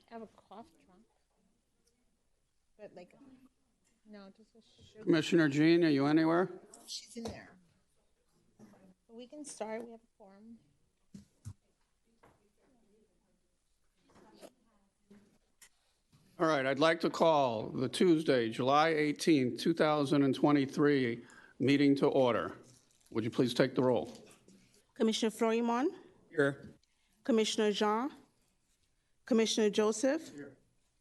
I have a cough drop. But like, no, just a sugar. Commissioner Jean, are you anywhere? She's in there. We can start. We have a quorum. All right, I'd like to call the Tuesday, July 18th, 2023 meeting to order. Would you please take the roll? Commissioner Florimon. Here. Commissioner Jean. Commissioner Joseph. Here.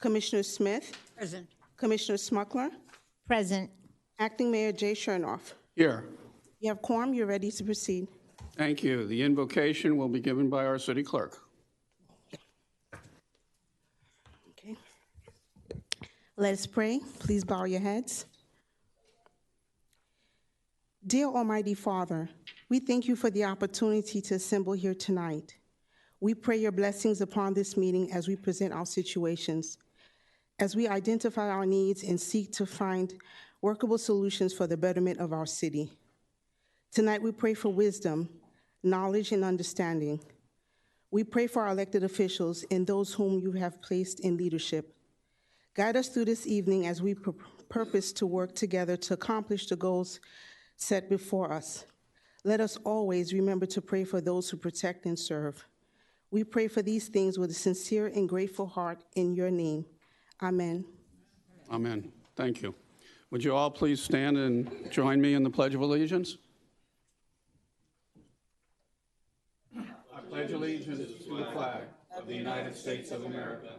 Commissioner Smith. Present. Commissioner Smuckler. Present. Acting Mayor Jay Chernoff. Here. You have quorum. You're ready to proceed. Thank you. The invocation will be given by our city clerk. Okay. Let us pray. Please bow your heads. Dear Almighty Father, we thank you for the opportunity to assemble here tonight. We pray your blessings upon this meeting as we present our situations, as we identify our needs and seek to find workable solutions for the betterment of our city. Tonight we pray for wisdom, knowledge, and understanding. We pray for our elected officials and those whom you have placed in leadership. Guide us through this evening as we purpose to work together to accomplish the goals set before us. Let us always remember to pray for those who protect and serve. We pray for these things with a sincere and grateful heart in your name. Amen. Amen. Thank you. Would you all please stand and join me in the Pledge of Allegiance? I pledge allegiance to the flag of the United States of America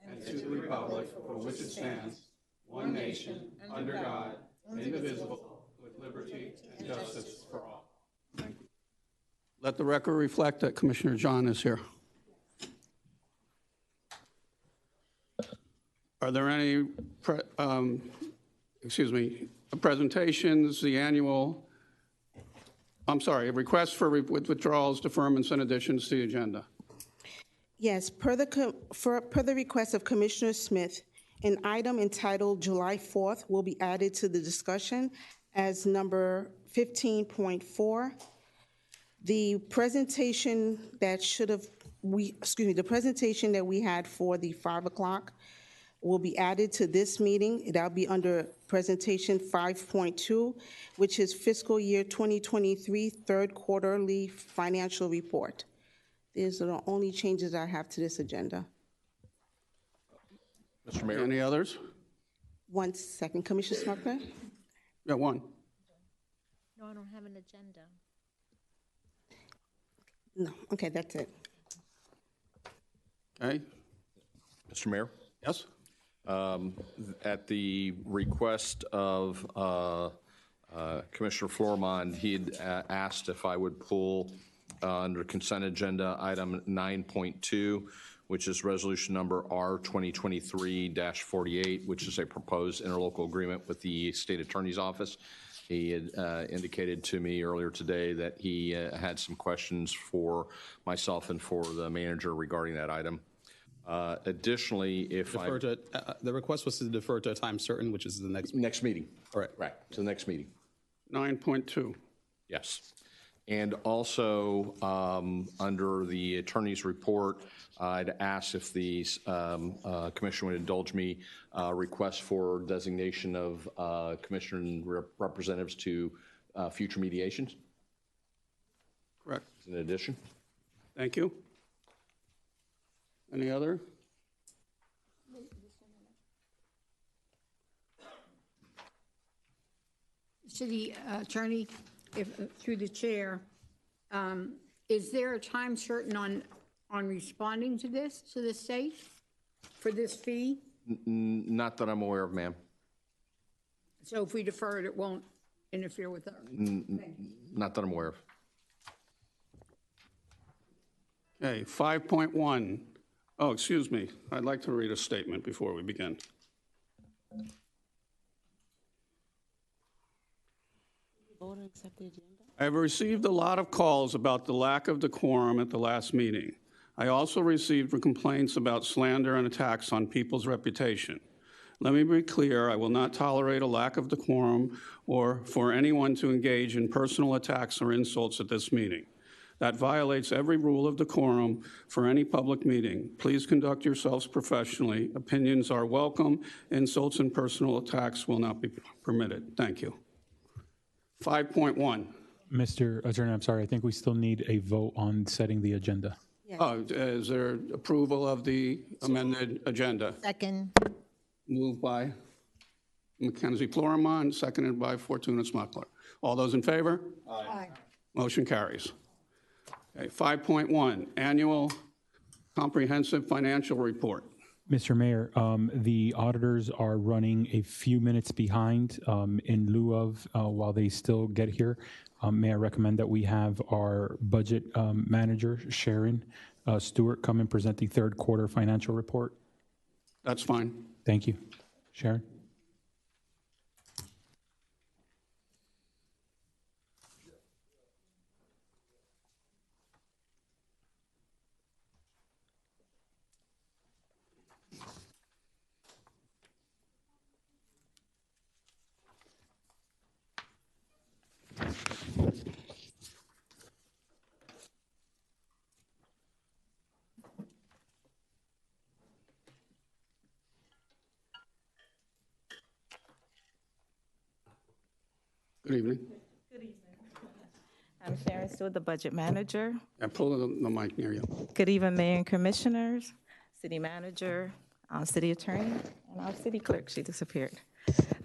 and to the republic for which it stands, one nation, under God, indivisible, with liberty and justice for all. Thank you. Let the record reflect that Commissioner John is here. Are there any presentations, the annual, requests for withdrawals, deferments, and additions to the agenda? Yes, per the request of Commissioner Smith, an item entitled July 4th will be added to the discussion as number 15.4. The presentation that the presentation that we had for the 5 o'clock will be added to this meeting. That'll be under presentation 5.2, which is fiscal year 2023 third quarterly financial report. These are the only changes I have to this agenda. Mr. Mayor. Any others? 1 second, Commissioner Smuckler? Yeah, one. No, I don't have an agenda. No, okay, that's it. Okay. Mr. Mayor. Yes? At the request of Commissioner Florimon, he had asked if I would pull under consent agenda item 9.2, which is resolution number R 2023-48, which is a proposed interlocal agreement with the state attorney's office. He had indicated to me earlier today that he had some questions for myself and for the manager regarding that item. Additionally, if the request was to defer to a time certain, which is the next meeting. All right. Right, to the next meeting. 9.2. Yes. And also, under the attorney's report, I'd ask if the commission would indulge me request for designation of commissioner and representatives to future mediations. Correct. In addition. Thank you. Any other? City Attorney, if through the chair, is there a time certain on responding to the state for this fee? Not that I'm aware of, ma'am. So if we defer it, it won't interfere with our. Not that I'm aware of. Okay, 5.1. Oh, excuse me. I'd like to read a statement before we begin. I have received a lot of calls about the lack of decorum at the last meeting. I also received complaints about slander and attacks on people's reputation. Let me be clear, I will not tolerate a lack of decorum or for anyone to engage in personal attacks or insults at this meeting. that violates every rule of decorum for any public meeting. Please conduct yourselves professionally. Opinions are welcome. Insults and personal attacks will not be permitted. Thank you. 5.1. Mr. Attorney, I'm sorry, I think we still need a vote on setting the agenda. Is there approval of the amended agenda? Second. Moved by Mackenzie Florimond, seconded by Fortuna Smuckler. All those in favor? Aye. Motion carries. Okay, 5.1, Annual Comprehensive Financial Report. Mr. Mayor, the auditors are running a few minutes behind in lieu of while they still get here. May I recommend that we have our budget manager, Sharon Stewart, come and present the third quarter financial report? That's fine. Thank you. Sharon? Good evening. I'm Sharon Stewart, the Budget Manager. And pull the mic near you. Good evening, Mayor and Commissioners, City Manager, City Attorney, and our City Clerk. She disappeared.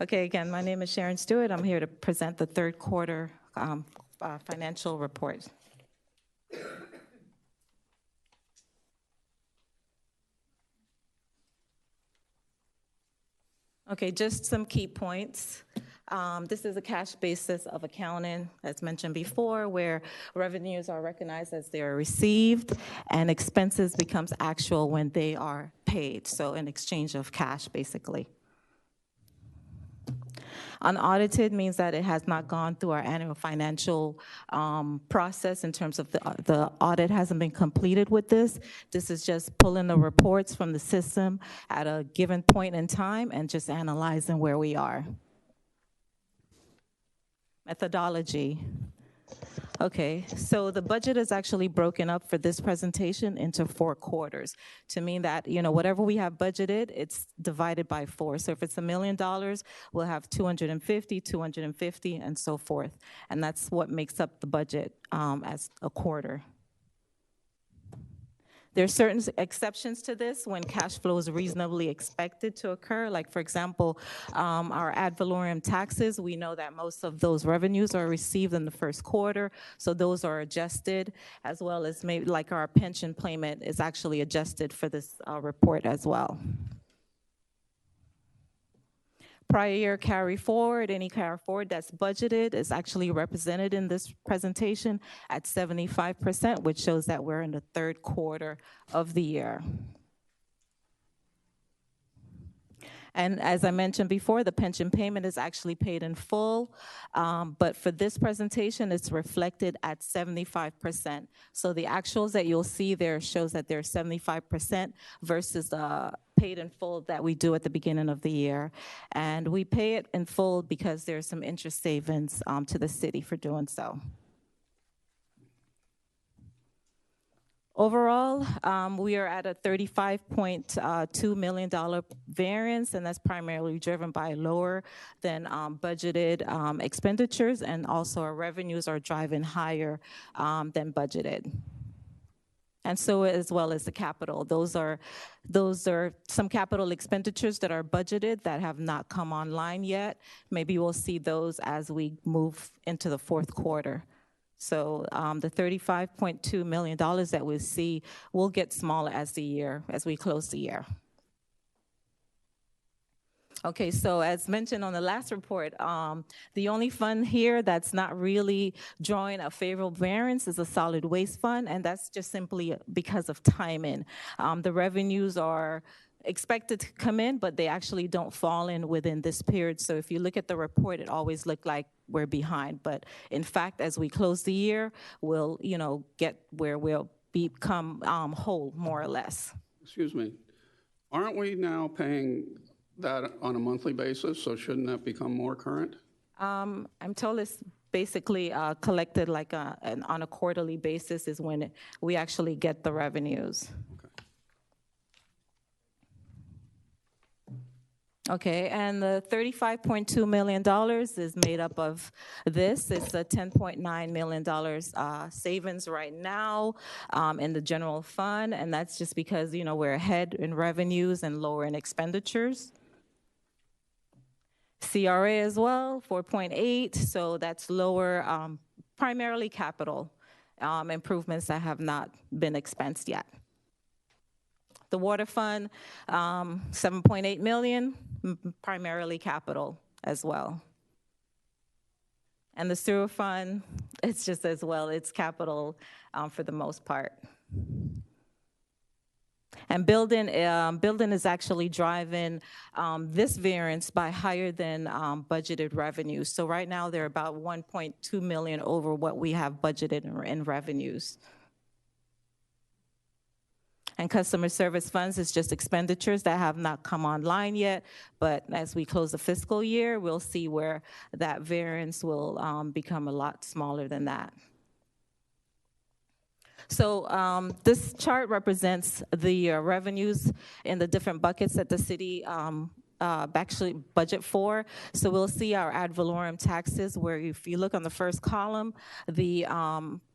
Okay, again, my name is Sharon Stewart. I'm here to present the third quarter financial report. Okay, just some key points. This is a cash basis of accounting, as mentioned before, where revenues are recognized as they are received and expenses becomes actual when they are paid, so in exchange of cash, basically. Unaudited means that it has not gone through our annual financial process in terms of the audit hasn't been completed with this. This is just pulling the reports from the system at a given point in time and just analyzing where we are. Methodology. Okay, so the budget is actually broken up for this presentation into 4 quarters to mean that, you know, whatever we have budgeted, it's divided by 4. So if it's $1 million, we'll have 250, 250, and so forth. And that's what makes up the budget as a quarter. There are certain exceptions to this when cash flow is reasonably expected to occur. Like, for example, our ad valorem taxes, we know that most of those revenues are received in the first quarter, so those are adjusted, as well as maybe like our pension payment is actually adjusted for this report as well. Prior year carry forward, any carry forward that's budgeted is actually represented in this presentation at 75%, which shows that we're in the third quarter of the year. And as I mentioned before, the pension payment is actually paid in full, but for this presentation, it's reflected at 75%. So the actuals that you'll see there shows that they're 75% versus the paid in full that we do at the beginning of the year. And we pay it in full because there's some interest savings to the city for doing so. Overall, we are at a $35.2 million variance, and that's primarily driven by lower than budgeted expenditures, and also our revenues are driving higher than budgeted. And so as well as the capital. Those are some capital expenditures that are budgeted that have not come online yet. Maybe we'll see those as we move into the fourth quarter. So the $35.2 million that we see will get smaller as we close the year. Okay, so as mentioned on the last report, the only fund here that's not really drawing a favorable variance is a solid waste fund, and that's just simply because of timing. The revenues are expected to come in, but they actually don't fall in within this period. So if you look at the report, it always looked like we're behind. But in fact, as we close the year, we'll, get where we'll become whole, more or less. Excuse me. Aren't we now paying that on a monthly basis? So shouldn't that become more current? I'm told it's basically collected like on a quarterly basis is when we actually get the revenues. Okay, and the $35.2 million is made up of this. It's a $10.9 million savings right now in the general fund, and that's just because, you know, we're ahead in revenues and lower in expenditures. CRA as well, 4.8, so that's lower, primarily capital improvements that have not been expensed yet. The water fund, 7.8 million, primarily capital as well. And the sewer fund, it's just as well, it's capital for the most part. And building is actually driving this variance by higher than budgeted revenues. So right now they're about 1.2 million over what we have budgeted in revenues. And customer service funds is just expenditures that have not come online yet, but as we close the fiscal year, we'll see where that variance will become a lot smaller than that. So this chart represents the revenues in the different buckets that the city actually budget for. So we'll see our ad valorem taxes, where if you look on the first column, the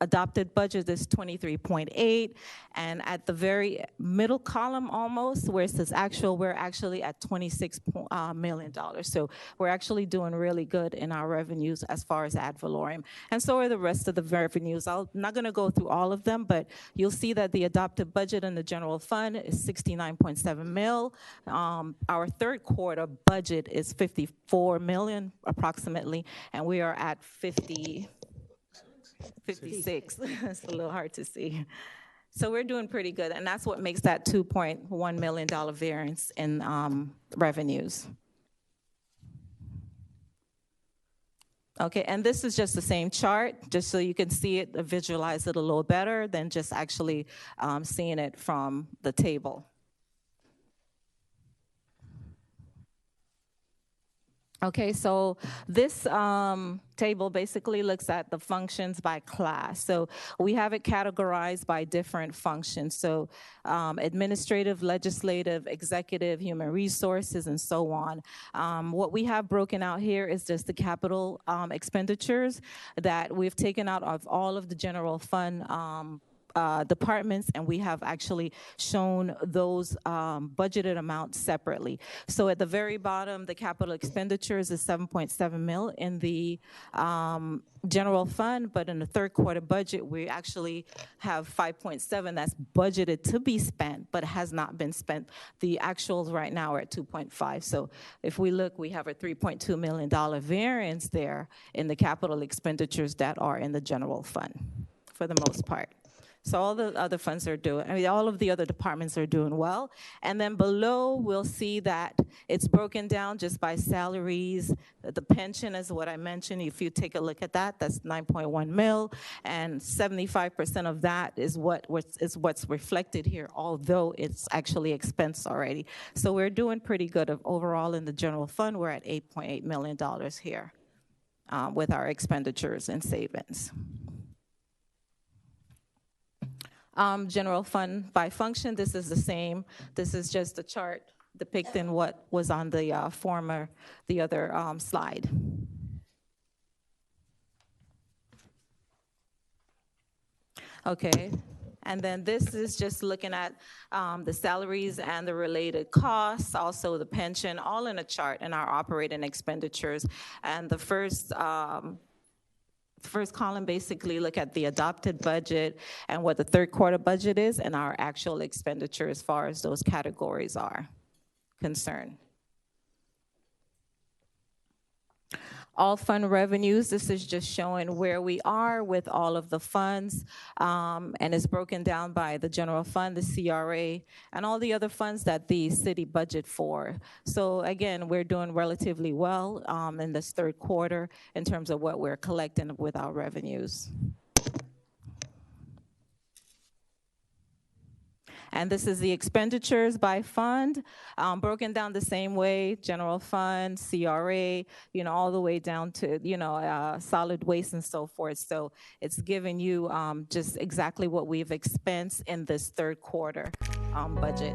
adopted budget is 23.8, and at the very middle column almost, where it says actual, we're actually at $26 million. So we're actually doing really good in our revenues as far as ad valorem. And so are the rest of the revenues. I'm not gonna go through all of them, but you'll see that the adopted budget in the general fund is 69.7 mil. Our third quarter budget is 54 million approximately, and we are at 56. It's a little hard to see. So we're doing pretty good, and that's what makes that $2.1 million variance in revenues. Okay, and this is just the same chart, just so you can see it, visualize it a little better than just actually seeing it from the table. Okay, so this table basically looks at the functions by class. So we have it categorized by different functions. So administrative, legislative, executive, human resources, and so on. What we have broken out here is just the capital expenditures that we've taken out of all of the general fund departments, and we have actually shown those budgeted amounts separately. So at the very bottom, the capital expenditures is 7.7 mil in the general fund, but in the third quarter budget, we actually have 5.7 that's budgeted to be spent, but has not been spent. The actuals right now are at 2.5. So if we look, we have a $3.2 million variance there in the capital expenditures that are in the general fund for the most part. So all the other funds are doing, I mean, all of the other departments are doing well. And then below, we'll see that it's broken down just by salaries. The pension is what I mentioned. If you take a look at that, that's 9.1 mil, and 75% of that is what's reflected here, although it's actually expensed already. So we're doing pretty good overall in the general fund. We're at $8.8 million here with our expenditures and savings. General fund by function, this is the same. This is just a chart depicting what was on the other slide. Okay, and then this is just looking at the salaries and the related costs, also the pension, all in a chart in our operating expenditures. And the first column basically look at the adopted budget and what the third quarter budget is and our actual expenditure as far as those categories are concerned. All fund revenues, this is just showing where we are with all of the funds, and it's broken down by the general fund, the CRA, and all the other funds that the city budget for. So again, we're doing relatively well in this third quarter in terms of what we're collecting with our revenues. And this is the expenditures by fund, broken down the same way, general fund, CRA, all the way down to, solid waste and so forth. So it's giving you just exactly what we've expensed in this third quarter budget.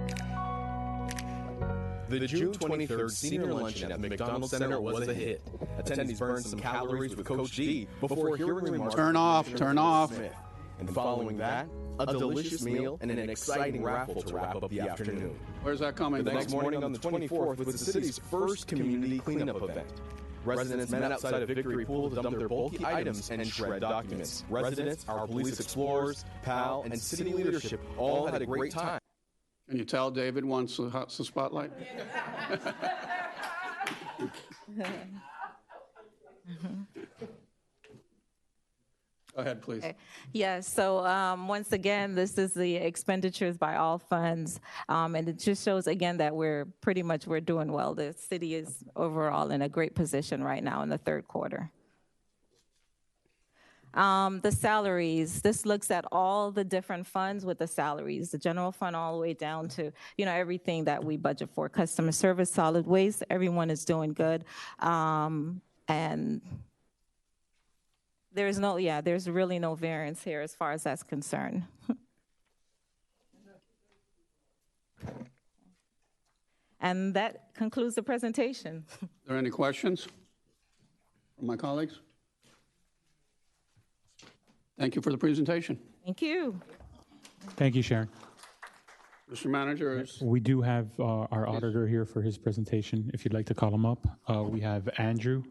The June 23rd senior luncheon at the McDonald Center was a hit. Attendees burned some calories with Coach D before hearing remarks. Turn off. Smith. And following that, a delicious meal and an exciting raffle to wrap up the afternoon. Where's that coming The from? next morning on the 24th was the city's first community cleanup event. Residents met outside of Victory Pool to dump their bulky items and shred documents. Residents, our police explorers, PAL, and city leadership all had a great time. Can you tell David wants the spotlight? Go ahead, please. Okay. Yes, so once again, this is the expenditures by all funds, and it just shows again that we're doing well. The city is overall in a great position right now in the third quarter. The salaries, this looks at all the different funds with the salaries, the general fund all the way down to, everything that we budget for, customer service, solid waste, everyone is doing good. And there's really no variance here as far as that's concerned. And that concludes the presentation. Are there any questions from my colleagues? Thank you for the presentation. Thank you. Thank you, Sharon. Mr. Manager, We do have our auditor here for his presentation. If you'd like to call him up, we have Andrew.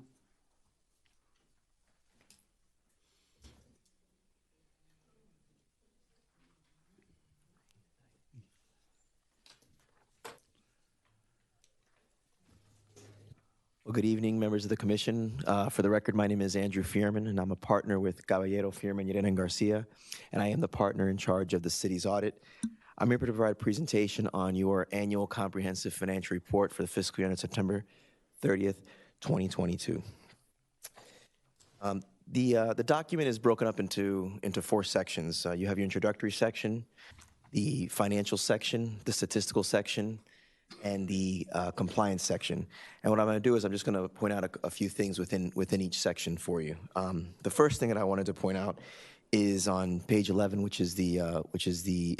Well, good evening, members of the commission. For the record, my name is Andrew Fierman, and I'm a partner with Caballero, Fierman, Llerena, and Garcia, and I am the partner in charge of the city's audit. I'm here to provide a presentation on your annual comprehensive financial report for the fiscal year ended September 30th, 2022. The document is broken up into 4 sections. You have your introductory section, the financial section, the statistical section, and the compliance section. And what I'm going to do is I'm just going to point out a few things within each section for you. The first thing that I wanted to point out is on page 11, which is in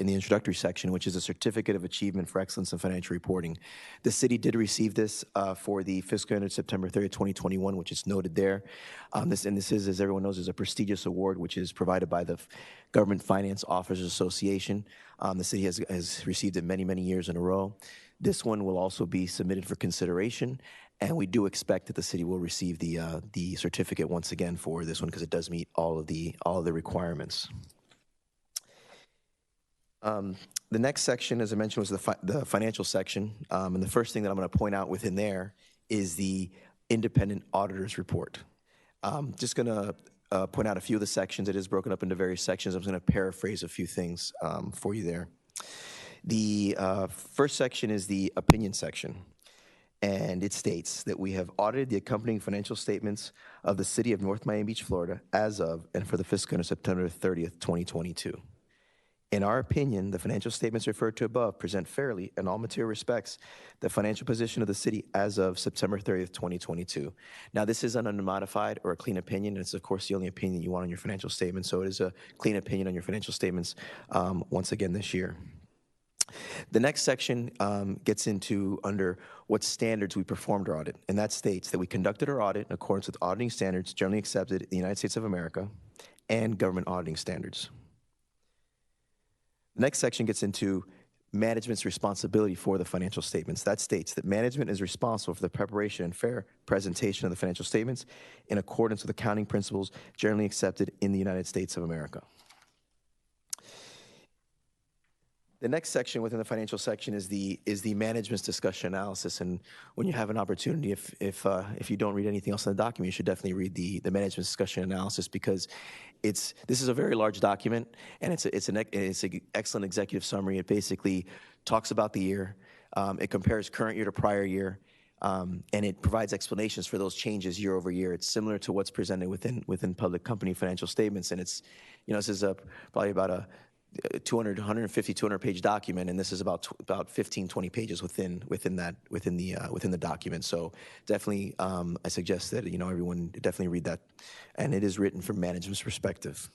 the introductory section, which is a certificate of achievement for excellence in financial reporting. The city did receive this for the fiscal year ended September 30th, 2021, which is noted there. This is, as everyone knows, is a prestigious award which is provided by the Government Finance Officers Association. The city has received it many years in a row. This one will also be submitted for consideration, and we do expect that the city will receive the certificate once again for this one because it does meet all of the requirements. The next section, as I mentioned, was the financial section, and the first thing that I'm going to point out within there is the independent auditor's report. Just going to point out a few of the sections. It is broken up into various sections. I'm going to paraphrase a few things for you there. The first section is the opinion section, and it states that we have audited the accompanying financial statements of the city of North Miami Beach, Florida, as of and for the fiscal year September 30th, 2022. In our opinion, the financial statements referred to above present fairly, in all material respects, the financial position of the city as of September 30th, 2022. Now, this is an unmodified or a clean opinion. It's, of course, the only opinion you want on your financial statements, so it is a clean opinion on your financial statements once again this year. The next section gets into under what standards we performed our audit, and that states that we conducted our audit in accordance with auditing standards generally accepted in the United States of America and government auditing standards. The next section gets into management's responsibility for the financial statements. That states that management is responsible for the preparation and fair presentation of the financial statements in accordance with accounting principles generally accepted in the United States of America. The next section within the financial section is the management's discussion analysis. And when you have an opportunity, if you don't read anything else in the document, you should definitely read the management's discussion analysis because this is a very large document and it's an excellent executive summary. It basically talks about the year, it compares current year to prior year, and it provides explanations for those changes year over year. It's similar to what's presented within public company financial statements, and it's this is probably about a 200, 150, 200-page document, and this is about 15, 20 pages within the document. So definitely, I suggest that everyone definitely read that, and it is written from management's perspective.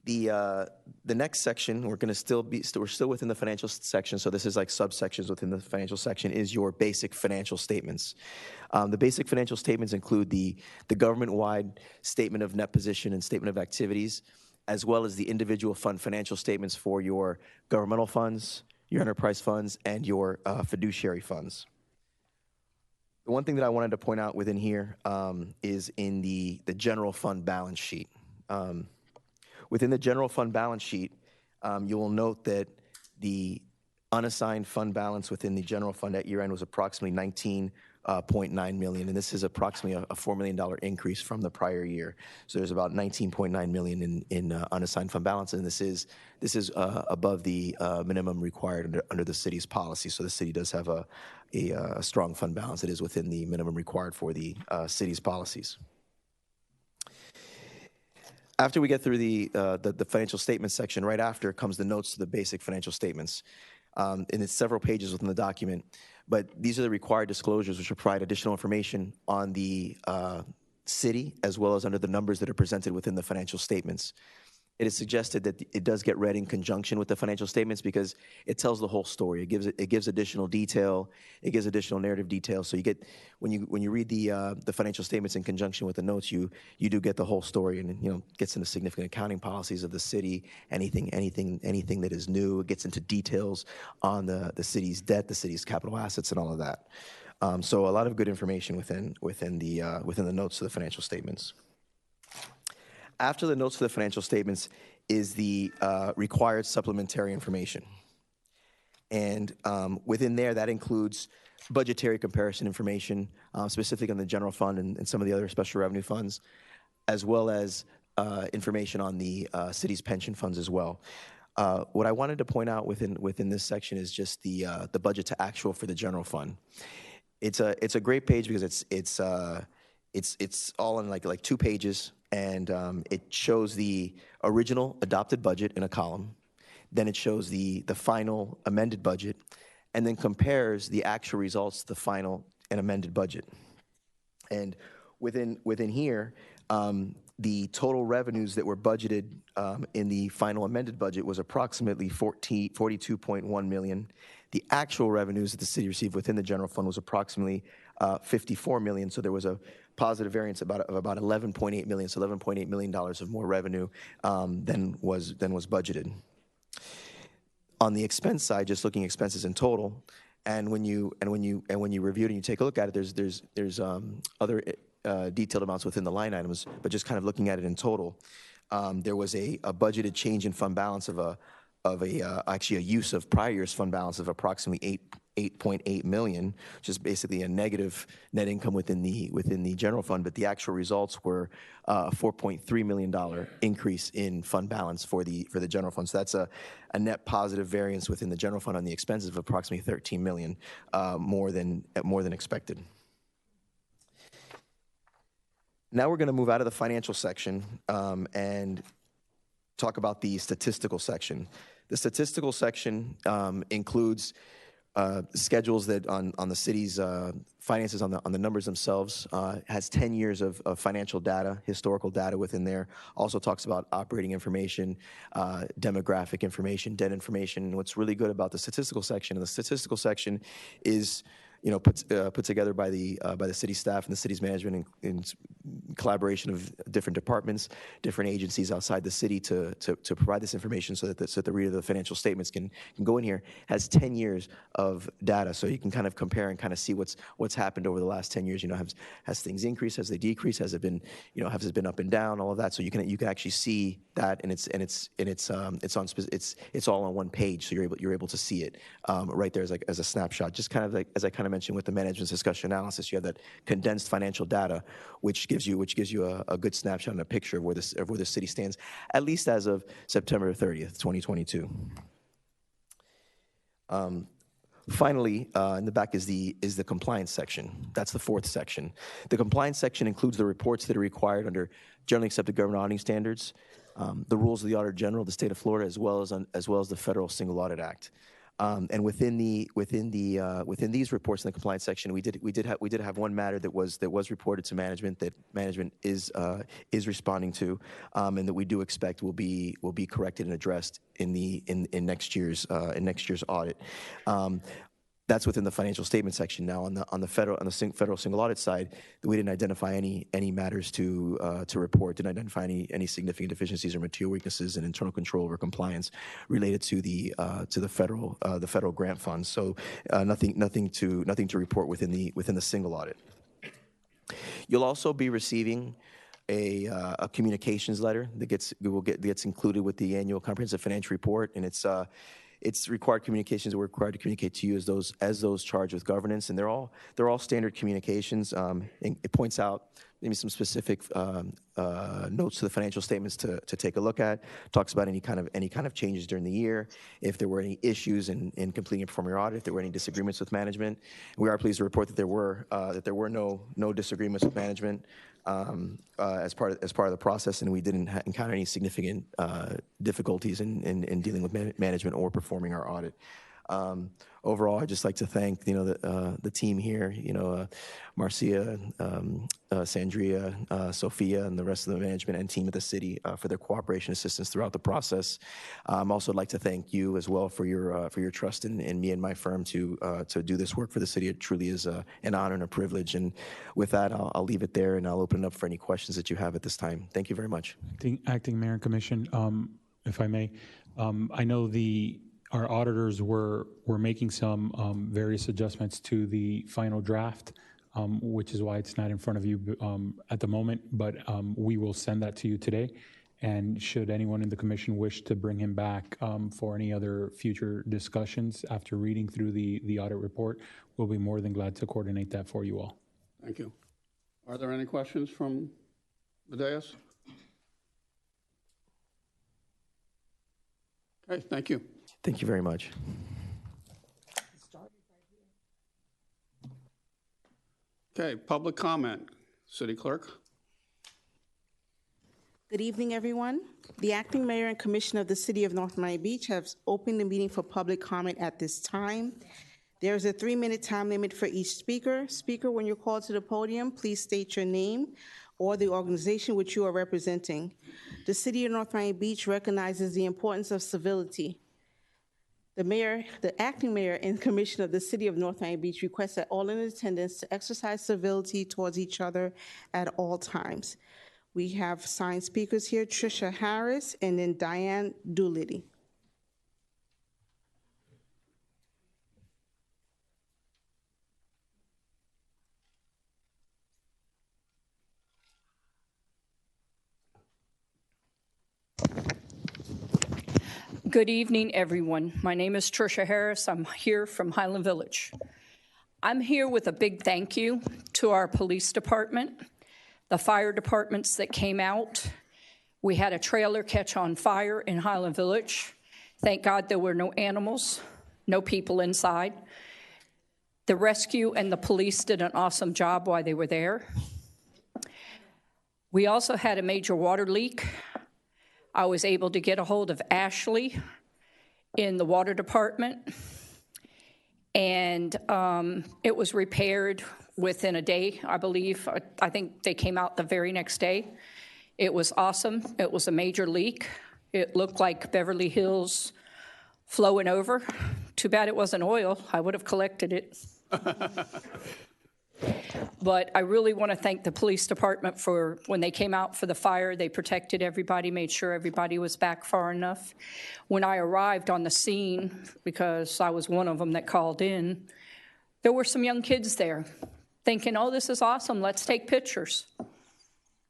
The next section, we're still within the financial section, so this is like subsections within the financial section, is your basic financial statements. The basic financial statements include the government-wide statement of net position and statement of activities, as well as the individual fund financial statements for your governmental funds, your enterprise funds, and your fiduciary funds. The one thing that I wanted to point out within here is in the general fund balance sheet. Within the general fund balance sheet, you will note that the unassigned fund balance within the general fund at year-end was approximately $19.9 million, and this is approximately a $4 million increase from the prior year. So there's about $19.9 million in unassigned fund balance, and this is above the minimum required under the city's policy. So the city does have a strong fund balance. It is within the minimum required for the city's policies. After we get through the financial statements section, right after comes the notes to the basic financial statements. And it's several pages within the document, but these are the required disclosures which will provide additional information on the city as well as under the numbers that are presented within the financial statements. It is suggested that it does get read in conjunction with the financial statements because it tells the whole story. It gives additional detail. It gives additional narrative detail. So you get when you read the financial statements in conjunction with the notes, you do get the whole story, and gets into significant accounting policies of the city. Anything that is new. It gets into details on the city's debt, the city's capital assets, and all of that. So a lot of good information within the notes to the financial statements. After the notes to the financial statements is the required supplementary information. And within there, that includes budgetary comparison information, specifically on the general fund and some of the other special revenue funds, as well as information on the city's pension funds as well. What I wanted to point out within this section is just the budget to actual for the general fund. It's a great page because it's all in like 2 pages. And it shows the original adopted budget in a column. Then it shows the final amended budget, and then compares the actual results to the final and amended budget. And within here, the total revenues that were budgeted in the final amended budget was approximately $42.1 million. The actual revenues that the city received within the general fund was approximately $54 million. So there was a positive variance of about $11.8 million. So $11.8 million of more revenue than was budgeted. On the expense side, just looking at expenses in total, and when you review it and you take a look at it, there's other detailed amounts within the line items, but just kind of looking at it in total, there was a budgeted change in fund balance actually a use of prior year's fund balance of approximately $8.8 million, which is basically a negative net income within the general fund. But the actual results were a $4.3 million increase in fund balance for the general fund. So that's a net positive variance within the general fund on the expenses of approximately $13 million, more than expected. Now we're going to move out of the financial section and talk about the statistical section. The statistical section includes schedules that on the city's finances, on the numbers themselves, has 10 years of financial data, historical data within there. Also talks about operating information, demographic information, debt information. And what's really good about the statistical section, is put together by the city staff and the city's management in collaboration of different departments, different agencies outside the city to provide this information so that the reader of the financial statements can go in here. Has 10 years of data, so you can kind of compare and kind of see what's happened over the last 10 years. Has things increased? Has they decreased? Has it been up and down? All of that. So you can actually see that, and it's all on one page, so you're able to see it right there as a snapshot. Just kind of like as I kind of mentioned with the management's discussion analysis, you have that condensed financial data, which gives you a good snapshot and a picture of where the city stands, at least as of September 30th, 2022. Finally, in the back is the compliance section. That's the 4th section. The compliance section includes the reports that are required under generally accepted government auditing standards. the rules of the Auditor General of the State of Florida, as well as the Federal Single Audit Act. And within these reports in the compliance section, we did have one matter that was reported to management that management is responding to, and that we do expect will be corrected and addressed in next year's audit. That's within the financial statement section. Now, on the federal single audit side, we didn't identify any matters to report. Didn't identify any significant deficiencies or material weaknesses in internal control or compliance related to the federal grant funds. So nothing to report within the single audit. You'll also be receiving a communications letter that gets included with the annual comprehensive financial report, and it's required communications that we're required to communicate to you as those charged with governance, and they're all standard communications. And it points out maybe some specific notes to the financial statements to take a look at. Talks about any kind of changes during the year, if there were any issues in completing and performing your audit, if there were any disagreements with management. We are pleased to report that there were no disagreements with management as part of the process, and we didn't encounter any significant difficulties in dealing with management or performing our audit. Overall, I'd just like to thank the team here, Marcia, Sandria, Sophia, and the rest of the management and team of the city for their cooperation and assistance throughout the process. Also, I'd like to thank you as well for your trust in me and my firm to do this work for the city. It truly is an honor and a privilege. And with that, I'll leave it there, and I'll open it up for any questions that you have at this time. Thank you very much. Acting Mayor and Commission, if I may, I know our auditors were making some various adjustments to the final draft, which is why it's not in front of you at the moment, but we will send that to you today. And should anyone in the commission wish to bring him back for any other future discussions after reading through the audit report, we'll be more than glad to coordinate that for you all. Thank you. Are there any questions from the dais? Okay, thank you. Thank you very much. Okay, public comment. City Clerk. Good evening, everyone. The acting mayor and commissioner of the city of North Miami Beach have opened the meeting for public comment at this time. There is a 3-minute time limit for each speaker. Speaker, when you're called to the podium, please state your name or the organization which you are representing. The city of North Miami Beach recognizes the importance of civility. The acting mayor and commissioner of the city of North Miami Beach requests that all in attendance to exercise civility towards each other at all times. We have signed speakers here, Tricia Harris and then Diane Doolittle. Good evening, everyone. My name is Tricia Harris. I'm here from Highland Village. I'm here with a big thank you to our police department, the fire departments that came out. We had a trailer catch on fire in Highland Village. Thank God there were no animals, no people inside. The rescue and the police did an awesome job while they were there. We also had a major water leak. I was able to get a hold of Ashley in the water department, and it was repaired within a day, I believe. I think they came out the very next day. It was awesome. It was a major leak. It looked like Beverly Hills flowing over. Too bad it wasn't oil. I would have collected it. But I really want to thank the police department for when they came out for the fire, they protected everybody, made sure everybody was back far enough. When I arrived on the scene, because I was one of them that called in, there were some young kids there thinking, oh, this is awesome, let's take pictures.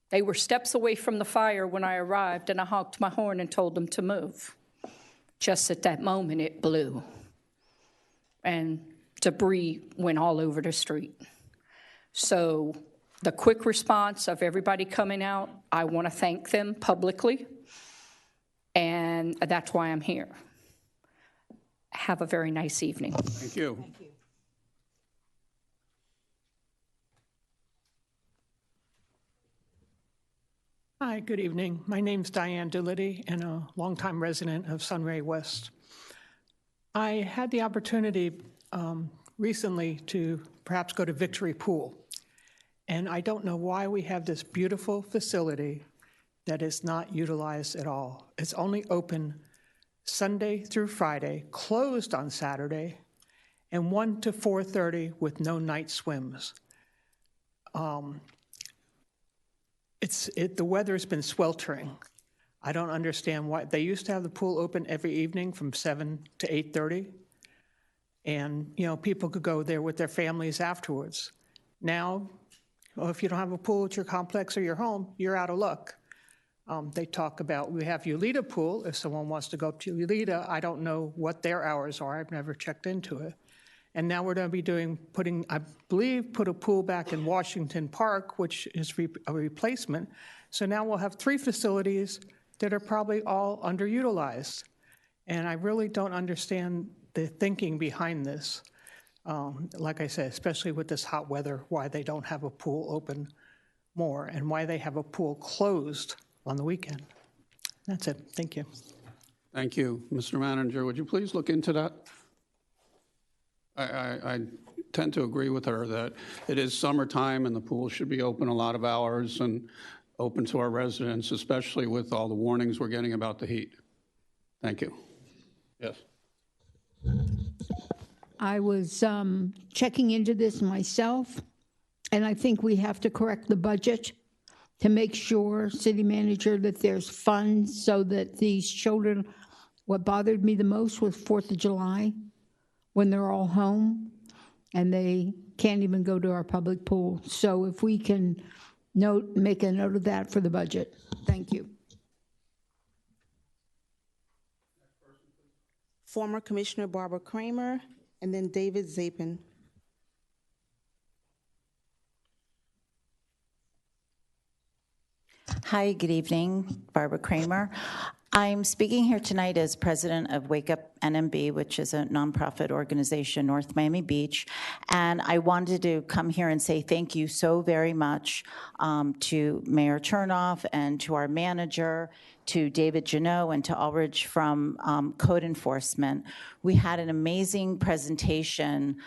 They were steps away from the fire when I arrived, and I honked my horn and told them to move. Just at that moment, it blew, and debris went all over the street. So the quick response of everybody coming out, I want to thank them publicly, and that's why I'm here. Have a very nice evening. Thank you. Thank you. Hi, good evening. My name's Diane Delitty, and a longtime resident of Sunray West. I had the opportunity recently to perhaps go to Victory Pool, and I don't know why we have this beautiful facility that is not utilized at all. It's only open Sunday through Friday, closed on Saturday, and 1 to 4:30 with no night swims. The weather's been sweltering. I don't understand why. They used to have the pool open every evening from 7 to 8:30, and people could go there with their families afterwards. Now, if you don't have a pool at your complex or your home, you're out of luck. They talk about, we have Ulita Pool, if someone wants to go to Ulita. I don't know what their hours are. I've never checked into it. And now we're going to be put a pool back in Washington Park, which is a replacement. So now we'll have 3 facilities that are probably all underutilized. And I really don't understand the thinking behind this. Like I said, especially with this hot weather, why they don't have a pool open more and why they have a pool closed on the weekend. That's it. Thank you. Thank you. Mr. Manager, would you please look into that? I tend to agree with her that it is summertime and the pool should be open a lot of hours and open to our residents, especially with all the warnings we're getting about the heat. Thank you. Yes. I was checking into this myself, and I think we have to correct the budget to make sure, city manager, that there's funds so that these children, what bothered me the most was 4th of July, when they're all home and they can't even go to our public pool. So if we can make a note of that for the budget. Thank you. Former Commissioner Barbara Kramer, and then David Zapin. Hi, good evening. Barbara Kramer. I'm speaking here tonight as president of Wake Up NMB, which is a nonprofit organization, North Miami Beach. And I wanted to come here and say thank you so very much to Mayor Chernoff and to our manager, to David Janot, and to Ulrich from Code Enforcement. We had an amazing presentation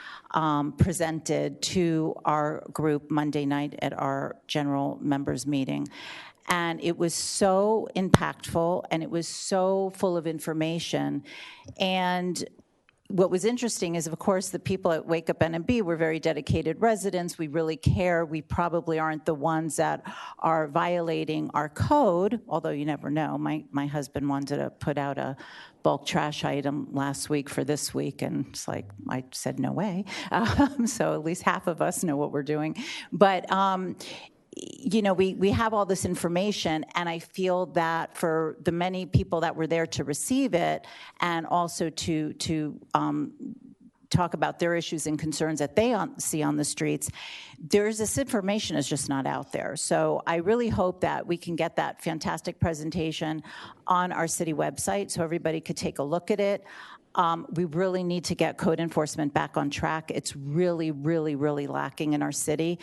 presented to our group Monday night at our general members meeting. And it was so impactful, and it was so full of information. And what was interesting is, of course, the people at Wake Up NMB were very dedicated residents. We really care. We probably aren't the ones that are violating our code, although you never know. My husband wanted to put out a bulk trash item last week for this week, and it's like, I said, no way. So at least half of us know what we're doing. But we have all this information, and I feel that for the many people that were there to receive it, and also to talk about their issues and concerns that they see on the streets, this information is just not out there. So I really hope that we can get that fantastic presentation on our city website so everybody could take a look at it. We really need to get code enforcement back on track. It's really, really, really lacking in our city.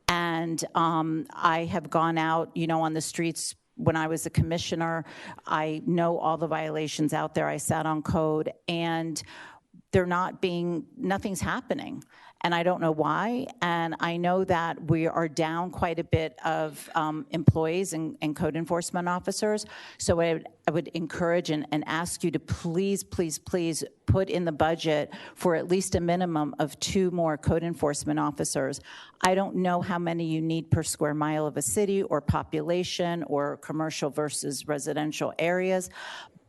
And I have gone out, on the streets when I was a commissioner. I know all the violations out there. I sat on code, and nothing's happening. And I don't know why. And I know that we are down quite a bit of employees and code enforcement officers. So I would encourage and ask you to please, please, please put in the budget for at least a minimum of 2 more code enforcement officers. I don't know how many you need per square mile of a city or population or commercial versus residential areas,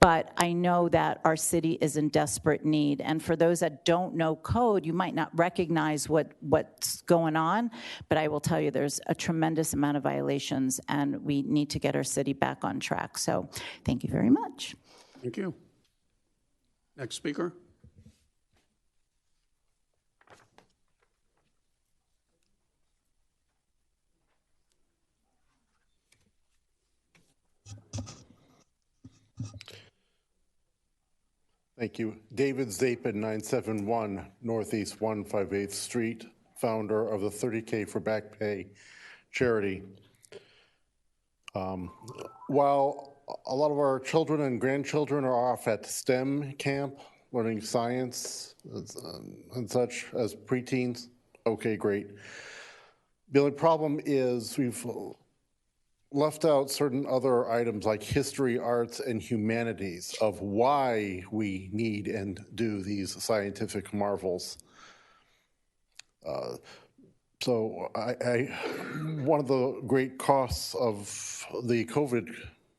but I know that our city is in desperate need. And for those that don't know code, you might not recognize what's going on, but I will tell you there's a tremendous amount of violations, and we need to get our city back on track. So thank you very much. Thank you. Next speaker. Thank you. David Zapin, 971 Northeast 158th Street, founder of the 30K for Back Pay charity. While a lot of our children and grandchildren are off at STEM camp, learning science and such as preteens, okay, great. The only problem is we've left out certain other items like history, arts, and humanities of why we need and do these scientific marvels. So one of the great costs of the COVID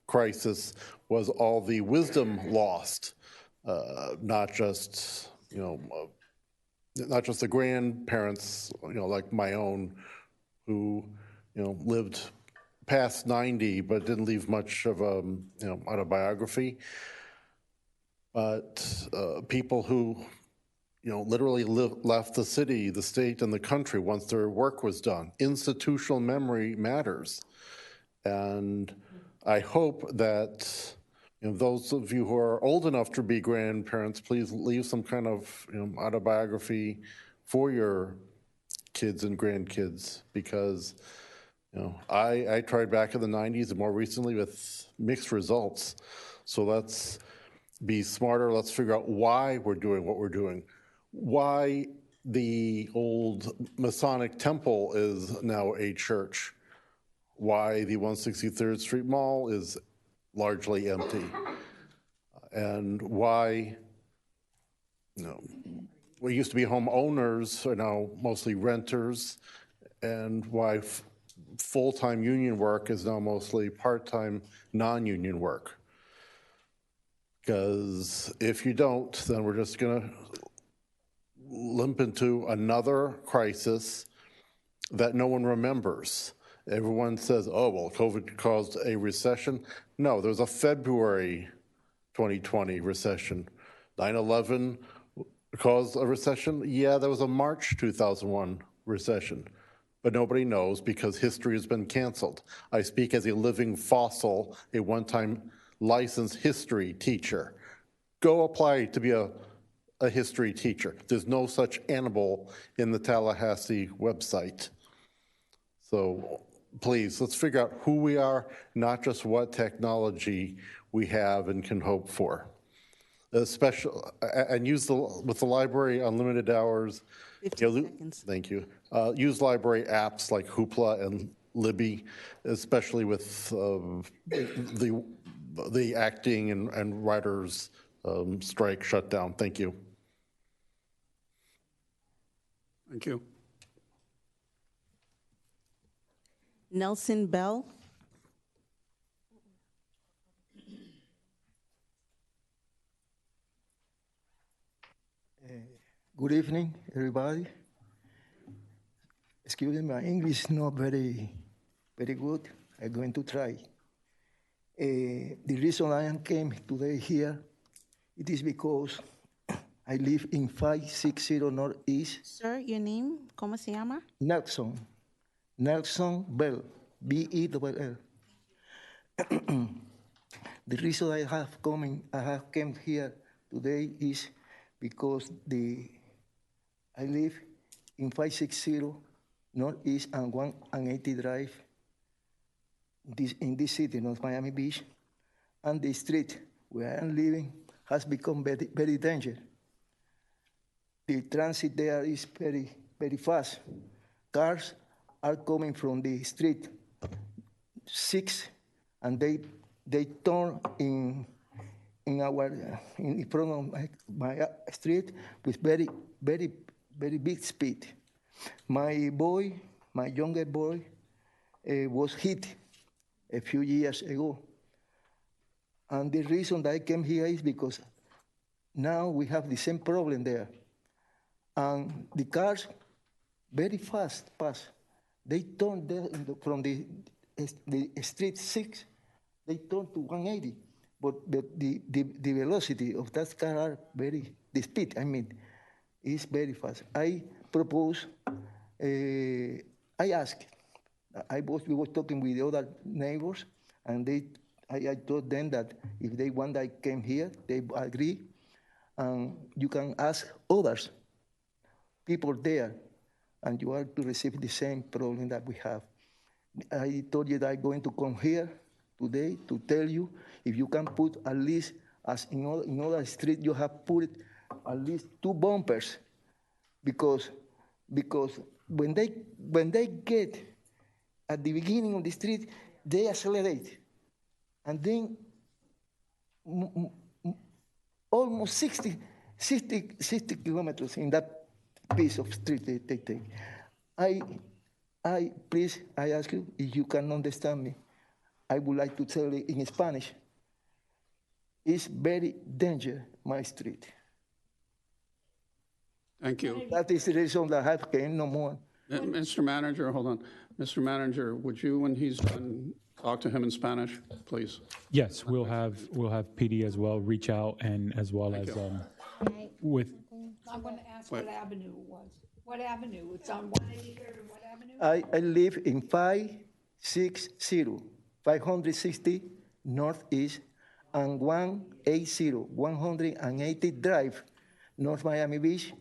crisis was all the wisdom lost, not just the grandparents, like my own, who lived past 90 but didn't leave much of a autobiography, but people who literally left the city, the state, and the country once their work was done. Institutional memory matters. And I hope that those of you who are old enough to be grandparents, please leave some kind of autobiography for your kids and grandkids, because I tried back in the 90s and more recently with mixed results. So let's be smarter. Let's figure out why we're doing what we're doing. Why the old Masonic temple is now a church. Why the 163rd Street Mall is largely empty. And why we used to be homeowners are now mostly renters, and why full-time union work is now mostly part-time non-union work. Because if you don't, then we're just going to limp into another crisis that no one remembers. Everyone says, oh, well, COVID caused a recession. No, there was a February 2020 recession. 9/11 caused a recession. Yeah, there was a March 2001 recession. But nobody knows because history has been canceled. I speak as a living fossil, a one-time licensed history teacher. Go apply to be a history teacher. There's no such animal in the Tallahassee website. So please, let's figure out who we are, not just what technology we have and can hope for. And use with the library unlimited hours. 15 seconds. Thank you. Use library apps like Hoopla and Libby, especially with the acting and writers strike shutdown. Thank you. Thank you. Nelson Bell. Good evening, everybody. Excuse me, my English is not very good. I'm going to try. The reason I came today here, it is because I live in 560 Northeast. Sir, your name, ¿cómo se llama? Nelson Bell, B-E-L-L. The reason I have come here today is because I live in 560 Northeast and 180 Drive in this city, North Miami Beach, and the street where I'm living has become very, very dangerous. The transit there is very, very fast. Cars are coming from the street 6, and they turn in front of my street with very, very, very big speed. My younger boy, was hit a few years ago. And the reason that I came here is because now we have the same problem there. And the cars very fast pass. They turn there from the street 6, they turn to 180. But the velocity of that car are the speed, is very fast. I propose, we were talking with the other neighbors, and I told them that if they want I came here, they agree, and you can ask others, people there, and you are to receive the same problem that we have. I told you that I'm going to come here today to tell you if you can put at least, as in other street, you have put at least 2 bumpers, because when they get at the beginning of the street, they accelerate, and then almost 60 kilometers in that piece of street they take. Please, I ask you, if you can understand me, I would like to tell you in Spanish, it's very dangerous, my street. Thank you. That is the reason that I have came no more. Mr. Manager, hold on. Mr. Manager, would you, when he's done, talk to him in Spanish, please? Yes, we'll have PD as well reach out, and as well as with. I'm going to ask what avenue it was. What avenue? It's on 183rd or what avenue? I live in 560 Northeast and 180 Drive, North Miami Beach,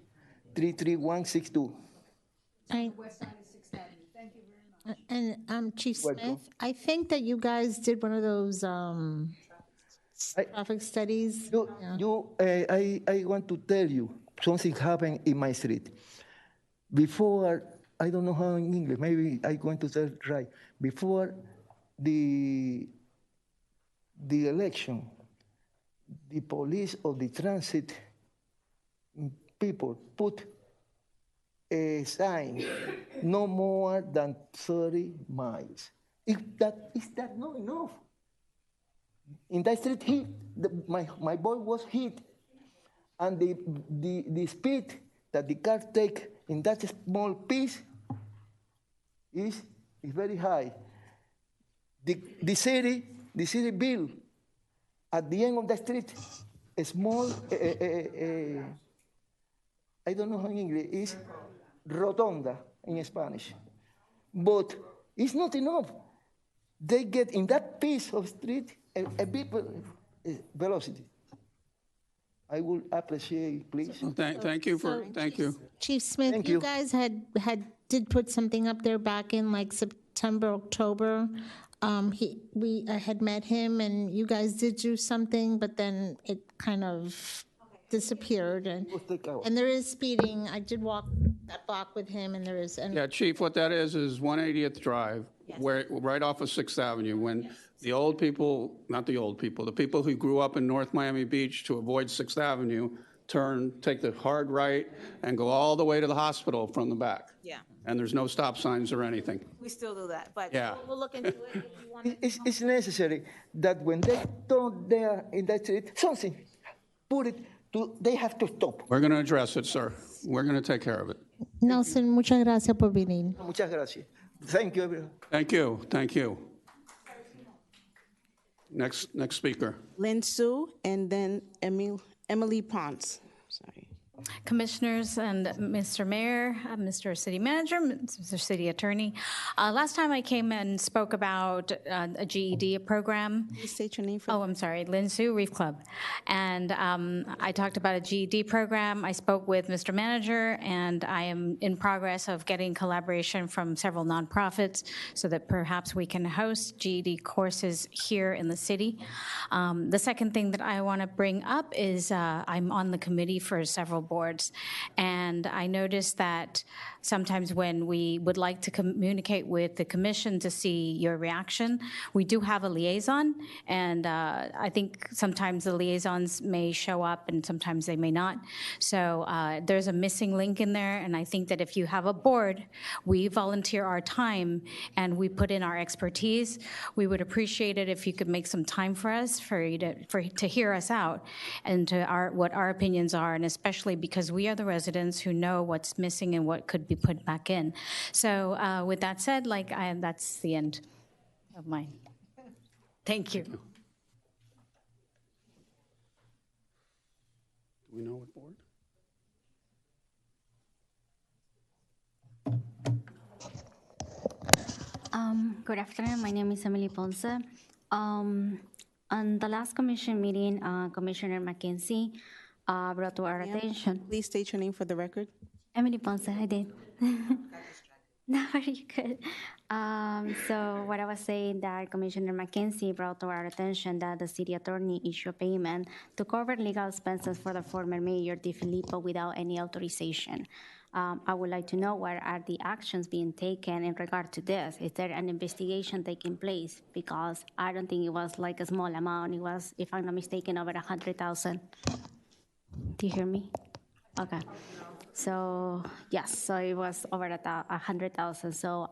33162. West side of 6th Avenue. Thank you very much. And Chief Welcome. Smith, I think that you guys did one of those traffic studies. I want to tell you, something happened in my street. Before, I don't know how in English, maybe I'm going to tell it right. Before the election, the police of the transit people put a sign, no more than 30 miles. Is that not enough? In that street, my boy was hit, and the speed that the car take in that small piece is very high. The city built at the end of the street a small, I don't know how in English, is rotonda in Spanish. But it's not enough. They get in that piece of street a big velocity. I will appreciate, please. Thank you. Chief Smith, Thank you you. guys did put something up there back in like September, October. I had met him, and you guys did do something, but then it kind of disappeared. And there is speeding. I did walk that block with him, and there is. And Yeah, Chief, what that is 180th Drive, where right off of 6th Avenue, when the old people, not the old people, the people who grew up in North Miami Beach to avoid 6th Avenue, take the hard right, and go all the way to the hospital from the back. Yeah, And there's no stop signs or anything. we still do that, but Yeah. we'll look into it if you want. It's necessary that when they turn there in that street, something, they have to stop. We're going to address it, sir. We're going to take care of it. Nelson, muchas gracias por venir. Muchas gracias. Thank you, everyone. Thank you. Next speaker. Lynn Sue, and then Emily Ponce. Sorry. Commissioners and Mr. Mayor, Mr. City Manager, Mr. City Attorney. Last time I came and spoke about a GED program. Please state your name. I'm sorry, Lynn Sue, Reef Club. And I talked about a GED program. I spoke with Mr. Manager, and I am in progress of getting collaboration from several nonprofits so that perhaps we can host GED courses here in the city. The second thing that I want to bring up is I'm on the committee for several boards, and I noticed that sometimes when we would like to communicate with the commission to see your reaction, we do have a liaison, and I think sometimes the liaisons may show up and sometimes they may not. So there's a missing link in there, and I think that if you have a board, we volunteer our time and we put in our expertise. We would appreciate it if you could make some time for us, for you to hear us out and to what our opinions are, and especially because we are the residents who know what's missing and what could be put back in. So with that said, that's the end of mine. Thank you. Do we know what board? Good afternoon. My name is Emily Ponce. On the last commission meeting, Commissioner McKenzie brought to our attention. Please state your name for the record. Emily Ponce, I did. No, very good. So what I was saying that Commissioner McKenzie brought to our attention that the city attorney issued payment to cover legal expenses for the former mayor Di Filippo without any authorization. I would like to know what are the actions being taken in regard to this? Is there an investigation taking place? Because I don't think it was like a small amount. It was, if I'm not mistaken, over 100,000. Do you hear me? Okay. So yes, so it was over 100,000. So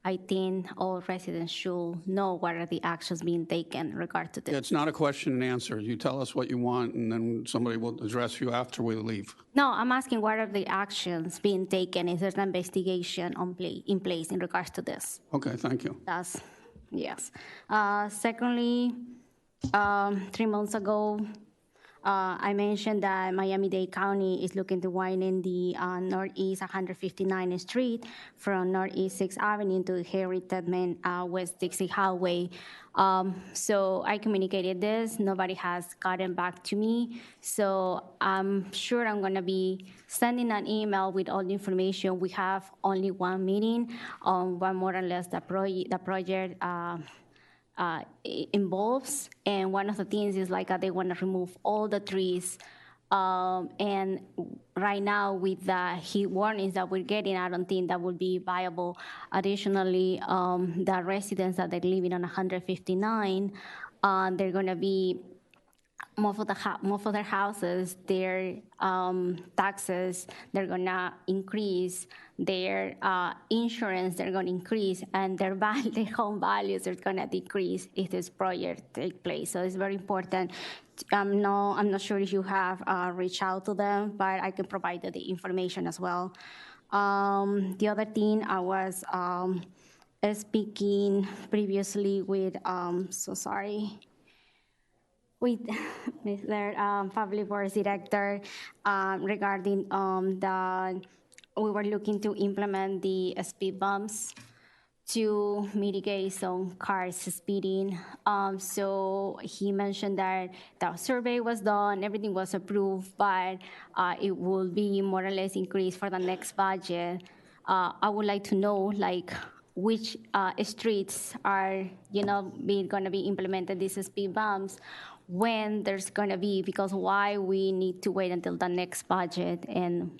I think all residents should know what are the actions being taken in regard to this. It's not a question and answer. You tell us what you want, and then somebody will address you after we leave. No, I'm asking what are the actions being taken? Is there an investigation in place in regards to this? Okay, thank you. That's, yes. Secondly, 3 months ago, I mentioned that Miami-Dade County is looking to widen the Northeast 159th Street from Northeast 6th Avenue to Harry Tubman West Dixie Highway. So I communicated this. Nobody has gotten back to me. So I'm sure I'm going to be sending an email with all the information. We have only one meeting on what more or less the project involves, and one of the things is like they want to remove all the trees, and right now with the heat warnings that we're getting, I don't think that would be viable. Additionally, the residents that are living on 159, they're going to be most of their houses, their taxes, they're gonna increase, their insurance, they're gonna increase, and their home values are gonna decrease if this project takes place. So it's very important. I'm not sure if you have reached out to them, but I can provide the information as well. The other thing, I was speaking previously with, with Mr. Public Works Director regarding we were looking to implement the speed bumps to mitigate some cars speeding. So he mentioned that the survey was done, everything was approved, but it will be more or less increased for the next budget. I would like to know, like, which streets are, going to be implemented, these speed bumps, when there's going to be, because why we need to wait until the next budget, and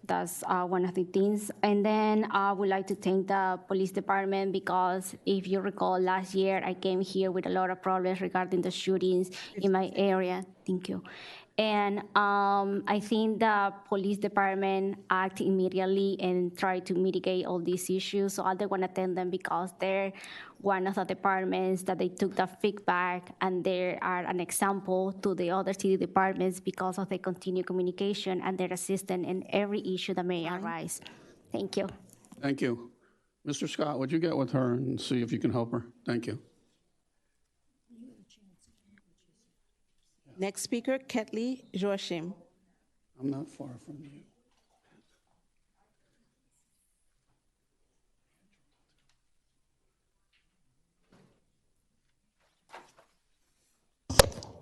that's one of the things. And then I would like to thank the police department, because if you recall, last year I came here with a lot of problems regarding the shootings in my area. Thank you. And I think the police department act immediately and try to mitigate all these issues. So I don't want to thank them, because they're one of the departments that they took the feedback, and they are an example to the other city departments because of the continued communication and their assistance in every issue that may arise. Thank you. Thank you. Mr. Scott, would you get with her and see if you can help her? Thank you. Next speaker, Ketley Joachim. I'm not far from you.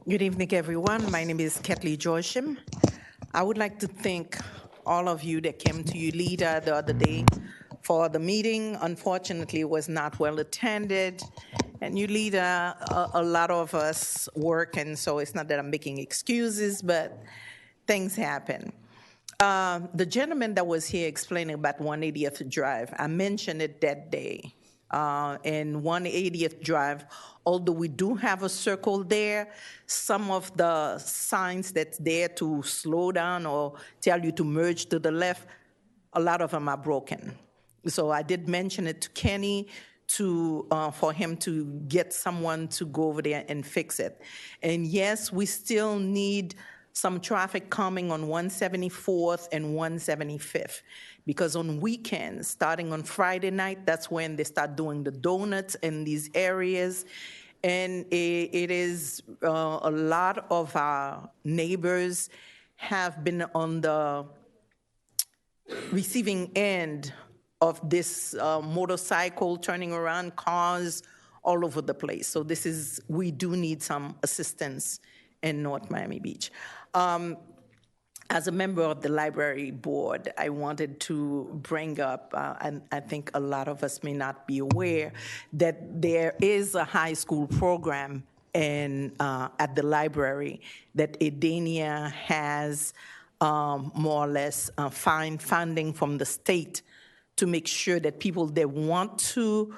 Good evening, everyone. My name is Ketley Joachim. I would like to thank all of you that came to Ulita the other day for the meeting. Unfortunately, it was not well attended. And Ulita, a lot of us work, and so it's not that I'm making excuses, but things happen. The gentleman that was here explaining about 180th Drive, I mentioned it that day. In 180th Drive, although we do have a circle there, some of the signs that's there to slow down or tell you to merge to the left, a lot of them are broken. So I did mention it to Kenny for him to get someone to go over there and fix it. And yes, we still need some traffic coming on 174th and 175th, because on weekends, starting on Friday night, that's when they start doing the donuts in these areas. And it is a lot of our neighbors have been on the receiving end of this motorcycle turning around, cars all over the place. So we do need some assistance in North Miami Beach. as a member of the library board, I wanted to bring up, and I think a lot of us may not be aware, that there is a high school program at the library that Edenia has more or less find funding from the state to make sure that people that want to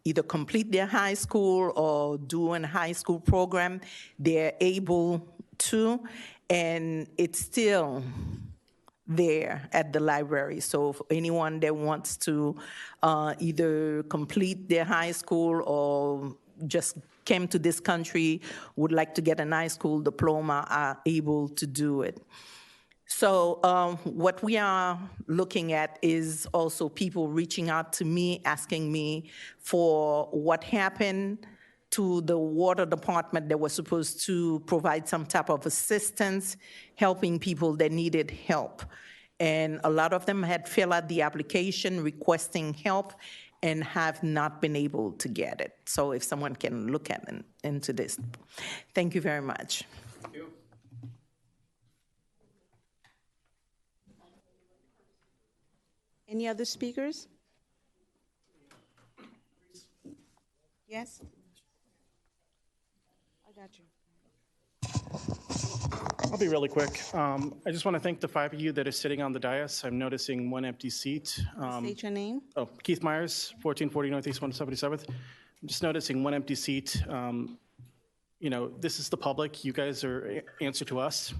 either complete their high school or do a high school program, they're able to, and it's still there at the library. So for anyone that wants to either complete their high school or just came to this country, would like to get a high school diploma, are able to do it. So what we are looking at is also people reaching out to me, asking me for what happened to the water department that was supposed to provide some type of assistance, helping people that needed help. And a lot of them had filled out the application requesting help and have not been able to get it. So if someone can look at into this. Thank you very much. Thank you. Any other speakers? Yes? I got you. I'll be really quick. I just want to thank the 5 of you that are sitting on the dais. I'm noticing one empty seat. State your name. Oh, Keith Myers, 1440 Northeast 177th. I'm just noticing one empty seat. You know, this is the public. You guys are answer to us.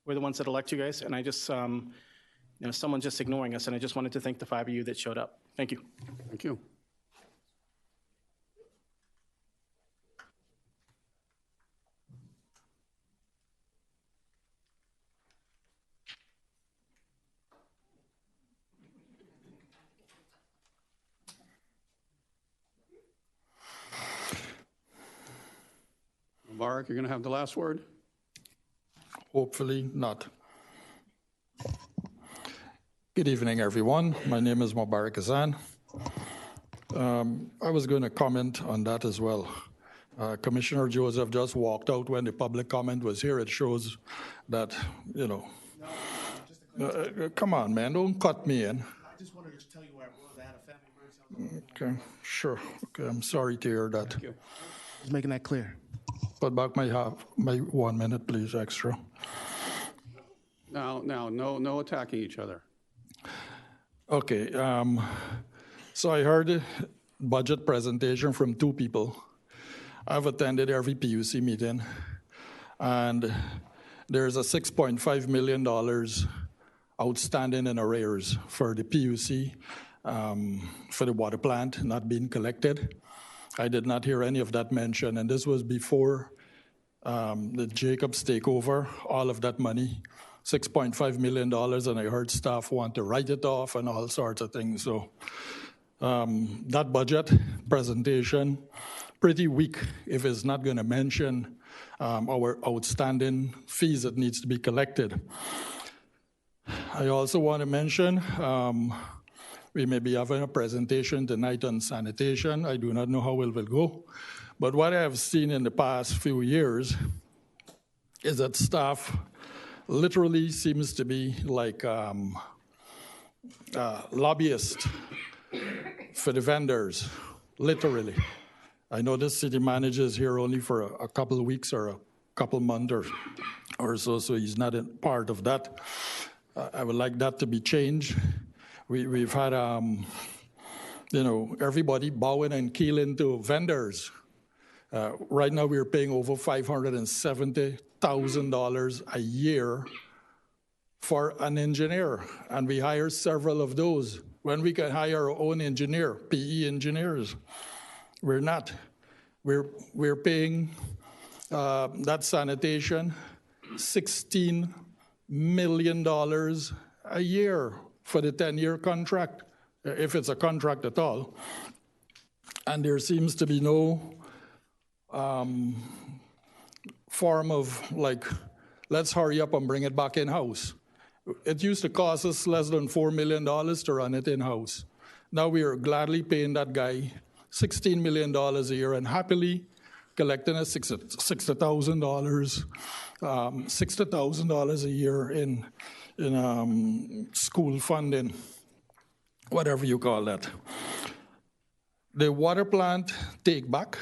We're the ones that elect you guys. And I just, you know, someone's just ignoring us. And I just wanted to thank the 5 of you that showed up. Thank you. Thank you. Mubarak, you're going to have the last word? Hopefully not. Good evening, everyone. My name is Mubarak Azan. I was going to comment on that as well. Commissioner Joseph just walked out when the public comment was here. It shows that, you know, come on, man, don't cut me in. I just wanted to tell you where I was. I had a family emergency. Okay, sure. Okay, I'm sorry to hear that. Thank you. Just making that clear. Put back my 1 minute, please, extra. Now, no attacking each other. Okay, so I heard a budget presentation from 2 people. I've attended every PUC meeting, and there's a $6.5 million outstanding in arrears for the PUC, for the water plant not being collected. I did not hear any of that mentioned, and this was before the Jacobs takeover, all of that money, $6.5 million, and I heard staff want to write it off and all sorts of things. So that budget presentation, pretty weak if it's not going to mention our outstanding fees that needs to be collected. I also want to mention we may be having a presentation tonight on sanitation. I do not know how it will go. But what I have seen in the past few years is that staff literally seems to be like lobbyists for the vendors, literally. I know this city manager is here only for a couple of weeks or a couple months or so he's not a part of that. I would like that to be changed. We've had, you know, everybody bowing and keeling to vendors. Right now, we're paying over $570,000 a year for an engineer, and we hire several of those. When we can hire our own engineer, PE engineers, we're not. We're paying that sanitation $16 million a year for the 10-year contract, if it's a contract at all. And there seems to be no form of, like, let's hurry up and bring it back in-house. It used to cost us less than $4 million to run it in-house. Now we are gladly paying that guy $16 million a year and happily collecting us $60,000, $60,000 a year in school funding, whatever you call that. The water plant take back.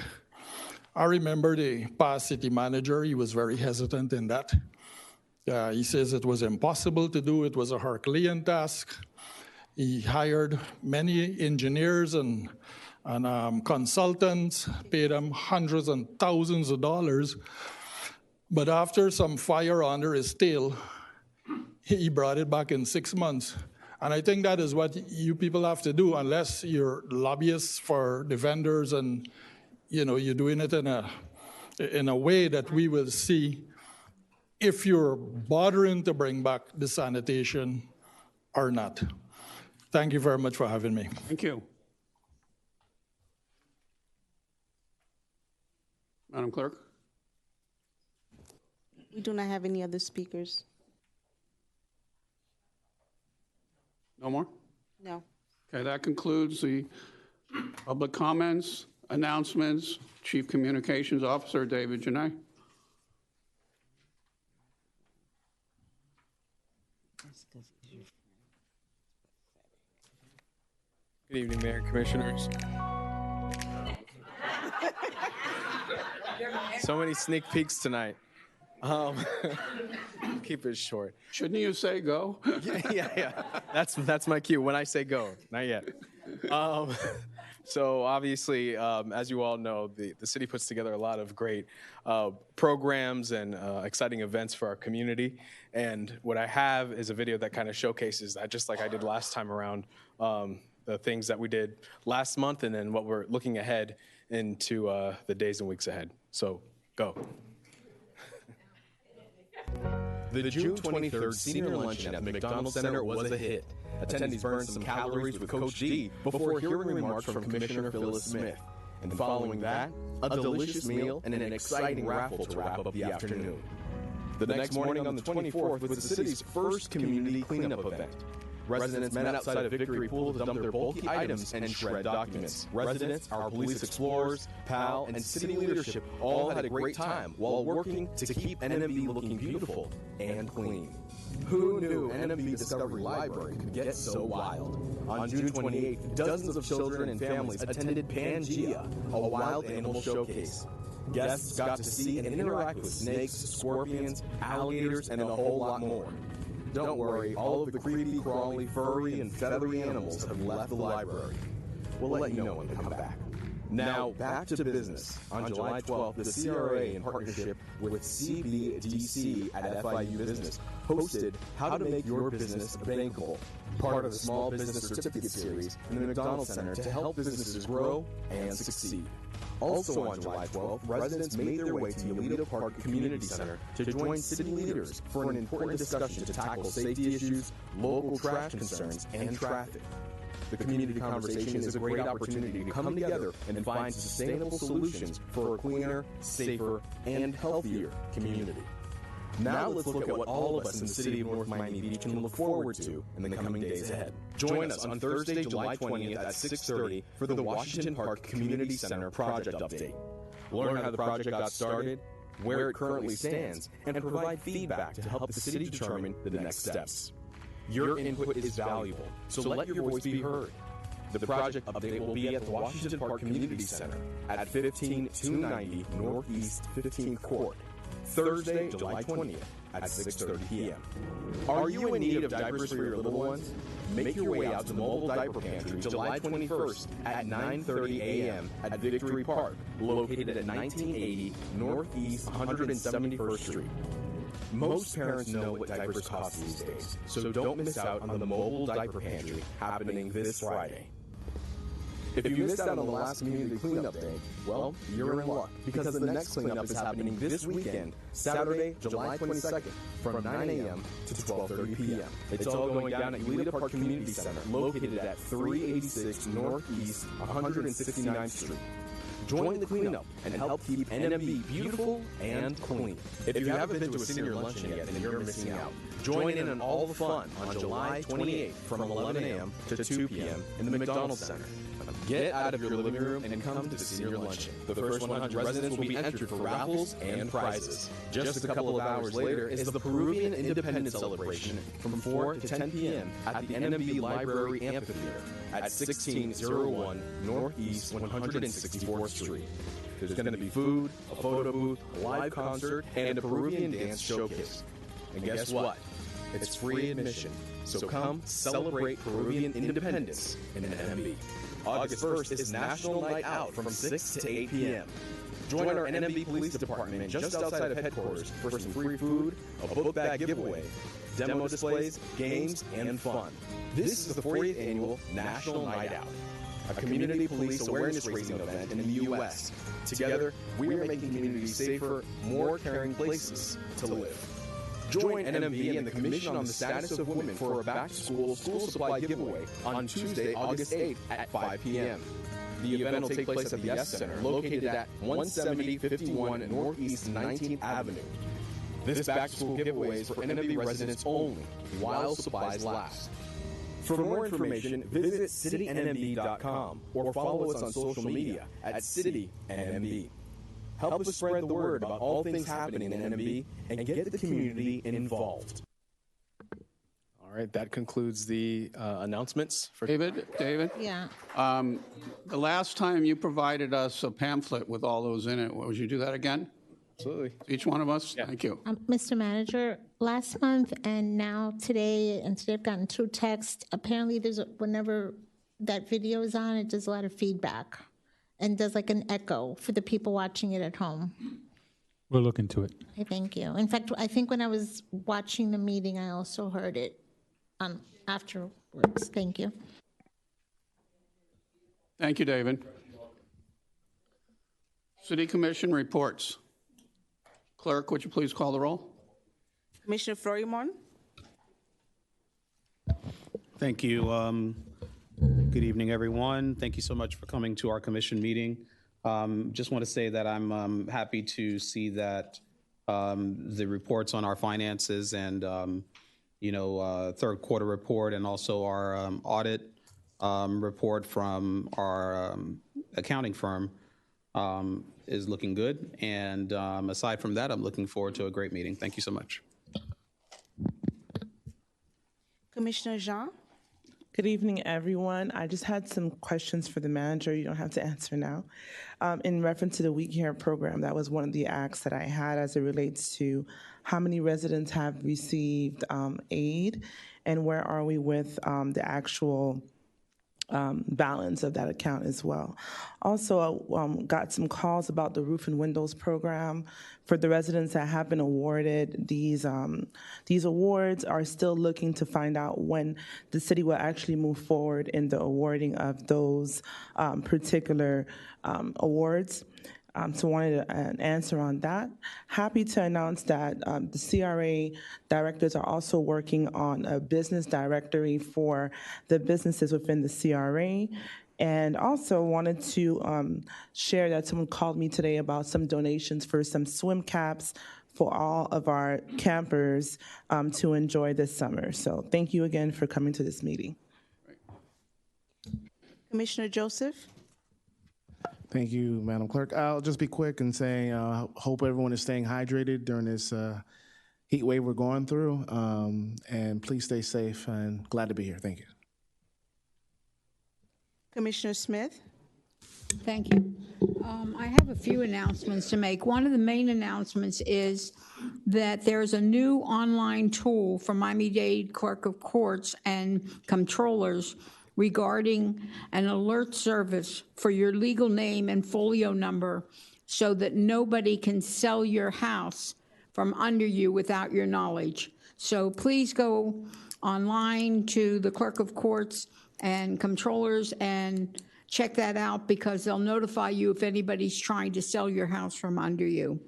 I remember the past city manager, he was very hesitant in that. He says it was impossible to do, it was a Herculean task. He hired many engineers and consultants, paid them hundreds and thousands of dollars. But after some fire under his tail, he brought it back in 6 months. And I think that is what you people have to do, unless you're lobbyists for the vendors and you're doing it in a way that we will see if you're bothering to bring back the sanitation or not. Thank you very much for having me. Thank you. Madam Clerk? We do not have any other speakers. No more? No. Okay, that concludes the public comments, announcements. Chief Communications Officer David Janay. Good evening, Mayor, Commissioners. So many sneak peeks tonight. Keep it short. Shouldn't you say go? Yeah. That's my cue. When I say go, not yet. So obviously, as you all know, the city puts together a lot of great programs and exciting events for our community. And what I have is a video that kind of showcases that, just like I did last time around, the things that we did last month and then what we're looking ahead into the days and weeks ahead. So go. The June 23rd senior luncheon at the McDonald Center was a hit. Attendees burned some calories with Coach D before hearing remarks from Commissioner Phyllis Smith. And following that, a delicious meal and an exciting raffle to wrap up the afternoon. The next morning on the 24th was the city's first community cleanup event. Residents met outside of Victory Pool to dump their bulky items and shred documents. Residents, our police explorers, PAL, and city leadership all had a great time while working to keep NMB looking beautiful and clean. Who knew NMB Discovery Library could get so wild? On June 28th, dozens of children and families attended Pangea, a wild animal showcase. Guests got to see and interact with snakes, scorpions, alligators, and a whole lot more. Don't worry, all of the creepy, crawly, furry, and feathery animals have left the library. We'll let you know when they come back. Now, back to business. On July 12th, the CRA, in partnership with CBDC at FIU Business, hosted How to Make Your Business Bankable, part of the Small Business Certificate Series in the McDonald Center to help businesses grow and succeed. Also on July 12th, residents made their way to the Alito Park Community Center to join city leaders for an important discussion to tackle safety issues, local trash concerns, and traffic. The community conversation is a great opportunity to come together and find sustainable solutions for a cleaner, safer, and healthier community. Now let's look at what all of us in the city of North Miami Beach can look forward to in the coming days ahead. Join us on Thursday, July 20th at 6:30 for the Washington Park Community Center project update. Learn how the project got started, where it currently stands, and provide feedback to help the city determine the next steps. Your input is valuable, so let your voice be heard. The project update will be at the Washington Park Community Center at 15290 Northeast 15th Court, Thursday, July 20th at 6:30 p.m. Are you in need of diapers for your little ones? Make your way out to Mobile Diaper Pantry July 21st at 9:30 a.m. at Victory Park, located at 1980 Northeast 171st Street. Most parents know what diapers cost these days, so don't miss out on the Mobile Diaper Pantry happening this Friday. If you missed out on the last community cleanup day, well, you're in luck, because the next cleanup is happening this weekend, Saturday, July 22nd, from 9 a.m. to 12:30 p.m. It's all going down at Alito Park Community Center, located at 386 Northeast 169th Street. Join the cleanup and help keep NMB beautiful and clean. If you haven't been to a senior luncheon yet, then you're missing out. Join in on all the fun on July 28th from 11 a.m. to 2 p.m. in the McDonald Center. Get out of your living room and come to Senior Luncheon. The first 100 residents will be entered for raffles and prizes. Just a couple of hours later is the Peruvian Independence Celebration from 4 to 10 p.m. at the NMB Library Amphitheater at 1601 Northeast 164th Street. There's going to be food, a photo booth, a live concert, and a Peruvian dance showcase. And guess what? It's free admission. So come celebrate Peruvian independence in NMB. August 1st is National Night Out from 6 to 8 p.m. Join our NMB Police Department just outside of headquarters for some free food, a book bag giveaway, demo displays, games, and fun. This is the 40th Annual National Night Out, a community police awareness raising event in the U.S. Together, we are making communities safer, more caring places to live. Join NMB and the Commission on the Status of Women for a back-to-school school supply giveaway on Tuesday, August 8th at 5 p.m. The event will take place at the S Center, located at 17051 Northeast 19th Avenue. This back-to-school giveaway is for NMB residents only, while supplies last. For more information, visit citynmb.com or follow us on social media at CityNMB. Help us spread the word about all things happening in NMB and get the community involved. All right, that concludes the announcements for David? Yeah. The last time you provided us a pamphlet with all those in it, would you do that again? Absolutely. Each one of us? Yeah. Thank you. Mr. Manager, last month and now today, and today I've gotten 2 texts. Apparently, whenever that video is on, it does a lot of feedback and does like an echo for the people watching it at home. We'll look into it. Okay, thank you. In fact, I think when I was watching the meeting, I also heard it afterwards. Thank you. Thank you, David. City Commission reports. Clerk, would you please call the roll? Commissioner Florimon. Thank you. Good evening, everyone. Thank you so much for coming to our commission meeting. Just want to say that I'm happy to see that the reports on our finances and third quarter report and also our audit report from our accounting firm is looking good. And aside from that, I'm looking forward to a great meeting. Thank you so much. Commissioner Jean. Good evening, everyone. I just had some questions for the manager. You don't have to answer now. In reference to the We Care program, that was one of the acts that I had as it relates to how many residents have received aid and where are we with the actual balance of that account as well. Also, got some calls about the roof and windows program. For the residents that have been awarded these awards, are still looking to find out when the city will actually move forward in the awarding of those particular awards. So wanted an answer on that. Happy to announce that the CRA directors are also working on a business directory for the businesses within the CRA. And also wanted to share that someone called me today about some donations for some swim caps for all of our campers to enjoy this summer. So thank you again for coming to this meeting. Commissioner Joseph. Thank you, Madam Clerk. I'll just be quick and say, hope everyone is staying hydrated during this heat wave we're going through. And please stay safe, and glad to be here. Thank you. Commissioner Smith. Thank you. I have a few announcements to make. One of the main announcements is that there's a new online tool for Miami-Dade Clerk of Courts and Comptrollers regarding an alert service for your legal name and folio number so that nobody can sell your house from under you without your knowledge. So please go online to the Clerk of Courts and Comptrollers and check that out, because they'll notify you if anybody's trying to sell your house from under you.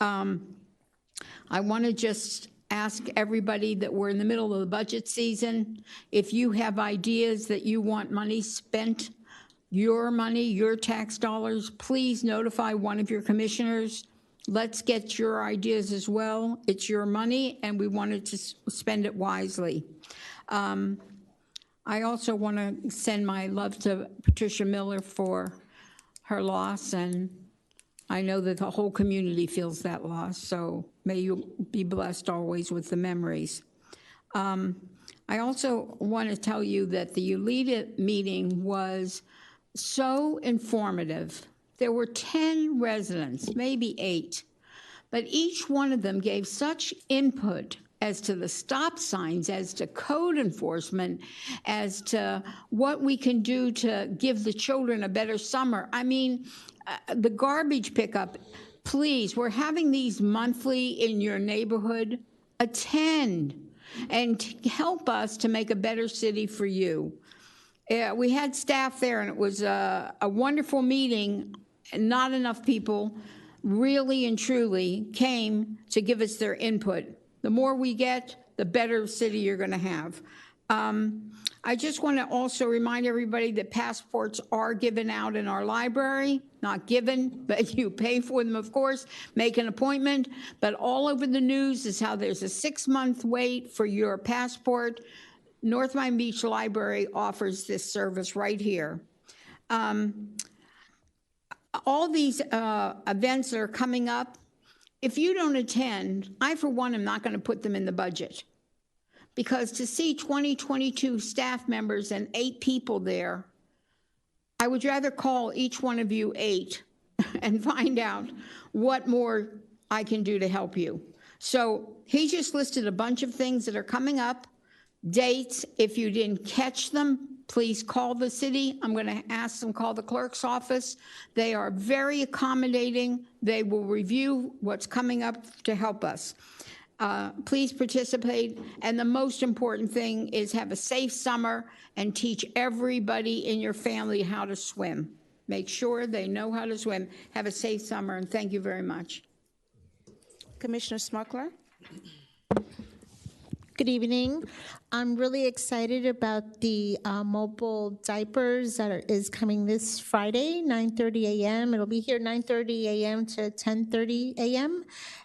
I want to just ask everybody that we're in the middle of the budget season, if you have ideas that you want money spent, your money, your tax dollars, please notify one of your commissioners. Let's get your ideas as well. It's your money, and we wanted to spend it wisely. I also want to send my love to Patricia Miller for her loss, and I know that the whole community feels that loss, so may you be blessed always with the memories. I also want to tell you that the ULEDA meeting was so informative. There were 10 residents, maybe 8, but each one of them gave such input as to the stop signs, as to code enforcement, as to what we can do to give the children a better summer. I mean, the garbage pickup, please, we're having these monthly in your neighborhood. Attend and help us to make a better city for you. We had staff there, and it was a wonderful meeting. Not enough people really and truly came to give us their input. The more we get, the better city you're going to have. I just want to also remind everybody that passports are given out in our library. Not given, but you pay for them, of course. Make an appointment. But all over the news is how there's a 6-month wait for your passport. North Miami Beach Library offers this service right here. All these events that are coming up, if you don't attend, I, for one, am not going to put them in the budget. Because to see 22 staff members and 8 people there, I would rather call each one of you 8 and find out what more I can do to help you. So he just listed a bunch of things that are coming up, dates. If you didn't catch them, please call the city. I'm going to ask them, call the clerk's office. They are very accommodating. They will review what's coming up to help us. Please participate. And the most important thing is have a safe summer and teach everybody in your family how to swim. Make sure they know how to swim. Have a safe summer, and thank you very much. Commissioner Smuckler. Good evening. I'm really excited about the mobile diapers that is coming this Friday, 9:30 a.m. It'll be here 9:30 a.m. to 10:30 a.m.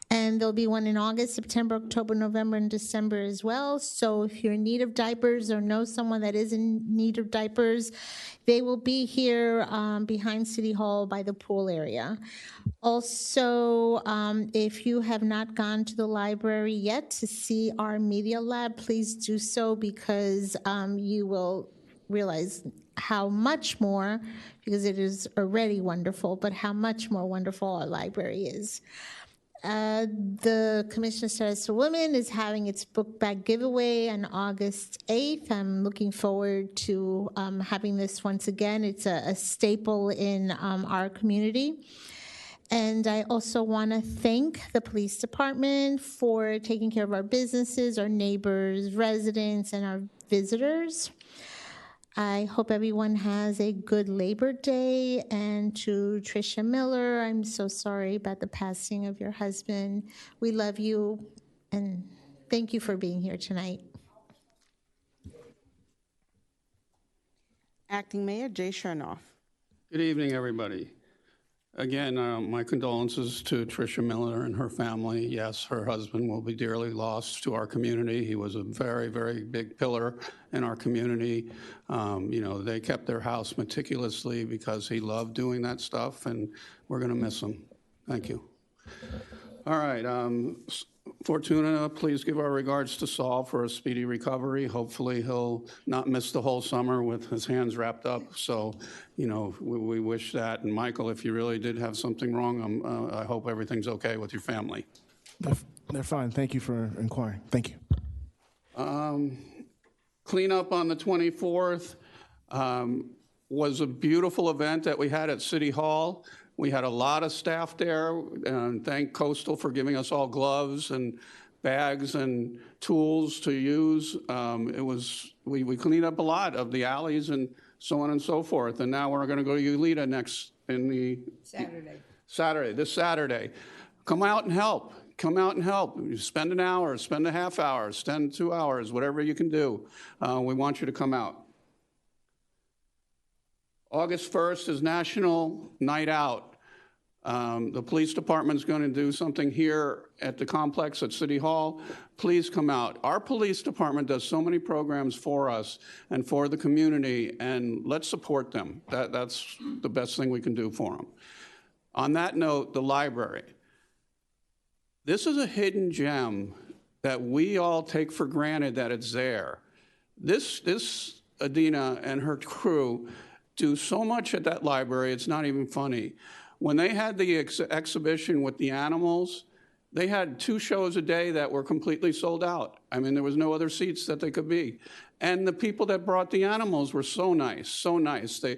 And there'll be one in August, September, October, November, and December as well. So if you're in need of diapers or know someone that is in need of diapers, they will be here behind City Hall by the pool area. Also, if you have not gone to the library yet to see our media lab, please do so, because you will realize how much more, because it is already wonderful, but how much more wonderful our library is. The Commission Status for Women is having its book bag giveaway on August 8th. I'm looking forward to having this once again. It's a staple in our community. And I also want to thank the police department for taking care of our businesses, our neighbors, residents, and our visitors. I hope everyone has a good Labor Day. And to Tricia Miller, I'm so sorry about the passing of your husband. We love you, and thank you for being here tonight. Acting Mayor Jay Chernoff. Good evening, everybody. Again, my condolences to Tricia Miller and her family. Yes, her husband will be dearly lost to our community. He was a very, very big pillar in our community. You know, they kept their house meticulously because he loved doing that stuff, and we're going to miss him. Thank you. All right. Fortuna, please give our regards to Saul for a speedy recovery. Hopefully he'll not miss the whole summer with his hands wrapped up. So, you know, we wish that. And Michael, if you really did have something wrong, I hope everything's okay with your family. They're fine. Thank you for inquiring. Thank you. Cleanup on the 24th was a beautiful event that we had at City Hall. We had a lot of staff there, and thank Coastal for giving us all gloves and bags and tools to use. We cleaned up a lot of the alleys and so on and so forth. And now we're going to go to ULEDA this Saturday. Come out and help. Come out and help. You spend an hour, spend a half hour, spend 2 hours, whatever you can do. We want you to come out. August 1st is National Night Out. The police department's going to do something here at the complex at City Hall. Please come out. Our police department does so many programs for us and for the community, and let's support them. That's the best thing we can do for them. On that note, the library. This is a hidden gem that we all take for granted that it's there. This Adina and her crew do so much at that library, it's not even funny. When they had the exhibition with the animals, they had 2 shows a day that were completely sold out. I mean, there was no other seats that they could be. And the people that brought the animals were so nice, so nice. They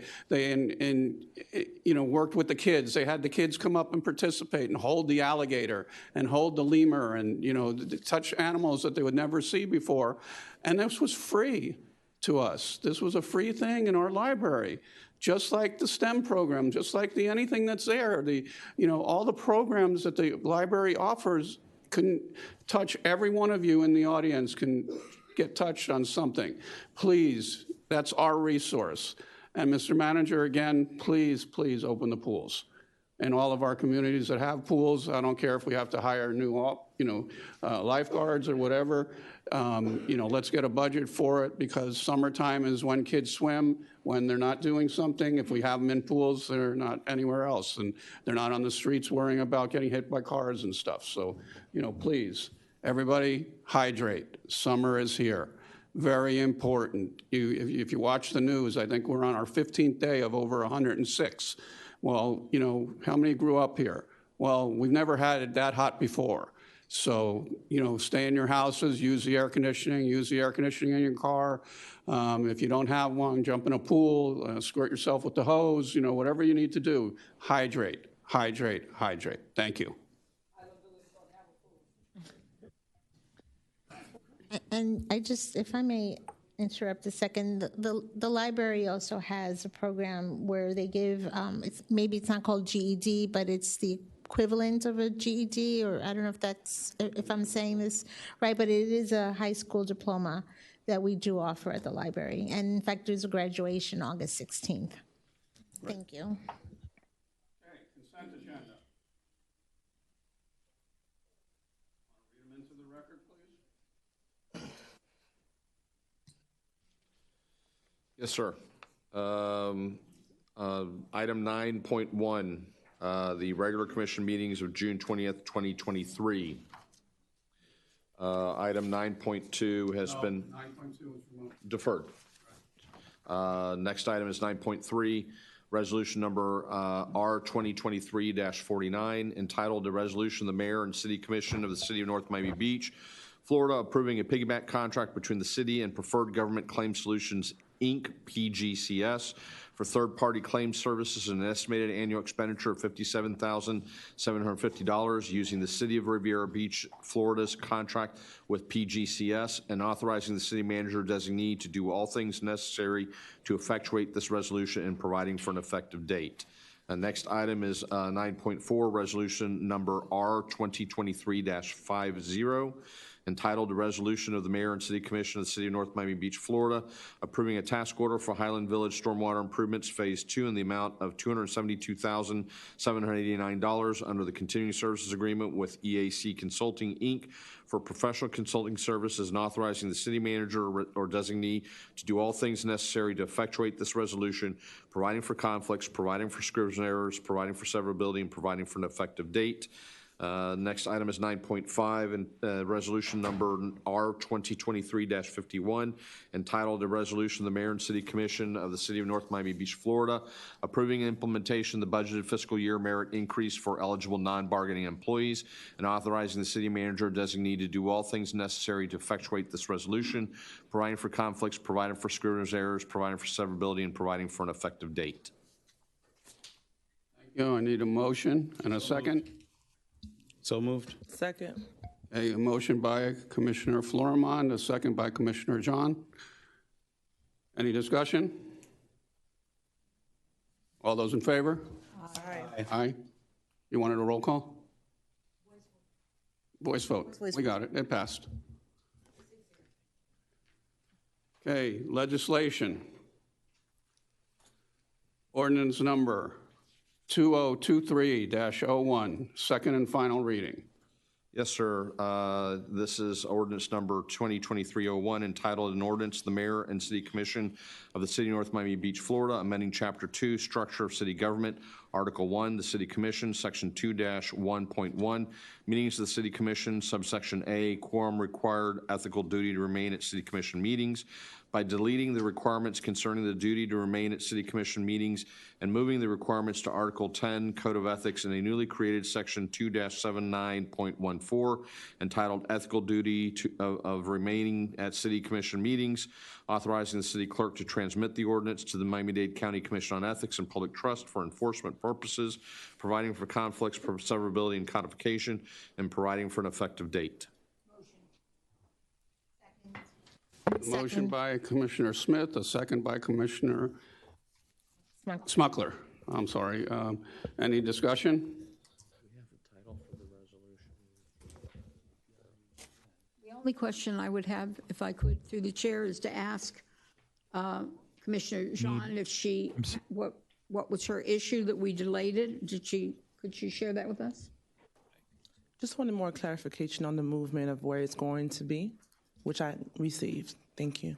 worked with the kids. They had the kids come up and participate and hold the alligator and hold the lemur and, touch animals that they would never see before. And this was free to us. This was a free thing in our library. Just like the STEM program, just like anything that's there, all the programs that the library offers can touch every one of you in the audience can get touched on something. Please, that's our resource. And Mr. Manager, again, please open the pools. In all of our communities that have pools, I don't care if we have to hire new, lifeguards or whatever. Let's get a budget for it because summertime is when kids swim, when they're not doing something. If we have them in pools, they're not anywhere else, and they're not on the streets worrying about getting hit by cars and stuff. So, please, everybody hydrate. Summer is here. Very important. If you watch the news, I think we're on our 15th day of over 106. Well, how many grew up here? Well, we've never had it that hot before. So, stay in your houses, use the air conditioning in your car. If you don't have one, jump in a pool, squirt yourself with the hose, whatever you need to do. Hydrate, hydrate, hydrate. Thank you. And if I may interrupt a second, the library also has a program where they give, maybe it's not called GED, but it's the equivalent of a GED, or I don't know if I'm saying this right, but it is a high school diploma that we do offer at the library. And in fact, there's a graduation August 16th. Thank you. Okay, consent agenda. Read them into the record, please. Yes, sir. Item 9.1, the regular commission meetings of June 20th, 2023. Item 9.2 has been 9.2 was removed. deferred. Next item is 9.3, resolution number R 2023-49, entitled "The Resolution of the Mayor and City Commission of the City of North Miami Beach, Florida, approving a piggyback contract between the city and Preferred Government Claim Solutions, Inc., PGCS, for third-party claim services and an estimated annual expenditure of $57,750 using the City of Riviera Beach, Florida's contract with PGCS, and authorizing the city manager designee to do all things necessary to effectuate this resolution and providing for an effective date. Next item is 9.4, resolution number R 2023-50, entitled "The Resolution of the Mayor and City Commission of the City of North Miami Beach, Florida, approving a task order for Highland Village Stormwater Improvements Phase 2 in the amount of $272,789 under the Continuing Services Agreement with EAC Consulting, Inc., for professional consulting services, and authorizing the city manager or designee to do all things necessary to effectuate this resolution, providing for conflicts, providing for scrivener's errors, providing for severability, and providing for an effective date." Next item is 9.5, and resolution number R 2023-51, entitled "The Resolution of the Mayor and City Commission of the City of North Miami Beach, Florida, approving implementation of the budgeted fiscal year merit increase for eligible non-bargaining employees, and authorizing the city manager designee to do all things necessary to effectuate this resolution, providing for conflicts, providing for scrivener's errors, providing for severability, and providing for an effective date." Thank you. I need a motion and a second. So moved. Second. A motion by Commissioner Florimond, a second by Commissioner John. Any discussion? All those in favor? Aye. Aye. You wanted a roll call? Voice vote. We got it. It passed. Okay, legislation. Ordinance number 2023-01, second and final reading. Yes, sir. This is ordinance number 2023-01, entitled an ordinance, the mayor and city commission of the city of North Miami Beach, Florida, amending chapter 2, structure of city government, article 1, the city commission, section 2-1.1, meetings of the city commission, subsection A, quorum required, ethical duty to remain at city commission meetings, by deleting the requirements concerning the duty to remain at city commission meetings and moving the requirements to article 10, code of ethics, in a newly created section 2-79.14, entitled ethical duty of remaining at city commission meetings, authorizing the city clerk to transmit the ordinance to the Miami-Dade County Commission on Ethics and Public Trust for enforcement purposes, providing for conflicts, severability, and codification, and providing for an effective date. Motion by Commissioner Smith, a second by Commissioner Smuckler. I'm sorry. Any discussion? The only question I would have, if I could, through the chair, is to ask Commissioner Jean if she, what was her issue that we delayed it? Could she share that with us? Just wanted more clarification on the movement of where it's going to be, which I received. Thank you.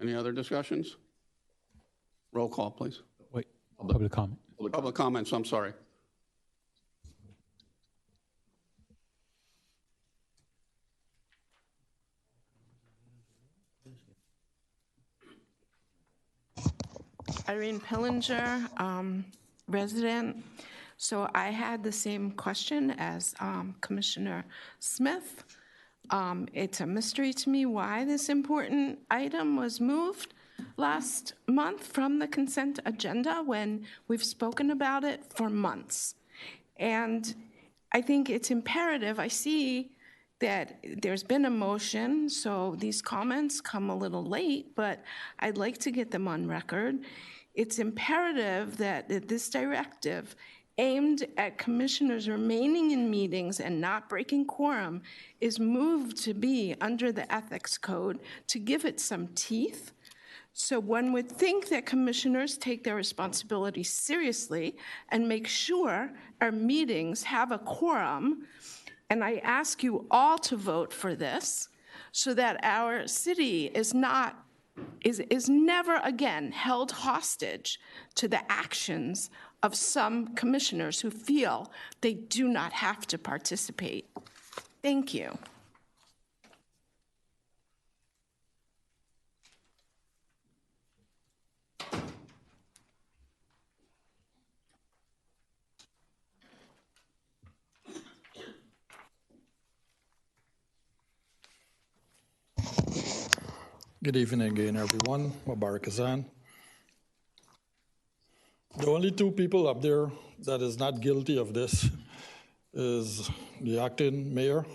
Any other discussions? Roll call, please. Wait, public comment. Public comments, I'm sorry. Irene Pillinger, resident. So I had the same question as Commissioner Smith. It's a mystery to me why this important item was moved last month from the consent agenda when we've spoken about it for months. And I think it's imperative. I see that there's been a motion, so these comments come a little late, but I'd like to get them on record. It's imperative that this directive aimed at commissioners remaining in meetings and not breaking quorum is moved to be under the ethics code to give it some teeth. So one would think that commissioners take their responsibilities seriously and make sure our meetings have a quorum. And I ask you all to vote for this so that our city is never again held hostage to the actions of some commissioners who feel they do not have to participate. Thank you. Good evening again, everyone. Mubarak Hassan. The only two people up there that is not guilty of this is the acting mayor,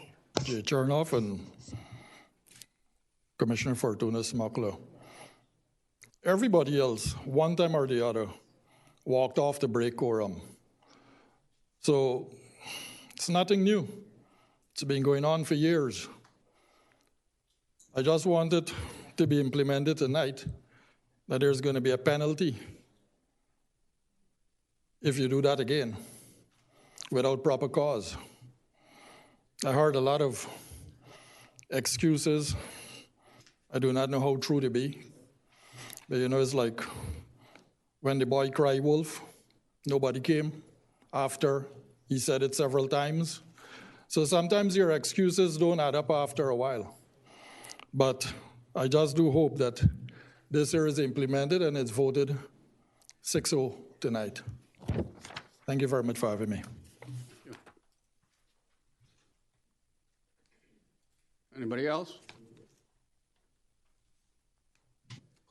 Jay Chernoff, and Commissioner Fortuna Smuckler. Everybody else, one time or the other, walked off the break quorum. So it's nothing new. It's been going on for years. I just wanted to be implemented tonight that there's going to be a penalty if you do that again without proper cause. I heard a lot of excuses. I do not know how true they be. But you know, it's like when the boy cried wolf, nobody came after he said it several times. So sometimes your excuses don't add up after a while. But I just do hope that this year is implemented and it's voted 6-0 tonight. Thank you very much for having me. Anybody else?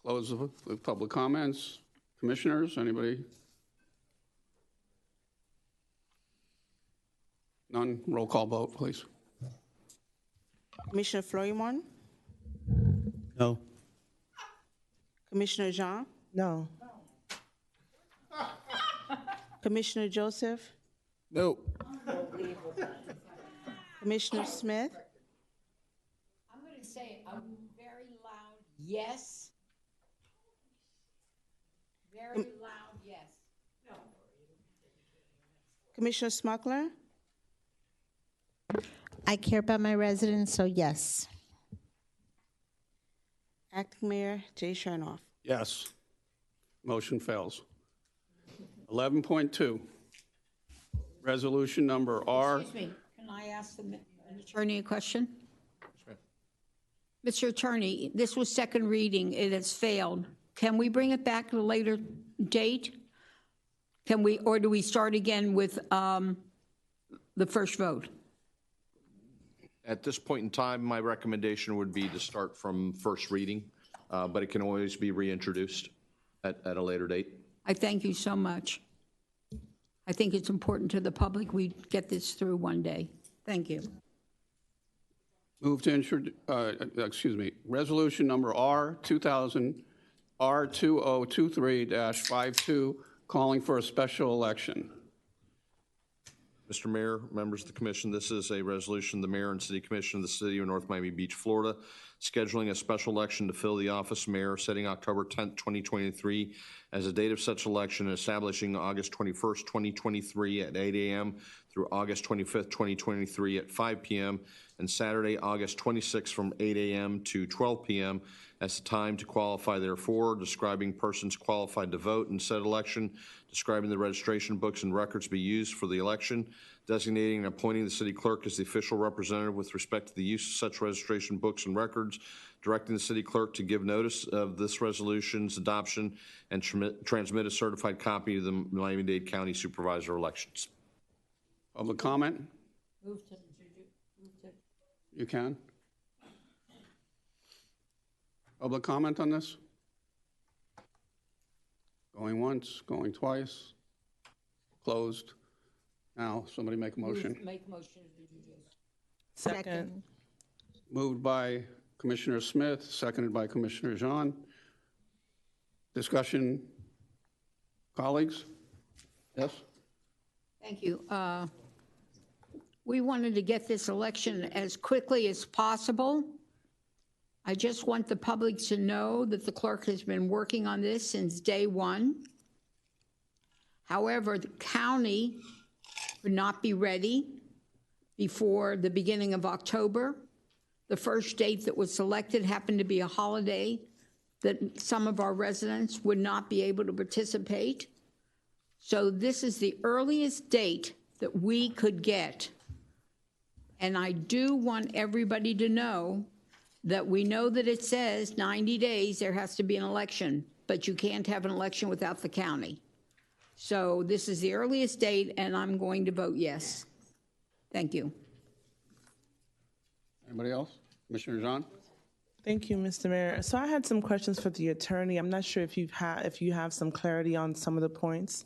Close the public comments. Commissioners, anybody? None? Roll call vote, please. Commissioner Florimon? No. Commissioner Jean? No. Commissioner Joseph? No. Commissioner Smith? I'm going to say a very loud yes. Very loud yes. Commissioner Smuckler? I care about my residents, so yes. Acting Mayor Jay Chernoff? Yes. Motion fails. 11.2, resolution number R. Excuse me, can I ask the attorney a question? Mr. Attorney, this was second reading, it has failed. Can we bring it back at a later date? Can we, or do we start again with the first vote? At this point in time, my recommendation would be to start from first reading, but it can always be reintroduced at a later date. I thank you so much. I think it's important to the public we get this through one day. Thank you. Move to introduce, resolution number R2023-52, calling for a special election. Mr. Mayor, members of the commission, this is a resolution of the mayor and city commission of the city of North Miami Beach, Florida, scheduling a special election to fill the office of mayor, setting October 10th, 2023 as the date of such election, and establishing August 21st, 2023 at 8 a.m. through August 25th, 2023 at 5 p.m., and Saturday, August 26th from 8 a.m. to 12 p.m. as the time to qualify therefore, describing persons qualified to vote in said election, describing the registration books and records to be used for the election, designating and appointing the city clerk as the official representative with respect to the use of such registration books and records, directing the city clerk to give notice of this resolution's adoption and transmit a certified copy to the Miami-Dade County Supervisor elections. Public comment? You can. Public comment on this? Going once, going twice, closed. Now, somebody make a motion. Make a motion to introduce. Second. Moved by Commissioner Smith, seconded by Commissioner Jean. Discussion, colleagues? Yes? Thank you. We wanted to get this election as quickly as possible. I just want the public to know that the clerk has been working on this since day one. However, the county would not be ready before the beginning of October. The first date that was selected happened to be a holiday that some of our residents would not be able to participate. So this is the earliest date that we could get. And I do want everybody to know that we know that it says 90 days there has to be an election, but you can't have an election without the county. So this is the earliest date, and I'm going to vote yes. Thank you. Anybody else? Commissioner Jean? Thank you, Mr. Mayor. So I had some questions for the attorney. I'm not sure if you have some clarity on some of the points.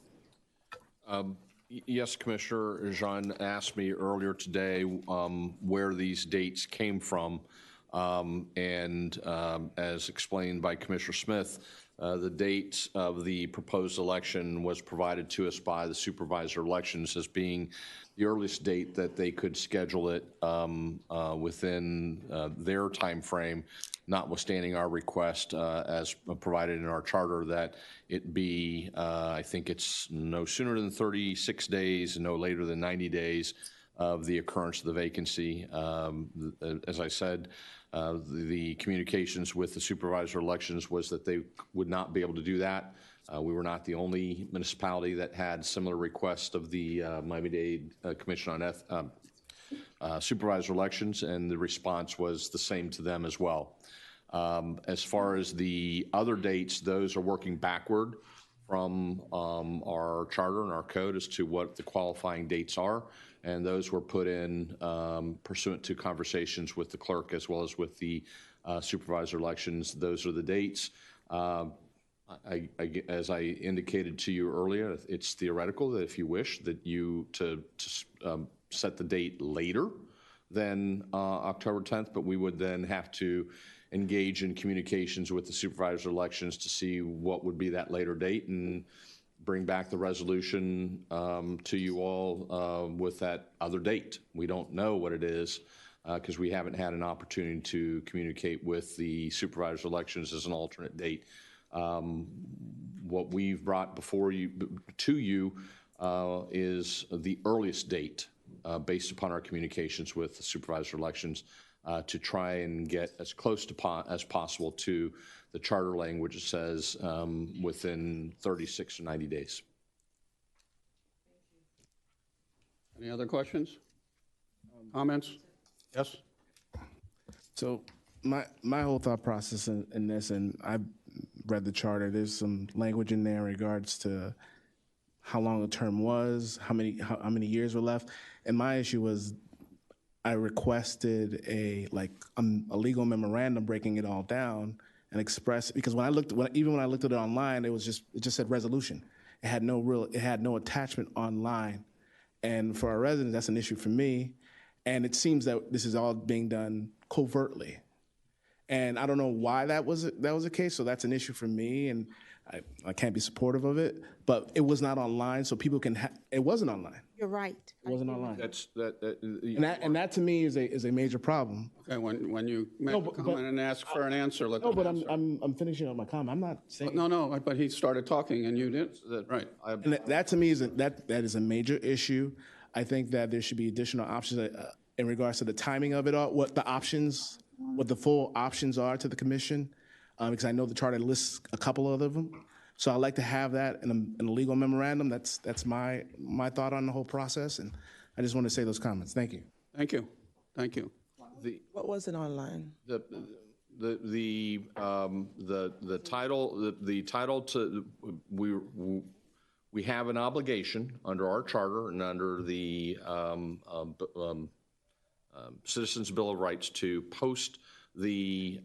Yes, Commissioner Jean asked me earlier today where these dates came from. As explained by Commissioner Smith, the date of the proposed election was provided to us by the supervisor elections as being the earliest date that they could schedule it within their time frame, notwithstanding our request as provided in our charter that it be, I think it's no sooner than 36 days, no later than 90 days of the occurrence of the vacancy. As I said, the communications with the supervisor elections was that they would not be able to do that. We were not the only municipality that had similar requests of the Miami-Dade Commission on Supervisor Elections, and the response was the same to them as well. As far as the other dates, those are working backward from our charter and our code as to what the qualifying dates are, and those were put in pursuant to conversations with the clerk as well as with the supervisor elections. Those are the dates. As I indicated to you earlier, it's theoretical that if you wish that you to set the date later than October 10th, but we would then have to engage in communications with the supervisor elections to see what would be that later date and bring back the resolution to you all with that other date. We don't know what it is because we haven't had an opportunity to communicate with the supervisor elections as an alternate date. What we've brought before you to you is the earliest date, based upon our communications with the supervisor elections, to try and get as close to as possible to the charter language that says within 36 or 90 days. Any other questions? Comments? Yes? So my whole thought process in this, and I've read the charter, there's some language in there in regards to how long the term was, how many years were left. And my issue was I requested a legal memorandum breaking it all down and express, because even when I looked at it online, it just said resolution. It had no attachment online. And for our residents, that's an issue for me. And it seems that this is all being done covertly. And I don't know why that was the case, so that's an issue for me, and I can't be supportive of it. But it was not online, so people can. It wasn't online. You're right. It wasn't online. And that to me is a major problem. Okay, when you make a comment and ask for an answer, let them answer. I'm finishing up my comment. I'm not saying. No, but he started talking and you didn't. Right. And that to me is that is a major issue. I think that there should be additional options in regards to the timing of it all, what the full options are to the commission, because I know the charter lists a couple of them. So I'd like to have that in a legal memorandum. That's my thought on the whole process, and I just want to say those comments. Thank you. Thank you. Thank you. What was it online? The title to we have an obligation under our charter and under the Citizens Bill of Rights to post the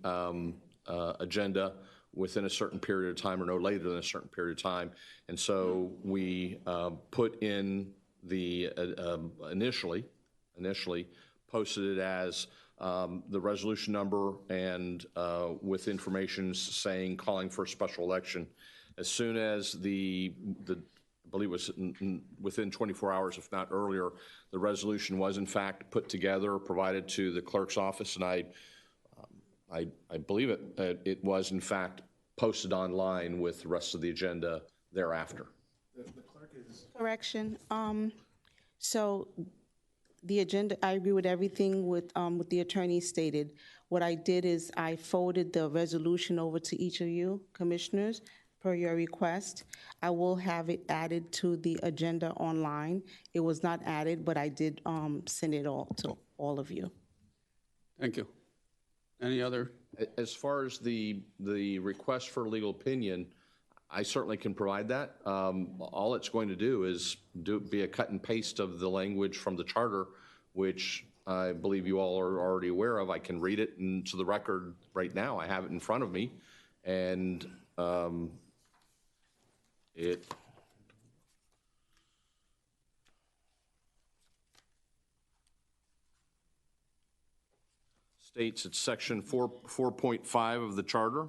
agenda within a certain period of time or no later than a certain period of time. And so we put in the initially posted it as the resolution number and with information saying calling for a special election. As soon as I believe it was within 24 hours, if not earlier, the resolution was in fact put together, provided to the clerk's office, and I believe it was in fact posted online with the rest of the agenda thereafter. The clerk is correction. So the agenda, I agree with everything with the attorney stated. What I did is I forwarded the resolution over to each of you commissioners per your request. I will have it added to the agenda online. It was not added, but I did send it all to all of you. Thank you. Any other? As far as the request for legal opinion, I certainly can provide that. All it's going to do is be a cut and paste of the language from the charter, which I believe you all are already aware of. I can read it into the record right now. I have it in front of me, and it states it's section 4.5 of the charter.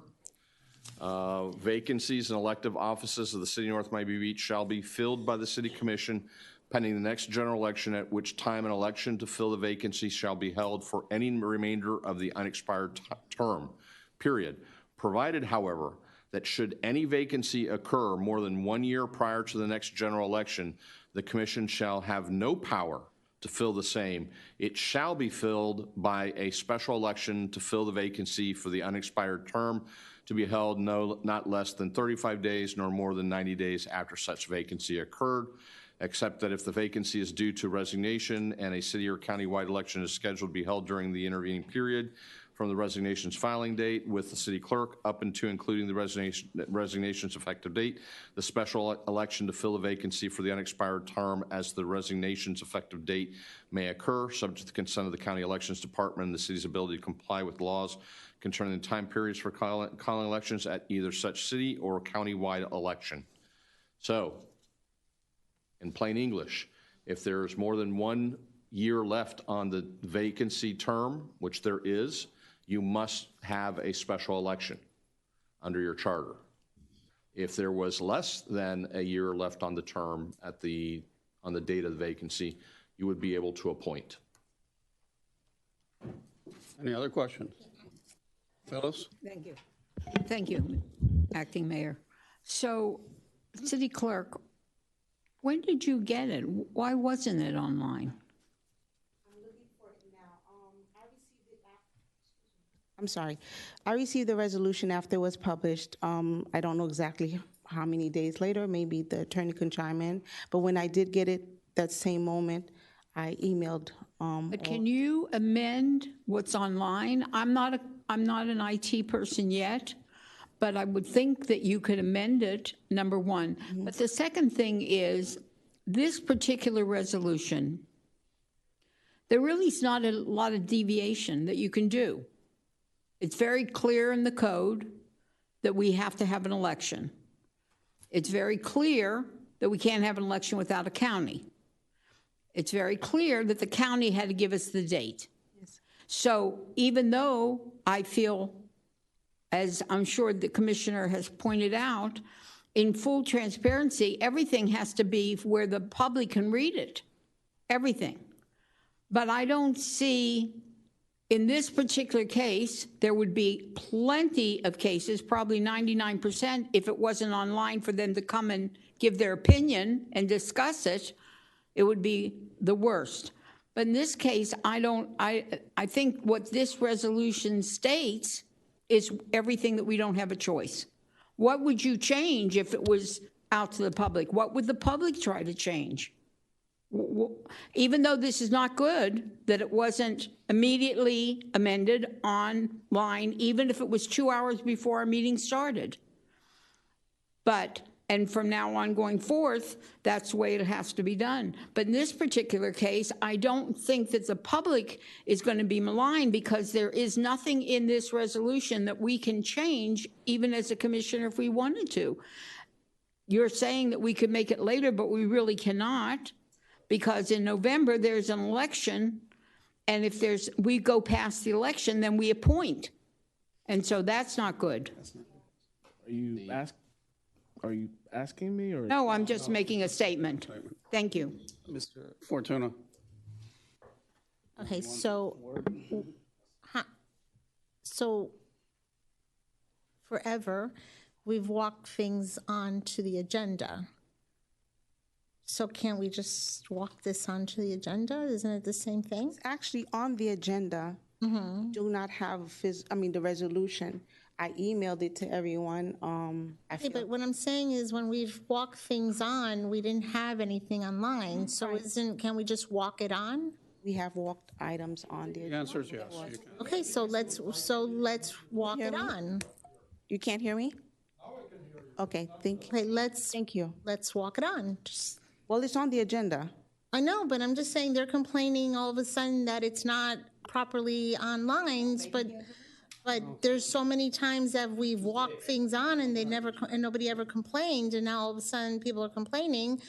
Vacancies in elective offices of the city of North Miami Beach shall be filled by the city commission pending the next general election, at which time an election to fill the vacancy shall be held for any remainder of the unexpired term, period. Provided, however, that should any vacancy occur more than 1 year prior to the next general election, the commission shall have no power to fill the same. It shall be filled by a special election to fill the vacancy for the unexpired term to be held not less than 35 days nor more than 90 days after such vacancy occurred, except that if the vacancy is due to resignation and a city or county-wide election is scheduled to be held during the intervening period from the resignation's filing date with the city clerk up into including the resignation's effective date, the special election to fill the vacancy for the unexpired term as the resignation's effective date may occur, subject to the consent of the county elections department and the city's ability to comply with laws concerning the time periods for calling elections at either such city or county-wide election. So, in plain English, if there's more than 1 year left on the vacancy term, which there is, you must have a special election under your charter. If there was less than a year left on the term on the date of the vacancy, you would be able to appoint. Any other questions? Phyllis? Thank you. Thank you, Acting Mayor. So, City Clerk, When did you get it? Why wasn't it online? I'm sorry. I received the resolution after it was published. I don't know exactly how many days later, maybe the attorney can chime in, but when I did get it that same moment, I emailed. But can you amend what's online? I'm not an IT person yet, but I would think that you could amend it, number one. But the second thing is, this particular resolution, there really is not a lot of deviation that you can do. It's very clear in the code that we have to have an election. It's very clear that we can't have an election without a county. It's very clear that the county had to give us the date. Yes. So even though I feel, as I'm sure the commissioner has pointed out, in full transparency, everything has to be where the public can read it, everything. But I don't see, in this particular case, there would be plenty of cases, probably 99%, if it wasn't online for them to come and give their opinion and discuss it, it would be the worst. But in this case, I think what this resolution states is everything that we don't have a choice. What would you change if it was out to the public? What would the public try to change? Even though this is not good, that it wasn't immediately amended online, even if it was 2 hours before our meeting started. But, and from now on going forth, that's the way it has to be done. But in this particular case, I don't think that the public is going to be maligned because there is nothing in this resolution that we can change, even as a commissioner, if we wanted to. You're saying that we could make it later, but we really cannot. Because in November, there's an election, and if we go past the election, then we appoint. And so that's not good. Are you asking me, or? No, I'm just making a statement. Thank you. Mr. Fortuna. Okay, so forever, we've walked things onto the agenda. So can't we just walk this onto the agenda? Isn't it the same thing? It's actually on the agenda. Do not have, the resolution. I emailed it to everyone. Okay, but what I'm saying is when we've walked things on, we didn't have anything online. So can we just walk it on? We have walked items on the agenda. The answer is yes. You can. Okay, so let's walk it on. You can't hear me? Okay, thank you. Let's walk it on. Well, it's on the agenda. I know, but I'm just saying they're complaining all of a sudden that it's not properly online, but there's so many times that we've walked things on and nobody ever complained, and now all of a sudden people are complaining.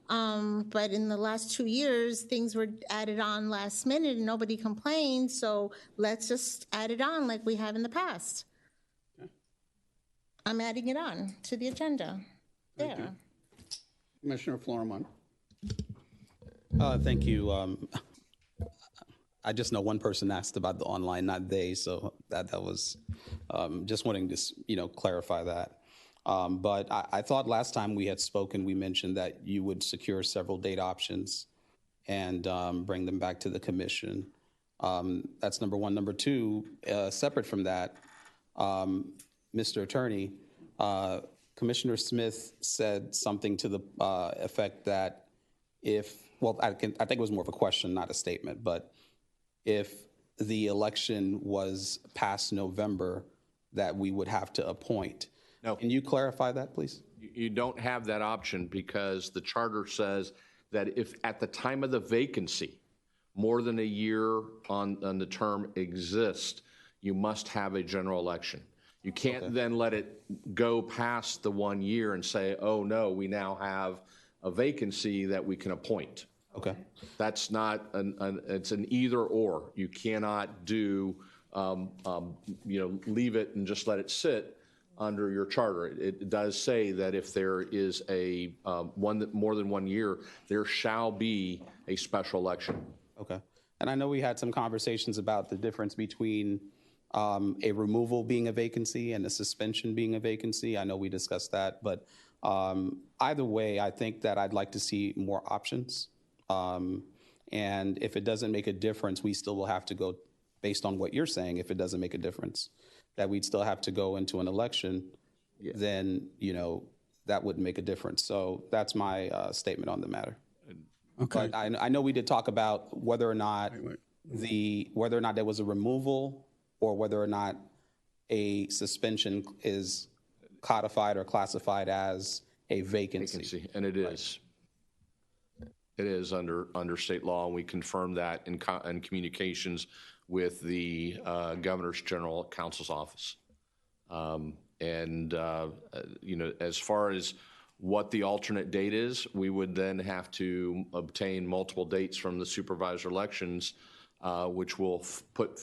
But in the last 2 years, things were added on last minute and nobody complained, so let's just add it on like we have in the past. Okay. I'm adding it on to the agenda. Thank you. Commissioner Florimon. Thank you. I just know one person asked about the online, not they, so that was just wanting to clarify that. But I thought last time we had spoken, we mentioned that you would secure several date options and bring them back to the commission. That's number one. Number two, separate from that, Mr. Attorney, Commissioner Smith said something to the effect that I think it was more of a question, not a statement, but if the election was past November, that we would have to appoint. No. Can you clarify that, please? You don't have that option because the charter says that if at the time of the vacancy, more than a year on the term exists, you must have a general election. You can't then let it go past the 1 year and say, oh no, we now have a vacancy that we can appoint. Okay. That's not it's an either or. You cannot do, leave it and just let it sit under your charter. It does say that if there is a more than 1 year, there shall be a special election. Okay. And I know we had some conversations about the difference between a removal being a vacancy and a suspension being a vacancy. I know we discussed that, but Either way, I think that I'd like to see more options. And if it doesn't make a difference, we still will have to go, based on what you're saying, if it doesn't make a difference, that we'd still have to go into an election, then, that wouldn't make a difference. So that's my statement on the matter. Okay. But I know we did talk about whether or not whether or not there was a removal or whether or not a suspension is codified or classified as a vacancy. And it is. It is under state law, and we confirmed that in communications with the Governor's General Counsel's office. As far as what the alternate date is, we would then have to obtain multiple dates from the supervisor elections, which will put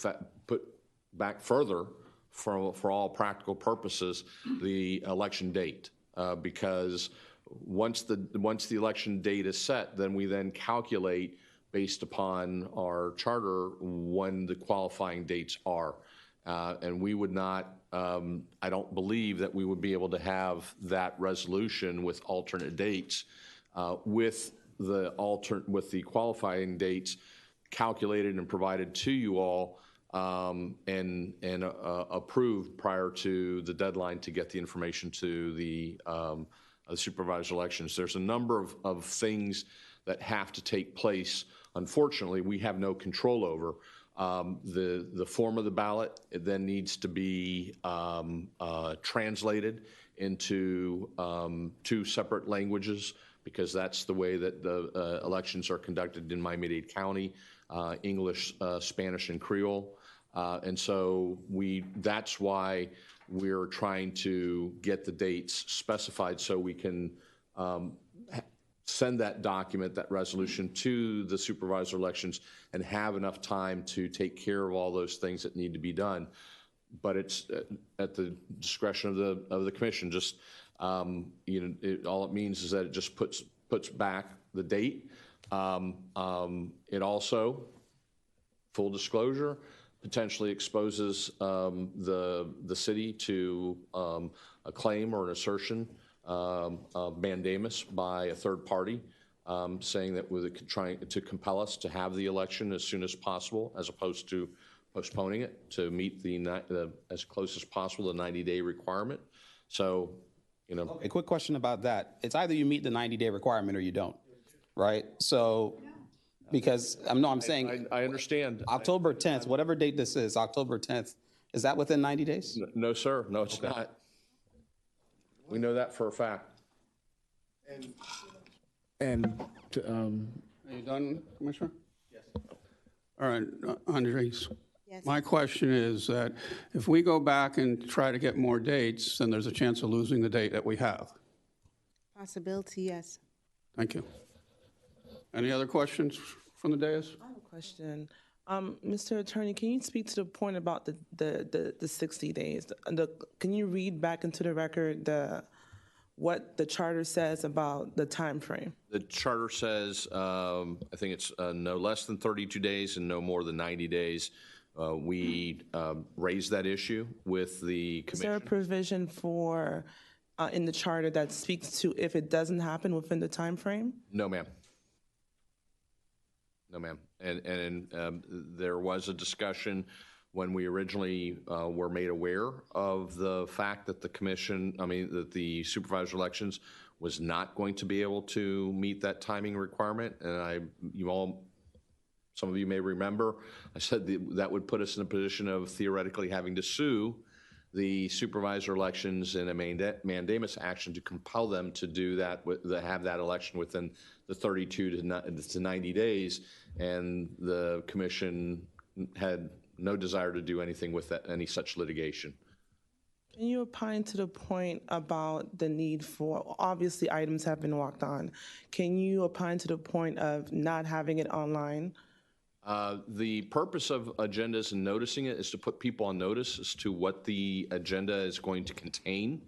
back further, for all practical purposes, the election date, because once the election date is set, then we then calculate based upon our charter when the qualifying dates are. And we would not, I don't believe that we would be able to have that resolution with alternate dates, with the qualifying dates calculated and provided to you all, and approved prior to the deadline to get the information to the supervisor elections. There's a number of things that have to take place. Unfortunately, we have no control over. The form of the ballot, it then needs to be translated into 2 separate languages, because that's the way that the elections are conducted in Miami-Dade County, English, Spanish, and Creole. And so that's why we're trying to get the dates specified so we can send that document, that resolution, to the supervisor elections and have enough time to take care of all those things that need to be done. But it's at the discretion of the commission. Just all it means is that it just puts back the date. It also, full disclosure, potentially exposes the city to a claim or an assertion of mandamus by a third party, saying that we're trying to compel us to have the election as soon as possible, as opposed to postponing it to meet the as close as possible the 90-day requirement. So, A quick question about that. It's either you meet the 90-day requirement or you don't, right? So, because I'm saying I understand. October 10th, whatever date this is, October 10th, is that within 90 days? No, sir. No, it's not. We know that for a fact. Are you done, Commissioner? Yes. All right, Andres. Yes. My question is that if we go back and try to get more dates, then there's a chance of losing the date that we have. Possibility, yes. Thank you. Any other questions from the dais? I have a question. Mr. Attorney, can you speak to the point about the 60 days? Can you read back into the record what the charter says about the time frame? The charter says, I think it's no less than 32 days and no more than 90 days. We raised that issue with the commission. Is there a provision for in the charter that speaks to if it doesn't happen within the time frame? No, ma'am. No, ma'am. And there was a discussion when we originally were made aware of the fact that that the supervisor elections was not going to be able to meet that timing requirement. And some of you may remember, I said that would put us in a position of theoretically having to sue the supervisor elections in a mandamus action to compel them to do that, have that election within the 32 to 90 days. And the commission had no desire to do anything with any such litigation. Can you opine to the point about the need for, obviously items have been walked on. Can you opine to the point of not having it online? The purpose of agendas and noticing it is to put people on notice as to what the agenda is going to contain.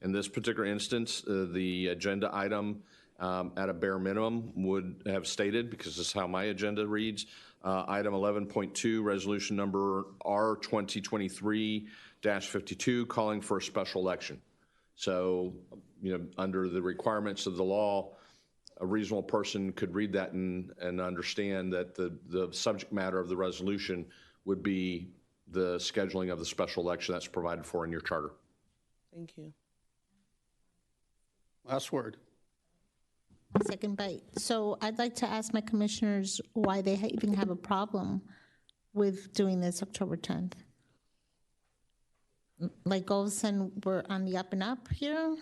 In this particular instance, the agenda item at a bare minimum would have stated, because this is how my agenda reads, item 11.2, resolution number R 2023-52, calling for a special election. So, under the requirements of the law, a reasonable person could read that and understand that the subject matter of the resolution would be the scheduling of the special election that's provided for in your charter. Thank you. Last word. Second bite. So I'd like to ask my commissioners why they even have a problem with doing this October 10th. Like all of a sudden we're on the up and up here?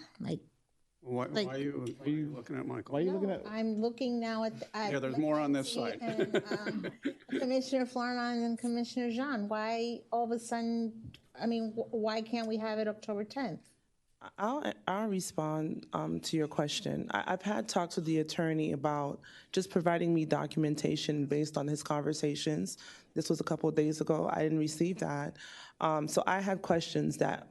Why are you looking at Michael? Why are you looking at? I'm looking now at. Yeah, there's more on this side. And, Commissioner Flournoy and Commissioner Jean, why all of a sudden, why can't we have it October 10th? I'll respond to your question. I've had talks with the attorney about just providing me documentation based on his conversations. This was a couple of days ago. I didn't receive that. So I have questions that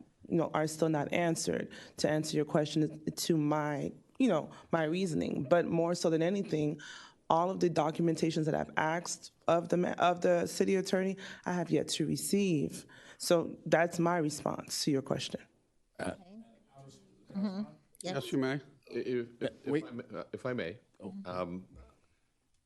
are still not answered. To answer your question, to my reasoning, but more so than anything, all of the documentations that I've asked of the city attorney, I have yet to receive. So that's my response to your question. Yes, you may. If I may,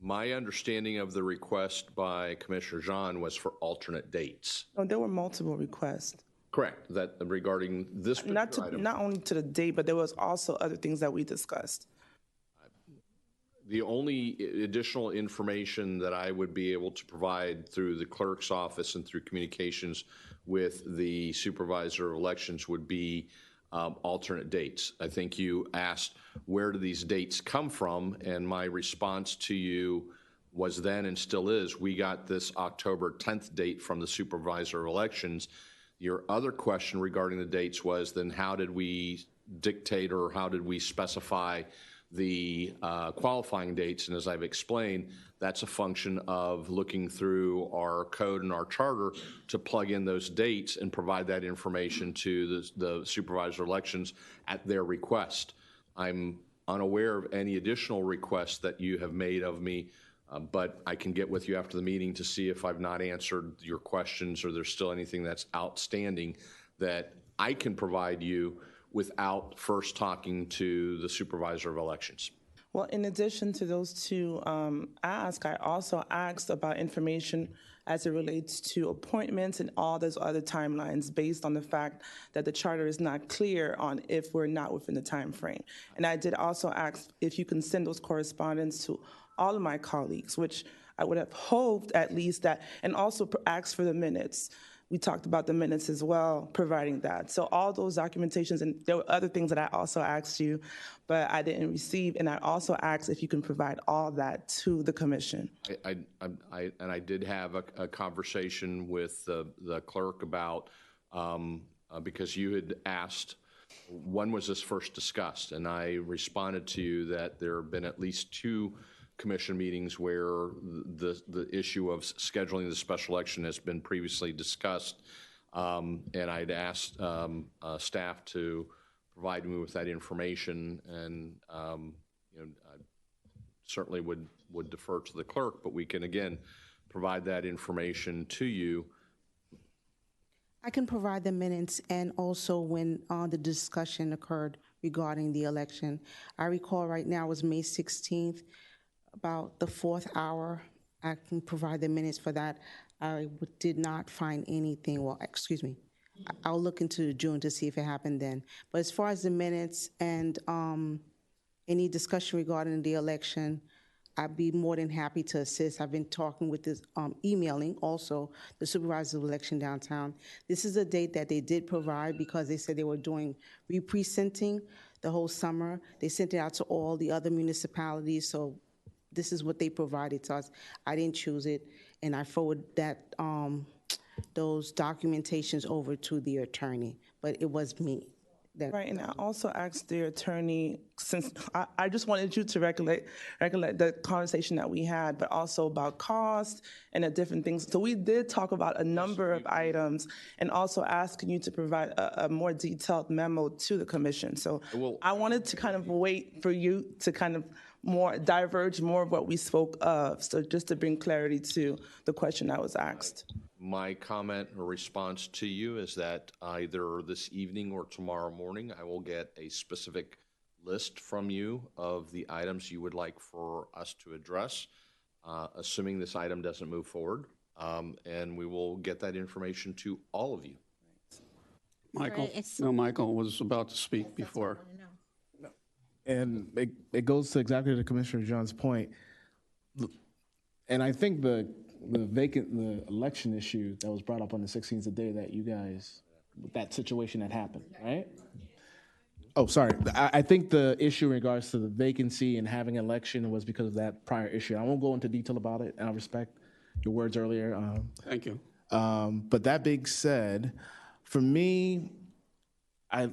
my understanding of the request by Commissioner Jean was for alternate dates. No, there were multiple requests. Correct. That regarding this particular item. Not only to the date, but there was also other things that we discussed. The only additional information that I would be able to provide through the clerk's office and through communications with the supervisor of elections would be alternate dates. I think you asked, where do these dates come from? And my response to you was then and still is, we got this October 10th date from the supervisor of elections. Your other question regarding the dates was, then how did we dictate or how did we specify the qualifying dates? And as I've explained, that's a function of looking through our code and our charter to plug in those dates and provide that information to the supervisor of elections at their request. I'm unaware of any additional requests that you have made of me, but I can get with you after the meeting to see if I've not answered your questions or there's still anything that's outstanding that I can provide you without first talking to the supervisor of elections. Well, in addition to those two asks, I also asked about information as it relates to appointments and all those other timelines based on the fact that the charter is not clear on if we're not within the time frame. And I did also ask if you can send those correspondence to all of my colleagues, which I would have hoped at least that, and also ask for the minutes. We talked about the minutes as well, providing that. So all those documentations, and there were other things that I also asked you, but I didn't receive. And I also asked if you can provide all that to the commission. I did have a conversation with the clerk about, because you had asked, when was this first discussed? And I responded to you that there have been at least 2 commission meetings where the issue of scheduling the special election has been previously discussed, and I'd asked staff to provide me with that information, and I certainly would defer to the clerk, but we can again provide that information to you. I can provide the minutes and also when the discussion occurred regarding the election. I recall right now it was May 16th. About the 4th hour, I can provide the minutes for that. I did not find anything, well, excuse me, I'll look into June to see if it happened then. But as far as the minutes and any discussion regarding the election, I'd be more than happy to assist. I've been talking with this, emailing also the supervisor of election downtown. This is a date that they did provide because they said they were doing re-presenting the whole summer. They sent it out to all the other municipalities, so this is what they provided to us. I didn't choose it, and I forwarded that those documentations over to the attorney, but it was me. Right, and I also asked the attorney, since I just wanted you to recollect the conversation that we had, but also about cost and the different things. So we did talk about a number of items and also asking you to provide a more detailed memo to the commission. So I wanted to kind of wait for you to kind of diverge more of what we spoke of, so just to bring clarity to the question I was asked. my comment or response to you is that either this evening or tomorrow morning, I will get a specific list from you of the items you would like for us to address, assuming this item doesn't move forward. And we will get that information to all of you. Michael, no, Michael was about to speak before. And it goes to exactly to Commissioner John's point. And I think the election issue that was brought up on the 16th, the day that you guys, that situation that happened, right? Oh, sorry. I think the issue in regards to the vacancy and having an election was because of that prior issue. I won't go into detail about it, and I respect your words earlier. Thank you. But that being said, for me, a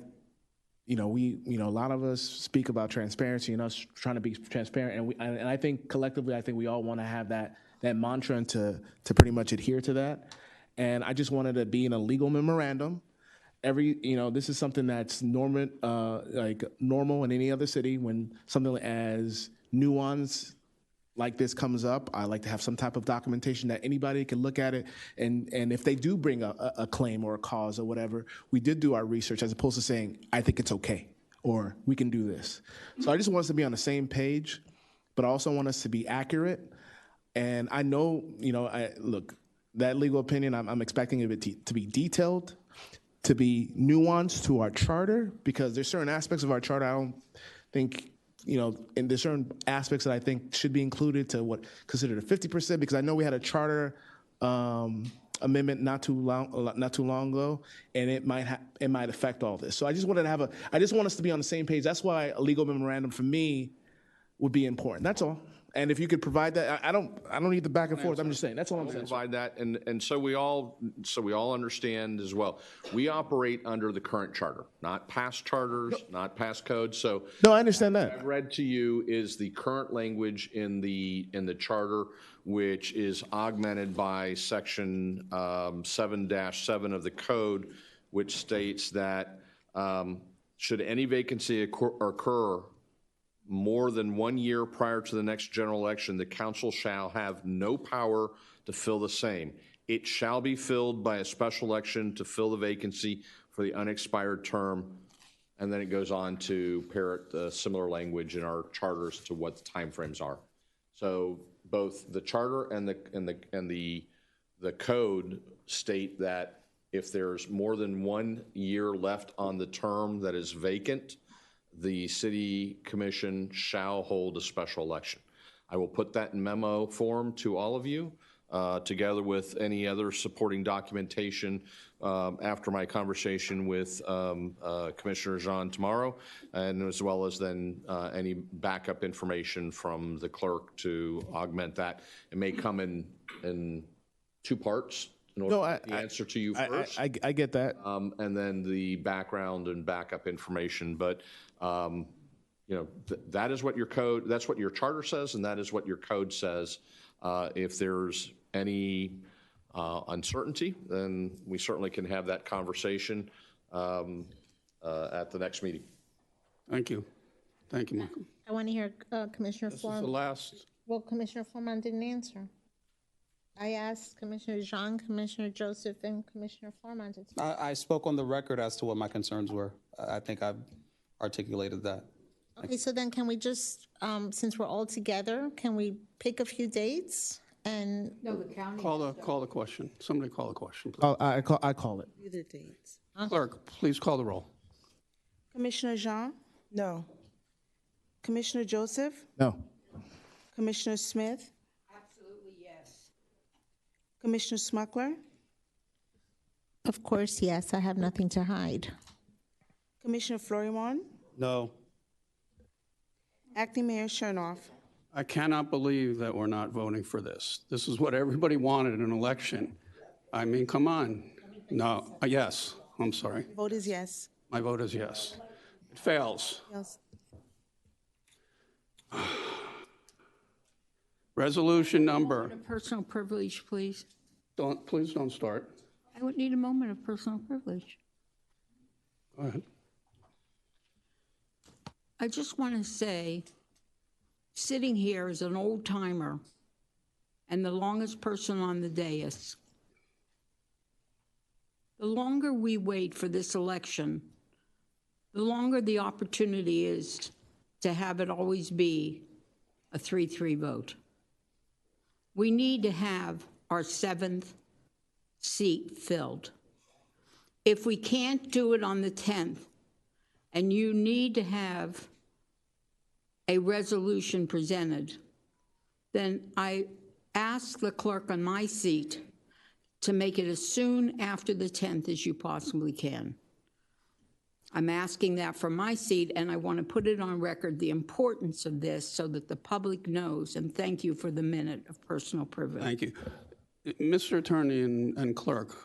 lot of us speak about transparency and us trying to be transparent, and I think collectively, I think we all want to have that mantra and to pretty much adhere to that. And I just wanted to be in a legal memorandum. This is something that's normal in any other city. When something as nuanced like this comes up, I like to have some type of documentation that anybody can look at it, and if they do bring a claim or a cause or whatever, we did do our research as opposed to saying, I think it's okay, or we can do this. So I just want us to be on the same page, but I also want us to be accurate. And I know, look, that legal opinion, I'm expecting it to be detailed, to be nuanced to our charter, because there's certain aspects of our charter I don't think, and there's certain aspects that I think should be included to what considered a 50%, because I know we had a charter amendment not too long ago, and it might affect all this. So I just want us to be on the same page. That's why a legal memorandum for me would be important. That's all. And if you could provide that, I don't need the back and forth. I'm just saying. That's all I'm saying. Provide that, and so we all understand as well. We operate under the current charter, not past charters, not past codes. So no, I understand that. What I've read to you is the current language in the charter, which is augmented by section 7-7 of the code, which states that should any vacancy occur more than 1 year prior to the next general election, the council shall have no power to fill the same. It shall be filled by a special election to fill the vacancy for the unexpired term. And then it goes on to parrot similar language in our charters to what the timeframes are. So both the charter and the code state that if there's more than 1 year left on the term that is vacant, the city commission shall hold a special election. I will put that in memo form to all of you, together with any other supporting documentation after my conversation with Commissioner Jean tomorrow, and as well as then any backup information from the clerk to augment that. It may come in two parts. In order to get the answer to you first. I get that. And then the background and backup information. But, that is what that's what your charter says, and that is what your code says. If there's any uncertainty, then we certainly can have that conversation at the next meeting. Thank you. Thank you, Michael. I want to hear Commissioner This is Foreman. the last. Well, Commissioner Foreman didn't answer. I asked Commissioner Jean, Commissioner Joseph, and Commissioner Foreman to speak. I spoke on the record as to what my concerns were. I think I've articulated that. Okay, so then can we just, since we're all together, can we pick a few dates and? No, the county. Call the question. Somebody call the question, please. I call it. Do the dates. Clerk, please call the roll. Commissioner Jean? No. Commissioner Joseph? No. Commissioner Smith? Absolutely, yes. Commissioner Smuckler? Of course, yes, I have nothing to hide. Commissioner Florimon? No. Acting Mayor Chernoff? I cannot believe that we're not voting for this. This is what everybody wanted in an election. I mean, come on. No, yes, I'm sorry. Vote is yes. My vote is yes. It fails. Yes. Resolution number. Personal privilege, please. Please don't start. I would need a moment of personal privilege. Go ahead. I just want to say, sitting here as an old timer and the longest person on the dais, the longer we wait for this election, the longer the opportunity is to have it always be a 3-3 vote. We need to have our 7th seat filled. If we can't do it on the 10th, and you need to have a resolution presented, then I ask the clerk on my seat to make it as soon after the 10th as you possibly can. I'm asking that for my seat, and I want to put it on record, the importance of this, so that the public knows, and thank you for the minute of personal privilege. Thank you. Mr. Attorney and Clerk,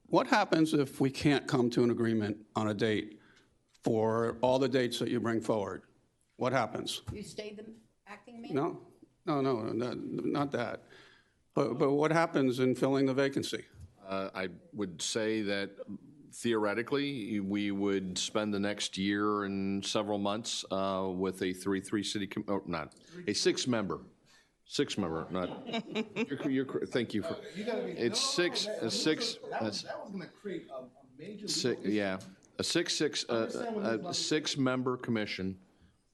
what happens if we can't come to an agreement on a date for all the dates that you bring forward? What happens? You stay the acting mayor? No, not that. But what happens in filling the vacancy? I would say that theoretically, we would spend the next year and several months with a 3-3 city, not a 6-member. 6-member, not. Thank you for. It's six. That was going to create a major. Yeah, a 6-member commission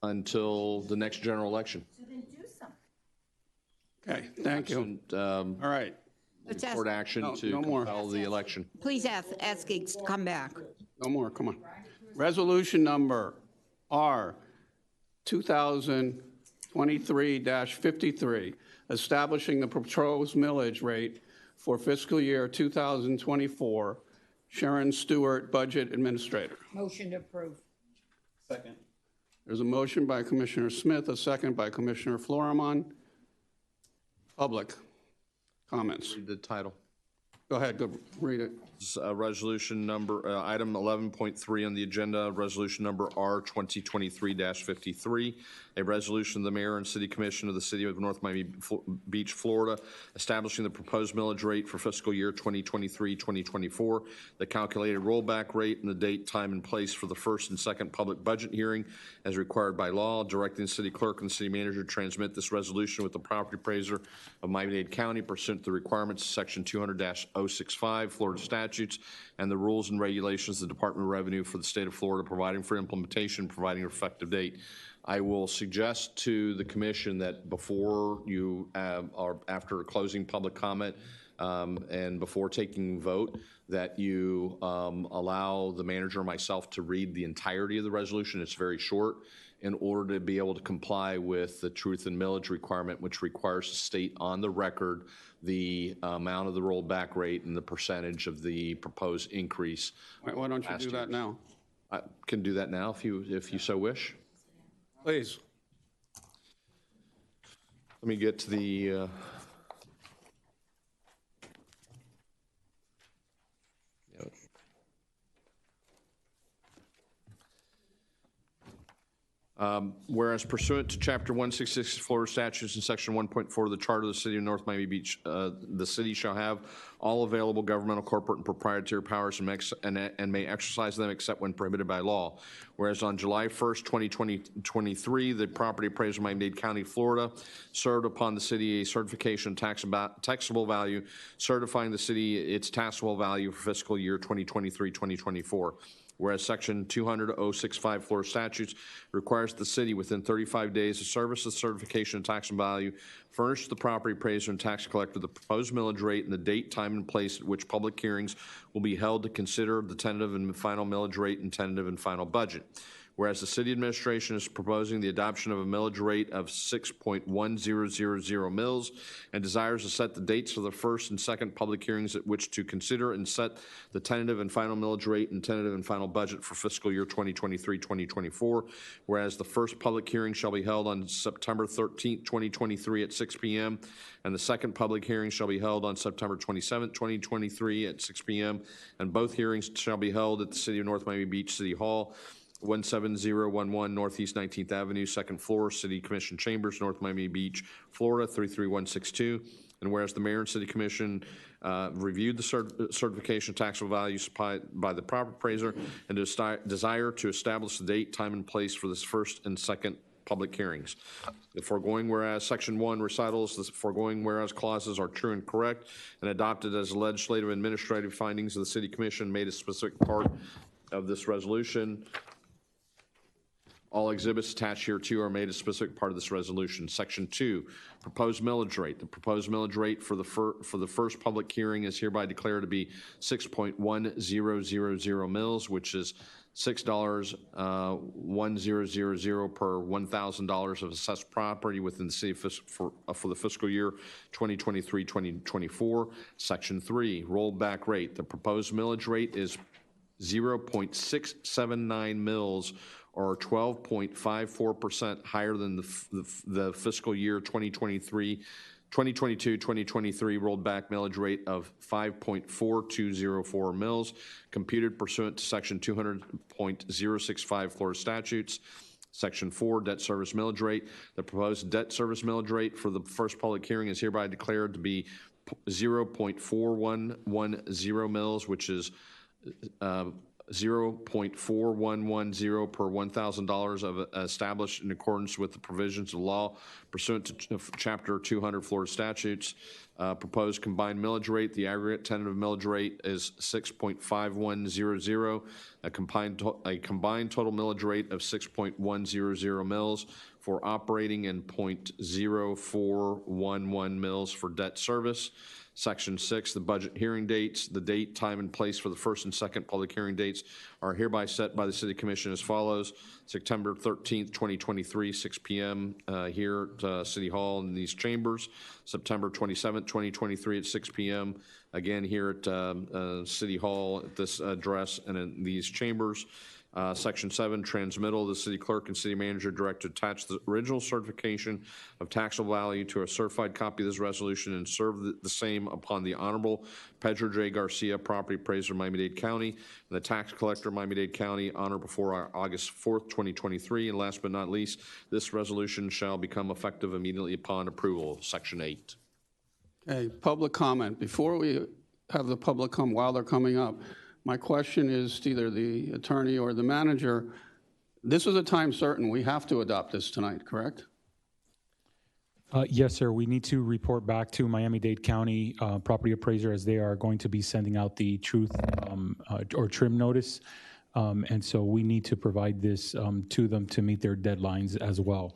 until the next general election. So then do something. Okay, thank you. All right. Let's ask- Court action to compel the election. Please ask Gates to come back. No more, come on. Resolution number R 2023-53, establishing the proposed millage rate for fiscal year 2024. Sharon Stewart, Budget Administrator. Motion to approve. Second. There's a motion by Commissioner Smith, a second by Commissioner Florimon. Public comments. Read the title. Go ahead, go read it. Resolution number, item 11.3 on the agenda, resolution number R 2023-53, a resolution of the mayor and city commission of the city of North Miami Beach, Florida, establishing the proposed millage rate for fiscal year 2023-2024, the calculated rollback rate, and the date, time, and place for the first and second public budget hearing as required by law, directing the city clerk and the city manager to transmit this resolution with the property appraiser of Miami-Dade County pursuant to the requirements of section 200-065 Florida statutes and the rules and regulations of the Department of Revenue for the state of Florida, providing for implementation, providing an effective date. I will suggest to the commission that before you are after closing public comment and before taking vote, that you allow the manager or myself to read the entirety of the resolution. It's very short, in order to be able to comply with the truth and millage requirement, which requires to state on the record the amount of the rollback rate and the percentage of the proposed increase. Why don't you do that now? I can do that now if you so wish. Please. Let me get to the whereas pursuant to Chapter 166 Florida statutes and Section 1.4 of the Charter of the City of North Miami Beach, the city shall have all available governmental, corporate, and proprietary powers and may exercise them except when prohibited by law. Whereas on July 1st, 2023, the property appraiser of Miami-Dade County, Florida, served upon the city a certification of taxable value, certifying the city its taxable value for fiscal year 2023-2024. Whereas Section 200-065 Florida statutes requires the city within 35 days of service of certification of tax and value furnish the property appraiser and tax collector the proposed millage rate and the date, time, and place at which public hearings will be held to consider the tentative and final millage rate and tentative and final budget. Whereas the city administration is proposing the adoption of a millage rate of 6.1000 mils and desires to set the dates for the first and second public hearings at which to consider and set the tentative and final millage rate and tentative and final budget for fiscal year 2023-2024. Whereas the first public hearing shall be held on September 13th, 2023 at 6 p.m. and the second public hearing shall be held on September 27th, 2023 at 6 p.m. and both hearings shall be held at the City of North Miami Beach City Hall, 17011 Northeast 19th Avenue, second floor, City Commission Chambers, North Miami Beach, Florida, 33162. And whereas the Mayor and City Commission reviewed the certification of taxable value supplied by the property appraiser and desire to establish the date, time, and place for this first and second public hearings. The foregoing whereas Section 1 recitals, the foregoing whereas clauses are true and correct and adopted as legislative and administrative findings of the City Commission made a specific part of this resolution. All exhibits attached here to are made a specific part of this resolution. Section 2, proposed millage rate. The proposed millage rate for the first public hearing is hereby declared to be 6.1000 mils, which is $6.1000 per $1,000 of assessed property within the city for the fiscal year 2023-2024. Section 3, rollback rate. The proposed millage rate is 0.679 mils, or 12.54% higher than the fiscal year 2022-2023 rolled back millage rate of 5.4204 mils, computed pursuant to Section 200.065 Florida statutes. Section 4, debt service millage rate. The proposed debt service millage rate for the first public hearing is hereby declared to be 0.4110 mils, which is 0.4110 per $1,000 of established in accordance with the provisions of law pursuant to Chapter 200 Florida statutes. Proposed combined millage rate. The aggregate tentative millage rate is 6.5100. A combined total millage rate of 6.100 mils for operating and 0.0411 mils for debt service. Section 6, the budget hearing dates. The date, time, and place for the first and second public hearing dates are hereby set by the City Commission as follows. September 13th, 2023, 6 p.m. Here at City Hall in these chambers. September 27th, 2023 at 6 p.m. Again here at City Hall at this address and in these chambers. Section 7, transmittal. The city clerk and city manager direct to attach the original certification of taxable value to a certified copy of this resolution and serve the same upon the Honorable Pedro J. Garcia, property appraiser, Miami-Dade County, and the tax collector, Miami-Dade County, on or before August 4th, 2023. And last but not least, this resolution shall become effective immediately upon approval. Section 8. Okay, public comment. Before we have the public come, while they're coming up, my question is to either the attorney or the manager. This is a time certain. We have to adopt this tonight, correct? Yes, sir. We need to report back to Miami-Dade County property appraiser as they are going to be sending out the truth or trim notice. And so we need to provide this to them to meet their deadlines as well.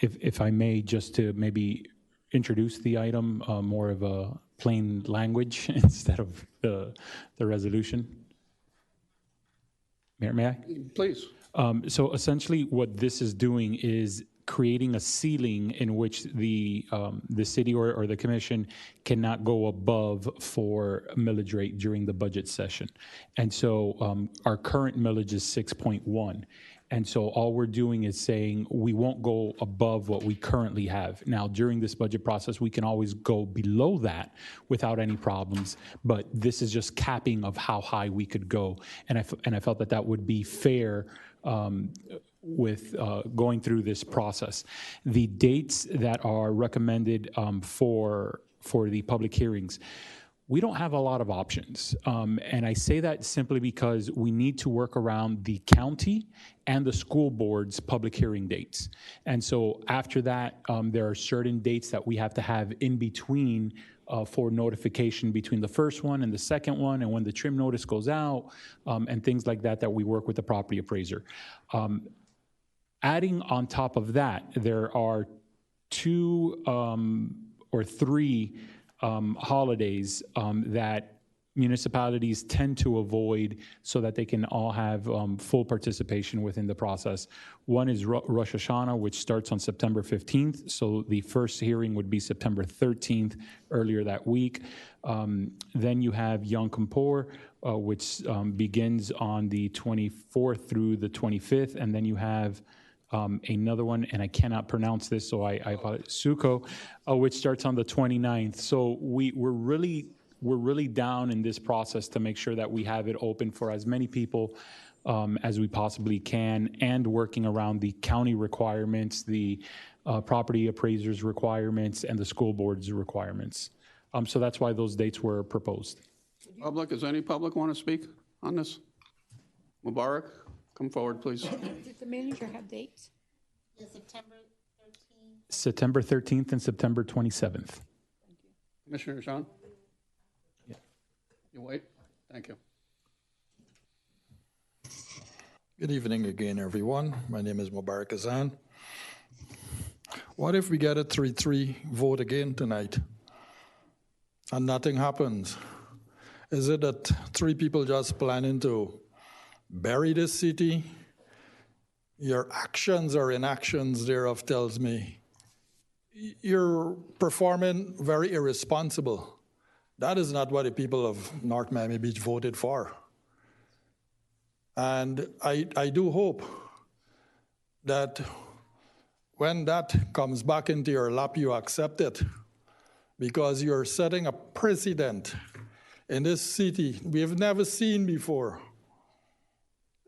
If I may, just to maybe introduce the item, more of a plain language instead of the resolution. May I? Please. So essentially what this is doing is creating a ceiling in which the city or the commission cannot go above for millage rate during the budget session. And so our current millage is 6.1. And so all we're doing is saying we won't go above what we currently have. Now, during this budget process, we can always go below that without any problems, but this is just capping of how high we could go. And I felt that that would be fair with going through this process. The dates that are recommended for the public hearings, we don't have a lot of options. And I say that simply because we need to work around the county and the school board's public hearing dates. And so after that, there are certain dates that we have to have in between for notification between the first one and the second one, and when the trim notice goes out, and things like that, that we work with the property appraiser. Adding on top of that, there are 2 or 3 holidays that municipalities tend to avoid so that they can all have full participation within the process. One is Rosh Hashanah, which starts on September 15th. So the first hearing would be September 13th, earlier that week. Then you have Yom Kippur, which begins on the 24th through the 25th. And then you have another one, and I cannot pronounce this, so I apologize, Sukkot, which starts on the 29th. So we're really down in this process to make sure that we have it open for as many people as we possibly can, and working around the county requirements, the property appraisers' requirements, and the school board's requirements. So that's why those dates were proposed. Public, does any public want to speak on this? Mubarak, come forward, please. Does the manager have dates? September 13th and September 27th. Commissioner Jean? You wait? Thank you. Good evening again, everyone. My name is Mubarak Azan. What if we get a 3-3 vote again tonight and nothing happens? Is it that 3 people just planning to bury this city? Your actions or inactions thereof tells me you're performing very irresponsible. That is not what the people of North Miami Beach voted for. And I do hope that when that comes back into your lap, you accept it, because you're setting a precedent in this city we have never seen before.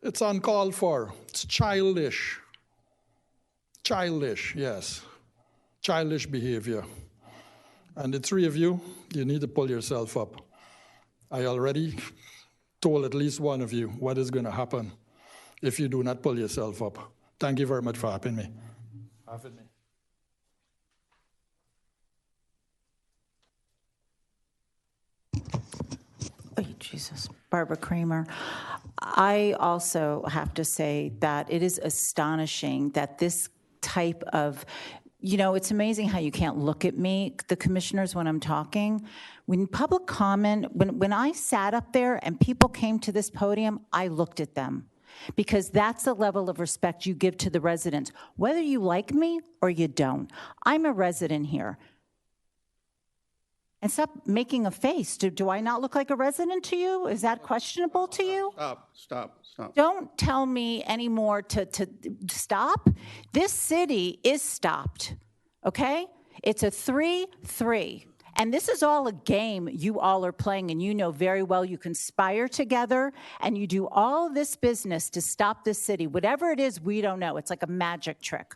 It's uncalled for. It's childish. Childish, yes. Childish behavior. And the 3 of you, you need to pull yourself up. I already told at least one of you what is going to happen if you do not pull yourself up. Thank you very much for having me. Oh, Jesus. Barbara Kramer. I also have to say that it is astonishing that this type of, it's amazing how you can't look at me, the commissioners, when I'm talking. When public comment, when I sat up there and people came to this podium, I looked at them, because that's the level of respect you give to the residents, whether you like me or you don't. I'm a resident here. And stop making a face. Do I not look like a resident to you? Is that questionable to you? Stop. Don't tell me anymore to stop. This city is stopped, okay? It's a 3-3. And this is all a game you all are playing, and you know very well you conspire together and you do all this business to stop this city. Whatever it is, we don't know. It's like a magic trick.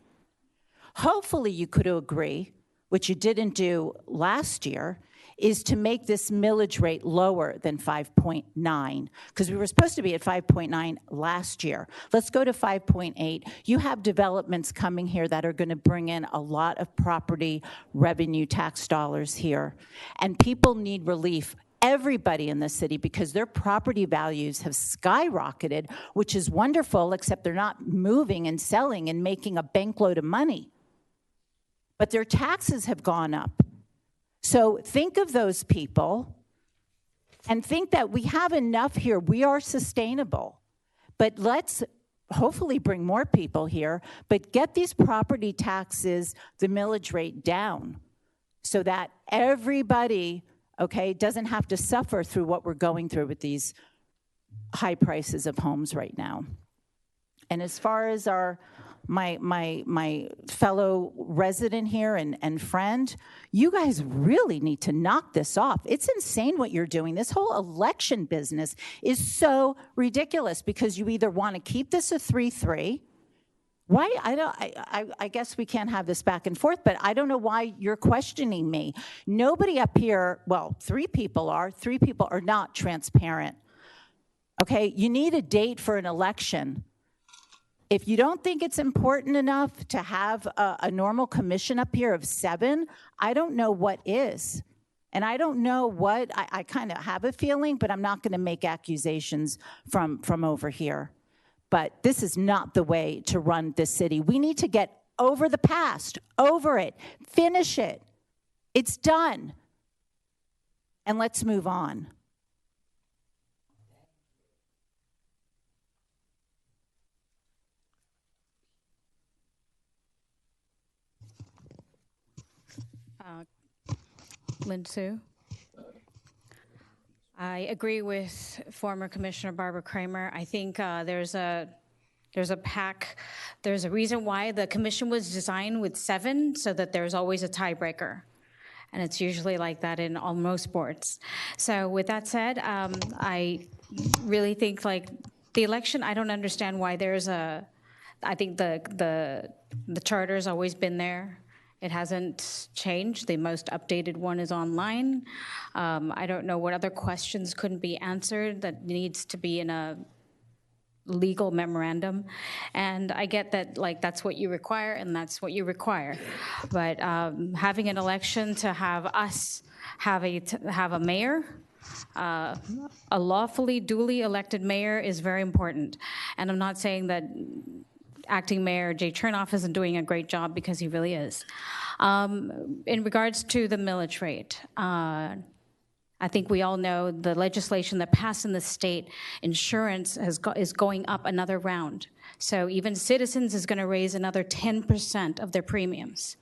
Hopefully you could agree, which you didn't do last year, is to make this millage rate lower than 5.9, because we were supposed to be at 5.9 last year. Let's go to 5.8. You have developments coming here that are going to bring in a lot of property revenue tax dollars here, and people need relief. Everybody in the city, because their property values have skyrocketed, which is wonderful, except they're not moving and selling and making a bankload of money. But their taxes have gone up. So think of those people and think that we have enough here. We are sustainable. But let's hopefully bring more people here, but get these property taxes, the millage rate down, so that everybody, okay, doesn't have to suffer through what we're going through with these high prices of homes right now. And as far as my fellow resident here and friend, you guys really need to knock this off. It's insane what you're doing. This whole election business is so ridiculous, because you either want to keep this a 3-3. Why? I guess we can't have this back and forth, but I don't know why you're questioning me. Nobody up here, well, 3 people are not transparent. Okay, you need a date for an election. If you don't think it's important enough to have a normal commission up here of 7, I don't know what is. And I don't know what, I kind of have a feeling, but I'm not going to make accusations from over here. But this is not the way to run this city. We need to get over the past, over it, finish it. It's done. And let's move on. Lynn Sue. I agree with former Commissioner Barbara Kramer. I think there's a reason why the commission was designed with 7, so that there's always a tiebreaker. And it's usually like that in almost sports. So with that said, I really think like the election, I don't understand why I think the charter's always been there. It hasn't changed. The most updated one is online. I don't know what other questions couldn't be answered that needs to be in a legal memorandum. And I get that, like, that's what you require and that's what you require. But having an election to have us have a mayor, a lawfully, duly elected mayor is very important. And I'm not saying that Acting Mayor Jay Chernoff isn't doing a great job, because he really is. In regards to the millage rate, I think we all know the legislation that passed in the state, insurance is going up another round. So even Citizens is going to raise another 10% of their premiums.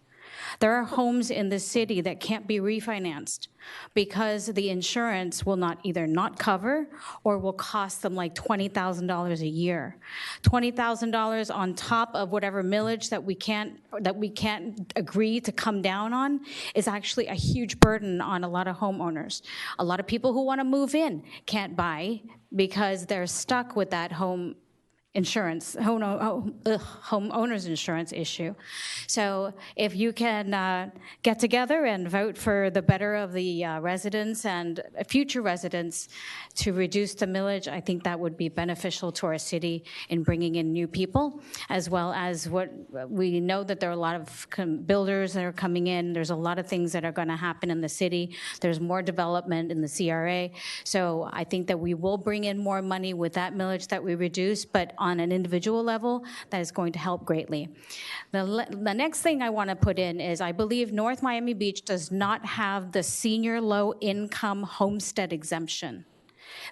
There are homes in the city that can't be refinanced because the insurance will either not cover or will cost them like $20,000 a year. $20,000 on top of whatever millage that we can't agree to come down on is actually a huge burden on a lot of homeowners. A lot of people who want to move in can't buy because they're stuck with that home insurance, homeowners insurance issue. So if you can get together and vote for the better of the residents and future residents to reduce the millage, I think that would be beneficial to our city in bringing in new people, as well as what we know that there are a lot of builders that are coming in. There's a lot of things that are going to happen in the city. There's more development in the CRA. So I think that we will bring in more money with that millage that we reduce, but on an individual level, that is going to help greatly. The next thing I want to put in is I believe North Miami Beach does not have the senior low-income homestead exemption.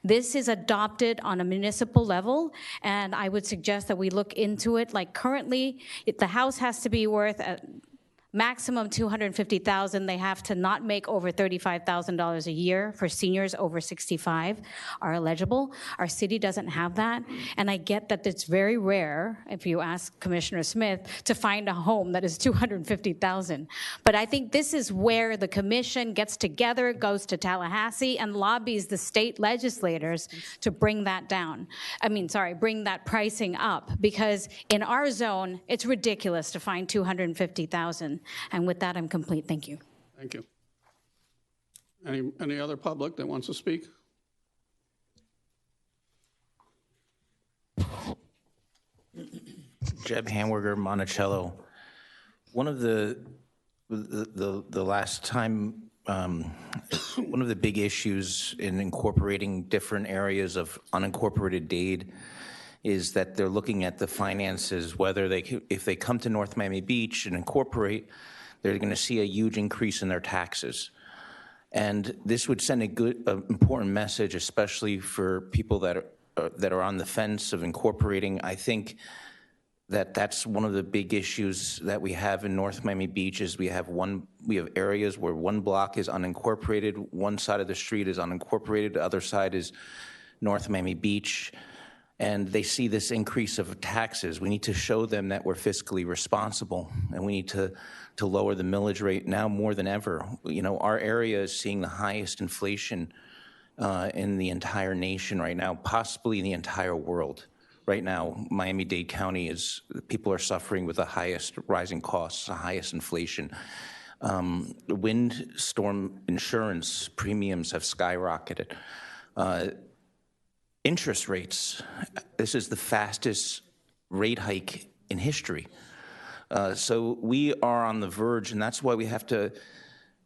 This is adopted on a municipal level, and I would suggest that we look into it. Like currently, the house has to be worth maximum $250,000. They have to not make over $35,000 a year for seniors over 65 are eligible. Our city doesn't have that. And I get that it's very rare, if you ask Commissioner Smith, to find a home that is $250,000. But I think this is where the commission gets together, goes to Tallahassee, and lobbies the state legislators to bring that down. Bring that pricing up, because in our zone, it's ridiculous to find $250,000. And with that, I'm complete. Thank you. Thank you. Any other public that wants to speak? Jeb Hanwerger, Monticello. One of the last time, one of the big issues in incorporating different areas of unincorporated Dade is that they're looking at the finances, whether if they come to North Miami Beach and incorporate, they're going to see a huge increase in their taxes. And this would send important message, especially for people that are on the fence of incorporating. I think that that's one of the big issues that we have in North Miami Beach is we have areas where one block is unincorporated, one side of the street is unincorporated, the other side is North Miami Beach. And they see this increase of taxes. We need to show them that we're fiscally responsible, and we need to lower the millage rate now more than ever. You know, our area is seeing the highest inflation in the entire nation right now, possibly in the entire world. Right now, Miami-Dade County people are suffering with the highest rising costs, the highest inflation. Windstorm insurance premiums have skyrocketed. Interest rates, this is the fastest rate hike in history. So we are on the verge, and that's why we have to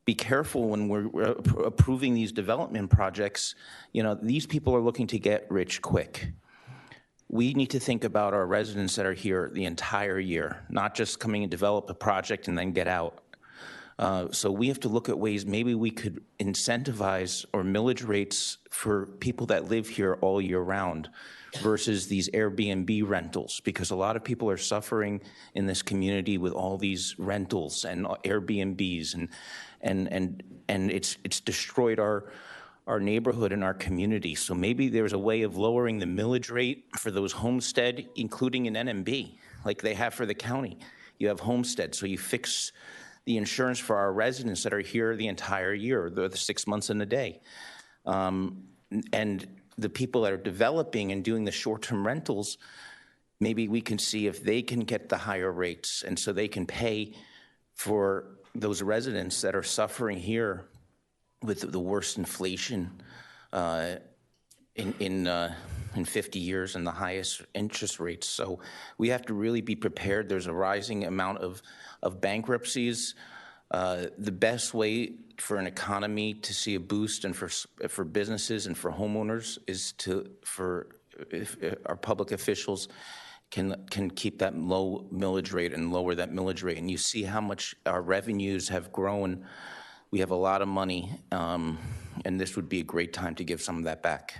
be careful when we're approving these development projects. You know, these people are looking to get rich quick. We need to think about our residents that are here the entire year, not just coming and develop a project and then get out. So we have to look at ways maybe we could incentivize or millage rates for people that live here all year round versus these Airbnb rentals, because a lot of people are suffering in this community with all these rentals and Airbnbs, and it's destroyed our neighborhood and our community. So maybe there's a way of lowering the millage rate for those homestead, including an NMB, like they have for the county. You have homestead, so you fix the insurance for our residents that are here the entire year, the 6 months in a day. And the people that are developing and doing the short-term rentals, maybe we can see if they can get the higher rates, and so they can pay for those residents that are suffering here with the worst inflation in in 50 years and the highest interest rates. So we have to really be prepared. There's a rising amount of bankruptcies. The best way for an economy to see a boost and for businesses and for homeowners is if our public officials can keep that low millage rate and lower that millage rate. And you see how much our revenues have grown. We have a lot of money, and this would be a great time to give some of that back.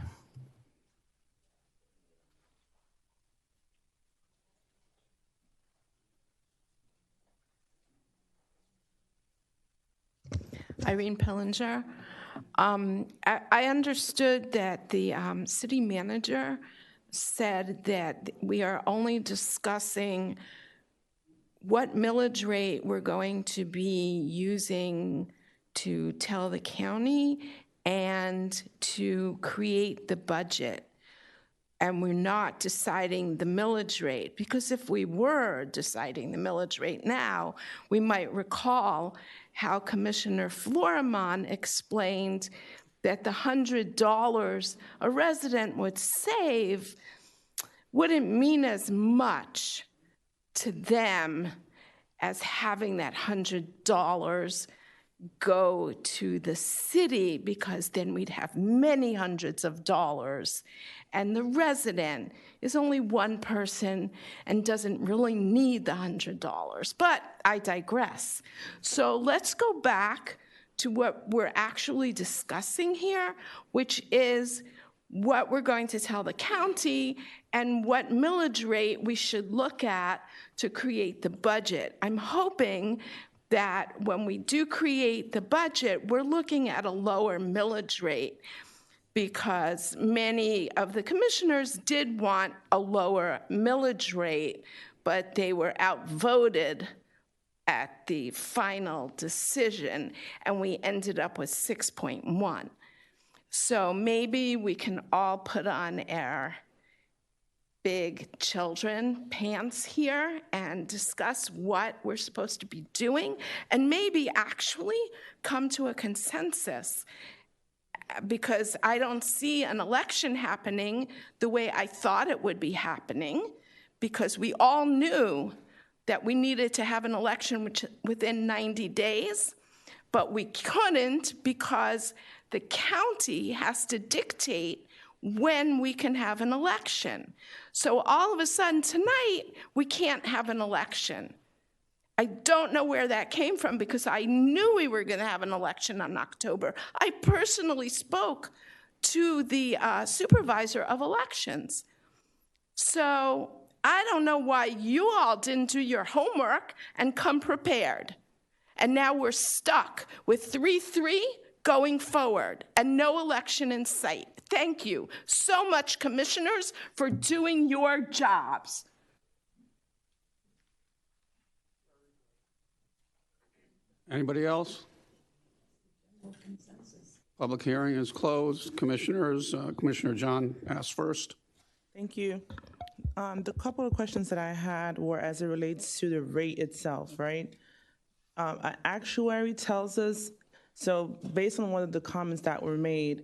Irene Pillinger. I understood that the city manager said that we are only discussing what millage rate we're going to be using to tell the county and to create the budget. And we're not deciding the millage rate, because if we were deciding the millage rate now, we might recall how Commissioner Florimon explained that the $100 a resident would save wouldn't mean as much to them as having that $100 go to the city, because then we'd have many hundreds of dollars. And the resident is only one person and doesn't really need the $100. But I digress. So let's go back to what we're actually discussing here, which is what we're going to tell the county and what millage rate we should look at to create the budget. I'm hoping that when we do create the budget, we're looking at a lower millage rate, because many of the commissioners did want a lower millage rate, but they were outvoted at the final decision, and we ended up with 6.1. So maybe we can all put on our big children pants here and discuss what we're supposed to be doing, and maybe actually come to a consensus, because I don't see an election happening the way I thought it would be happening, because we all knew that we needed to have an election within 90 days, but we couldn't because the county has to dictate when we can have an election. So all of a sudden tonight, we can't have an election. I don't know where that came from, because I knew we were going to have an election in October. I personally spoke to the supervisor of elections. So I don't know why you all didn't do your homework and come prepared. And now we're stuck with 3-3 going forward and no election in sight. Thank you so much, commissioners, for doing your jobs. Anybody else? Public hearing is closed. Commissioners, Commissioner John asked first. Thank you. The couple of questions that I had were as it relates to the rate itself, right? An actuary tells us, so based on one of the comments that were made,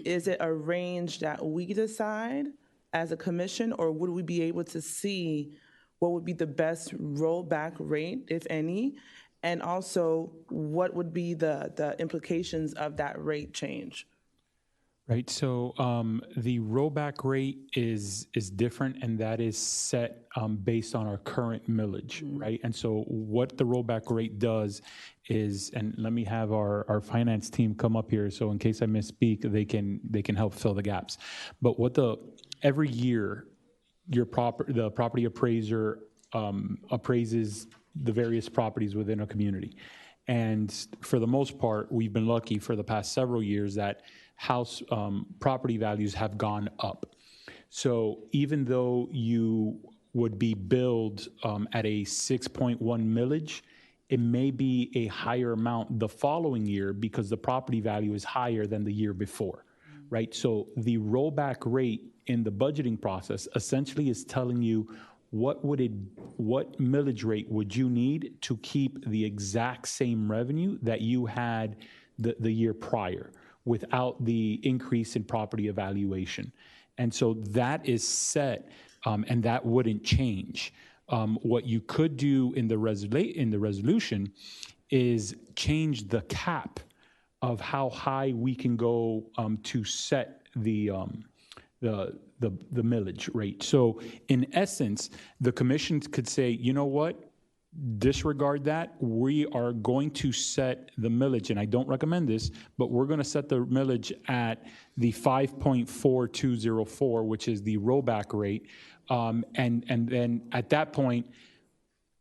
is it a range that we decide as a commission, or would we be able to see what would be the best rollback rate, if any? And also, what would be the implications of that rate change? Right, so the rollback rate is different, and that is set based on our current millage, right? And so what the rollback rate does is, and let me have our finance team come up here, so in case I misspeak, they can help fill the gaps. But every year, the property appraiser appraises the various properties within a community. And for the most part, we've been lucky for the past several years that house property values have gone up. So even though you would be billed at a 6.1 millage, it may be a higher amount the following year because the property value is higher than the year before, right? So the rollback rate in the budgeting process essentially is telling you what millage rate would you need to keep the exact same revenue that you had the year prior without the increase in property evaluation. And so that is set, and that wouldn't change. What you could do in the resolution is change the cap of how high we can go to set the millage rate. So in essence, the commission could say, you know what, disregard that. We are going to set the millage, and I don't recommend this, but we're going to set the millage at the 5.4204, which is the rollback rate. And then at that point,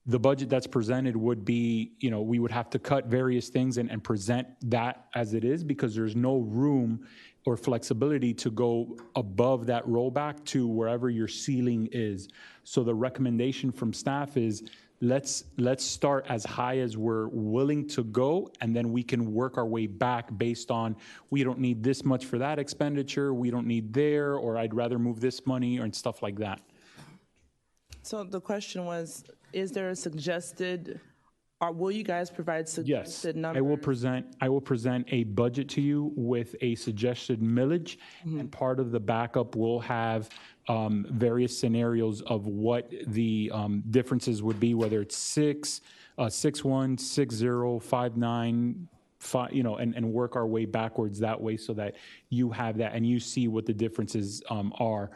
the budget that's presented would be, we would have to cut various things and present that as it is, because there's no room or flexibility to go above that rollback to wherever your ceiling is. So the recommendation from staff is let's start as high as we're willing to go, and then we can work our way back based on, we don't need this much for that expenditure, we don't need there, or I'd rather move this money, and stuff like that. So the question was, is there a suggested, or will you guys provide suggested numbers? I will present a budget to you with a suggested millage, and part of the backup will have various scenarios of what the differences would be, whether it's 6, 6.1, 6.0, 5.9, 5, and work our way backwards that way so that you have that and you see what the differences are.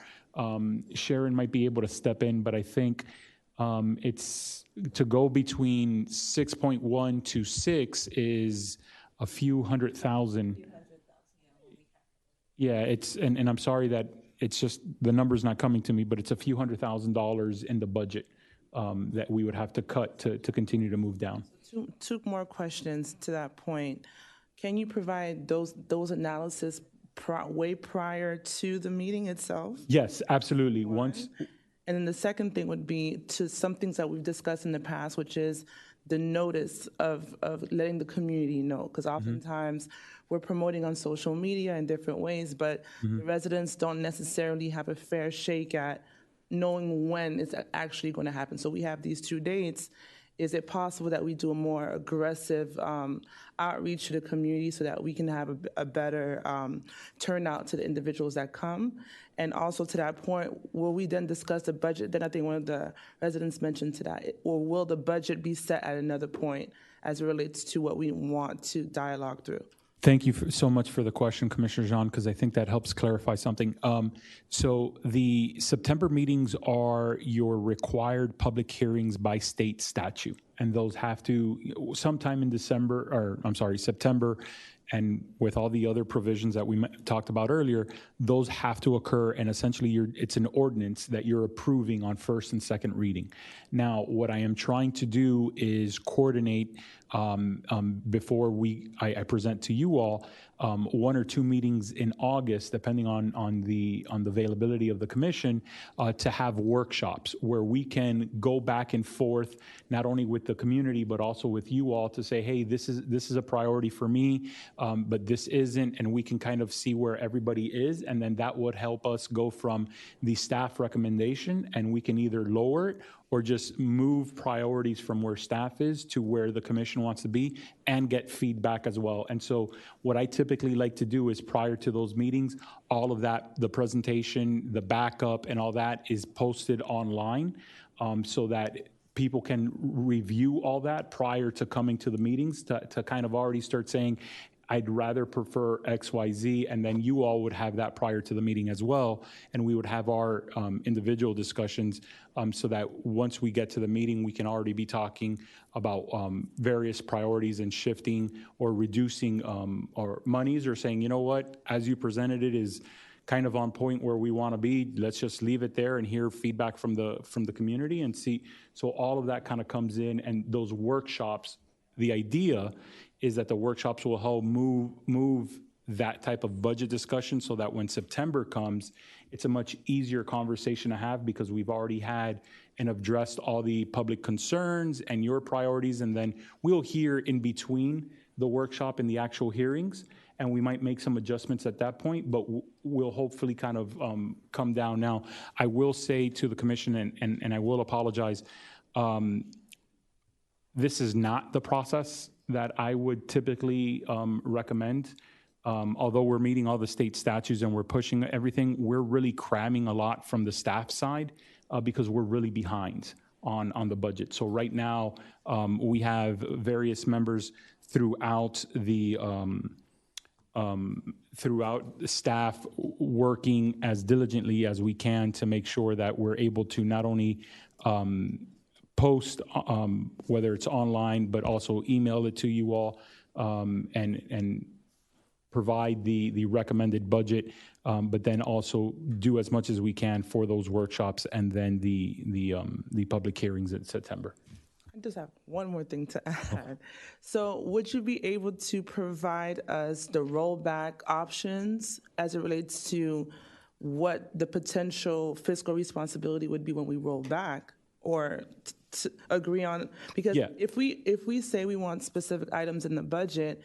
Sharon might be able to step in, but I think it's to go between 6.1 to 6 is a few $100,000. Yeah, and I'm sorry that it's just the number's not coming to me, but it's a few $100,000 in the budget that we would have to cut to continue to move down. Two more questions to that point. Can you provide those analysis way prior to the meeting itself? Yes, absolutely. And then the second thing would be to some things that we've discussed in the past, which is the notice of letting the community know. Because oftentimes we're promoting on social media in different ways, but the residents don't necessarily have a fair shake at knowing when it's actually going to happen. So we have these 2 dates. Is it possible that we do a more aggressive outreach to the community so that we can have a better turnout to the individuals that come? And also to that point, will we then discuss the budget? Then I think one of the residents mentioned to that, or will the budget be set at another point as it relates to what we want to dialogue through? Thank you so much for the question, Commissioner Jean, because I think that helps clarify something. So the September meetings are your required public hearings by state statute, and those have to sometime in September, and with all the other provisions that we talked about earlier, those have to occur, and essentially it's an ordinance that you're approving on first and second reading. Now, what I am trying to do is coordinate before I present to you all 1 or 2 meetings in August, depending on the availability of the commission, to have workshops where we can go back and forth, not only with the community but also with you all, to say, hey, this is a priority for me, but this isn't, and we can kind of see where everybody is, and then that would help us go from the staff recommendation, and we can either lower it or just move priorities from where staff is to where the commission wants to be, and get feedback as well. And so what I typically like to do is, prior to those meetings, all of that, the presentation, the backup, and all that is posted online, so that people can review all that prior to coming to the meetings, to kind of already start saying, I'd rather prefer X, Y, Z, and then you all would have that prior to the meeting as well, and we would have our individual discussions, so that once we get to the meeting, we can already be talking about various priorities and shifting or reducing our monies, or saying, you know what, as you presented it is kind of on point where we want to be. Let's just leave it there and hear feedback from the community and see. So all of that kind of comes in, and those workshops, the idea is that the workshops will help move that type of budget discussion, so that when September comes, it's a much easier conversation to have, because we've already had and addressed all the public concerns and your priorities, and then we'll hear in between the workshop and the actual hearings, and we might make some adjustments at that point, but we'll hopefully kind of come down. Now, I will say to the commission, and I will apologize, this is not the process that I would typically recommend. although we're meeting all the state statutes and we're pushing everything, we're really cramming a lot from the staff side because we're really behind on the budget. So right now, we have various members throughout the staff working as diligently as we can to make sure that we're able to not only post, whether it's online, but also email it to you all and provide the recommended budget, but then also do as much as we can for those workshops and then the public hearings in September. I just have one more thing to add. So would you be able to provide us the rollback options as it relates to what the potential fiscal responsibility would be when we roll back, or to agree on? Because if we say we want specific items in the budget,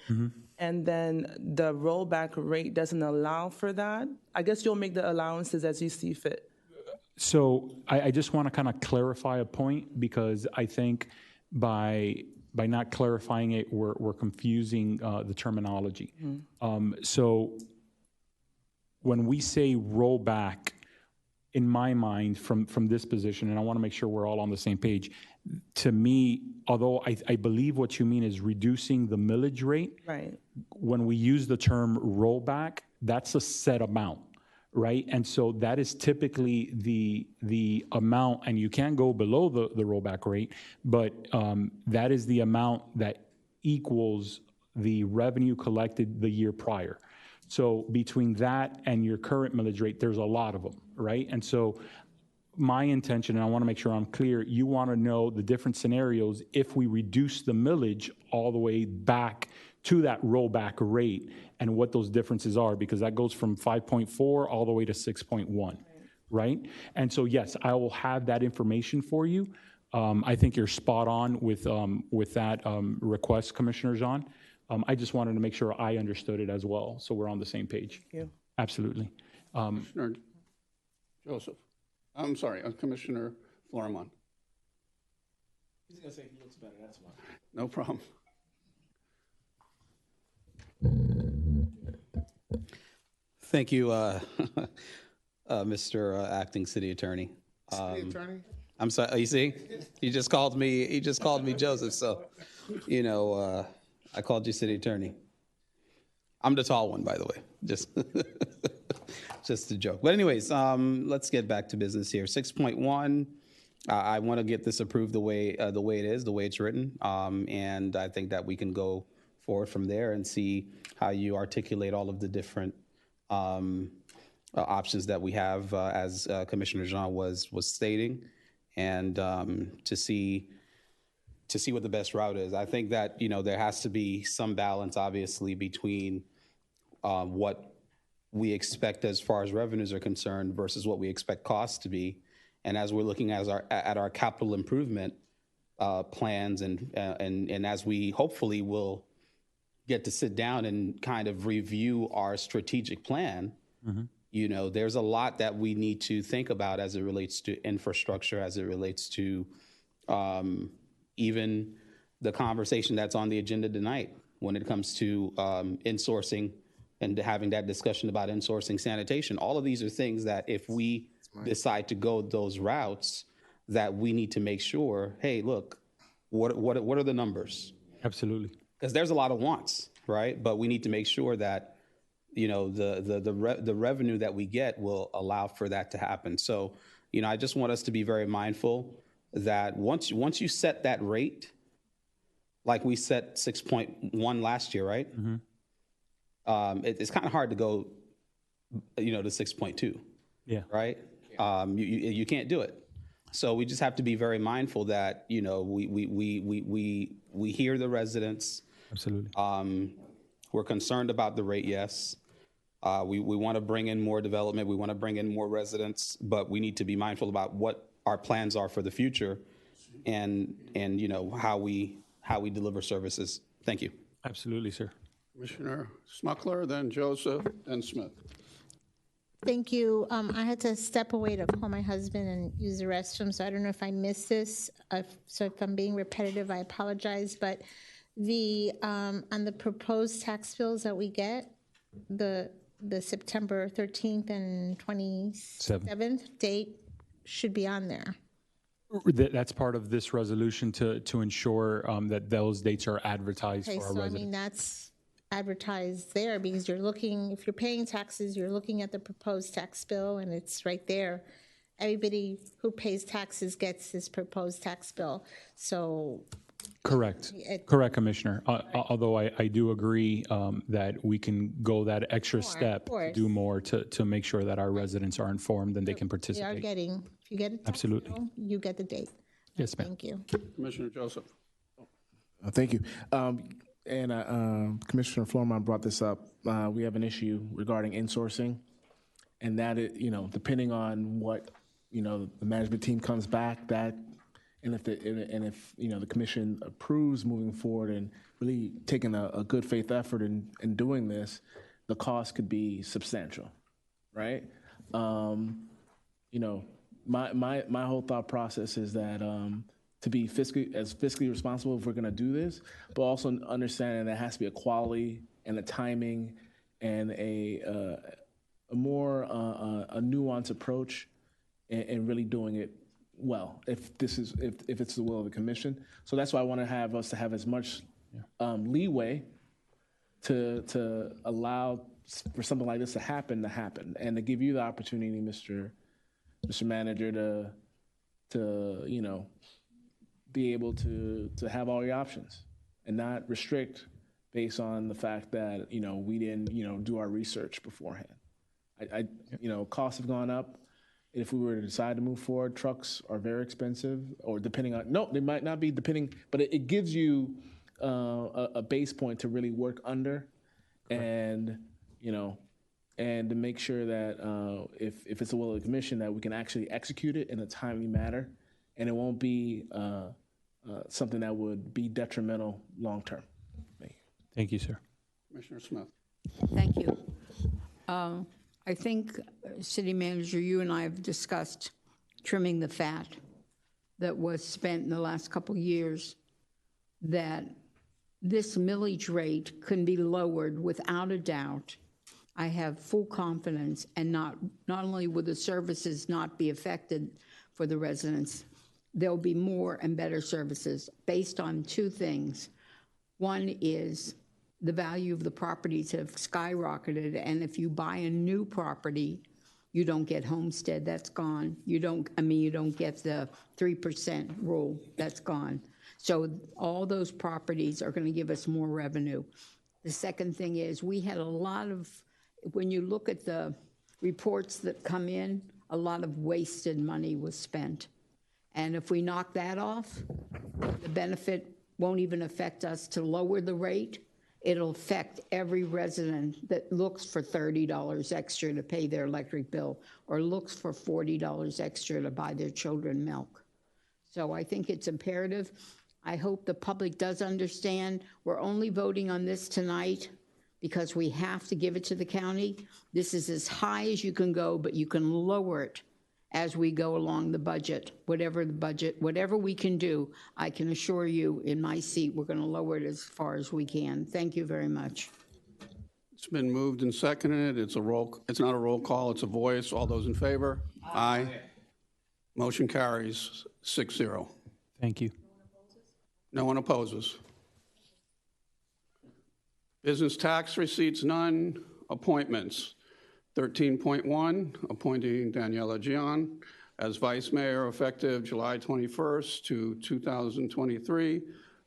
and then the rollback rate doesn't allow for that, I guess you'll make the allowances as you see fit. So I just want to kind of clarify a point, because I think by not clarifying it, we're confusing the terminology. So when we say rollback, in my mind, from this position, and I want to make sure we're all on the same page, to me, although I believe what you mean is reducing the millage rate, right? When we use the term rollback, that's a set amount, right? And so that is typically the amount, and you can go below the rollback rate, but that is the amount that equals the revenue collected the year prior. So between that and your current millage rate, there's a lot of them, right? And so my intention, and I want to make sure I'm clear, you want to know the different scenarios if we reduce the millage all the way back to that rollback rate and what those differences are, because that goes from 5.4 all the way to 6.1, right? And so, yes, I will have that information for you. I think you're spot on with that request, Commissioner Jean. I just wanted to make sure I understood it as well, so we're on the same page. Thank you. Absolutely. Commissioner Joseph. I'm sorry, Commissioner Florimon. He's going to say he looks better, that's why. No problem. Thank you, Mr. Acting City Attorney. City Attorney? I'm sorry. You see, he just called me Joseph. So, I called you City Attorney. I'm the tall one, by the way. Just a joke. But anyways, let's get back to business here. 6.1. I want to get this approved the way it is, the way it's written, and I think that we can go forward from there and see how you articulate all of the different options that we have, as Commissioner Jean was stating, and to see what the best route is. I think that there has to be some balance, obviously, between what we expect as far as revenues are concerned versus what we expect costs to be. And as we're looking at our capital improvement plans, and as we hopefully will get to sit down and kind of review our strategic plan, there's a lot that we need to think about as it relates to infrastructure, as it relates to even the conversation that's on the agenda tonight when it comes to insourcing and having that discussion about insourcing sanitation. All of these are things that if we decide to go those routes, that we need to make sure, hey, look, what are the numbers? Absolutely. Because there's a lot of wants, right? But we need to make sure that the revenue that we get will allow for that to happen. So, I just want us to be very mindful that once you set that rate, like we set 6.1 last year, right? It's kind of hard to go, to 6.2. Yeah. Right. You can't do it. So we just have to be very mindful that we hear the residents. Absolutely. We're concerned about the rate. Yes. We want to bring in more development. We want to bring in more residents, but we need to be mindful about what our plans are for the future, and how we deliver services. Thank you. Absolutely, sir. Commissioner Smuckler, then Joseph, then Smith. Thank you. I had to step away to call my husband and use the restroom, so I don't know if I missed this. So if I'm being repetitive, I apologize. But on the proposed tax bills that we get, the September 13th and 27th date should be on there. That's part of this resolution to ensure that those dates are advertised Okay, for our so I residents. mean, that's advertised there because you're looking, if you're paying taxes, you're looking at the proposed tax bill and it's right there. Everybody who pays taxes gets this proposed tax bill. So Correct. Correct, Commissioner. Although I do agree that we can go that extra step to do more to make sure that our residents are informed and they can they are participate. getting, if you get a tax Absolutely. bill, you get the date. Yes, ma'am. Thank you. Commissioner Joseph. Thank you. Commissioner Flourmont brought this up. We have an issue regarding insourcing, and that is, depending on what the management team comes back, that and if the commission approves moving forward and really taking a good faith effort in doing this, the cost could be substantial, right? My whole thought process is that to be fiscally responsible if we're going to do this, but also understanding that has to be a quality and a timing and a more a nuanced approach and really doing it well if it's the will of the commission. So that's why I want to have us to have as much leeway to allow for something like this to happen and to give you the opportunity, Mr. Manager, to be able to have all your options and not restrict based on the fact that we didn't do our research beforehand. Costs have gone up. If we were to decide to move forward, trucks are very expensive, or they might not be depending, but it gives you a base point to really work under. Correct. And to make sure that if it's the will of the commission, that we can actually execute it in a timely manner, and it won't be something that would be detrimental long term. Thank you, sir. Commissioner Smith. Thank you. I think, City Manager, you and I have discussed trimming the fat that was spent in the last couple of years, that this millage rate can be lowered without a doubt. I have full confidence, and not only will the services not be affected for the residents, there'll be more and better services based on two things. One is the value of the properties have skyrocketed, and if you buy a new property, you don't get homestead, that's gone. You don't get the 3% rule, that's gone. So all those properties are going to give us more revenue. The second thing is we had a lot of, when you look at the reports that come in, a lot of wasted money was spent. And if we knock that off, the benefit won't even affect us to lower the rate. It'll affect every resident that looks for $30 extra to pay their electric bill or looks for $40 extra to buy their children milk. So I think it's imperative. I hope the public does understand we're only voting on this tonight because we have to give it to the county. This is as high as you can go, but you can lower it as we go along the budget, whatever we can do. I can assure you in my seat, we're going to lower it as far as we can. Thank you very much. It's been moved and seconded. It's not a roll call, it's a voice. All those in favor? Aye. Motion carries 6-0. Thank you. No one opposes. Business tax receipts, none. Appointments. 13.1, appointing Daniela Gian as Vice Mayor effective July 21st to 2023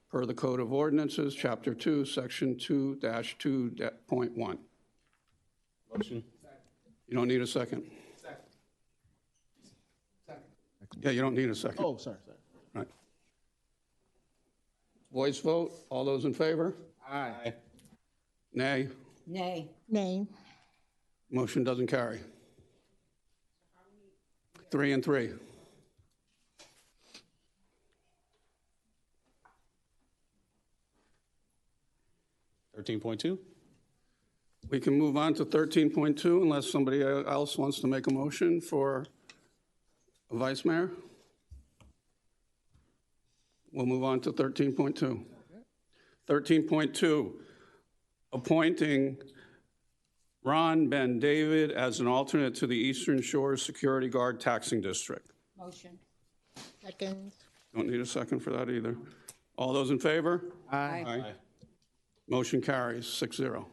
per the Code of Ordinances, Chapter 2, Section 2-2.1. Motion. You don't need a second. Second. Yeah, you don't need a second. Oh, sorry. Right. Voice vote. All those in favor? Aye. Nay. Nay. Nay. Motion doesn't carry. 3 and 3. $13.2. We can move on to 13.2 unless somebody else wants to make a motion for a vice mayor. We'll move on to 13.2. 13.2, appointing Ron Ben David as an alternate to the Eastern Shore Security Guard Taxing District. Motion. Second. Don't need a second for that either. All those in favor? Aye. Motion carries 6-0.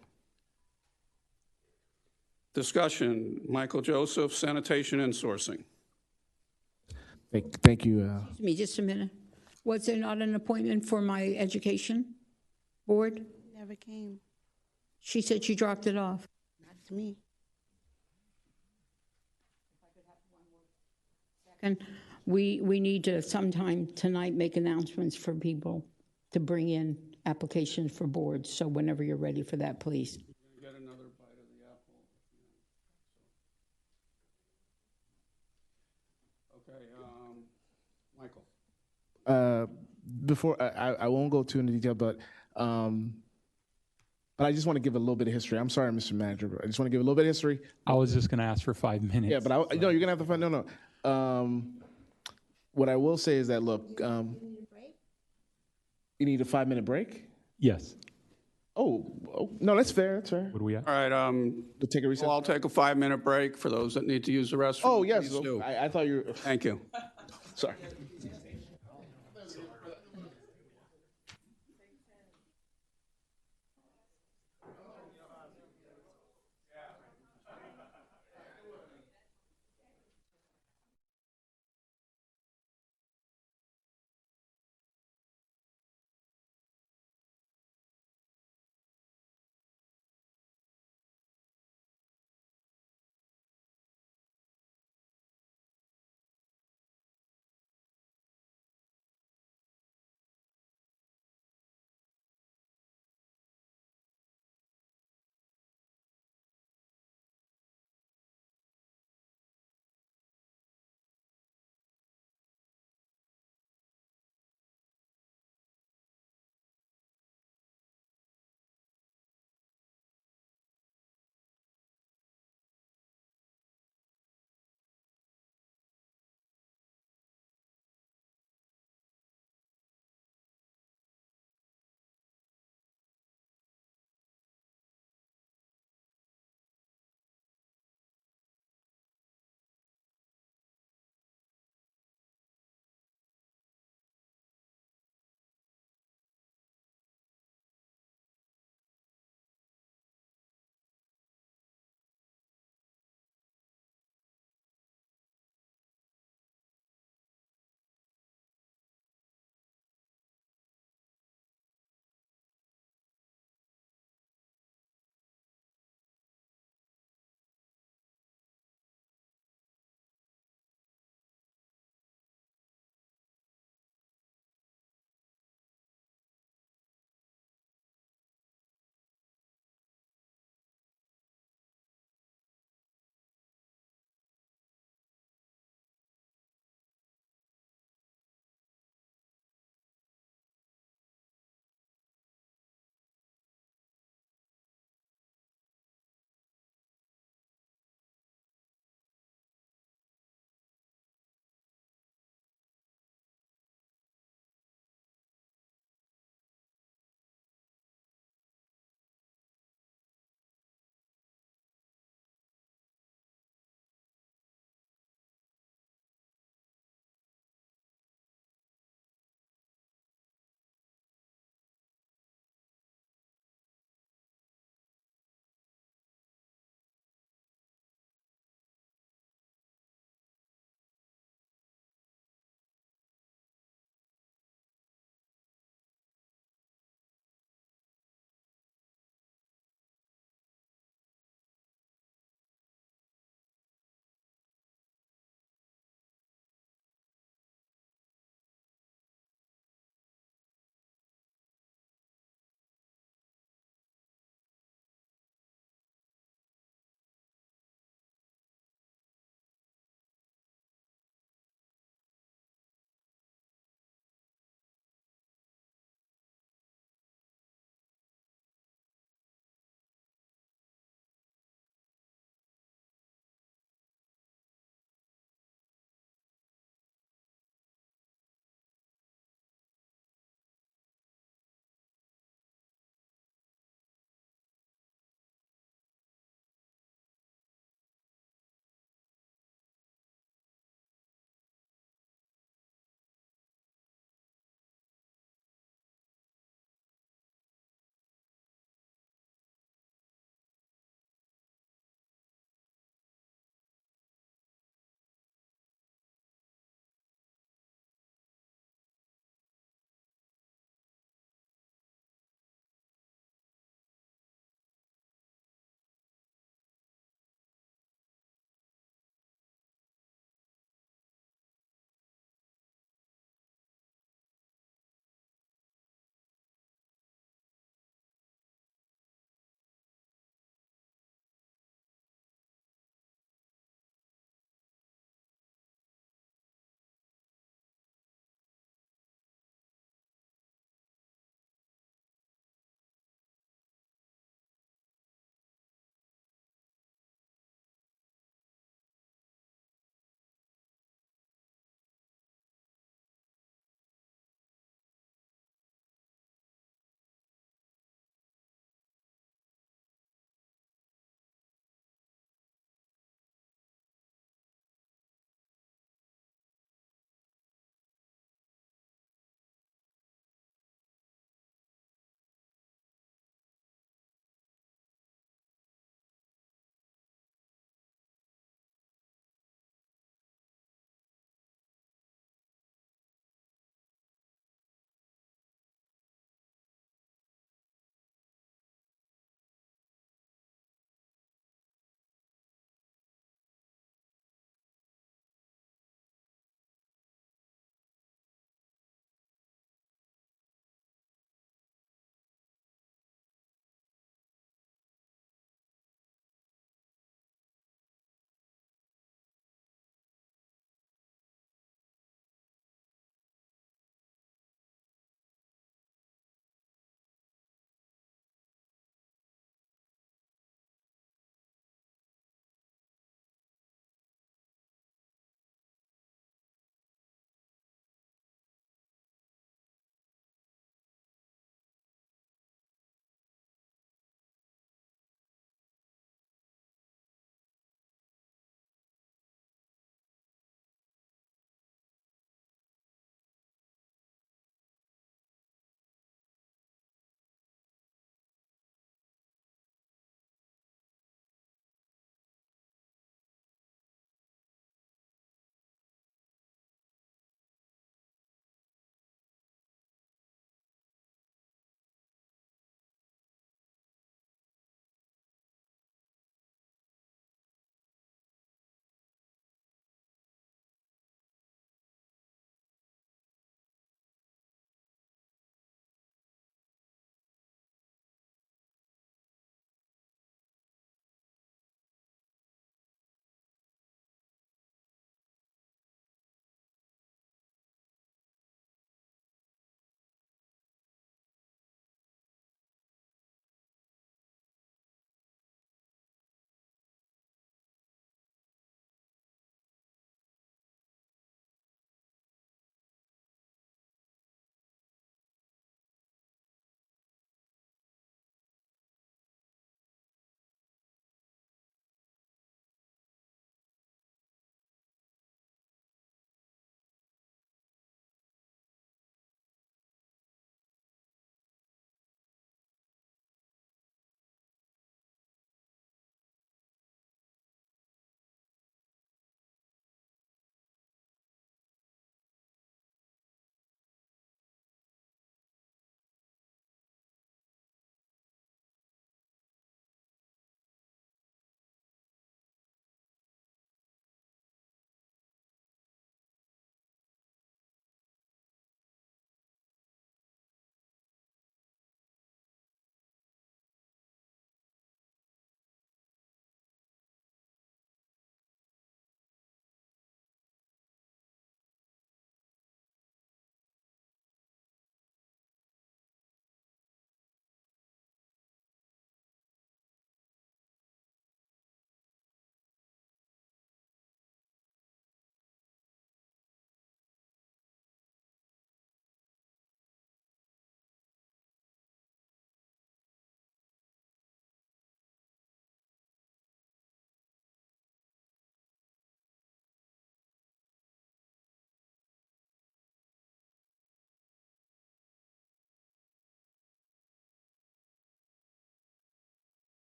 Discussion, Michael Joseph, sanitation and sourcing. Thank you. Excuse me, just a minute. Was there not an appointment for my education board? Never came. She said she dropped it off. Not to me. And we need to sometime tonight make announcements for people to bring in applications for boards. So whenever you're ready for that, please. Get another bite of the apple. Okay, Michael. Before I won't go too into detail, but I just want to give a little bit of history. I'm sorry, Mr. Manager, but I just want to give a little bit of history. I was just going to ask for 5 minutes. Yeah, but no, you're gonna have to find. No. What I will say is that look, you need a 5-minute break. Yes. Oh, no, that's fair. That's fair. What do we have? All right, We'll take a recess. well, I'll take a 5-minute break for those that need to use the restroom. Oh, yes. Please do. I thought you were. Thank you. Sorry.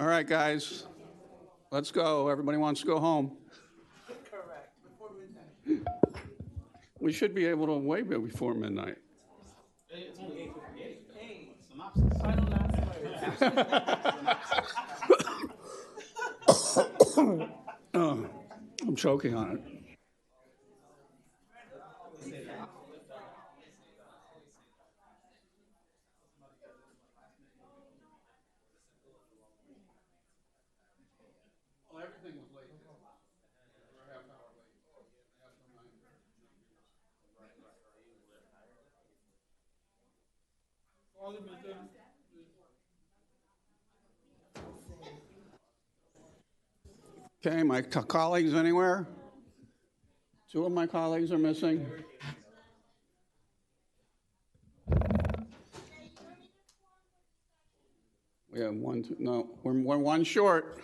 All right, guys, let's go. Everybody wants to go home. Correct. Before midnight. We should be able to waive it before midnight. It's only 8:58. Hey, synopsis. Final last words. Oh, I'm choking on it. Okay, my colleagues anywhere? Two of my colleagues are missing. We have one, no, we're one short.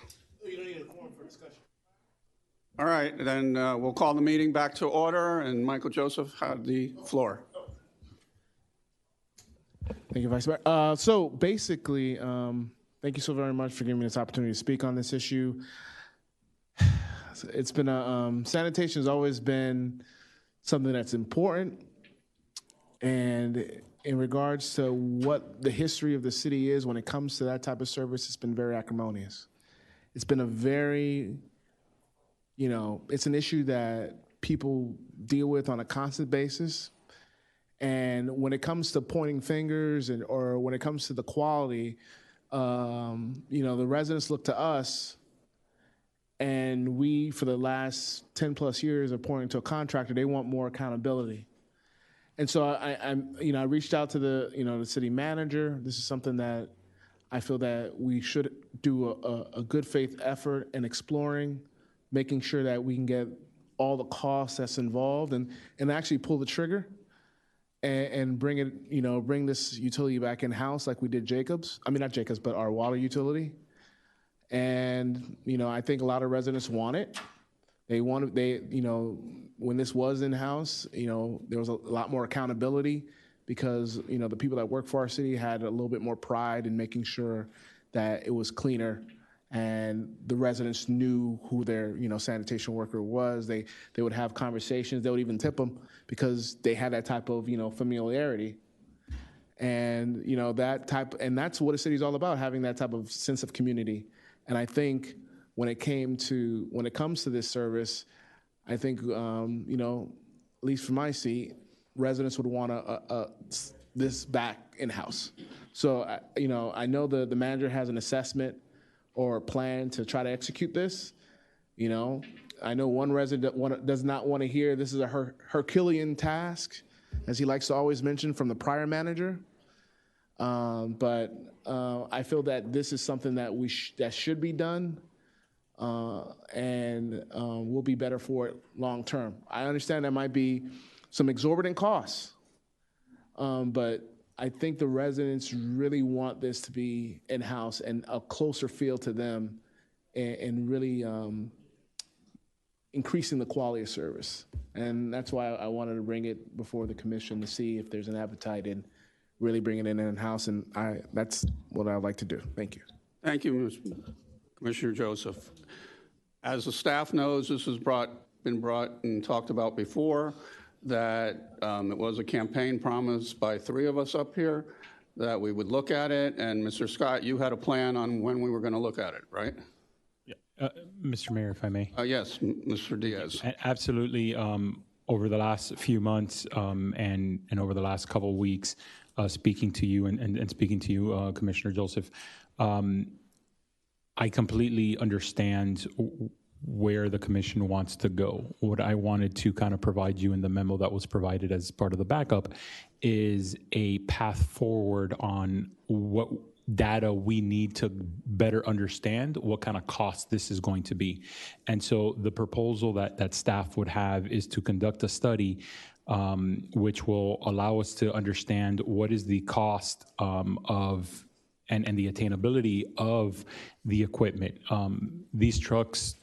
You don't need a quorum for discussion. All right, then we'll call the meeting back to order, and Michael Joseph had the floor. Thank you, Vice Mayor. So basically, thank you so very much for giving me this opportunity to speak on this issue. It's been sanitation has always been something that's important, and in regards to what the history of the city is when it comes to that type of service, it's been very acrimonious. It's been a very, it's an issue that people deal with on a constant basis. And when it comes to pointing fingers or when it comes to the quality, the residents look to us, and we, for the last 10 plus years, are pointing to a contractor. They want more accountability. And so I reached out to the city manager. This is something that I feel that we should do a good faith effort in exploring, making sure that we can get all the costs that's involved and actually pull the trigger and bring it, bring this utility back in house like we did Jacobs. I mean, not Jacobs, but our water utility. And, I think a lot of residents want it. When this was in-house, there was a lot more accountability because, the people that work for our city had a little bit more pride in making sure that it was cleaner and the residents knew who their, sanitation worker was. They would have conversations. They would even tip them because they had that type of, familiarity. And, that's what a city's all about, having that type of sense of community. And I think when it comes to this service, I think, at least from my seat, residents would want this back in-house. So, I know the manager has an assessment or a plan to try to execute this. I know one resident does not want to hear this is a Herculean task, as he likes to always mention from the prior manager. But I feel that this is something that that should be done. And we'll be better for it long term. I understand there might be some exorbitant costs, but I think the residents really want this to be in-house and a closer feel to them and really increasing the quality of service. And that's why I wanted to bring it before the commission to see if there's an appetite in really bringing it in-house, and that's what I'd like to do. Thank you. Thank you, Commissioner Joseph. As the staff knows, this has been brought and talked about before, that it was a campaign promise by three of us up here that we would look at it. And Mr. Scott, you had a plan on when we were going to look at it, right? Yeah. Mr. Mayor, if I may. Yes, Mr. Diaz. Absolutely. Over the last few months and over the last couple of weeks, speaking to you and speaking to you, Commissioner Joseph, I completely understand where the commission wants to go. What I wanted to kind of provide you in the memo that was provided as part of the backup is a path forward on what data we need to better understand what kind of cost this is going to be. And so the proposal that staff would have is to conduct a study which will allow us to understand what is the cost of and the attainability of the equipment. These trucks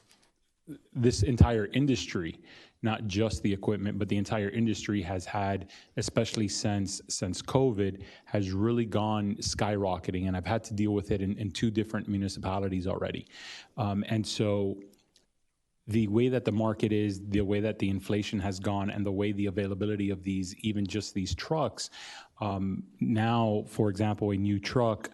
this entire industry, not just the equipment, but the entire industry has had, especially since COVID, has really gone skyrocketing. And I've had to deal with it in 2 different municipalities already. And so the way that the market is, the way that the inflation has gone, and the way the availability of these, even just these trucks, now, for example, a new truck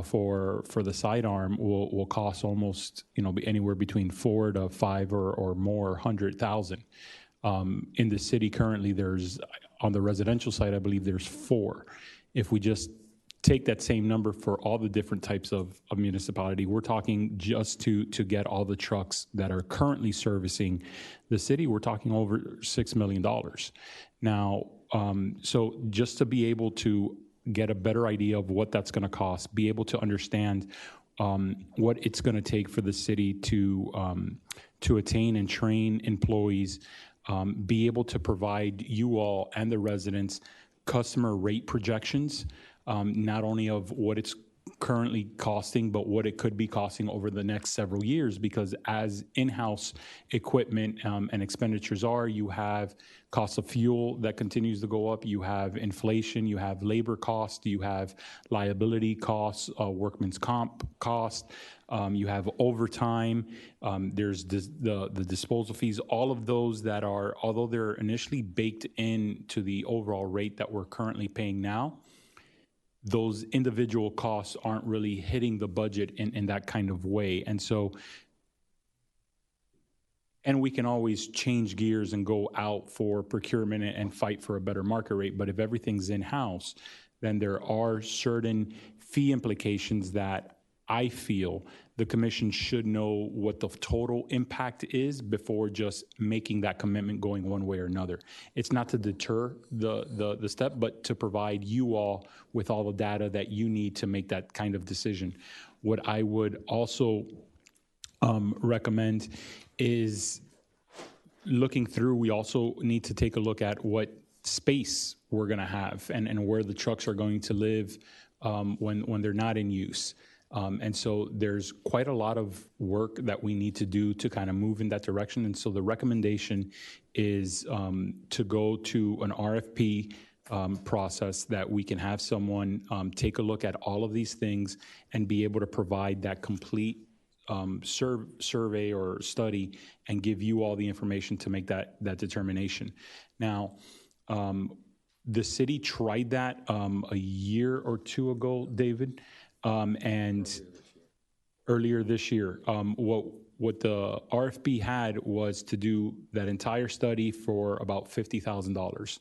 for the sidearm will cost almost, be anywhere between 4 to 5 or more 100,000. In the city currently, there's, on the residential side, I believe there's 4. If we just take that same number for all the different types of municipality, we're talking just to get all the trucks that are currently servicing the city, we're talking over $6 million. Now, so just to be able to get a better idea of what that's going to cost, be able to understand what it's going to take for the city to attain and train employees, be able to provide you all and the residents customer rate projections, not only of what it's currently costing, but what it could be costing over the next several years, because as in-house equipment and expenditures are, you have cost of fuel that continues to go up, you have inflation, you have labor cost, you have liability costs, workman's comp cost, you have overtime, there's the disposal fees, all of those that are, although they're initially baked into the overall rate that we're currently paying now, those individual costs aren't really hitting the budget in that kind of way. And so, and we can always change gears and go out for procurement and fight for a better market rate. But if everything's in-house, then there are certain fee implications that I feel the commission should know what the total impact is before just making that commitment going one way or another. It's not to deter the step, but to provide you all with all the data that you need to make that kind of decision. What I would also recommend is looking through, we also need to take a look at what space we're gonna have and where the trucks are going to live when they're not in use. And so there's quite a lot of work that we need to do to kind of move in that direction. And so the recommendation is to go to an RFP process that we can have someone take a look at all of these things and be able to provide that complete survey or study and give you all the information to make that determination. Now, the city tried that a year or 2 ago, David. And earlier this year, what the RFP had was to do that entire study for about $50,000.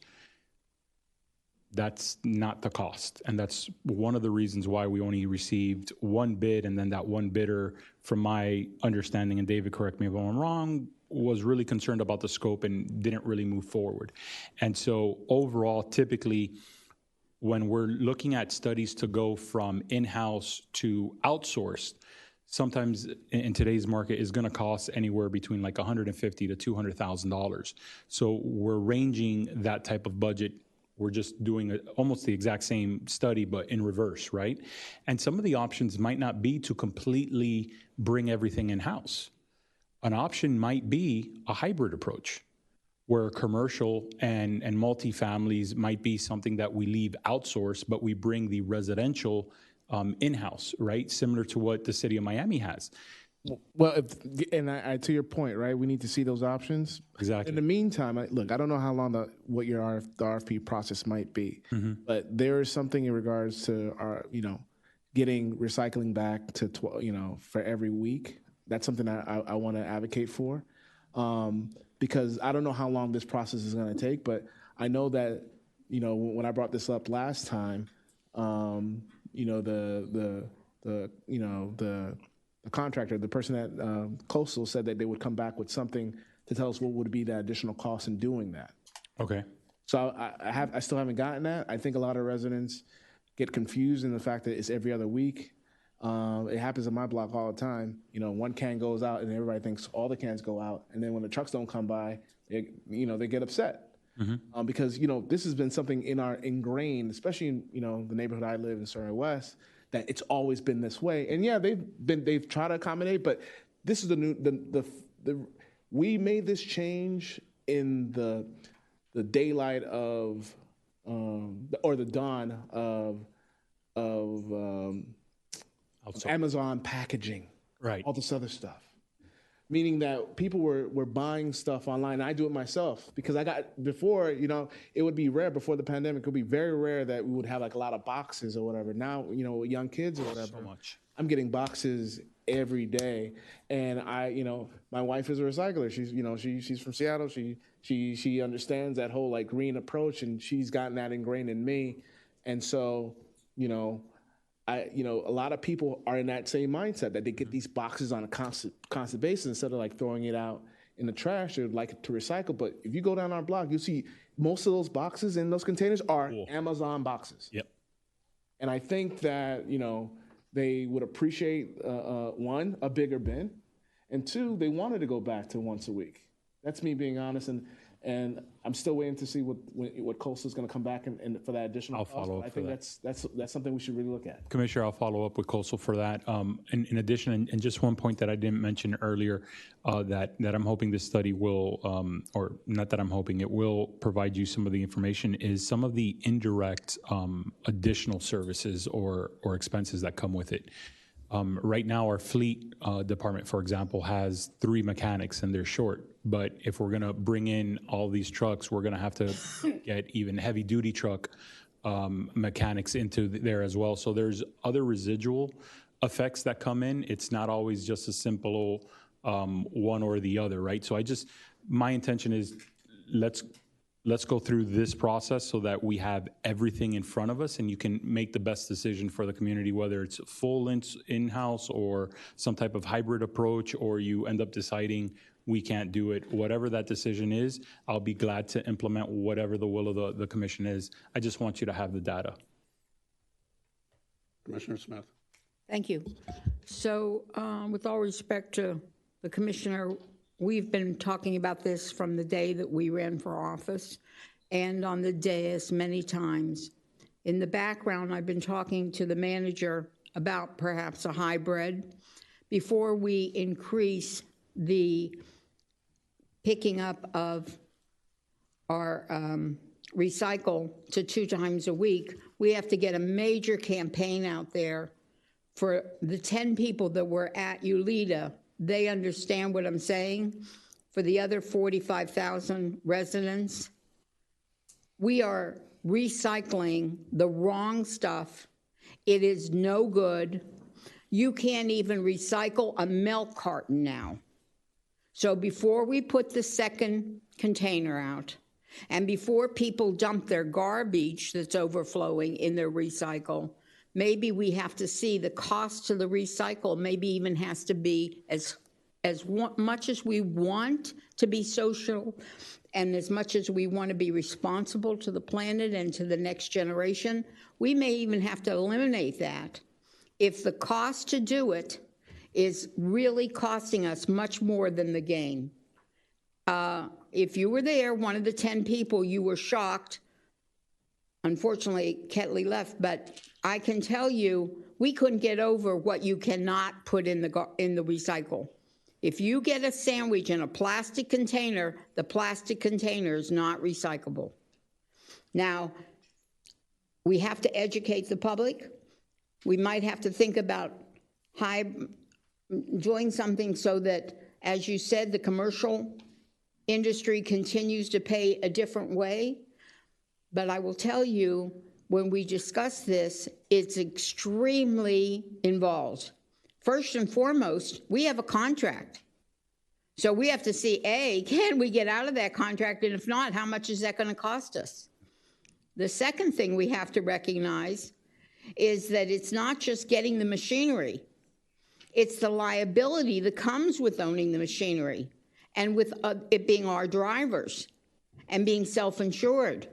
That's not the cost, and that's one of the reasons why we only received 1 bid, and then that one bidder, from my understanding, and David, correct me if I'm wrong, was really concerned about the scope and didn't really move forward. And so overall, typically, when we're looking at studies to go from in-house to outsourced, sometimes in today's market is going to cost anywhere between like $150,000 to $200,000. So we're ranging that type of budget. We're just doing almost the exact same study, but in reverse, right? And some of the options might not be to completely bring everything in-house. An option might be a hybrid approach, where commercial and multifamilies might be something that we leave outsourced, but we bring the residential in-house, right? Similar to what the city of Miami has. Well, to your point, right? We need to see those options. Exactly. In the meantime, look, I don't know how long the RFP process might be, but there is something in regards to our, getting recycling back to, for every week. That's something I want to advocate for, because I don't know how long this process is going to take, but I know that, when I brought this up last time, the contractor, the person at Coastal said that they would come back with something to tell us what would be the additional cost in doing that. Okay. So I still haven't gotten that. I think a lot of residents get confused in the fact that it's every other week. It happens in my block all the time. One can goes out and everybody thinks all the cans go out. And then when the trucks don't come by, they get upset. Because, this has been something ingrained, especially in, the neighborhood I live in, Surrey West, that it's always been this way. And yeah, they've tried to accommodate, but this is the we made this change in the daylight of, or the dawn of Amazon packaging, right? All this other stuff. Meaning that people were buying stuff online. I do it myself because before, it would be rare before the pandemic. It would be very rare that we would have like a lot of boxes or whatever. Now, with young kids or whatever, I'm getting boxes every day. And my wife is a recycler. She's from Seattle. She understands that whole like green approach, and she's gotten that ingrained in me. And so, a lot of people are in that same mindset that they get these boxes on a constant basis instead of like throwing it out in the trash. They'd like to recycle. But if you go down our block, you'll see most of those boxes in those containers are Amazon boxes. Yep. And I think that, they would appreciate, one, a bigger bin, and two, they wanted to go back to once a week. That's me being honest. And I'm still waiting to see what Coastal is going to come back and for that additional I'll cost. follow But up I think that's something we should really look at. Commissioner, I'll follow up with Coastal for that. In addition, and just one point that I didn't mention earlier, that I'm hoping this study will, or not that I'm hoping, it will provide you some of the information, is some of the indirect additional services or expenses that come with it. Right now, our fleet department, for example, has 3 mechanics and they're short. But if we're going to bring in all these trucks, we're going to have to get even heavy duty truck mechanics into there as well. So there's other residual effects that come in. It's not always just a simple one or the other, right? So my intention is let's go through this process so that we have everything in front of us and you can make the best decision for the community, whether it's full in-house or some type of hybrid approach, or you end up deciding we can't do it. Whatever that decision is, I'll be glad to implement whatever the will of the commission is. I just want you to have the data. Commissioner Smith. Thank you. So with all respect to the commissioner, we've been talking about this from the day that we ran for office and on the dais many times. In the background, I've been talking to the manager about perhaps a hybrid before we increase the picking up of our recycle to 2 times a week. We have to get a major campaign out there for the 10 people that were at Ulita. They understand what I'm saying. For the other 45,000 residents, we are recycling the wrong stuff. It is no good. You can't even recycle a milk carton now. So before we put the second container out, and before people dump their garbage that's overflowing in their recycle, maybe we have to see the cost to the recycle maybe even has to be as much as we want to be social and as much as we want to be responsible to the planet and to the next generation, we may even have to eliminate that if the cost to do it is really costing us much more than the gain. If you were there, one of the 10 people, you were shocked. Unfortunately, Ketley left, but I can tell you, we couldn't get over what you cannot put in the recycle. If you get a sandwich in a plastic container, the plastic container is not recyclable. Now, we have to educate the public. We might have to think about doing something so that, as you said, the commercial industry continues to pay a different way. But I will tell you, when we discuss this, it's extremely involved. First and foremost, we have a contract. So we have to see, A, can we get out of that contract? And if not, how much is that going to cost us? The second thing we have to recognize is that it's not just getting the machinery. It's the liability that comes with owning the machinery and with it being our drivers and being self-insured.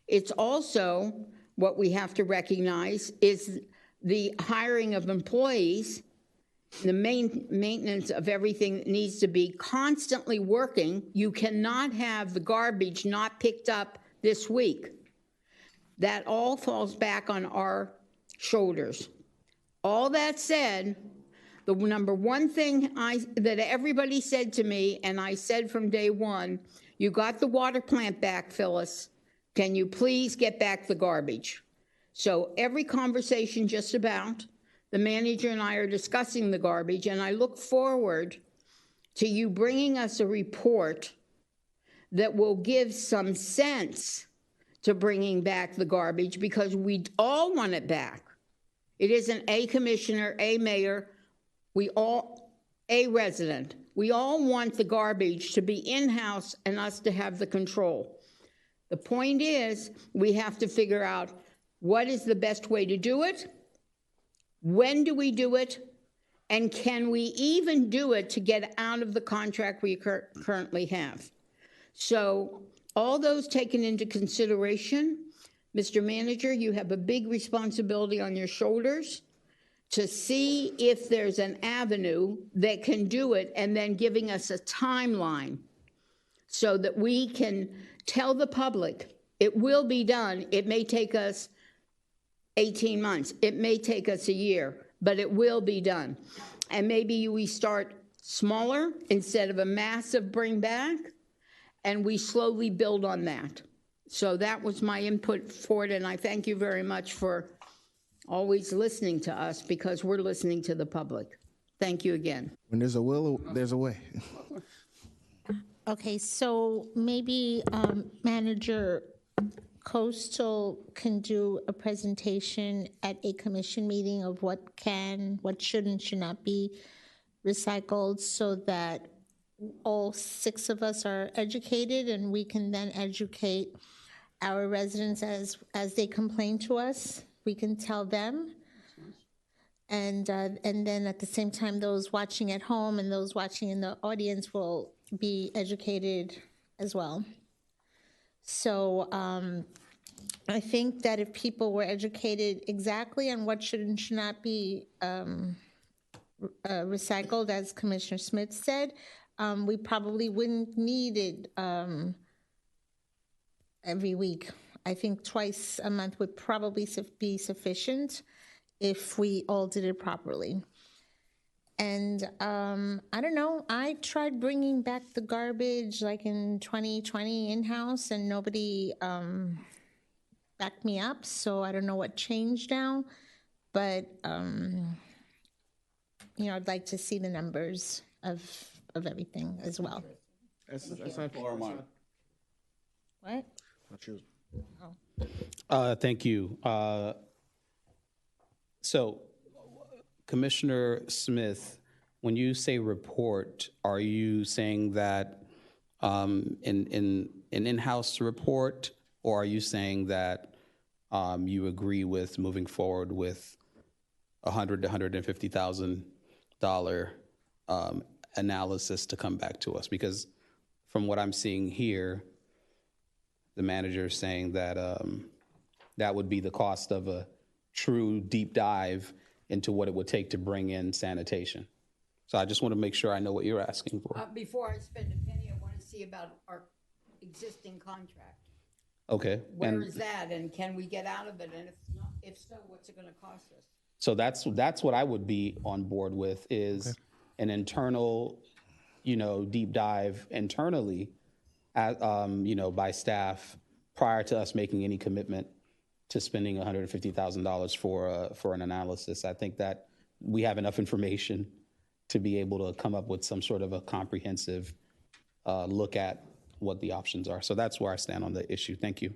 It's also what we have to recognize is the hiring of employees, the maintenance of everything that needs to be constantly working. You cannot have the garbage not picked up this week. That all falls back on our shoulders. All that said, The number one thing that everybody said to me, and I said from day one, you got the water plant back, Phyllis. Can you please get back the garbage? So every conversation just about, the manager and I are discussing the garbage, and I look forward to you bringing us a report that will give some sense to bringing back the garbage, because we all want it back. It isn't a commissioner, a mayor, a resident. We all want the garbage to be in-house and us to have the control. The point is, we have to figure out what is the best way to do it, when do we do it, and can we even do it to get out of the contract we currently have? So all those taken into consideration, Mr. Manager, you have a big responsibility on your shoulders to see if there's an avenue that can do it, and then giving us a timeline so that we can tell the public it will be done. It may take us 18 months. It may take us a year, but it will be done. And maybe we start smaller instead of a massive bring back, and we slowly build on that. So that was my input for it, and I thank you very much for always listening to us, because we're listening to the public. Thank you again. When there's a will, there's a way. Okay, so maybe Manager Coastal can do a presentation at a commission meeting of what should and should not be recycled, so that all 6 of us are educated, and we can then educate our residents as they complain to us. We can tell them, and then at the same time, those watching at home and those watching in the audience will be educated as well. So I think that if people were educated exactly on what should and should not be recycled, as Commissioner Smith said, we probably wouldn't need it every week. I think twice a month would probably be sufficient if we all did it properly. And I don't know, I tried bringing back the garbage like in 2020 in-house, and nobody backed me up, so I don't know what changed now. But, I'd like to see the numbers of everything as well. That's not mine. What? Not yours. Thank you. So, Commissioner Smith, when you say report, are you saying that in an in-house report, or are you saying that you agree with moving forward with $100,000 to $150,000 analysis to come back to us? Because from what I'm seeing here, the manager is saying that that would be the cost of a true deep dive into what it would take to bring in sanitation. So I just want to make sure I know what you're asking for. Before I spend a penny, I want to see about our existing contract. Okay. Where is that, and can we get out of it? And if so, what's it going to cost us? So that's what I would be on board with, is an internal, deep dive internally, by staff prior to us making any commitment to spending $150,000 for an analysis. I think that we have enough information to be able to come up with some sort of a comprehensive look at what the options are. So that's where I stand on the issue. Thank you.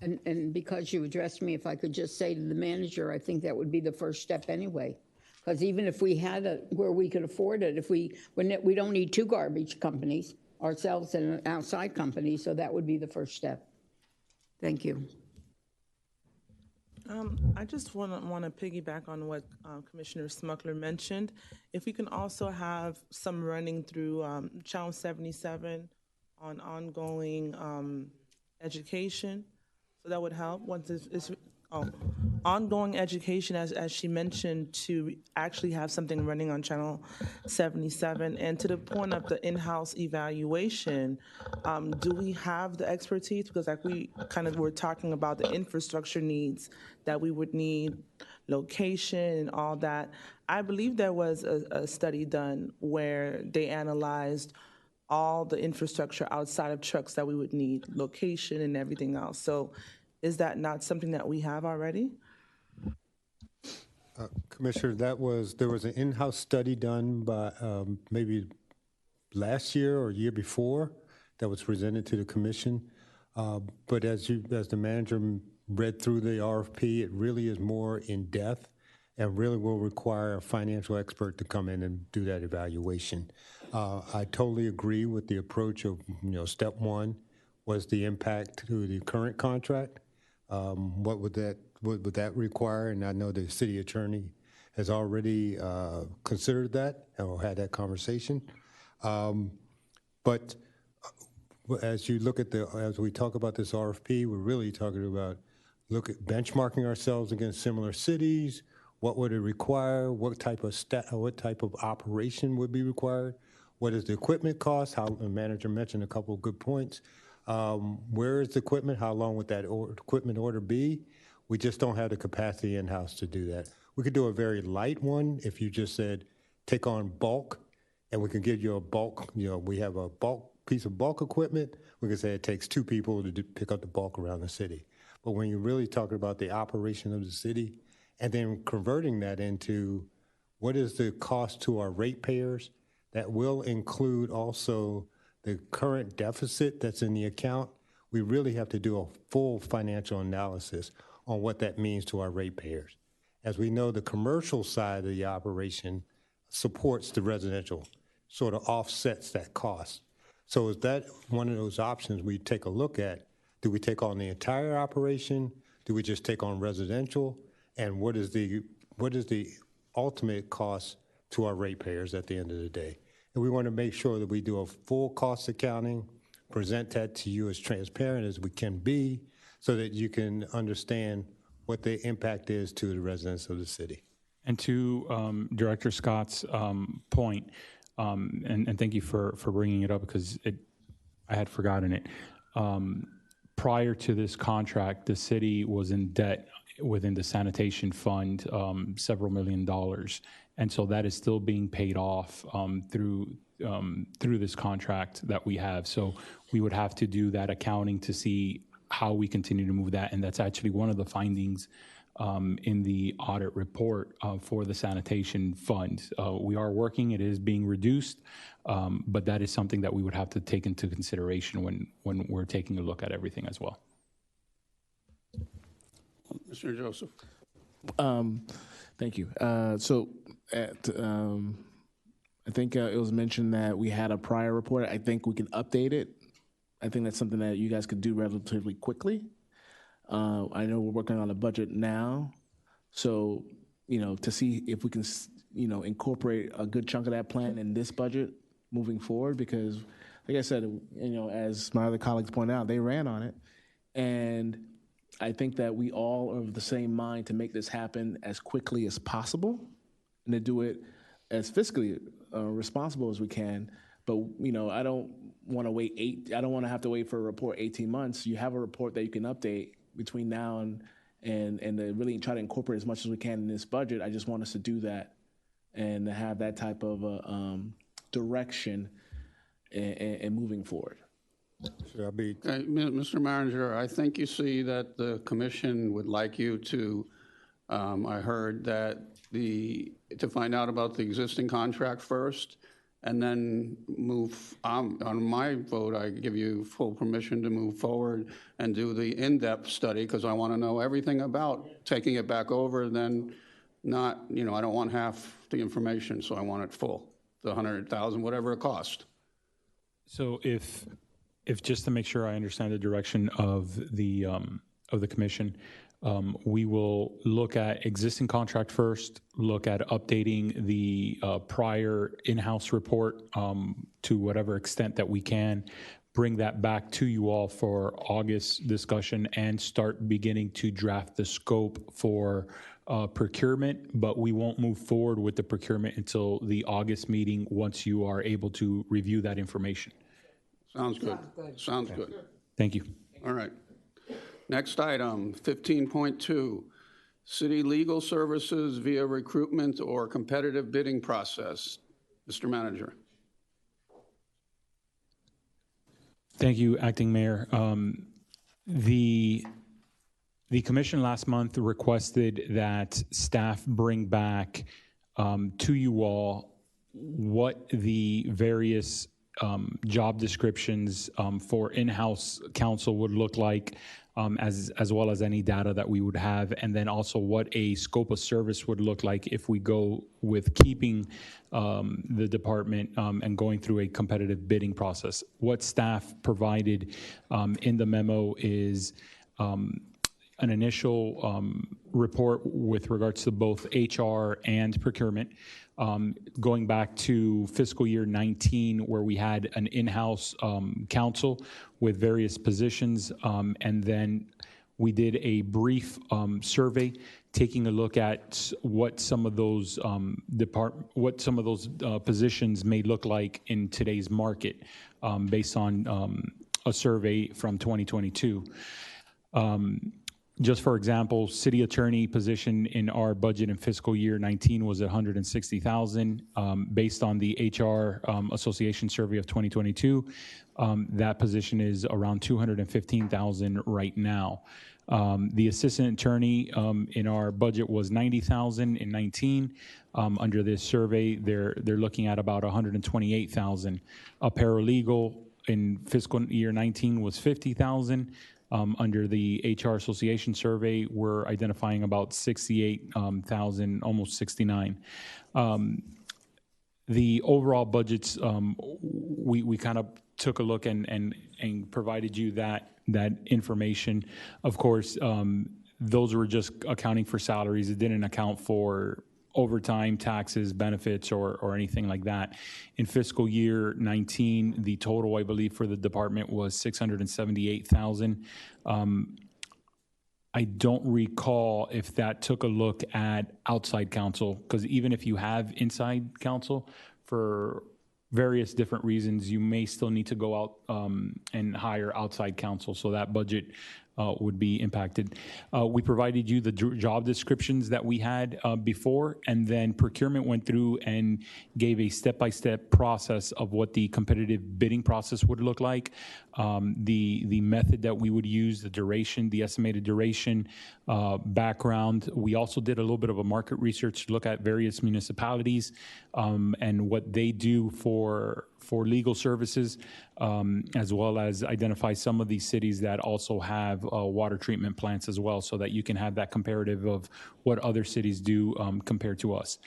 And because you addressed me, if I could just say to the manager, I think that would be the first step anyway. Because even if we had where we could afford it, we don't need 2 garbage companies, ourselves and an outside company, so that would be the first step. Thank you. I just want to piggyback on what Commissioner Smuckler mentioned. If we can also have some running through Channel 77 on ongoing education, so that would help. Once it's ongoing education, as she mentioned, to actually have something running on Channel 77. And to the point of the in-house evaluation, do we have the expertise? Because like we kind of were talking about the infrastructure needs that we would need location and all that. I believe there was a study done where they analyzed all the infrastructure outside of trucks that we would need, location and everything else. So is that not something that we have already? Commissioner, there was an in-house study done by maybe last year or year before that was presented to the commission. But as the manager read through the RFP, it really is more in depth and really will require a financial expert to come in and do that evaluation. I totally agree with the approach of, step one was the impact to the current contract. What would that require? And I know the city attorney has already considered that or had that conversation. But as you look at as we talk about this RFP, we're really talking about benchmarking ourselves against similar cities. What would it require? What type of operation would be required? What is the equipment cost? How the manager mentioned a couple of good points. Where is the equipment? How long would that equipment order be? We just don't have the capacity in-house to do that. We could do a very light one if you just said, take on bulk, and we can give you a bulk, we have a bulk piece of bulk equipment. We can say it takes 2 people to pick up the bulk around the city. But when you're really talking about the operation of the city and then converting that into what is the cost to our ratepayers, that will include also the current deficit that's in the account. We really have to do a full financial analysis on what that means to our ratepayers. As we know, the commercial side of the operation supports the residential, sort of offsets that cost. So is that one of those options we take a look at? Do we take on the entire operation? Do we just take on residential? And what is the ultimate cost to our ratepayers at the end of the day? And we want to make sure that we do a full cost accounting, present that to you as transparent as we can be, so that you can understand what the impact is to the residents of the city. And to Director Scott's point, and thank you for bringing it up because I had forgotten it. Prior to this contract, the city was in debt within the sanitation fund, several $1 million. And so that is still being paid off through this contract that we have. So we would have to do that accounting to see how we continue to move that. And that's actually one of the findings in the audit report for the sanitation fund. We are working, it is being reduced, but that is something that we would have to take into consideration when we're taking a look at everything as well. Mr. Joseph. Thank you. I think it was mentioned that we had a prior report. I think we can update it. I think that's something that you guys could do relatively quickly. I know we're working on a budget now, so to see if we can incorporate a good chunk of that plan in this budget moving forward, because like I said, as my other colleagues point out, they ran on it, and I think that we all are of the same mind to make this happen as quickly as possible and to do it as fiscally responsible as we can. But I don't want to wait I don't want to have to wait for a report 18 months. You have a report that you can update between now and to really try to incorporate as much as we can in this budget. I just want us to do that and to have that type of direction and moving forward. Mr. Manager, I think you see that the commission would like you to, I heard that to find out about the existing contract first, and then move, on my vote, I give you full permission to move forward and do the in-depth study, because I want to know everything about taking it back over, then not, I don't want half the information, so I want it full, the 100,000, whatever it cost. So if just to make sure I understand the direction of the commission, we will look at existing contract first, look at updating the prior in-house report to whatever extent that we can, bring that back to you all for August discussion and start beginning to draft the scope for procurement, but we won't move forward with the procurement until the August meeting once you are able to review that information. Sounds good. Sounds good. Thank you. All right. Next item, 15.2, city legal services via recruitment or competitive bidding process. Mr. Manager. Thank you, Acting Mayor. The commission last month requested that staff bring back to you all what the various job descriptions for in-house counsel would look like, as well as any data that we would have, and then also what a scope of service would look like if we go with keeping the department and going through a competitive bidding process. What staff provided in the memo is an initial report with regards to both HR and procurement, going back to fiscal year 19, where we had an in-house counsel with various positions, and then we did a brief survey taking a look at what some of those positions may look like in today's market, based on a survey from 2022. Just for example, city attorney position in our budget in fiscal year 19 was $160,000. Based on the HR Association survey of 2022, that position is around $215,000 right now. The assistant attorney in our budget was $90,000 in 19. Under this survey, they're looking at about $128,000. A paralegal in fiscal year 19 was $50,000. Under the HR Association survey, we're identifying about 68,000, almost 69. The overall budgets, we kind of took a look and provided you that information. Of course, those were just accounting for salaries. It didn't account for overtime, taxes, benefits, or anything like that. In fiscal year 19, the total, I believe, for the department was $678,000. I don't recall if that took a look at outside counsel, because even if you have inside counsel, for various different reasons, you may still need to go out and hire outside counsel, so that budget would be impacted. We provided you the job descriptions that we had before, and then procurement went through and gave a step-by-step process of what the competitive bidding process would look like, the method that we would use, the duration, the estimated duration, background. We also did a little bit of a market research to look at various municipalities and what they do for legal services, as well as identify some of these cities that also have water treatment plants as well, so that you can have that comparative of what other cities do compared to us.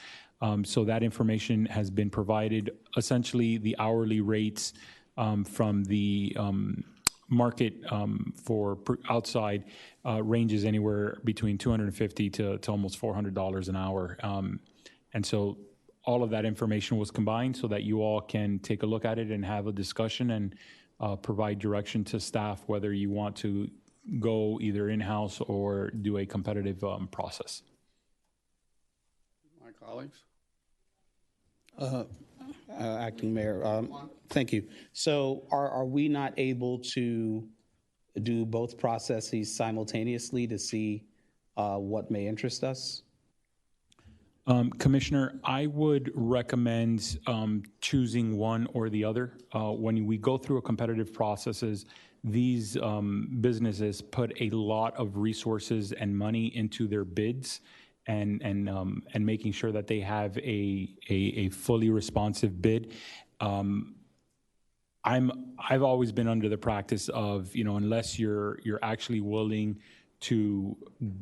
So that information has been provided. Essentially, the hourly rates from the market for outside ranges anywhere between $250 to almost $400 an hour. And so all of that information was combined so that you all can take a look at it and have a discussion and provide direction to staff whether you want to go either in-house or do a competitive process. My colleagues? Acting Mayor, thank you. So are we not able to do both processes simultaneously to see what may interest us? Commissioner, I would recommend choosing one or the other. When we go through a competitive processes, these businesses put a lot of resources and money into their bids and making sure that they have a fully responsive bid. I've always been under the practice of, unless you're actually willing to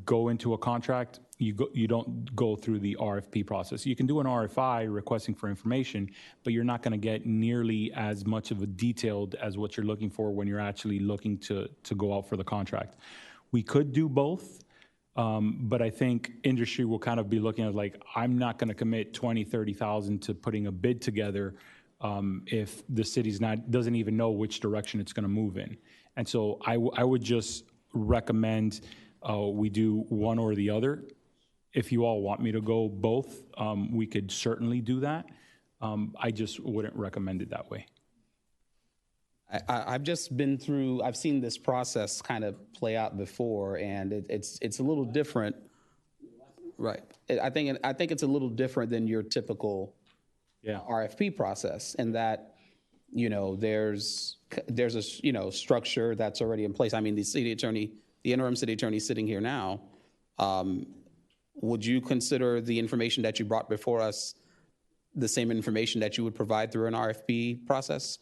go into a contract, you don't go through the RFP process. You can do an RFI requesting for information, but you're not going to get nearly as much of a detailed as what you're looking for when you're actually looking to go out for the contract. We could do both, but I think industry will kind of be looking at like, I'm not going to commit $20,000, $30,000 to putting a bid together if the city's doesn't even know which direction it's going to move in. And so I would just recommend we do one or the other. If you all want me to go both, we could certainly do that. I just wouldn't recommend it that way. I've just been through, I've seen this process kind of play out before, and it's a little different Right. I think it's a little different than your typical RFP process in that, you know, there's a, you know, structure that's already in place. I mean, the interim city attorney sitting here now, would you consider the information that you brought before us the same information that you would provide through an RFP process?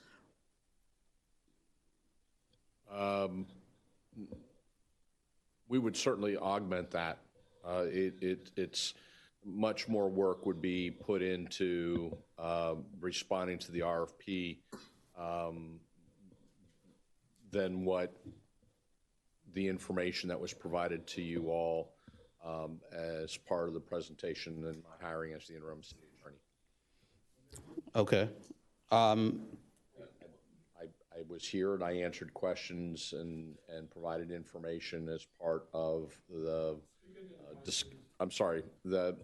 We would certainly augment that. It's much more work would be put into responding to the RFP than what the information that was provided to you all as part of the presentation and my hiring as the interim city attorney. Okay. I was here and I answered questions and provided information as part of the, I'm sorry, the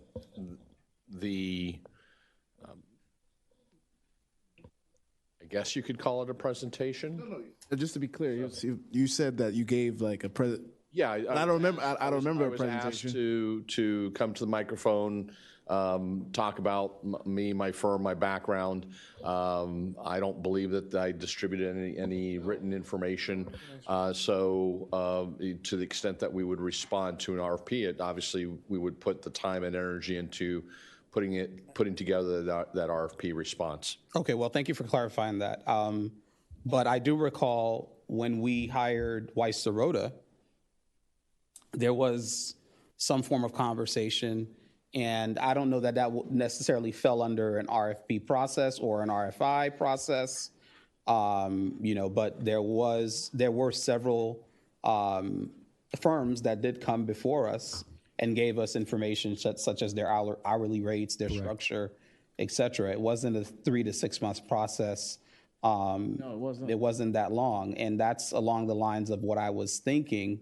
I guess you could call it a presentation. No. Just to be clear, you said that you gave like a present. Yeah, I don't remember. I don't remember I a was presentation. asked to come to the microphone, talk about me, my firm, my background. I don't believe that I distributed any written information. So to the extent that we would respond to an RFP, obviously we would put the time and energy into putting together that RFP response. Okay, well, thank you for clarifying that. But I do recall when we hired Weiss Serota, there was some form of conversation, and I don't know that necessarily fell under an RFP process or an RFI process, you know, but there were several firms that did come before us and gave us information such as their hourly rates, their structure, et cetera. It wasn't a 3 to 6 month process. No, it wasn't. It wasn't that long, and that's along the lines of what I was thinking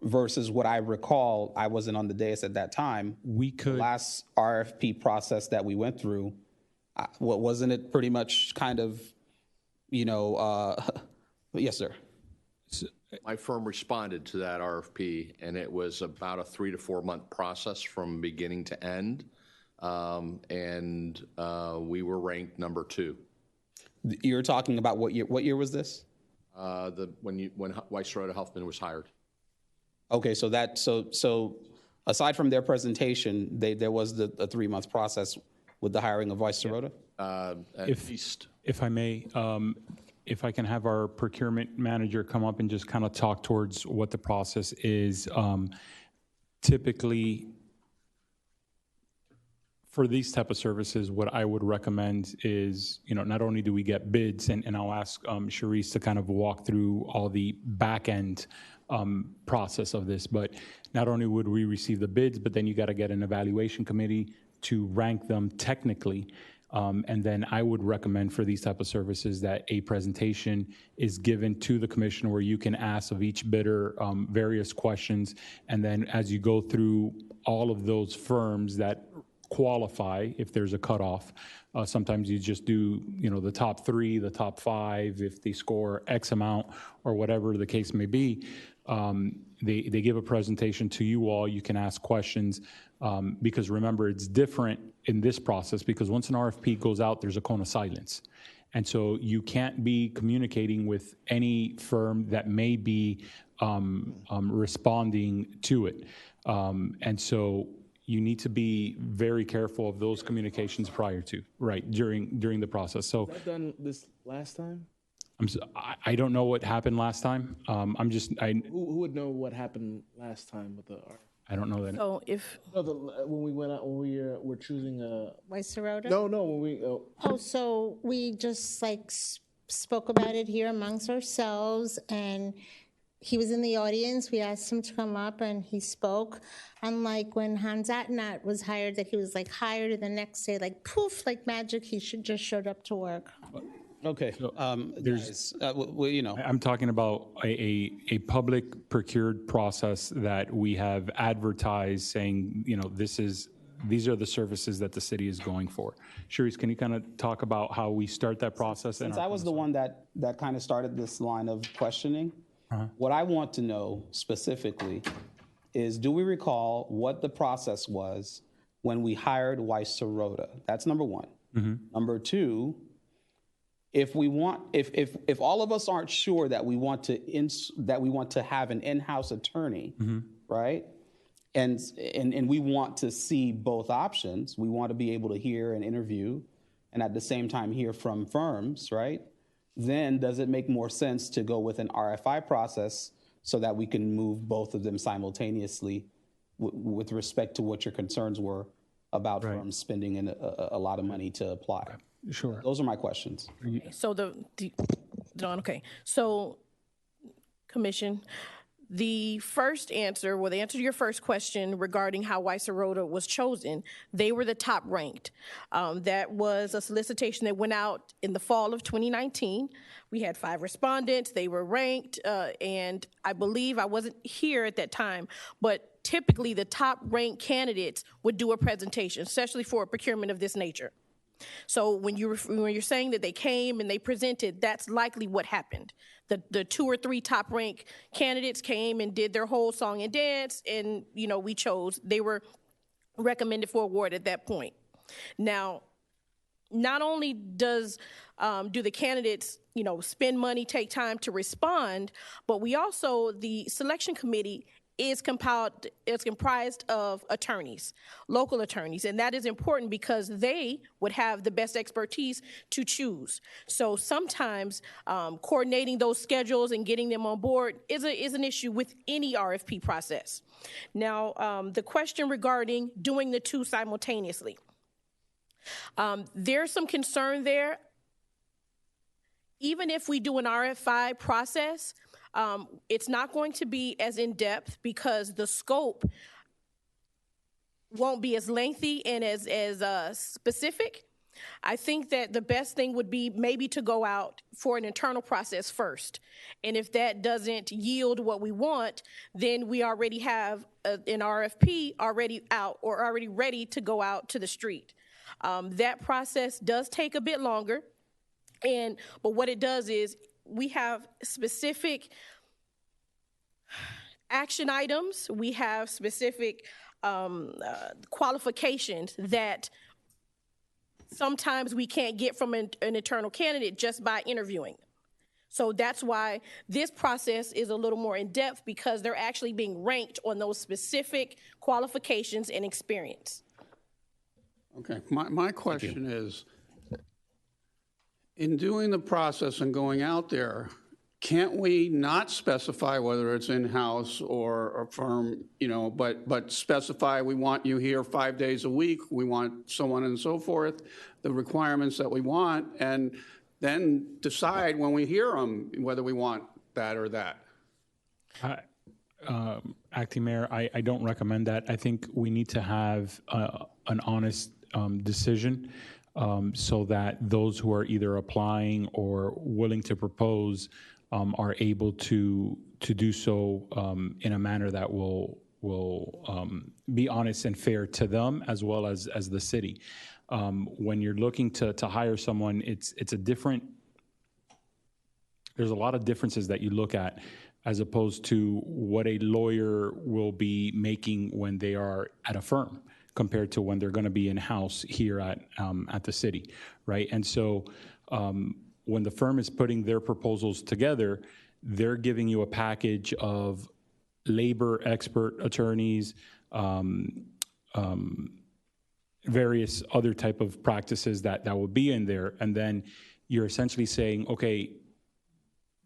versus what I recall. I wasn't on the dais at that time. The last RFP process that we went through, wasn't it pretty much kind of, you know, yes, sir. My firm responded to that RFP, and it was about a 3 to 4 month process from beginning to end, and we were ranked number 2. You're talking about what year? What year was this? When Weiss Serota Huffman was hired. Okay, so aside from their presentation, there was a 3 month process with the hiring of Weiss Serota? At least. If I may, if I can have our procurement manager come up and just kind of talk towards what the process is. Typically, for these type of services, what I would recommend is, you know, not only do we get bids, and I'll ask Sharice to kind of walk through all the back end process of this, but not only would we receive the bids, but then you got to get an evaluation committee to rank them technically. And then I would recommend for these type of services that a presentation is given to the commission where you can ask of each bidder various questions. And then as you go through all of those firms that qualify, if there's a cutoff, sometimes you just do, you know, the top 3, the top 5, if they score X amount or whatever the case may be. They give a presentation to you all. You can ask questions because remember, it's different in this process because once an RFP goes out, there's a cone of silence. And so you can't be communicating with any firm that may be responding to it. And so you need to be very careful of those communications prior to, right, during the process. So Was that done this last time? I don't know what happened last time. Who would know what happened last time with the RFP? I don't know that. So if when we went out, when we were choosing Weiss Serota? No, when we. Oh, so we just like spoke about it here amongst ourselves, and he was in the audience. We asked him to come up, and he spoke. Unlike when Hans Atnat was hired, that he was like hired, and the next day, like poof, like magic, he just showed up to work. Okay. There's, well, you know, I'm talking about a public procured process that we have advertised saying, you know, these are the services that the city is going for. Sharice, can you kind of talk about how we start that process? Since I was the one that kind of started this line of questioning, what I want to know specifically is, do we recall what the process was when we hired Weiss Serota? That's number one. Number two, if all of us aren't sure that we want to have an in-house attorney, right? And we want to see both options. We want to be able to hear and interview, and at the same time hear from firms, right? Then does it make more sense to go with an RFI process so that we can move both of them simultaneously with respect to what your concerns were about firms spending a lot of money to apply? Sure. Those are my questions. So Don, okay. So, Commission, the first answer, well, the answer to your first question regarding how Weiss Serota was chosen, they were the top ranked. That was a solicitation that went out in the fall of 2019. We had 5 respondents, they were ranked, and I believe, I wasn't here at that time, but typically the top ranked candidates would do a presentation, especially for a procurement of this nature. So when you're saying that they came and they presented, that's likely what happened. The 2 or 3 top ranked candidates came and did their whole song and dance, and we chose. They were recommended for award at that point. Now, not only do the candidates spend money, take time to respond, but we also, the selection committee is comprised of attorneys, local attorneys, and that is important because they would have the best expertise to choose. So sometimes coordinating those schedules and getting them on board is an issue with any RFP process. Now, the question regarding doing the 2 simultaneously. There's some concern there. Even if we do an RFI process, it's not going to be as in-depth because the scope won't be as lengthy and as specific. I think that the best thing would be maybe to go out for an internal process first. And if that doesn't yield what we want, then we already have an RFP already out or already ready to go out to the street. That process does take a bit longer. But what it does is we have specific action items. We have specific qualifications that sometimes we can't get from an internal candidate just by interviewing. So that's why this process is a little more in-depth because they're actually being ranked on those specific qualifications and experience. Okay, my question is, in doing the process and going out there, can't we not specify whether it's in-house or a firm, but specify we want you here 5 days a week, we want so on and so forth, the requirements that we want, and then decide when we hear them whether we want that or that? Acting Mayor, I don't recommend that. I think we need to have an honest decision so that those who are either applying or willing to propose are able to do so in a manner that will be honest and fair to them as well as the city. When you're looking to hire someone, it's a different. There's a lot of differences that you look at as opposed to what a lawyer will be making when they are at a firm compared to when they're going to be in-house here at the city, right? And so when the firm is putting their proposals together, they're giving you a package of labor expert attorneys, various other type of practices that will be in there. And then you're essentially saying, okay,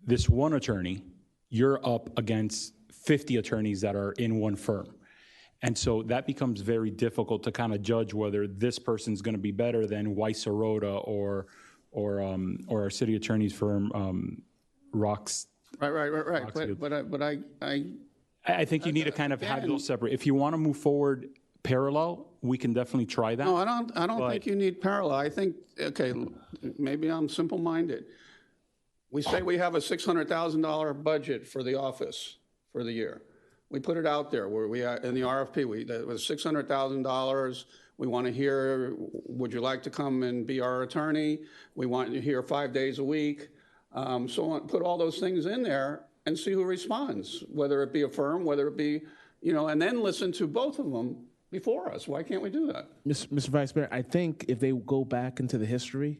this one attorney, you're up against 50 attorneys that are in one firm. And so that becomes very difficult to kind of judge whether this person's going to be better than Weiss Serota or our city attorney's firm, Rocks. Right. But I think you need to kind of have those separate. If you want to move forward parallel, we can definitely try that. No, I don't think you need parallel. I think, okay, maybe I'm simple-minded. We say we have a $600,000 budget for the office for the year. We put it out there where we in the RFP. That was $600,000. We want to hear, would you like to come and be our attorney? We want you here 5 days a week. So put all those things in there and see who responds, whether it be a firm, whether it be, and then listen to both of them before us. Why can't we do that? Mr. Vice Mayor, I think if they go back into the history,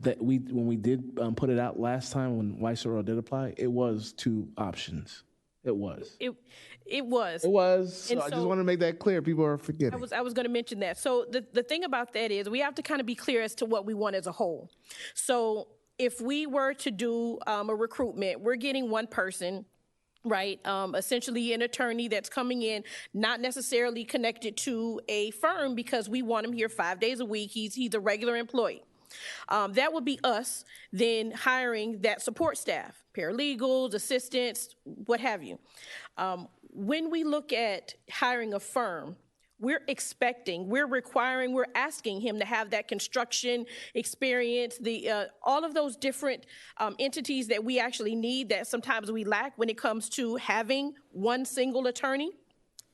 that when we did put it out last time when Weisserode did apply, it was 2 options. It was. It was. It was. So And I just so- want to make that clear. People are forgetting. I was going to mention that. So the thing about that is we have to kind of be clear as to what we want as a whole. So if we were to do a recruitment, we're getting one person, right? Essentially an attorney that's coming in, not necessarily connected to a firm because we want him here 5 days a week. He's a regular employee. That would be us then hiring that support staff, paralegals, assistants, what have you. When we look at hiring a firm, we're requiring, we're asking him to have that construction experience, all of those different entities that we actually need that sometimes we lack when it comes to having one single attorney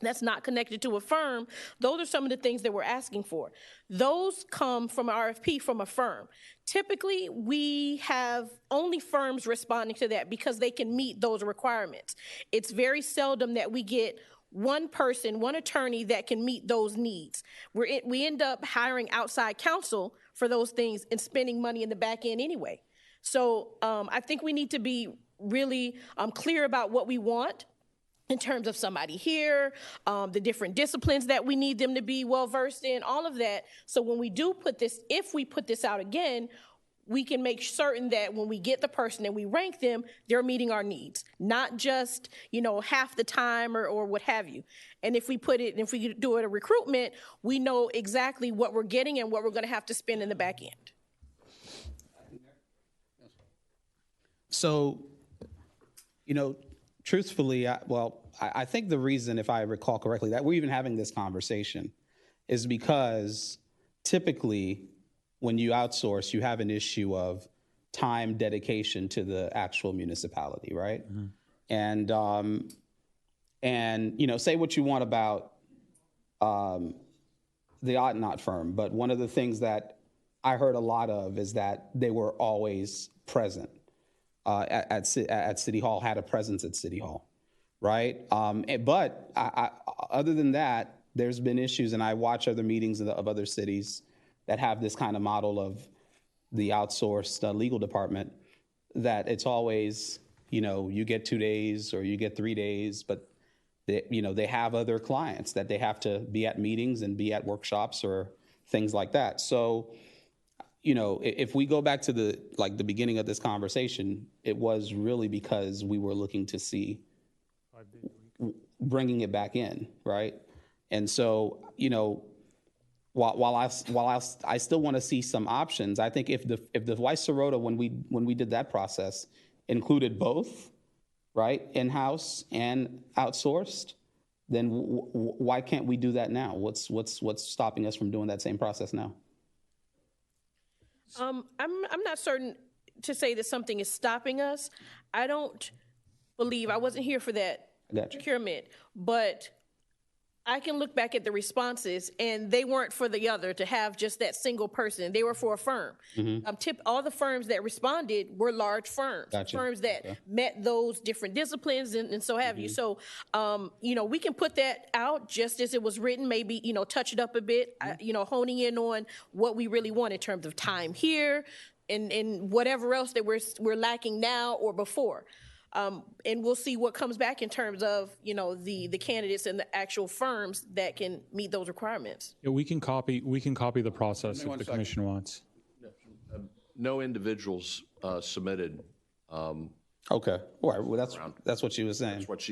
that's not connected to a firm. Those are some of the things that we're asking for. Those come from an RFP from a firm. Typically, we have only firms responding to that because they can meet those requirements. It's very seldom that we get one person, one attorney that can meet those needs. We end up hiring outside counsel for those things and spending money in the back end anyway. So I think we need to be really clear about what we want in terms of somebody here, the different disciplines that we need them to be well-versed in, all of that. So when we do put this, if we put this out again, we can make certain that when we get the person and we rank them, they're meeting our needs, not just, half the time or what have you. And if we do it a recruitment, we know exactly what we're getting and what we're going to have to spend in the back end. So, truthfully, I think the reason, if I recall correctly, that we're even having this conversation is because typically when you outsource, you have an issue of time dedication to the actual municipality, right? Mm-hmm. And say what you want about the Ought firm, but one of the things that I heard a lot of is that they were always present at City Hall, had a presence at City Hall, right? But other than that, there's been issues, and I watch other meetings of other cities that have this kind of model of the outsourced legal department, that it's always, you get 2 days or you get 3 days, but they have other clients that they have to be at meetings and be at workshops or things like that. So, if we go back to the beginning of this conversation, it was really because we were looking to see bringing it back in, right? And so, while I still want to see some options, I think if the Weisserode, when we did that process, included both, right, in-house and outsourced, then why can't we do that now? What's stopping us from doing that same process now? I'm not certain to say that something is stopping us. I don't believe, I wasn't here for that procurement, but I can look back at the responses, and they weren't for the other to have just that single person. They were for a firm. Mm-hmm. All the firms that responded were large firms, firms that met those different disciplines and so have you. So, we can put that out just as it was written, maybe, touch it up a bit, honing in on what we really want in terms of time here and whatever else that we're lacking now or before. And we'll see what comes back in terms of, the candidates and the actual firms that can meet those requirements. Yeah, we can copy the process if the commission wants. No individuals submitted. Okay. All right. Well, that's what she was saying. That's what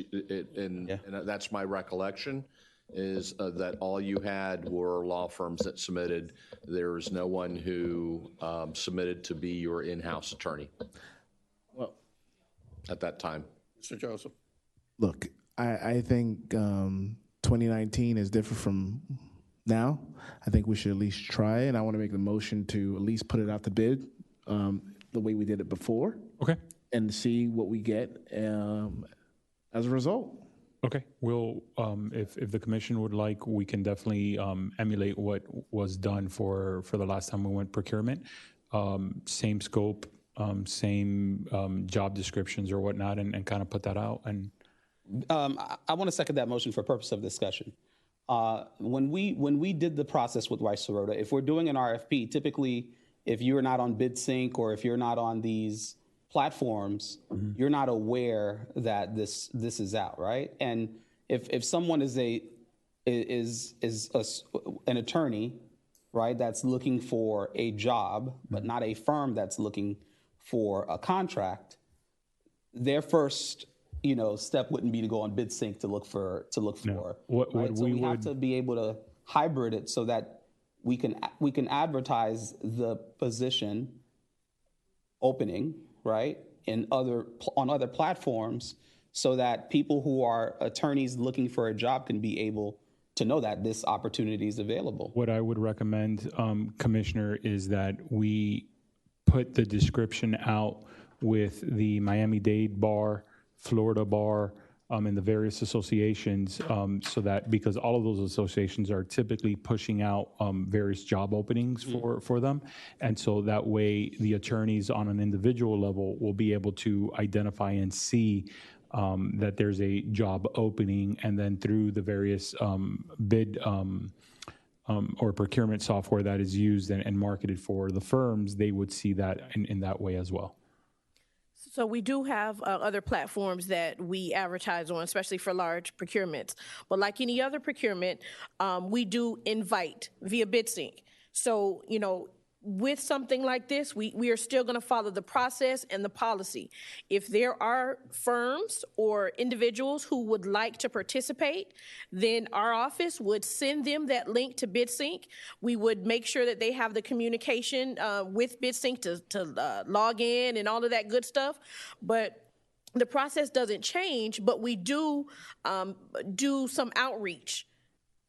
and that's my recollection, is that all you had were law firms that submitted. There was no one who submitted to be your in-house attorney. Well, at that time. Mr. Joseph. Look, I think 2019 is different from now. I think we should at least try it. And I want to make the motion to at least put it out to bid the way we did it before. Okay. And see what we get as a result. Okay. We'll, if the commission would like, we can definitely emulate what was done for the last time we went procurement. Same scope. Same job descriptions or whatnot, and kind of put that out and I want to second that motion for purpose of discussion. When we did the process with Weiss Serota, if we're doing an RFP, typically if you're not on BidSync or if you're not on these platforms, you're not aware that this is out, right? And if someone is an attorney, right, that's looking for a job, but not a firm that's looking for a contract, their first step wouldn't be to go on BidSync to look for. Right? So we have to be able to hybrid it so that we can advertise the position opening, right, on other platforms, so that people who are attorneys looking for a job can be able to know that this opportunity is available. What I would recommend, Commissioner, is that we put the description out with the Miami-Dade Bar, Florida Bar, and the various associations, so that, because all of those associations are typically pushing out various job openings for them. And so that way the attorneys on an individual level will be able to identify and see that there's a job opening, and then through the various bid or procurement software that is used and marketed for the firms, they would see that in that way as well. So we do have other platforms that we advertise on, especially for large procurements. But like any other procurement, we do invite via BidSync. So, with something like this, we are still going to follow the process and the policy. If there are firms or individuals who would like to participate, then our office would send them that link to BidSync. We would make sure that they have the communication with BidSync to log in and all of that good stuff. But the process doesn't change, but we do do some outreach.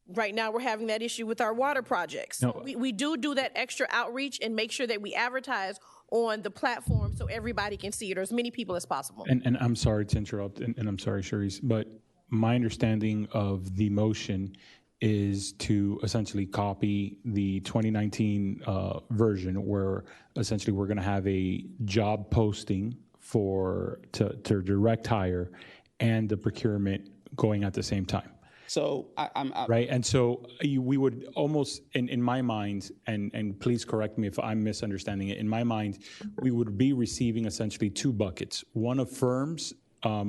Right now, we're having that issue with our water projects. No. We do that extra outreach and make sure that we advertise on the platform so everybody can see it, or as many people as possible. And I'm sorry to interrupt, and I'm sorry, Charisse, but my understanding of the motion is to essentially copy the 2019 version, where essentially we're going to have a job posting to direct hire and the procurement going at the same time. So I'm right, and so we would almost, in my mind, and please correct me if I'm misunderstanding it. In my mind, we would be receiving essentially two buckets: one of firms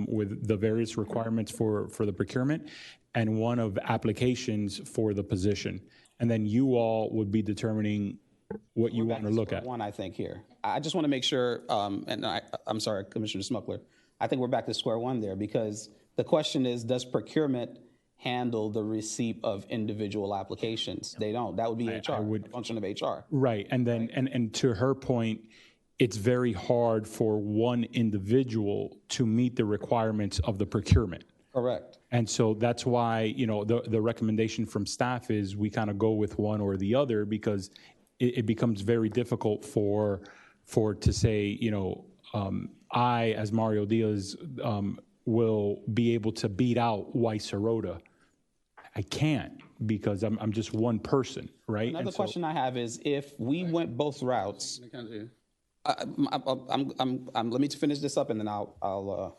with the various requirements for the procurement, and one of applications for the position. And then you all would be determining what you want to look at. One, I think here. I just want to make sure, and I'm sorry, Commissioner Smuckler. I think we're back to square one there, because the question is, does procurement handle the receipt of individual applications? They don't. That would be HR, the function of HR. Right, and then and to her point, it's very hard for one individual to meet the requirements of the procurement. Correct. And so that's why, the recommendation from staff is we kind of go with one or the other, because it becomes very difficult for to say, I, as Mario Diaz, will be able to beat out Weiss Serota. I can't, because I'm just one person, right? Another question I have is, if we went both routes, let me finish this up and then I'll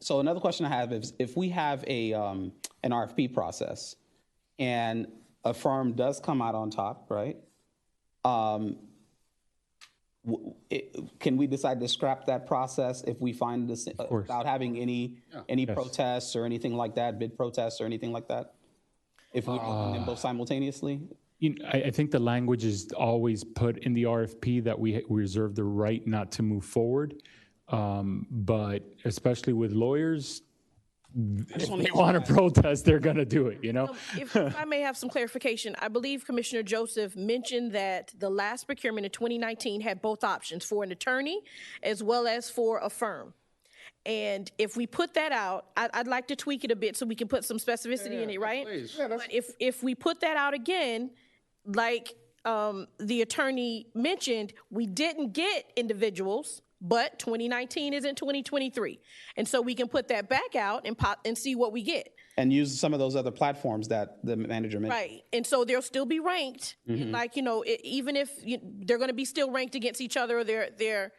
so another question I have is, if we have an RFP process and a firm does come out on top, right? Can we decide to scrap that process if we find this without having any protests or anything like that, bid protests or anything like that? If we open them both simultaneously? I think the language is always put in the RFP that we reserve the right not to move forward. But especially with lawyers, if they want to protest, they're going to do it, If I may have some clarification, I believe Commissioner Joseph mentioned that the last procurement in 2019 had both options, for an attorney as well as for a firm. And if we put that out, I'd like to tweak it a bit so we can put some specificity in it, right? But if we put that out again, like the attorney mentioned, we didn't get individuals, but 2019 isn't 2023. And so we can put that back out and see what we get. And use some of those other platforms that the manager mentioned. Right. And so they'll still be ranked, like, even if they're going to be still ranked against each other, or they're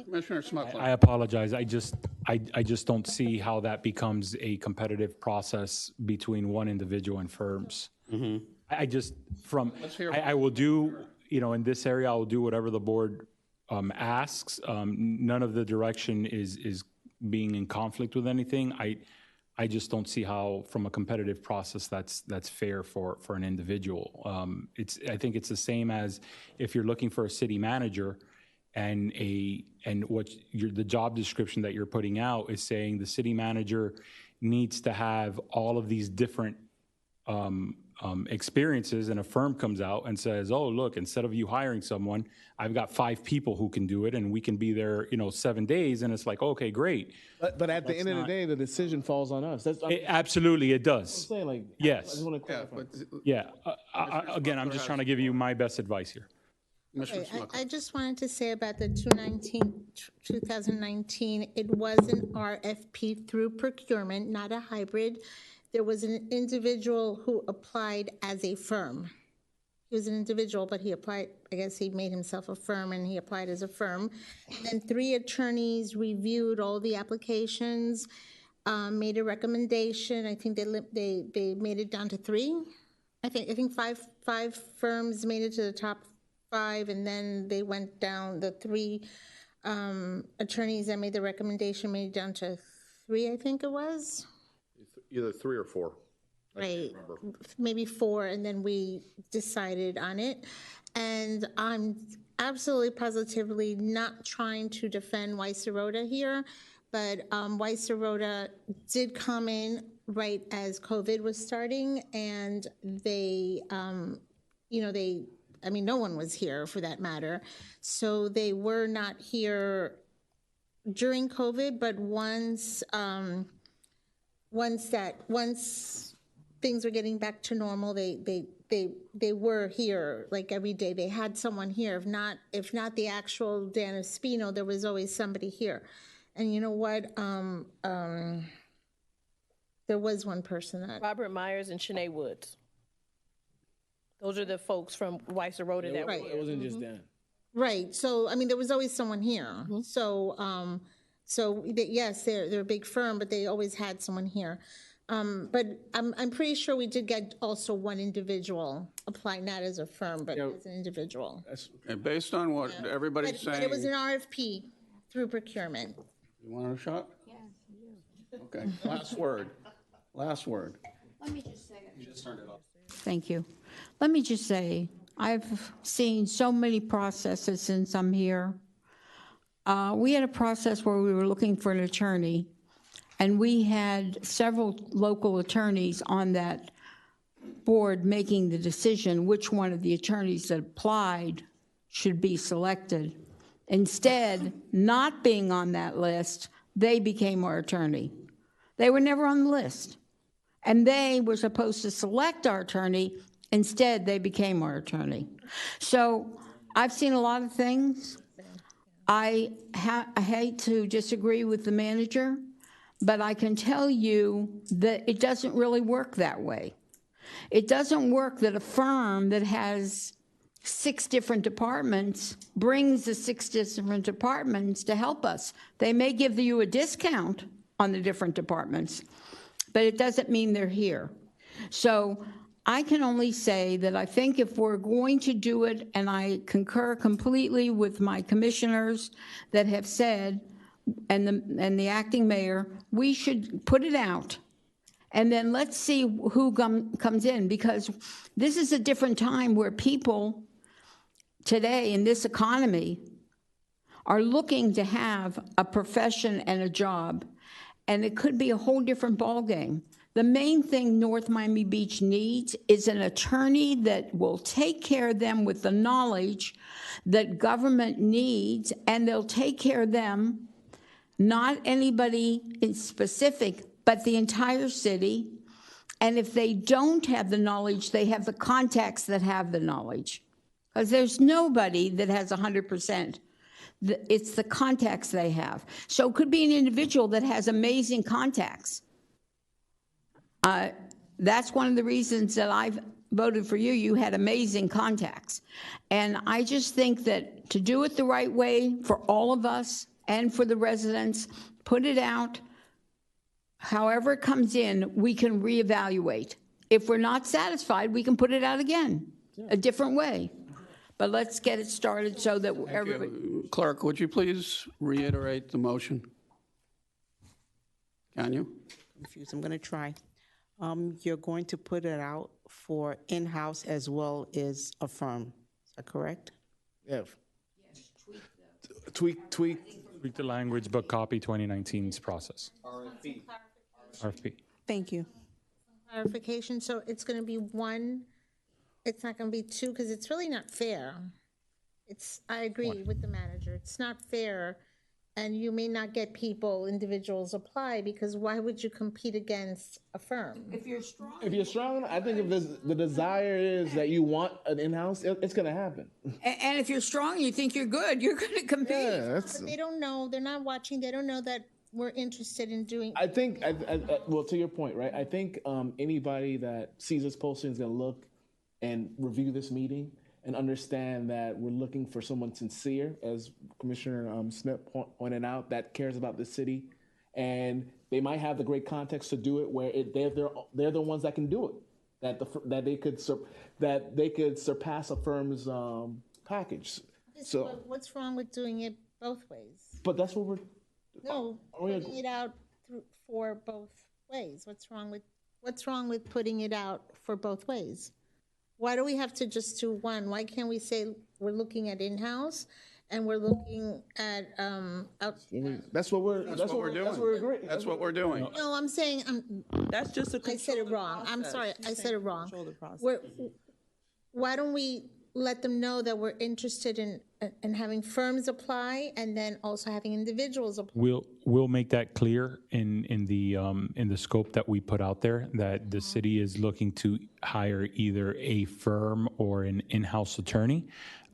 Commissioner Smuckler. I apologize. I just don't see how that becomes a competitive process between one individual and firms. I just, I will do, in this area, I will do whatever the board asks. None of the direction is being in conflict with anything. I just don't see how, from a competitive process, that's fair for an individual. I think it's the same as if you're looking for a city manager, and what the job description that you're putting out is saying the city manager needs to have all of these different experiences, and a firm comes out and says, oh, look, instead of you hiring someone, I've got 5 people who can do it, and we can be there, 7 days, and it's like, okay, great. But at the end of the day, the decision falls on us. Absolutely, it does. I'm saying, like, Yes. I just want to clarify. Again, I'm just trying to give you my best advice here. Okay, I just wanted to say about the 2019, it was an RFP through procurement, not a hybrid. There was an individual who applied as a firm. He was an individual, but he applied, I guess he made himself a firm, and he applied as a firm. And 3 attorneys reviewed all the applications, made a recommendation. I think they made it down to 3. I think five firms made it to the top 5, and then they went down. The 3 attorneys that made the recommendation made it down to 3, I think it was. Either 3 or 4. Right, maybe 4, and then we decided on it. And I'm absolutely positively not trying to defend Weiss-Serota here, but Weiss-Serota did come in right as COVID was starting, and they, no one was here for that matter. So they were not here during COVID, but once things were getting back to normal, they were here like every day. They had someone here. If not the actual Dan Espino, there was always somebody here. And you know what? There was one person that Robert Myers and Shanae Woods. Those are the folks from Weiss-Serota that were here. It wasn't just Dan. Right. So there was always someone here. Yes, they're a big firm, but they always had someone here. But I'm pretty sure we did get also one individual apply, not as a firm, but as an individual. And based on what everybody's saying. But it was an RFP through procurement. You want a shot? Yes, you do. Okay, last word. Last word. Let me just say it. You just turned it off. Thank you. Let me just say, I've seen so many processes since I'm here. We had a process where we were looking for an attorney, and we had several local attorneys on that board making the decision which one of the attorneys that applied should be selected. Instead, not being on that list, they became our attorney. They were never on the list. And they were supposed to select our attorney. Instead, they became our attorney. So I've seen a lot of things. I hate to disagree with the manager, but I can tell you that it doesn't really work that way. It doesn't work that a firm that has 6 different departments brings the 6 different departments to help us. They may give you a discount on the different departments, but it doesn't mean they're here. So I can only say that I think if we're going to do it, and I concur completely with my commissioners that have said, and the acting mayor, we should put it out. And then let's see who comes in, because this is a different time where people today in this economy are looking to have a profession and a job, and it could be a whole different ballgame. The main thing North Miami Beach needs is an attorney that will take care of them with the knowledge that government needs, and they'll take care of them, not anybody in specific, but the entire city. And if they don't have the knowledge, they have the contacts that have the knowledge. Because there's nobody that has 100%. It's the contacts they have. So it could be an individual that has amazing contacts. That's one of the reasons that I've voted for you, you had amazing contacts. And I just think that to do it the right way for all of us and for the residents, put it out. However it comes in, we can reevaluate. If we're not satisfied, we can put it out again, a different way. But let's get it started so that everybody. Clerk, would you please reiterate the motion? Can you? Confused. I'm going to try. You're going to put it out for in-house as well as a firm. Is that correct? Yeah. Tweak. Tweak the language, but copy 2019's process. RFP. Thank you. Clarification, so it's going to be one, it's not going to be two, because it's really not fair. I agree with the manager, it's not fair, and you may not get individuals apply, because why would you compete against a firm? If you're strong, I think if the desire is that you want an in-house, it's going to happen. And if you're strong, you think you're good, you're going to compete. Yeah, But they don't know, they're not watching, they don't know that we're interested in doing. I think, well, to your point, right? I think anybody that sees this posting is going to look and review this meeting and understand that we're looking for someone sincere, as Commissioner Smith pointed out, that cares about the city, and they might have the great context to do it where they're the ones that can do it, that they could surpass a firm's package. So What's wrong with doing it both ways? but that's what we're. No, putting it out for both ways. What's wrong with putting it out for both ways? Why do we have to just do one? Why can't we say we're looking at in-house and we're looking at out? That's what we're doing. That's what we're doing. No, I'm saying That's just a I said it wrong. I'm sorry, I said it wrong. Why don't we let them know that we're interested in having firms apply and then also having individuals apply? We'll make that clear in the scope that we put out there, that the city is looking to hire either a firm or an in-house attorney.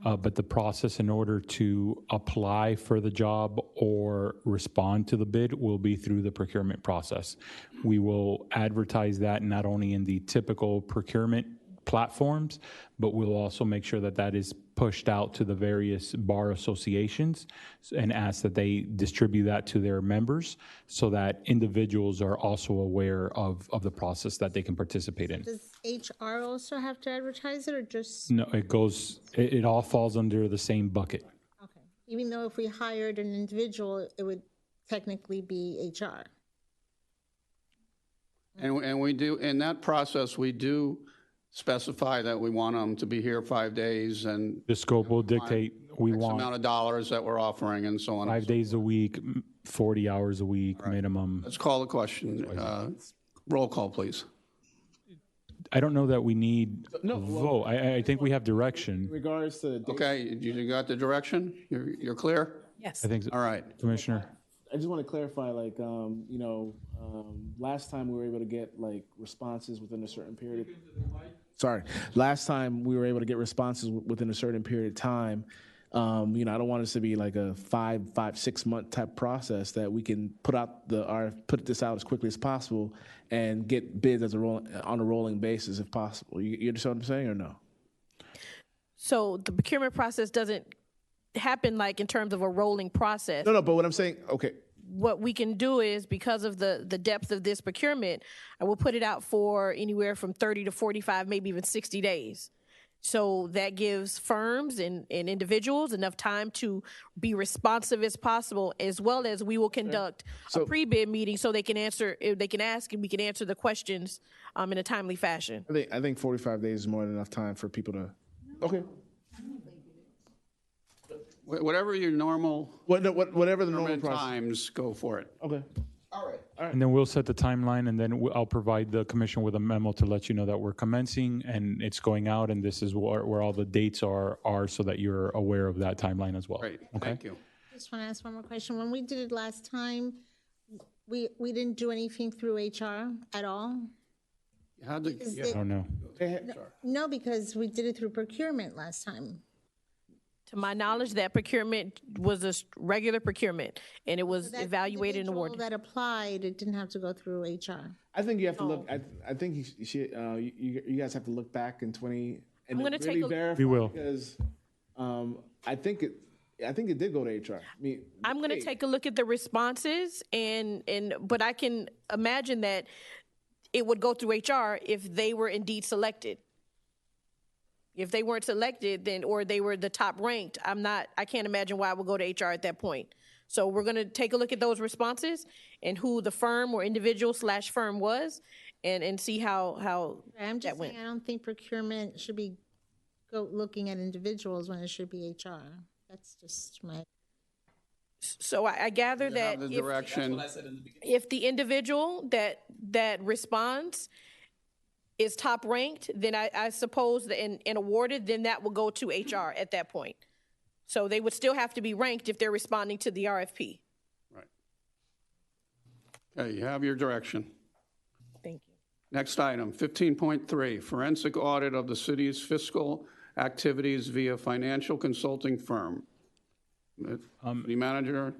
But the process in order to apply for the job or respond to the bid will be through the procurement process. We will advertise that not only in the typical procurement platforms, but we'll also make sure that that is pushed out to the various bar associations and ask that they distribute that to their members so that individuals are also aware of the process that they can participate in. Does HR also have to advertise it or just? No, it all falls under the same bucket. Okay. Even though if we hired an individual, it would technically be HR. And we do, in that process, we do specify that we want them to be here 5 days and The scope will dictate, we X want amount of dollars that we're offering and so on. 5 days a week, 40 hours a week minimum. Let's call the question. Roll call, please. I don't know that we need a vote. I think we have direction. In regards to Okay, you got the direction? You're clear? Yes. I think so. All right. I Commissioner. just want to clarify, last time we were able to get responses within a certain period. Last time we were able to get responses within a certain period of time. I don't want this to be like a 6 month type process, that we can put this out as quickly as possible and get bids on a rolling basis if possible. You understand what I'm saying or no? So the procurement process doesn't happen in terms of a rolling process. No, but what I'm saying, okay. What we can do is, because of the depth of this procurement, I will put it out for anywhere from 30 to 45, maybe even 60 days. So that gives firms and individuals enough time to be responsive as possible, as well as we will conduct a pre-bid meeting so they can ask and we can answer the questions in a timely fashion. I think 45 days is more than enough time for people to. Okay. Whatever your normal. Whatever the normal times, go for it. Okay. And then we'll set the timeline, and then I'll provide the commission with a memo to let you know that we're commencing and it's going out, and this is where all the dates are so that you're aware of that timeline as well. Great, okay? Thank you. I just want to ask one more question. When we did it last time, we didn't do anything through HR at all? I don't know. No, because we did it through procurement last time. To my knowledge, that procurement was a regular procurement, and it was That evaluated and individual awarded. that applied, it didn't have to go through HR. I think you have to look. I think you guys have to look back in 20 and I'm gonna really take a- verify We will. because I think it did go to HR. I mean, I'm going to take a look at the responses, but I can imagine that it would go through HR if they were indeed selected. If they weren't selected, then or they were the top ranked, I can't imagine why it would go to HR at that point. So we're going to take a look at those responses and who the firm or individual/firm was, and see how I'm just that went. saying, I don't think procurement should be looking at individuals when it should be HR. That's just my. So I gather You that have the direction. if the individual that responds is top ranked, then I suppose that and awarded, then that will go to HR at that point. So they would still have to be ranked if they're responding to the RFP. Right. Okay, you have your direction. Thank you. Next item, 15.3, forensic audit of the city's fiscal activities via financial consulting firm. City manager.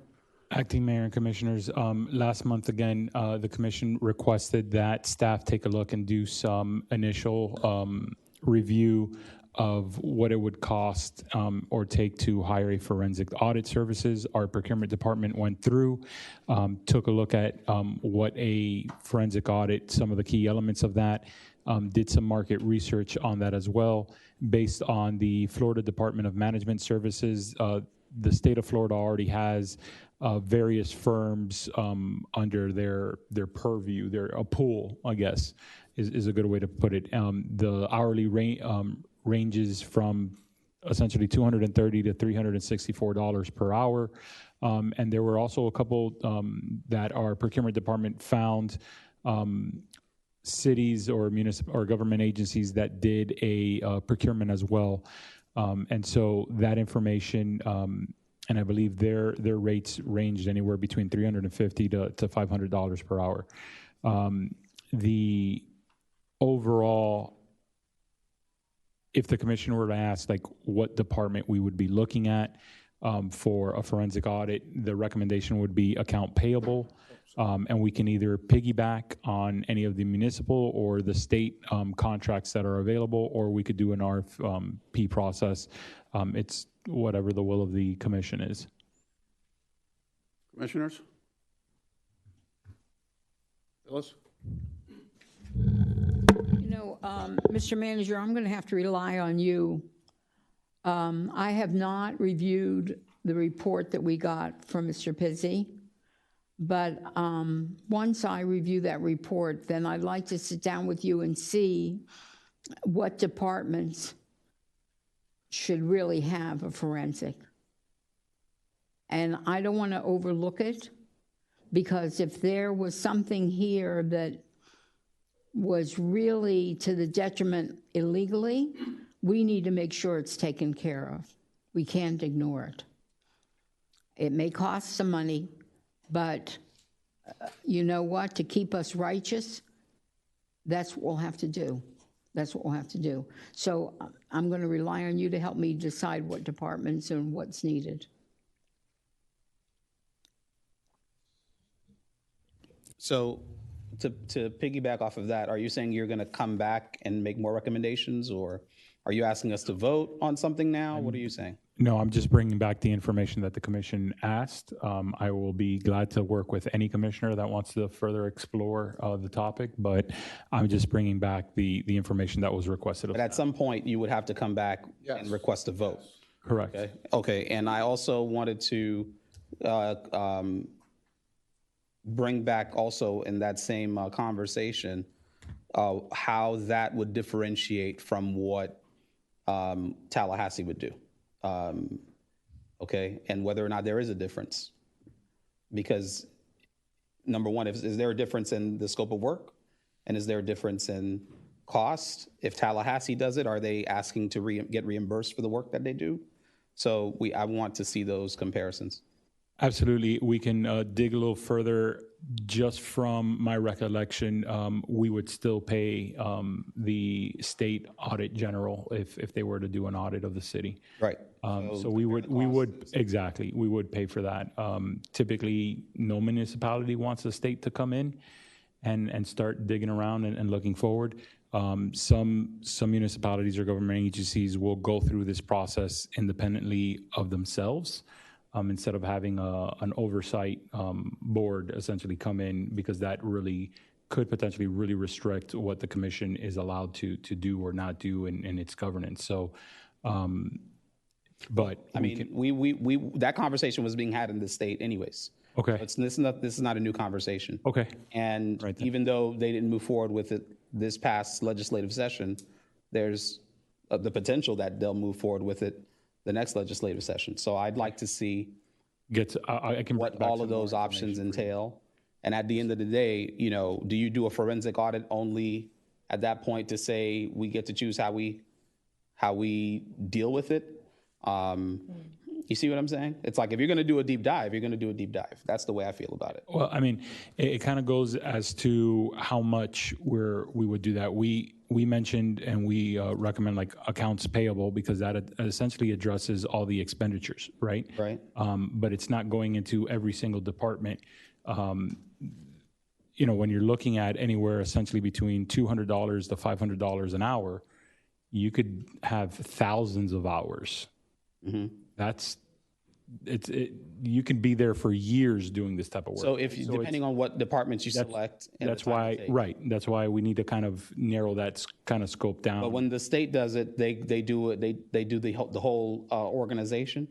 Acting Mayor and Commissioners, last month again, the commission requested that staff take a look and do some initial review of what it would cost or take to hire a forensic audit services. Our procurement department went through, took a look at what a forensic audit, some of the key elements of that, did some market research on that as well. Based on the Florida Department of Management Services, the state of Florida already has various firms under their purview, a pool, I guess, is a good way to put it. The hourly ranges from essentially $230 to $364 per hour. And there were also a couple that our procurement department found cities or municipal or government agencies that did a procurement as well. And so that information, and I believe their rates ranged anywhere between $350 to $500 per hour. The overall, if the commission were to ask like what department we would be looking at for a forensic audit, the recommendation would be account payable. And we can either piggyback on any of the municipal or the state contracts that are available, or we could do an RFP process. It's whatever the will of the commission is. Commissioners? Phyllis? You know, Mr. Manager, I'm going to have to rely on you. I have not reviewed the report that we got from Mr. Pizzi, but once I review that report, then I'd like to sit down with you and see what departments should really have a forensic. And I don't want to overlook it, because if there was something here that was really to the detriment illegally, we need to make sure it's taken care of. We can't ignore it. It may cost some money, but you know what? To keep us righteous, that's what we'll have to do. That's what we'll have to do. So I'm going to rely on you to help me decide what departments and what's needed. So to piggyback off of that, are you saying you're going to come back and make more recommendations, or are you asking us to vote on something now? What are you saying? No, I'm just bringing back the information that the commission asked. I will be glad to work with any commissioner that wants to further explore the topic, but I'm just bringing back the information that was requested. But at some point, you would have to come back and request a vote. Correct. Okay, and I also wanted to bring back also in that same conversation how that would differentiate from what Tallahassee would do. Okay, and whether or not there is a difference. Because number one, is there a difference in the scope of work? And is there a difference in cost? If Tallahassee does it, are they asking to get reimbursed for the work that they do? So I want to see those comparisons. Absolutely. We can dig a little further. Just from my recollection, we would still pay the state audit general if they were to do an audit of the city. Right. So we would exactly, we would pay for that. Typically, no municipality wants the state to come in and start digging around and looking forward. Some municipalities or government agencies will go through this process independently of themselves. Instead of having an oversight board essentially come in, because that really could potentially really restrict what the commission is allowed to do or not do in its governance. So, but I mean, we that conversation was being had in the state anyways. Okay. This is not a new conversation. Okay. And even though they didn't move forward with it this past legislative session, there's the potential that they'll move forward with it the next legislative session. So I'd like to see I can what all of those options entail. And at the end of the day, you know, do you do a forensic audit only at that point to say we get to choose how we deal with it? You see what I'm saying? It's like if you're going to do a deep dive, you're going to do a deep dive. That's the way I feel about it. Well, I mean, it kind of goes as to how much we would do that. We mentioned and we recommend like accounts payable because that essentially addresses all the expenditures, right? Right. But it's not going into every single department. You know, when you're looking at anywhere essentially between $200 to $500 an hour, you could have thousands of hours. Mm-hmm. You can be there for years doing this type of work. So depending on what departments you select. That's why, right. That's why we need to kind of narrow that kind of scope down. But when the state does it, they do it. They do the whole organization,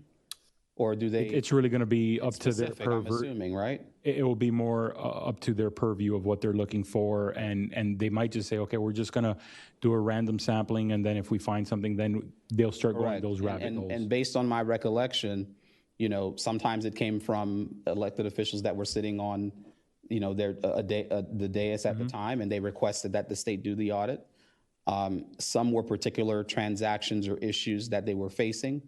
or do they? It's really going to be up to their purview. I'm assuming, right? It will be more up to their purview of what they're looking for, and they might just say, okay, we're just going to do a random sampling, and then if we find something, then they'll start going those rabbit holes. And based on my recollection, you know, sometimes it came from elected officials that were sitting on, you know, the dais at the time, and they requested that the state do the audit. Some were particular transactions or issues that they were facing,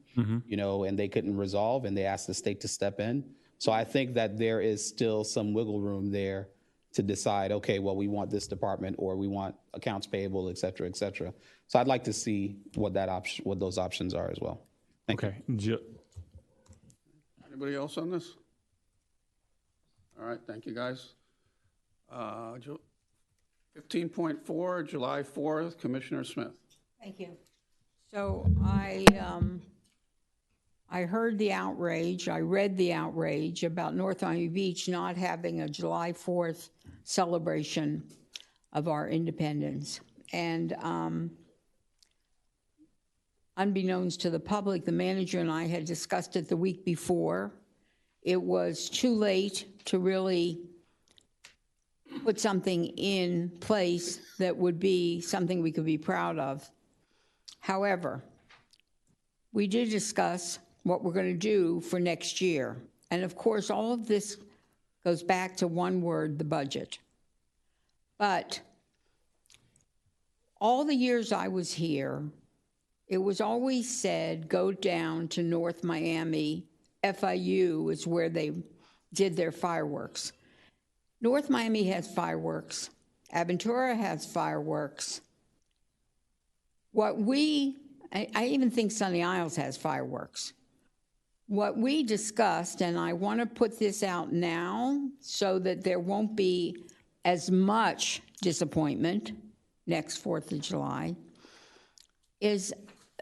you know, and they couldn't resolve, and they asked the state to step in. So I think that there is still some wiggle room there to decide, okay, well, we want this department, or we want accounts payable, et cetera, et cetera. So I'd like to see what those options are as well. Thank you. Anybody else on this? All right, thank you, guys. 15.4, July 4th, Commissioner Smith. Thank you. So I heard the outrage, I read the outrage about North Miami Beach not having a July 4th celebration of our independence. And unbeknownst to the public, the manager and I had discussed it the week before. It was too late to really put something in place that would be something we could be proud of. However, we did discuss what we're going to do for next year. And of course, all of this goes back to one word, the budget. But all the years I was here, it was always said, go down to North Miami. FIU is where they did their fireworks. North Miami has fireworks. Aventura has fireworks. I even think Sunny Isles has fireworks. What we discussed, and I want to put this out now so that there won't be as much disappointment next 4th of July, is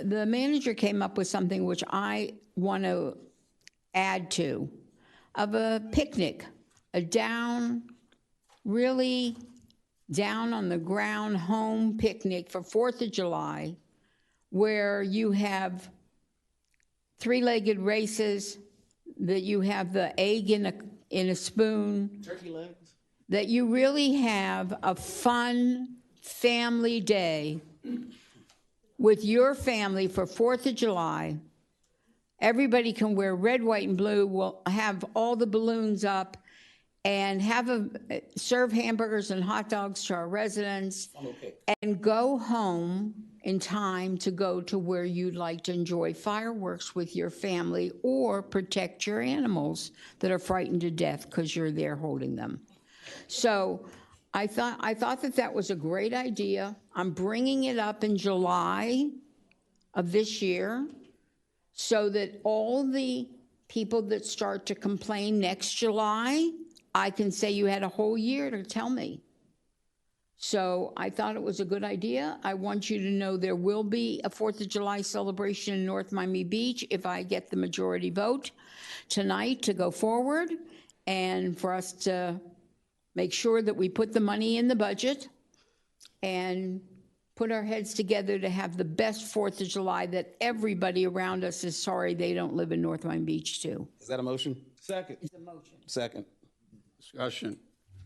the manager came up with something which I want to add to, of a picnic, really down on the ground home picnic for 4th of July, where you have three-legged races, that you have the egg in a spoon. Turkey legs. That you really have a fun family day with your family for 4th of July. Everybody can wear red, white, and blue. We'll have all the balloons up and serve hamburgers and hot dogs to our residents and go home in time to go to where you'd like to enjoy fireworks with your family or protect your animals that are frightened to death because you're there holding them. So I thought that that was a great idea. I'm bringing it up in July of this year so that all the people that start to complain next July, I can say you had a whole year to tell me. So I thought it was a good idea. I want you to know there will be a 4th of July celebration in North Miami Beach if I get the majority vote tonight to go forward, and for us to make sure that we put the money in the budget and put our heads together to have the best 4th of July that everybody around us is sorry they don't live in North Miami Beach too. Is that a motion? Second. It's a motion. Second. Discussion.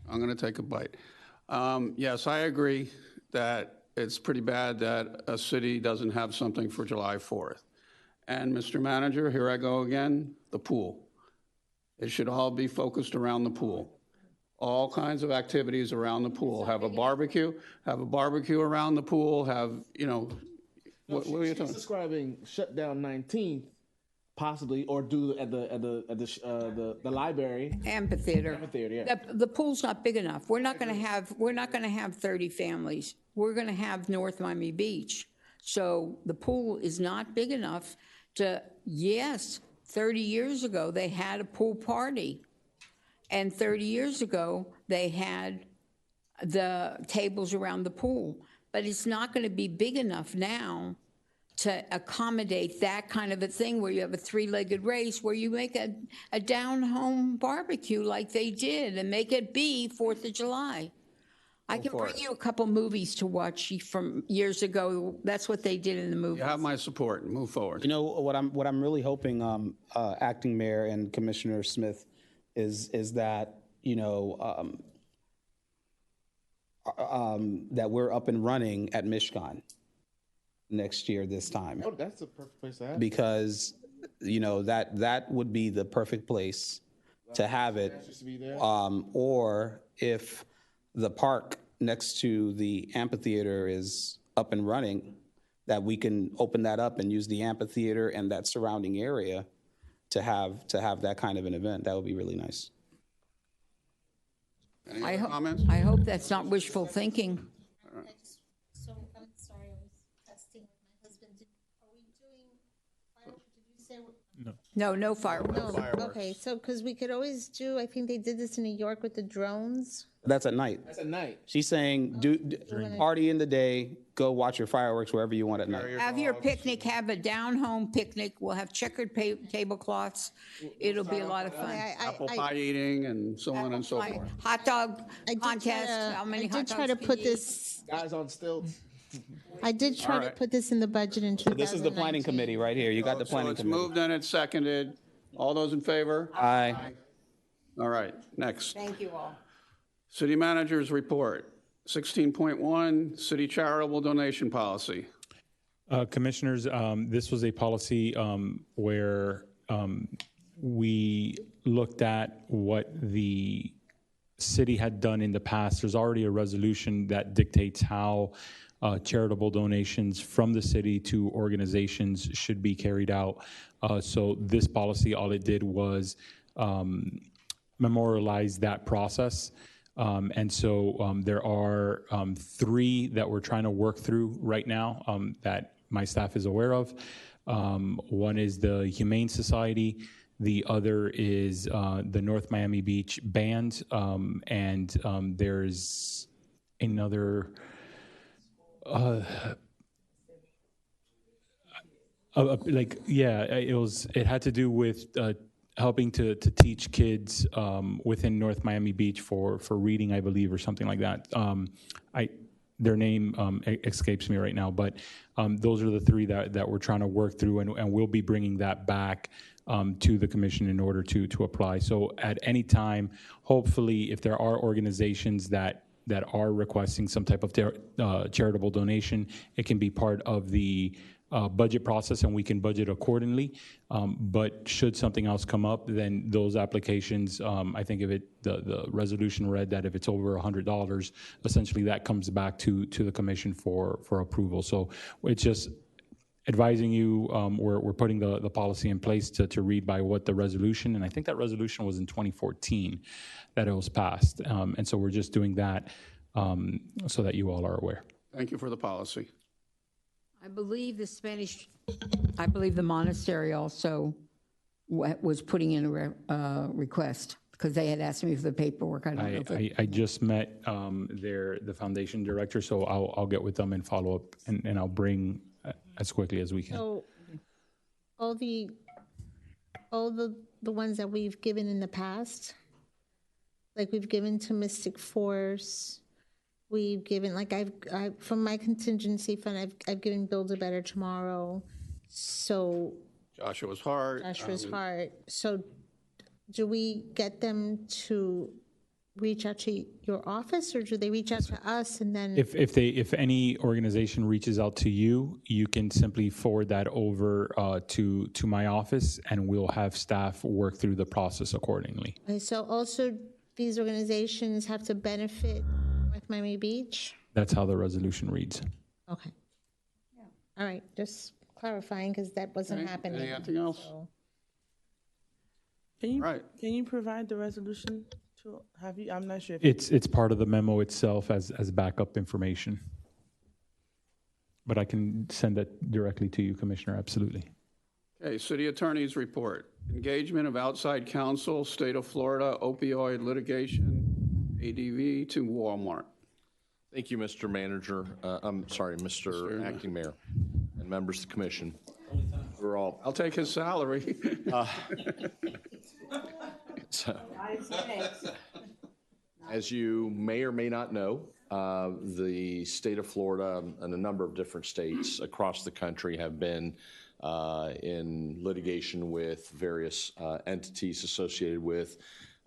I'm going to take a bite. Yes, I agree that it's pretty bad that a city doesn't have something for July 4th. And Mr. Manager, here I go again, the pool. It should all be focused around the pool. All kinds of activities around the pool. Have a barbecue around the pool, have, you know, what are you She's talking? describing shutdown 19th, possibly, or do at the library. Amphitheater. Amphitheater, yeah. The pool's not big enough. We're not going to have 30 families. We're going to have North Miami Beach. So the pool is not big enough to, yes, 30 years ago, they had a pool party. And 30 years ago, they had the tables around the pool. But it's not going to be big enough now to accommodate that kind of a thing where you have a three-legged race, where you make a down-home barbecue like they did and make it be 4th of July. I can bring you a couple movies to watch from years ago. That's what they did in the movie. You have my support. Move forward. You know, what I'm really hoping, Acting Mayor and Commissioner Smith, is that, you know, that we're up and running at Mishkan next year this time. Oh, that's a perfect place to have it. Because, you know, that would be the perfect place to have it. Just to be there. Or if the park next to the amphitheater is up and running, that we can open that up and use the amphitheater and that surrounding area to have that kind of an event. That would be really nice. Any other comments? I hope that's not wishful thinking. So, I'm sorry, I was testing with my husband. Are we doing fireworks? Did you say? No fireworks. No, okay, so, because we could always do, I think they did this in New York with the drones. That's at night. That's at night. She's saying, party in the day, go watch your fireworks wherever you want at night. Have your picnic, have a down-home picnic. We'll have checkered tablecloths. It'll be a lot of fun. Apple pie eating and so on and so forth. Hot dog contest, how many hot dogs I did try to can put you eat? this, Guys on stilts. I did try to put this in the budget in 2019. This is the planning committee right here. You got the So planning it's committee. moved and it's seconded. All those in favor? Aye. All right, next. Thank you all. City Manager's Report. 16.1, City Charitable Donation Policy. Commissioners, this was a policy where we looked at what the city had done in the past. There's already a resolution that dictates how charitable donations from the city to organizations should be carried out. So this policy, all it did was memorialize that process. And so there are 3 that we're trying to work through right now that my staff is aware of. One is the Humane Society. The other is the North Miami Beach Band. And there's another, it had to do with helping to teach kids within North Miami Beach for reading, I believe, or something like that. Their name escapes me right now, but those are the 3 that we're trying to work through, and we'll be bringing that back to the commission in order to apply. So at any time, hopefully, if there are organizations that are requesting some type of charitable donation, it can be part of the budget process and we can budget accordingly. But should something else come up, then those applications, I think if the resolution read that if it's over $100, essentially that comes back to the commission for approval. So it's just advising you, we're putting the policy in place to read by what the resolution, and I think that resolution was in 2014 that it was passed. And so we're just doing that so that you all are aware. Thank you for the policy. I believe the monastery also was putting in a request because they had asked me for the paperwork. I don't know if it, I just met the foundation director, so I'll get with them and follow up, and I'll bring as quickly as we can. So all the ones that we've given in the past, like we've given to Mystic Force, we've given, like I've from my contingency fund, I've given Build a Better Tomorrow. So Joshua's Heart. So do we get them to reach out to your office, or do they reach out to us and then? If any organization reaches out to you, you can simply forward that over to my office, and we'll have staff work through the process accordingly. Okay, so also these organizations have to benefit North Miami Beach? That's how the resolution reads. Okay. All right, just clarifying because that wasn't happening. Anything else? So. Can you provide the resolution to have you? I'm not sure if It's part of the memo itself as backup information. But I can send that directly to you, Commissioner, absolutely. Okay, City Attorney's report. Engagement of outside counsel, State of Florida, opioid litigation, ADV to Walmart. Thank you, Mr. Manager. I'm sorry, Mr. Acting Mayor and members of the commission. We're all. I'll take his salary. So, as you may or may not know, the state of Florida and a number of different states across the country have been in litigation with various entities associated with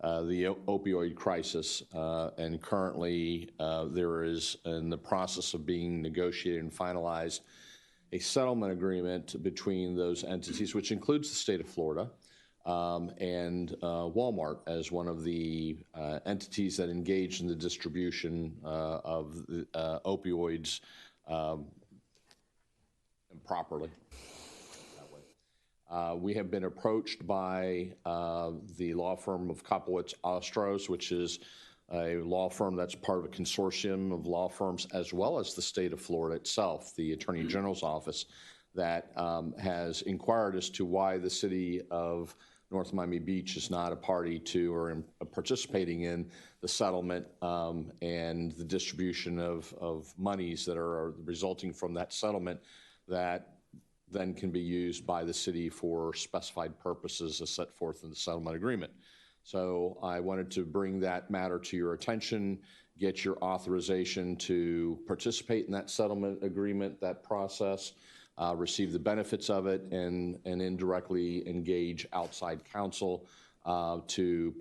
the opioid crisis, and currently there is in the process of being negotiated and finalized a settlement agreement between those entities, which includes the state of Florida and Walmart as one of the entities that engage in the distribution of the, opioids improperly. We have been approached by the law firm of Kopowitz Ostros, which is a law firm that's part of a consortium of law firms, as well as the state of Florida itself, the Attorney General's office, that has inquired as to why the city of North Miami Beach is not a party to or participating in the settlement and the distribution of monies that are resulting from that settlement that then can be used by the city for specified purposes as set forth in the settlement agreement. So I wanted to bring that matter to your attention, get your authorization to participate in that settlement agreement, that process, receive the benefits of it, and indirectly engage outside counsel to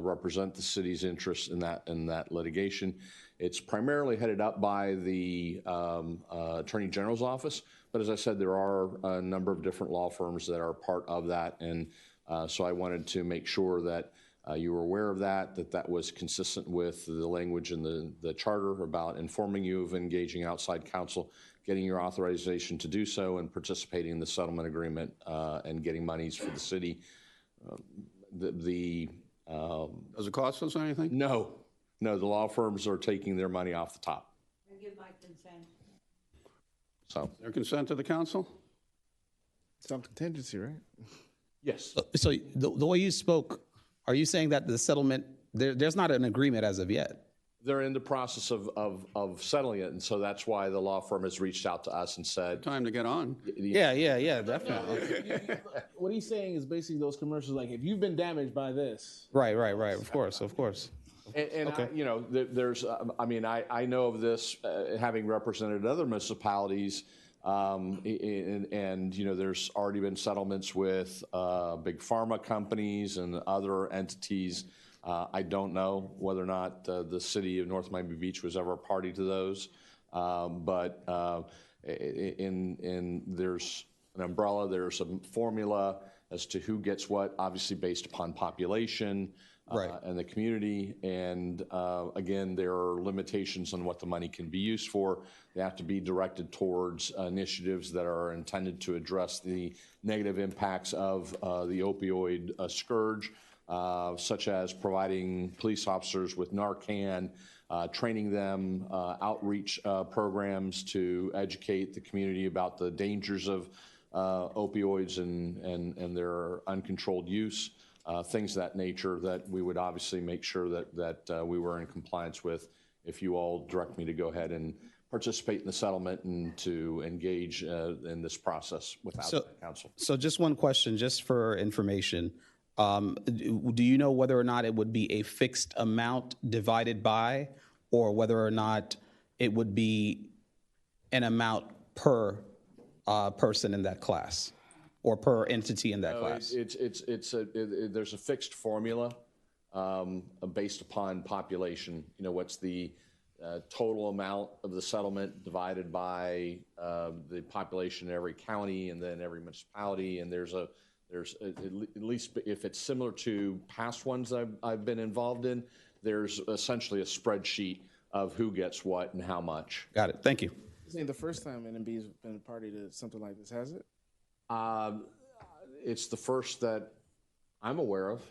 represent the city's interests in that litigation. It's primarily headed up by the Attorney General's office, but as I said, there are a number of different law firms that are part of that, and so I wanted to make sure that you were aware of that was consistent with the language in the charter about informing you of engaging outside counsel, getting your authorization to do so, and participating in the settlement agreement and getting monies for the city. Does it cost us anything? No, the law firms are taking their money off the top. I give my consent. So, their consent to the council? Some contingency, right? Yes. So the way you spoke, are you saying that the settlement, there's not an agreement as of yet? They're in the process of settling it, and so that's why the law firm has reached out to us and said, time to get on. Yeah, definitely. What he's saying is basically those commercials, like, if you've been damaged by this. Right. Of course. And okay. There's, I know of this having represented other municipalities, and there's already been settlements with big pharma companies and other entities. I don't know whether or not the city of North Miami Beach was ever a party to those, but there's an umbrella, there's a formula as to who gets what, obviously based upon population and the community. And again, there are limitations on what the money can be used for. They have to be directed towards initiatives that are intended to address the negative impacts of the opioid scourge, such as providing police officers with Narcan, training them, outreach programs to educate the community about the dangers of opioids and their uncontrolled use, things of that nature that we would obviously make sure that we were in compliance with if you all direct me to go ahead and participate in the settlement and to engage in this process without the council. So just one question, just for information. Do you know whether or not it would be a fixed amount divided by, or whether or not it would be an amount per person in that class, or per entity in that class? There's a fixed formula based upon population. You know, what's the total amount of the settlement divided by the population in every county and then every municipality, and there's at least, if it's similar to past ones I've been involved in, there's essentially a spreadsheet of who gets what and how much. Got it. Thank you. This ain't the first time NMB's been a party to something like this, has it? It's the first that I'm aware of.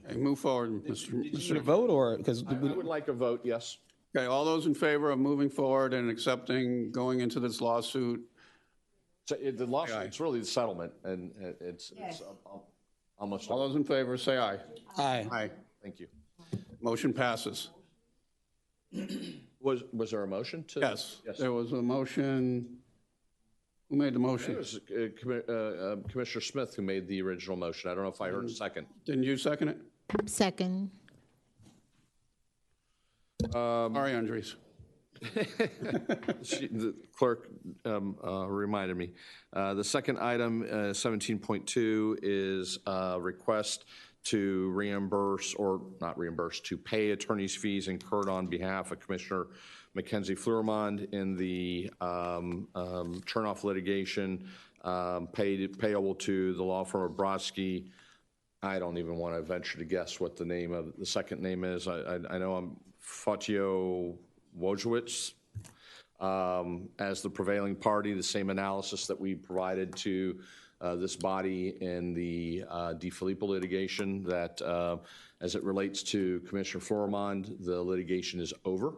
Okay, move forward, Mr. Did you need a vote, or because I would like a vote, yes. Okay, all those in favor of moving forward and accepting going into this lawsuit? So the lawsuit, it's really the settlement, and it's almost. All those in favor, say aye. Aye. Aye. Thank you. Motion passes. Was there a motion to? Yes, there was a motion. Who made the motion? It was Commissioner Smith who made the original motion. I don't know if I heard a second. Didn't you second it? Second. Sorry, Andres. The clerk reminded me. The second item, 17.2, is a request to reimburse, or not reimburse, to pay attorney's fees incurred on behalf of Commissioner Mackenzie Flourmont in the turnoff litigation, payable to the law firm of Brodsky. I don't even want to venture to guess what the name of the second name is. I know I'm Fatio Wojciech as the prevailing party, the same analysis that we provided to this body in the DeFilippo litigation, that as it relates to Commissioner Flourmont, the litigation is over.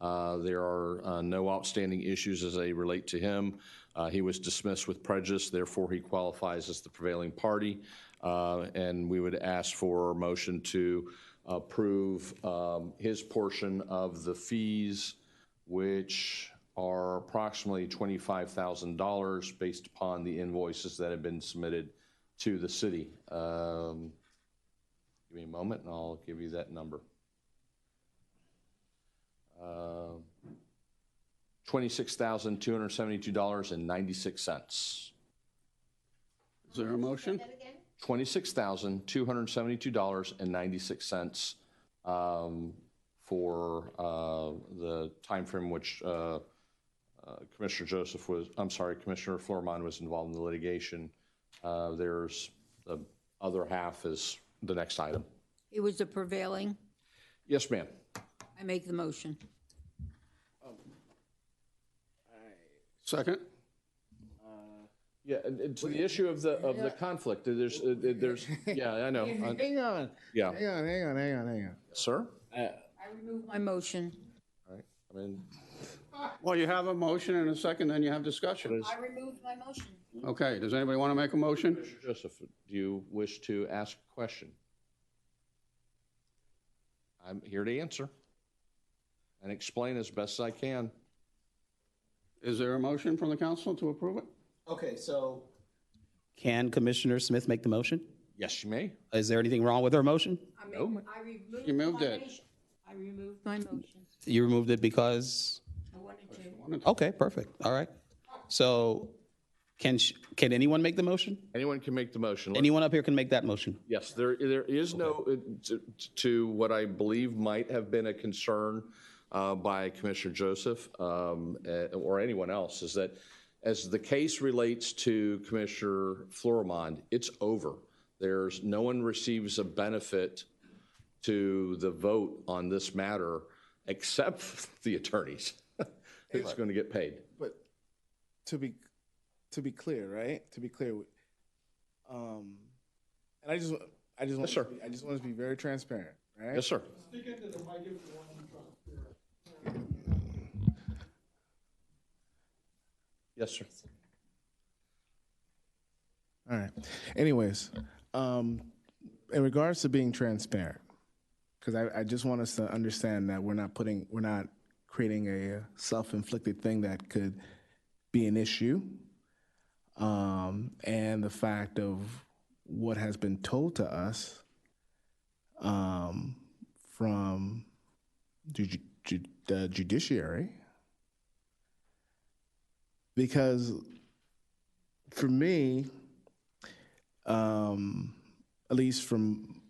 There are no outstanding issues as they relate to him. He was dismissed with prejudice, therefore he qualifies as the prevailing party. And we would ask for a motion to approve his portion of the fees, which are approximately $25,000 based upon the invoices that have been submitted to the city. Give me a moment and I'll give you that number. $26,272.96. Is there a motion? $26,272.96 for the time frame which Commissioner Flourmont was involved in the litigation. There's the other half is the next item. It was the prevailing. Yes, ma'am. I make the motion. Second? Yeah, and to the issue of the conflict, there's yeah, I know. Hang on. Yeah. Hang on. Sir? I remove my motion. All right. I mean, Well, you have a motion and a second, then you have discussion. I removed my motion. Okay, does anybody want to make a motion? Commissioner Joseph, do you wish to ask a question? I'm here to answer and explain as best as I can. Is there a motion from the council to approve it? Okay, so can Commissioner Smith make the motion? Yes, you may. Is there anything wrong with her motion? I removed You moved it. I removed my motion. You removed it because? I wanted to. Okay, perfect. All right. So can anyone make the motion? Anyone can make the motion. Anyone up here can make that motion? Yes, there is no, to what I believe might have been a concern by Commissioner Joseph or anyone else, is that as the case relates to Commissioner Florimond, it's over. No one receives a benefit to the vote on this matter except the attorneys who's going to get paid. But to be clear, right? To be clear, and I just want to be very transparent, right? Yes, sir. Yes, sir. All right. Anyways, in regards to being transparent, because I just want us to understand that we're not creating a self-inflicted thing that could be an issue, and the fact of what has been told to us from the judiciary. Because for me, at least from,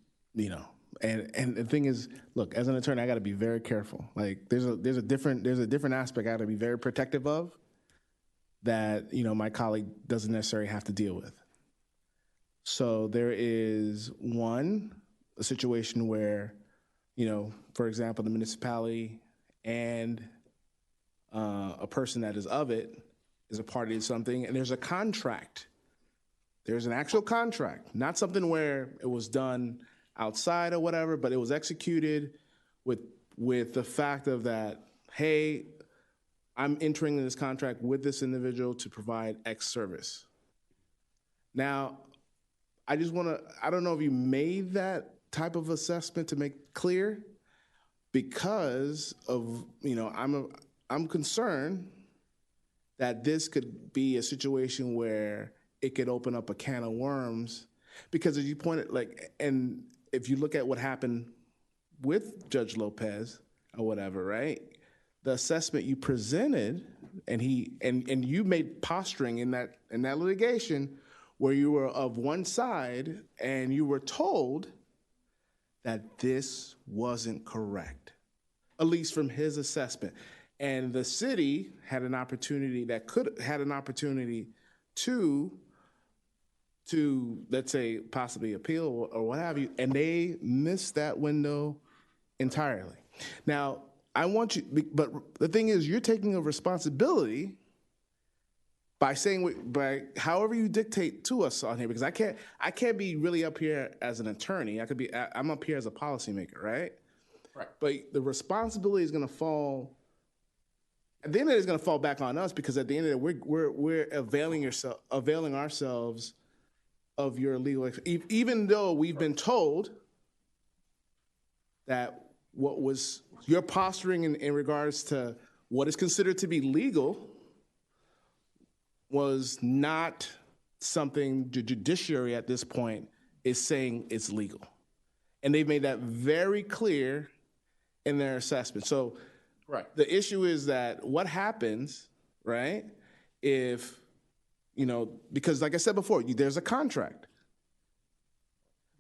and the thing is, look, as an attorney, I got to be very careful. Like there's a different aspect I got to be very protective of that, my colleague doesn't necessarily have to deal with. So there is a situation where, for example, the municipality and a person that is of it is a party to something, and there's a contract. There's an actual contract, not something where it was done outside or whatever, but it was executed with the fact of that, hey, I'm entering in this contract with this individual to provide X service. Now, I don't know if you made that type of assessment to make clear, because of, I'm concerned that this could be a situation where it could open up a can of worms, because as you pointed, and if you look at what happened with Judge Lopez or whatever, right? The assessment you presented, and you made posturing in that litigation where you were of one side and you were told that this wasn't correct, at least from his assessment. And the city had an opportunity to let's say possibly appeal or what have you, and they missed that window entirely. Now, but the thing is, you're taking a responsibility by however you dictate to us on here, because I can't be really up here as an attorney. I'm up here as a policymaker, right? Right. But the responsibility is going to fall. At the end of it, it's going to fall back on us, because at the end of it, we're availing ourselves of your legal, even though we've been told that what was your posturing in regards to what is considered to be legal was not something the judiciary at this point is saying it's legal. And they've made that very clear in their assessment. So right. The issue is that what happens, right, if, because like I said before, there's a contract.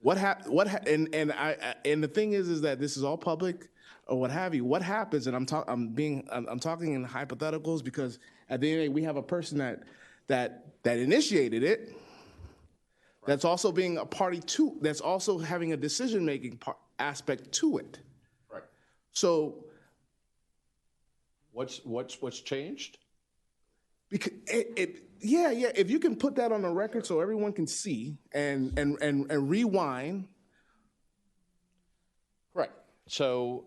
And the thing is that this is all public or what have you. What happens, and I'm talking in hypotheticals, because at the end of the day, we have a person that initiated it, that's also being a party to, that's also having a decision-making aspect to it. Right. So, what's changed? Because if you can put that on the record so everyone can see and rewind. Right. So,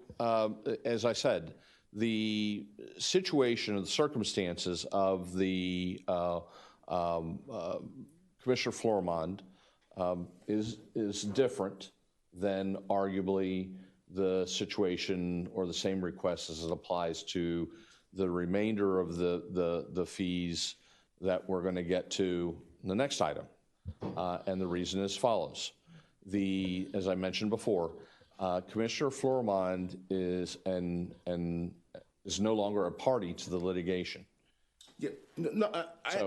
as I said, the situation and the circumstances of the Commissioner Florimond is different than arguably the situation or the same request as it applies to the remainder of the fees that we're going to get to in the next item. And the reason is as follows. As I mentioned before, Commissioner Florimond is no longer a party to the litigation. Yeah, I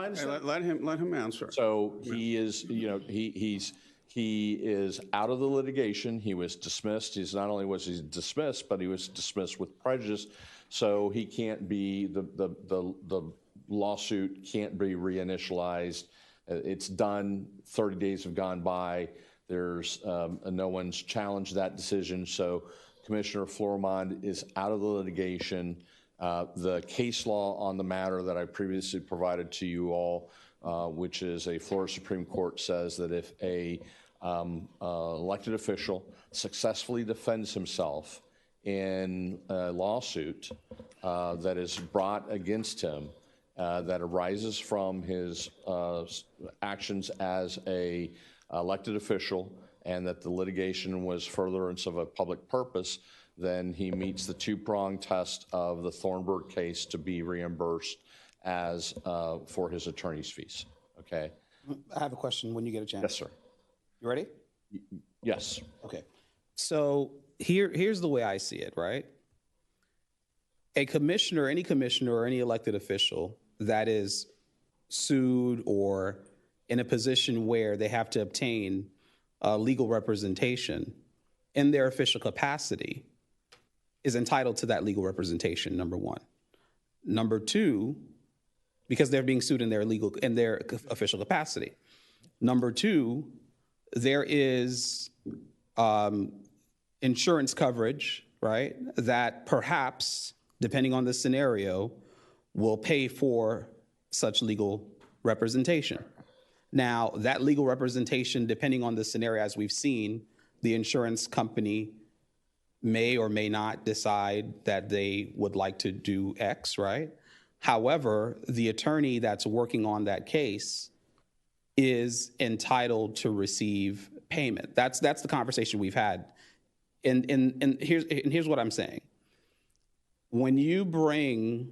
understand. Let him answer. So he is, he's He is out of the litigation. He was dismissed. Not only was he dismissed, but he was dismissed with prejudice. So he can't be, the lawsuit can't be reinitialized. It's done. 30 days have gone by. There's no one's challenged that decision. So Commissioner Florimond is out of the litigation. The case law on the matter that I previously provided to you all, which is a Florida Supreme Court, says that if a elected official successfully defends himself in a lawsuit that is brought against him, that arises from his actions as a elected official, and that the litigation was furtherance of a public purpose, then he meets the two-pronged test of the Thornburg case to be reimbursed as for his attorney's fees. Okay. I have a question when you get a chance. Yes, sir. You ready? Yes. Okay. So here's the way I see it, right? A commissioner, any commissioner or any elected official that is sued or in a position where they have to obtain legal representation in their official capacity is entitled to that legal representation, number one. Number two, because they're being sued in their official capacity. Number two, there is insurance coverage, right, that perhaps, depending on the scenario, will pay for such legal representation. Now, that legal representation, depending on the scenario, as we've seen, the insurance company may or may not decide that they would like to do X, right? However, the attorney that's working on that case is entitled to receive payment. That's the conversation we've had. And here's what I'm saying. When you bring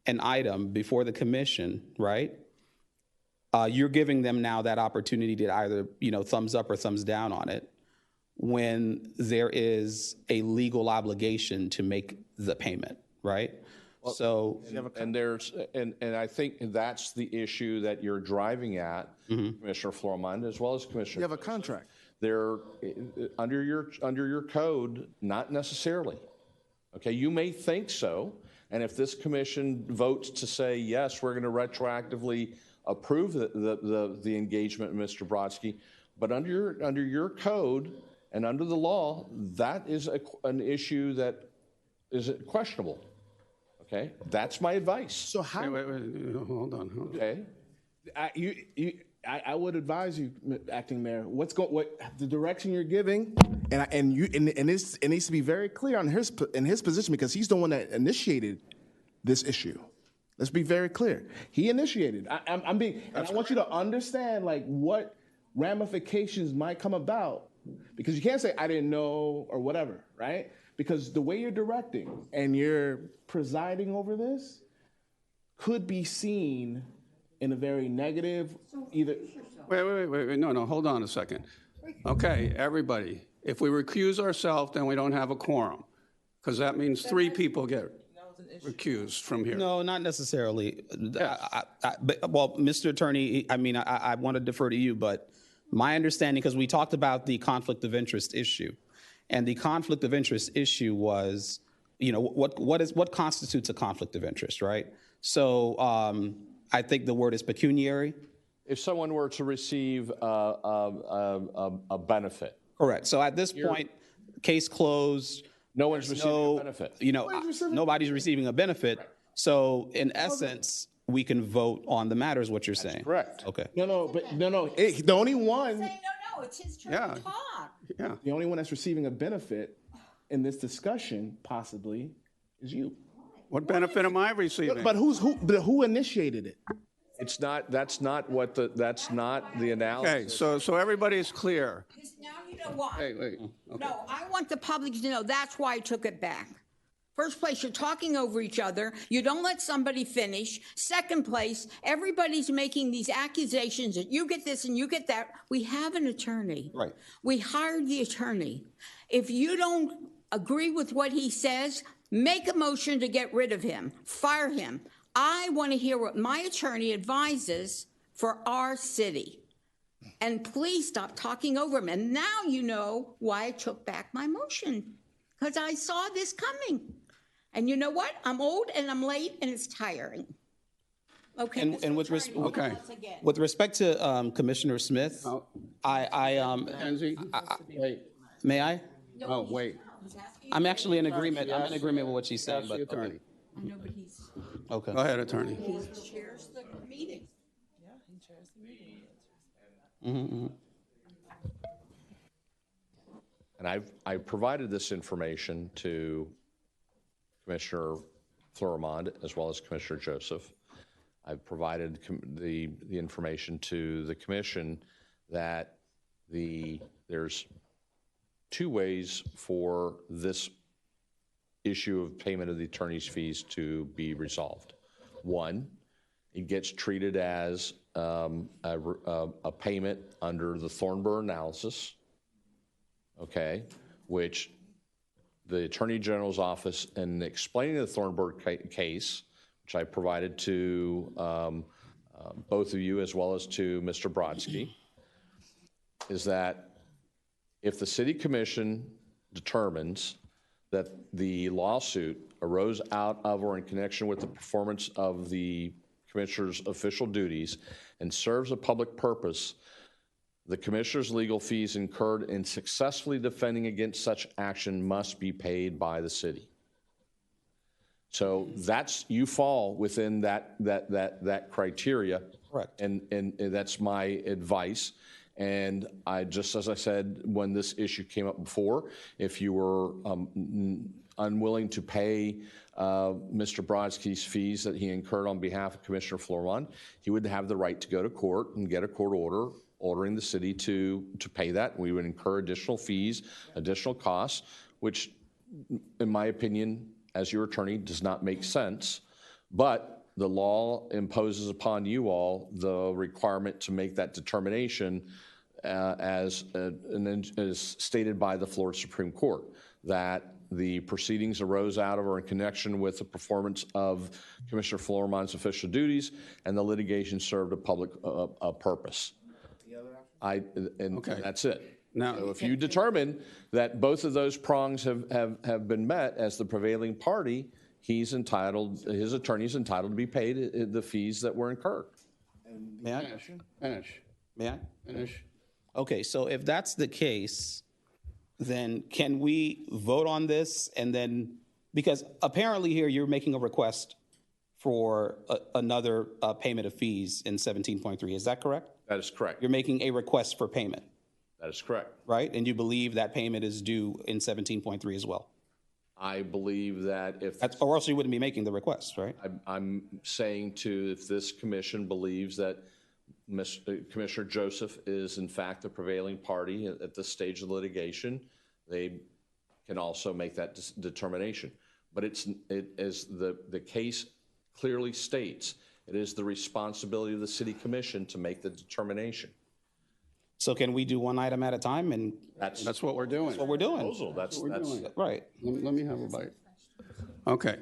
an item before the commission, right, you're giving them now that opportunity to either, thumbs up or thumbs down on it when there is a legal obligation to make the payment, right? Well, so, and I think that's the issue that you're driving at, Commissioner Florimond, as well as Commissioner. You have a contract. They're under your code, not necessarily. Okay, you may think so, and if this commission votes to say yes, we're going to retroactively approve the engagement, Mr. Brodsky, but under your code and under the law, that is an issue that is questionable. Okay, that's my advice. So how? Wait, hold on. Okay, I would advise you, Acting Mayor, what the direction you're giving, and it needs to be very clear on his position, because he's the one that initiated this issue. Let's be very clear. He initiated. I want you to understand what ramifications might come about, because you can't say I didn't know or whatever, right? Because the way you're directing and you're presiding over this could be seen in a very negative, either. Wait, no, hold on a second. Okay, everybody, if we recuse ourselves, then we don't have a quorum, because that means 3 people get recused from here. No, not necessarily. Well, Mr. Attorney, I want to defer to you, but my understanding, because we talked about the conflict of interest issue, and the conflict of interest issue was, what constitutes a conflict of interest, right? So I think the word is pecuniary. If someone were to receive a benefit. Correct. So at this point, case closed. No one's receiving a benefit. Nobody's receiving a benefit. So in essence, we can vote on the matter, is what you're saying. Correct. Okay. No. The only one. No, it's his turn to talk. Yeah. The only one that's receiving a benefit in this discussion, possibly, is you. What benefit am I receiving? But who initiated it? That's not the analysis. Okay, so everybody's clear. Now you know why. Okay. No, I want the public to know that's why I took it back. First place, you're talking over each other. You don't let somebody finish. Second place, everybody's making these accusations that you get this and you get that. We have an attorney. Right. We hired the attorney. If you don't agree with what he says, make a motion to get rid of him. Fire him. I want to hear what my attorney advises for our city. And please stop talking over him. And now you know why I took back my motion, because I saw this coming. And you know what? I'm old and I'm late and it's tiring. Okay. And with respect to Commissioner Smith, may I? Oh, wait. I'm actually in agreement. I'm in agreement with what she's saying. Ask the attorney. I know, but he's. Okay. Go ahead, attorney. He chairs the meeting. Yeah, he chairs the meeting. And I provided this information to Commissioner Florimond as well as Commissioner Joseph. I've provided the information to the commission that there's two ways for this issue of payment of the attorney's fees to be resolved. One, it gets treated as a payment under the Thornburg analysis, okay, which the Attorney General's office, in explaining the Thornburg case, which I provided to both of you as well as to Mr. Brodsky, is that if the City Commission determines that the lawsuit arose out of or in connection with the performance of the Commissioner's official duties and serves a public purpose, the Commissioner's legal fees incurred in successfully defending against such action must be paid by the city. So you fall within that criteria. Correct. And that's my advice. And just as I said, when this issue came up before, if you were unwilling to pay Mr. Brodsky's fees that he incurred on behalf of Commissioner Florimond, he would have the right to go to court and get a court order ordering the city to pay that. We would incur additional fees, additional costs, which, in my opinion, as your attorney, does not make sense. But the law imposes upon you all the requirement to make that determination as stated by the Florida Supreme Court, that the proceedings arose out of or in connection with the performance of Commissioner Florimond's official duties, and the litigation served a public purpose. That's it. Now, so if you determine that both of those prongs have been met as the prevailing party, his attorney's entitled to be paid the fees that were incurred. May I? Finish. May I? Finish. Okay, so if that's the case, then can we vote on this and then, because apparently here you're making a request for another payment of fees in 17.3, is that correct? That is correct. You're making a request for payment. That is correct. Right? And you believe that payment is due in 17.3 as well? I believe that or else you wouldn't be making the request, right? I'm saying if this commission believes that Commissioner Joseph is in fact the prevailing party at this stage of litigation, they can also make that determination. But as the case clearly states, it is the responsibility of the city commission to make the determination. So can we do one item at a time? And that's what we're doing. That's what we're doing. That's what we're doing. Right. Let me have a bite. Okay.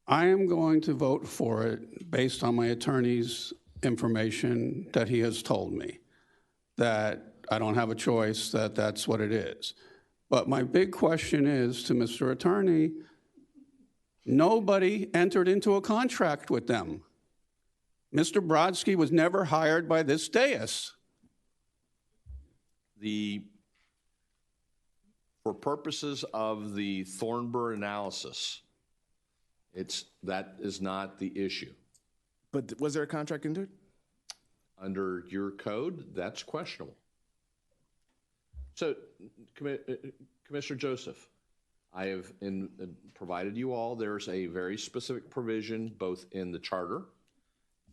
I am going to vote for it based on my attorney's information that he has told me, that I don't have a choice, that's what it is. But my big question is to Mr. Attorney, nobody entered into a contract with them. Mr. Brodsky was never hired by this dais. For purposes of the Thornburg analysis, that is not the issue. But was there a contract entered? Under your code, that's questionable. So, Commissioner Joseph, I have provided you all, there's a very specific provision both in the charter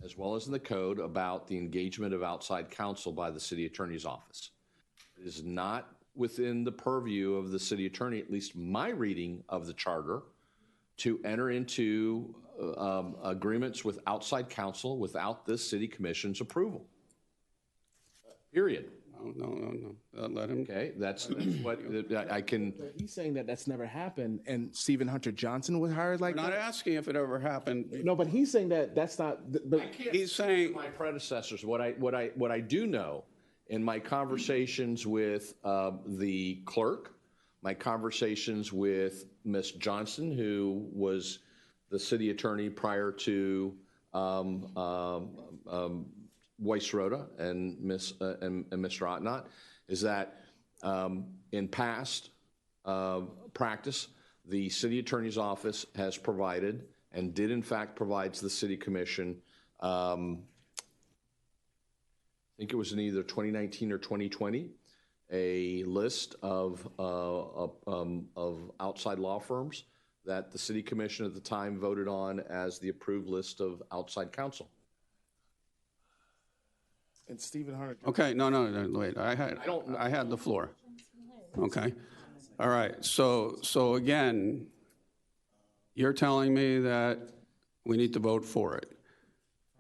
as well as in the code about the engagement of outside counsel by the city attorney's office. It is not within the purview of the city attorney, at least my reading of the charter, to enter into agreements with outside counsel without this city commission's approval. Period. No. Let him. Okay, that's what, I can, He's saying that that's never happened, and Stephen Hunter Johnson was hired like We're not that. asking if it ever happened. No, but he's saying that that's not. But He's saying, my predecessors, what I do know in my conversations with the clerk, my conversations with Ms. Johnson, who was the city attorney prior to Weiss Rhoda and Mr. Ottenott, is that in past practice, the city attorney's office has provided and did in fact provides the city commission, I think it was in either 2019 or 2020, a list of outside law firms that the city commission at the time voted on as the approved list of outside counsel. and Stephen Hunter. okay, no, wait, I had the floor. Okay, all right, so again, you're telling me that we need to vote for it.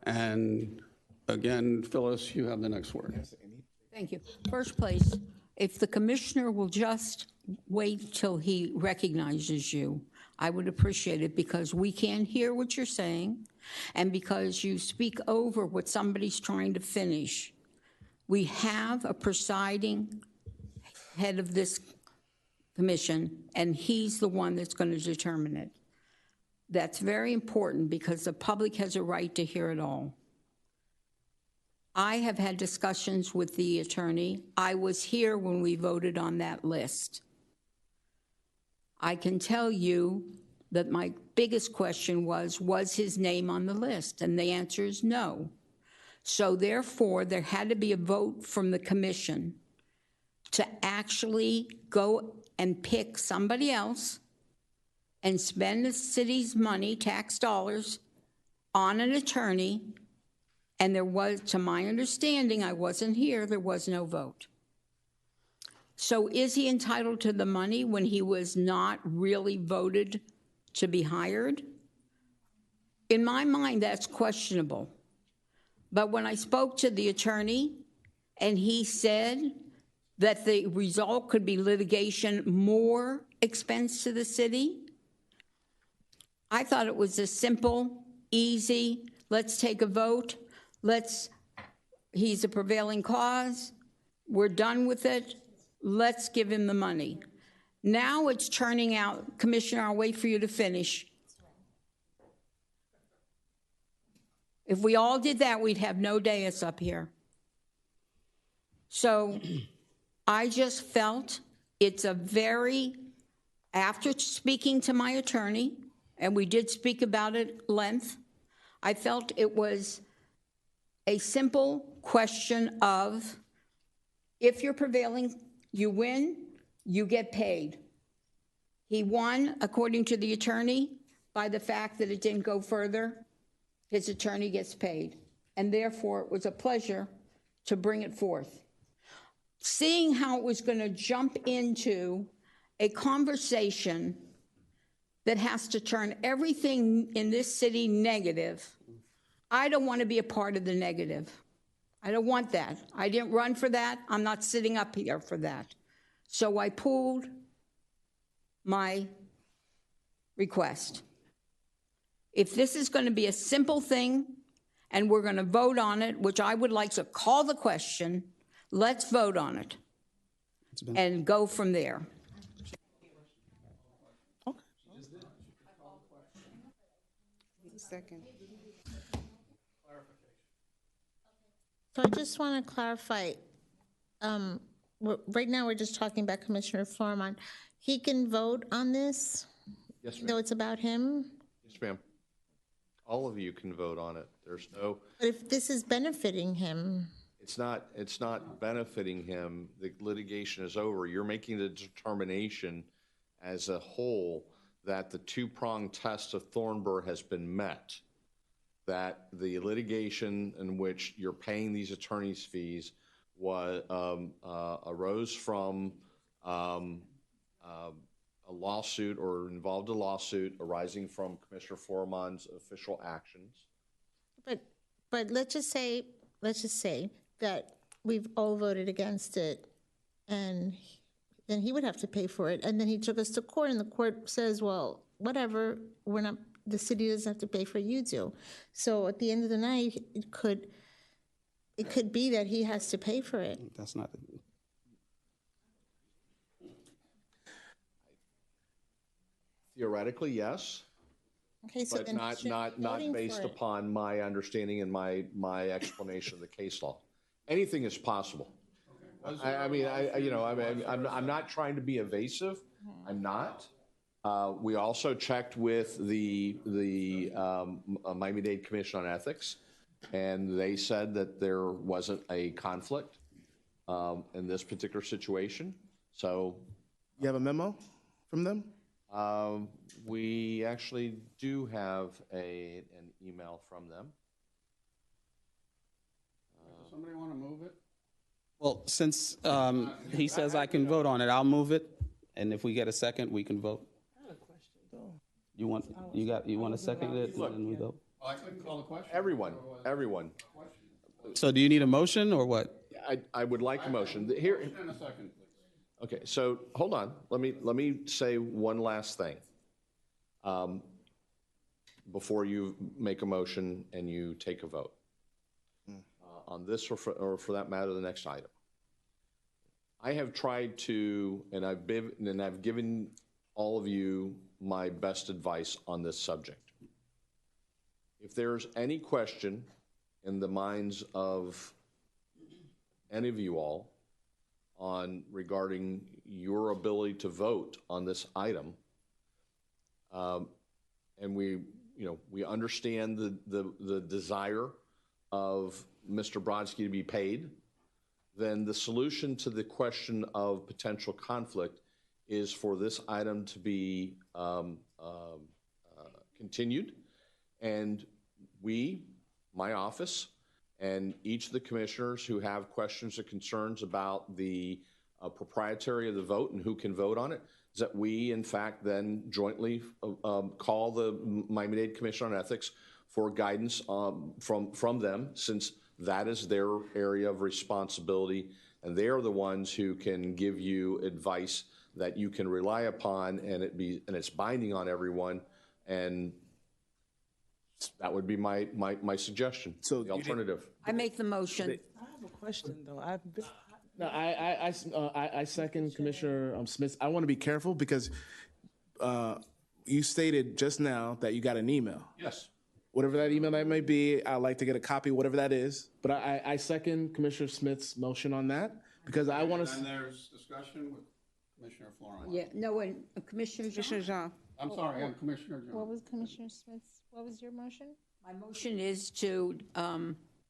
And again, Phyllis, you have the next word. Thank you. First place, if the commissioner will just wait till he recognizes you, I would appreciate it, because we can't hear what you're saying, and because you speak over what somebody's trying to finish. We have a presiding head of this commission, and he's the one that's going to determine it. That's very important, because the public has a right to hear it all. I have had discussions with the attorney. I was here when we voted on that list. I can tell you that my biggest question was his name on the list? And the answer is no. So therefore, there had to be a vote from the commission to actually go and pick somebody else and spend the city's money, tax dollars, on an attorney. And there was, to my understanding, I wasn't here, there was no vote. So is he entitled to the money when he was not really voted to be hired? In my mind, that's questionable. But when I spoke to the attorney and he said that the result could be litigation, more expense to the city, I thought it was a simple, easy, let's take a vote. He's a prevailing cause. We're done with it. Let's give him the money. Now it's turning out, Commissioner, I'll wait for you to finish. If we all did that, we'd have no dais up here. So I just felt it's a very, after speaking to my attorney, and we did speak about it at length, I felt it was a simple question of, if you're prevailing, you win, you get paid. He won, according to the attorney, by the fact that it didn't go further. His attorney gets paid. And therefore, it was a pleasure to bring it forth. Seeing how it was going to jump into a conversation that has to turn everything in this city negative, I don't want to be a part of the negative. I don't want that. I didn't run for that. I'm not sitting up here for that. So I pulled my request. If this is going to be a simple thing and we're going to vote on it, which I would like to call the question, let's vote on it and go from there. Second. So I just want to clarify, right now we're just talking about Commissioner Flourmont. He can vote on this? Yes, ma'am. Though it's about him? Yes, ma'am. All of you can vote on it. There's no, But if this is benefiting him, it's not benefiting him. The litigation is over. You're making the determination as a whole that the two-pronged test of Thornburg has been met, that the litigation in which you're paying these attorneys' fees arose from a lawsuit or involved a lawsuit arising from Commissioner Flourmont's official actions. but let's just say that we've all voted against it, and then he would have to pay for it. And then he took us to court, and the court says, well, whatever, we're not, the city doesn't have to pay for, you do. So at the end of the night, it could be that he has to pay for it. That's not. Theoretically, yes. Okay, so But then he shouldn't be not voting based for it. upon my understanding and my explanation of the case law. Anything is possible. I'm not trying to be evasive. I'm not. We also checked with the Miami-Dade Commission on Ethics, and they said that there wasn't a conflict in this particular situation. So, you have a memo from them? We actually do have an email from them. Does somebody want to move it? Well, since he says I can vote on it, I'll move it, and if we get a second, we can vote. You want to second it, and then we vote? I couldn't call the question. Everyone. So do you need a motion or what? I would like a motion. Here. In a second, please. Okay, so hold on. Let me say one last thing. Before you make a motion and you take a vote on this, or for that matter, the next item. I have tried to, and I've given all of you my best advice on this subject. If there's any question in the minds of any of you all regarding your ability to vote on this item, and we understand the desire of Mr. Brodsky to be paid, then the solution to the question of potential conflict is for this item to be continued, and my office, and each of the commissioners who have questions or concerns about the proprietary of the vote and who can vote on it, is that we, in fact, then jointly call the Miami-Dade Commission on Ethics for guidance from them, since that is their area of responsibility, and they are the ones who can give you advice that you can rely upon, and it's binding on everyone, and that would be my suggestion. So the alternative. I make the motion. I have a question, though. I second Commissioner Smith. I want to be careful because you stated just now that you got an email. Yes. Whatever that email that may be, I'd like to get a copy, whatever that is. But I second Commissioner Smith's motion on that because I want to. And there's discussion with Commissioner Florence. Yeah, no, and Commissioner Jean. I'm sorry, I'm Commissioner Jones. What was Commissioner Smith's, what was your motion? My motion is to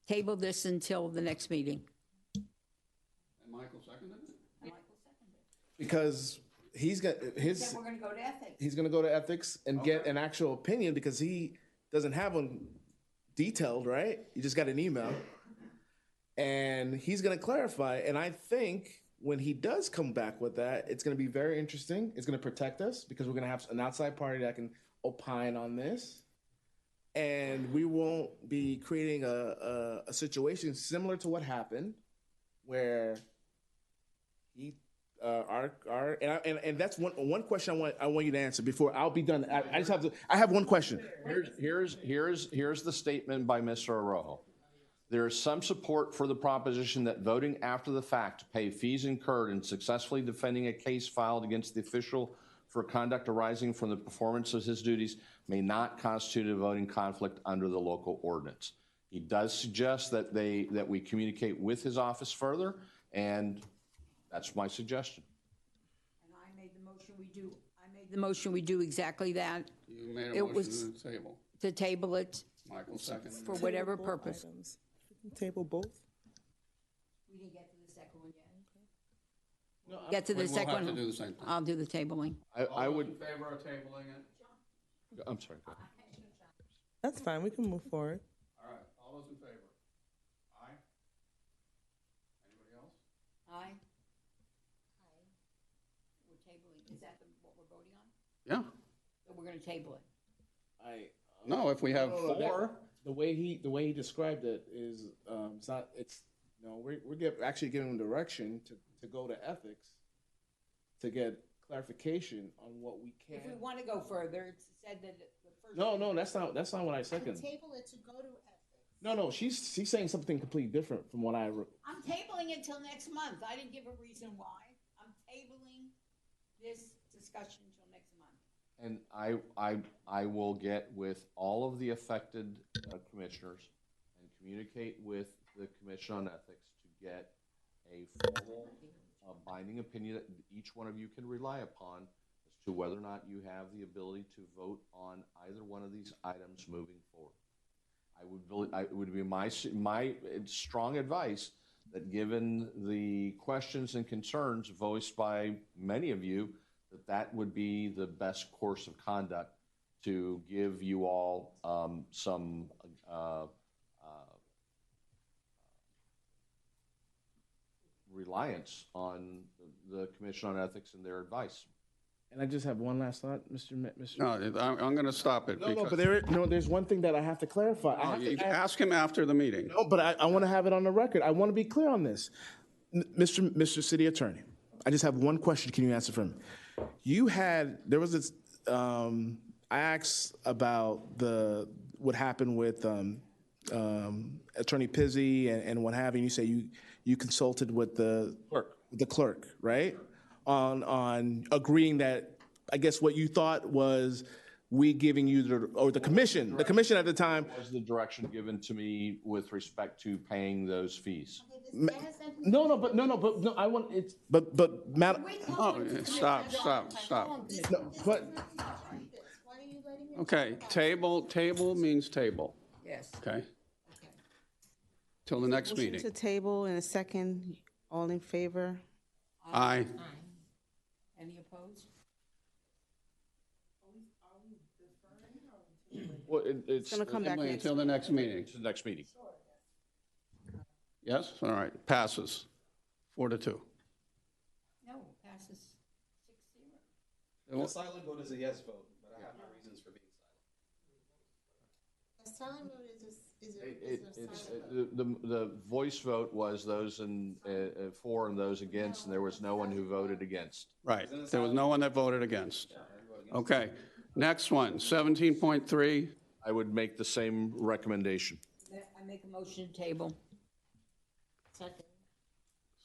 table this until the next meeting. And Michael seconded it? Because he's got his. Then we're going to go to ethics. He's going to go to ethics and get an actual opinion because he doesn't have one detailed, right? You just got an email. And he's going to clarify. And I think when he does come back with that, it's going to be very interesting. It's going to protect us because we're going to have an outside party that can opine on this. And we won't be creating a situation similar to what happened where he and that's one question I want you to answer before I'll be done. I have one question. Here's the statement by Mr. Arrojo. There is some support for the proposition that voting after the fact to pay fees incurred in successfully defending a case filed against the official for conduct arising from the performance of his duties may not constitute a voting conflict under the local ordinance. He does suggest that we communicate with his office further, and that's my suggestion. And I made the motion we do exactly that. You made a motion to table. To table it. Michael seconded. For whatever purpose. Table both? We didn't get to the second one yet. Get to the second one. We'll have to do the same thing. I'll do the tabling. I would. In favor of tabling it? I'm sorry. Go ahead. That's fine. We can move forward. All right. All those in favor? Aye. Anybody else? Aye. We're tabling. Is that what we're voting on? Yeah. So we're going to table it. No, if we have four. The way he described it is it's No, actually giving them direction to go to ethics to get clarification on what we can. If we want to go further, it's said that the first. No, that's not what I second. Table it to go to ethics. No, she's saying something completely different from what I. I'm tabling it till next month. I didn't give a reason why. I'm tabling this discussion until next month. And I will get with all of the affected commissioners and communicate with the Commission on Ethics to get a formal binding opinion that each one of you can rely upon as to whether or not you have the ability to vote on either one of these items moving forward. It would be my strong advice that, given the questions and concerns voiced by many of you, that would be the best course of conduct to give you all some reliance on the Commission on Ethics and their advice. And I just have one last thought, Mr. No, I'm going to stop it. No, but there's one thing that I have to clarify. You ask him after the meeting. No, but I want to have it on the record. I want to be clear on this. Mr. City Attorney, I just have one question. Can you answer for me? There was this, I asked about what happened with Attorney Pizzi and what have you. You say you consulted with the clerk, right? On agreeing that, I guess what you thought was we giving you the commission at the time. Was the direction given to me with respect to paying those fees? No, I want it, but Madam. Oh, stop. No, but. Okay, table means table. Yes. Okay. Till the next Motion meeting. to table in a second. All in favor? Aye. Any opposed? Well, it's gonna come back next Until the next meeting. the next meeting. Yes? All right, passes 4-2. No, passes 6-0. A silent vote is a yes vote, but I have my reasons for being silent. A silent vote is a It's the voice vote was those for and those against, and there was no one who voted against. Right, there was no one that voted against. Okay, next one, 17.3. I would make the same recommendation. I make a motion to table.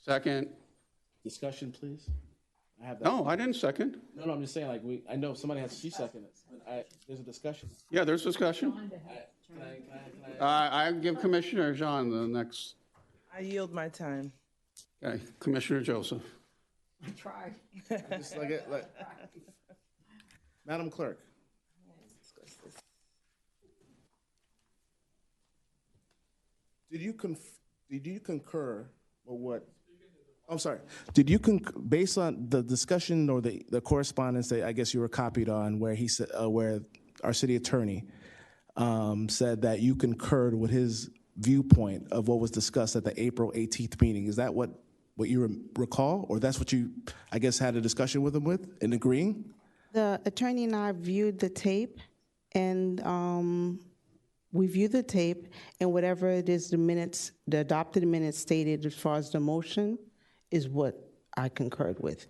Second. Discussion, please. I have that. No, I didn't second. No, I'm just saying, I know somebody has to second it, but there's a discussion. Yeah, there's discussion. I give Commissioner Jean the next. I yield my time. Okay, Commissioner Joseph. I tried. Just Madam Clerk. Did you concur with what? I'm sorry. Did you based on the discussion or the correspondence that I guess you were copied on, where he said, where our city attorney said that you concurred with his viewpoint of what was discussed at the April 18th meeting? Is that what you recall, or that's what you, I guess, had a discussion with him with and agreeing? The attorney and I viewed the tape, and we viewed the tape, and whatever it is, the adopted minutes stated as far as the motion is what I concurred with.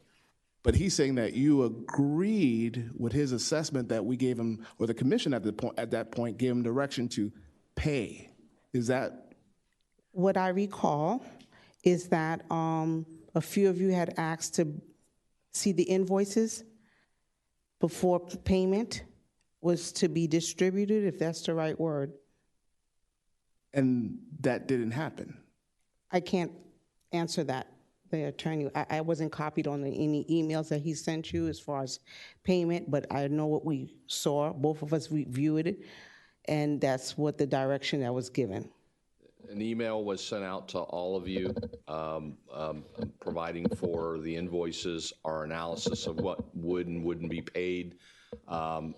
But he's saying that you agreed with his assessment that we gave him, or the commission at that point gave him direction to pay. Is that? What I recall is that a few of you had asked to see the invoices before payment was to be distributed, if that's the right word. And that didn't happen. I can't answer that. The attorney, I wasn't copied on any emails that he sent you as far as payment, but I know what we saw. Both of us reviewed it, and that's what the direction that was given. An email was sent out to all of you providing for the invoices, our analysis of what would and wouldn't be paid,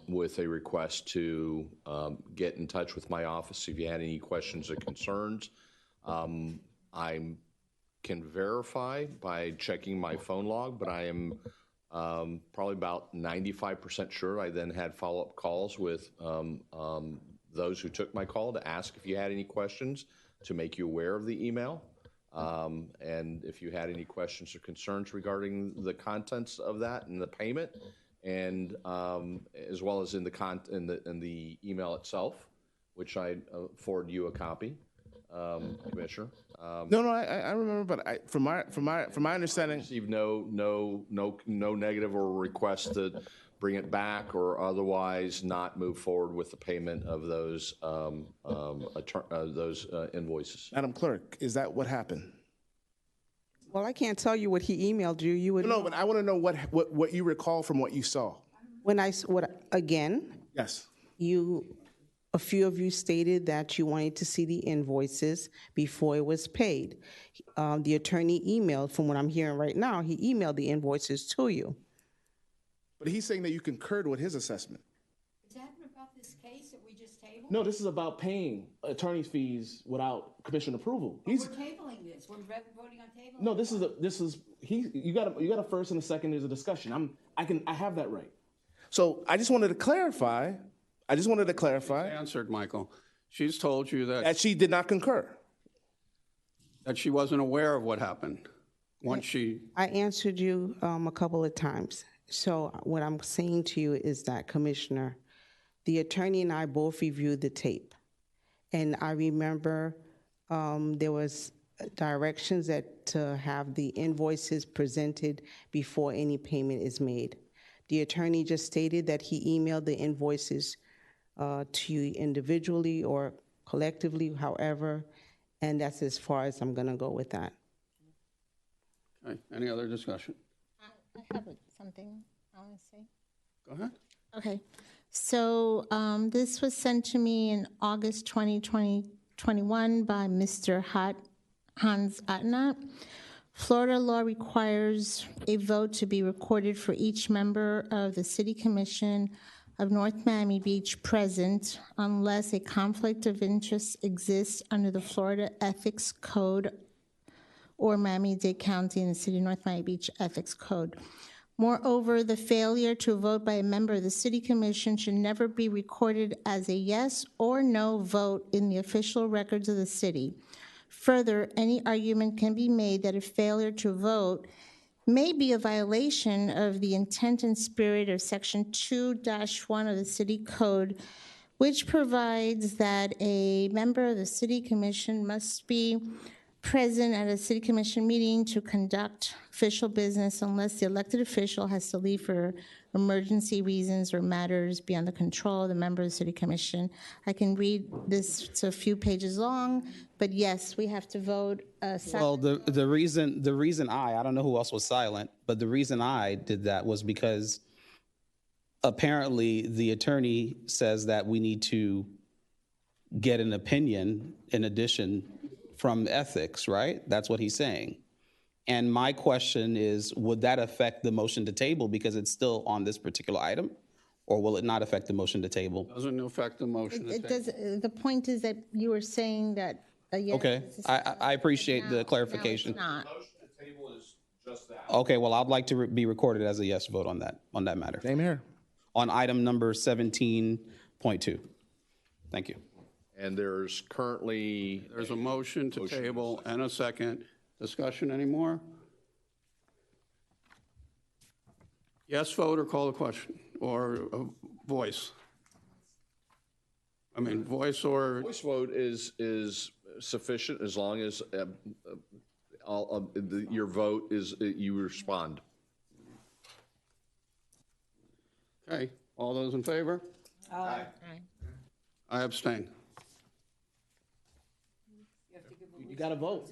with a request to get in touch with my office if you had any questions or concerns. I can verify by checking my phone log, but I am probably about 95% sure I then had follow-up calls with those who took my call to ask if you had any questions, to make you aware of the email. And if you had any questions or concerns regarding the contents of that and the payment, and as well as in the email itself, which I forward you a copy, Commissioner. No, I remember, but from my understanding, Received no negative or request to bring it back or otherwise not move forward with the payment of those invoices. Madam Clerk, is that what happened? Well, I can't tell you what he emailed you. You would No, but I want to know what you recall from what you saw. Again, Yes. a few of you stated that you wanted to see the invoices before it was paid. The attorney emailed, from what I'm hearing right now, he emailed the invoices to you. But he's saying that you concurred with his assessment. Is that about this case that we just tabled? No, this is about paying attorney's fees without commission approval. We're tabling this. We're voting on tabling. No, you got a first and a second. There's a discussion. I have that right. So I just wanted to clarify. She's answered, Michael. She's told you that she did not concur. That she wasn't aware of what happened I answered you a couple of times. So what I'm saying to you is that, Commissioner, the attorney and I both reviewed the tape. And I remember there was directions to have the invoices presented before any payment is made. The attorney just stated that he emailed the invoices to you individually or collectively, however, and that's as far as I'm going to go with that. Okay. Any other discussion? I have something I want to say. Go ahead. Okay. So this was sent to me in August 2021 by Mr. Hans Atnat. Florida law requires a vote to be recorded for each member of the City Commission of North Miami Beach present unless a conflict of interest exists under the Florida Ethics Code or Miami-Dade County and the City of North Miami Beach Ethics Code. Moreover, the failure to vote by a member of the City Commission should never be recorded as a yes or no vote in the official records of the city. Further, any argument can be made that a failure to vote may be a violation of the intent and spirit of Section 2-1 of the City Code, which provides that a member of the City Commission must be present at a City Commission meeting to conduct official business unless the elected official has to leave for emergency reasons or matters beyond the control of the member of the City Commission. I can read this, it's a few pages long, but yes, we have to vote. Well, the reason I don't know who else was silent, but the reason I did that was because apparently the attorney says that we need to get an opinion in addition from ethics, right? That's what he's saying. And my question is, would that affect the motion to table because it's still on this particular item? Or will it not affect the motion to table? Doesn't affect the motion to table. It does. The point is that you were saying that a yes. Okay, I appreciate the clarification. Now it's not. Motion to table is just that. Okay, well, I'd like to be recorded as a yes vote on that matter. Same here. On item number 17.2. Thank you. And there's currently... There's a motion to table and a second. Discussion anymore? Yes vote or call the question? Or a voice? I mean, voice or... Voice vote is sufficient as long as your vote is, you respond. Okay, all those in favor? Aye. I abstain. You got to vote.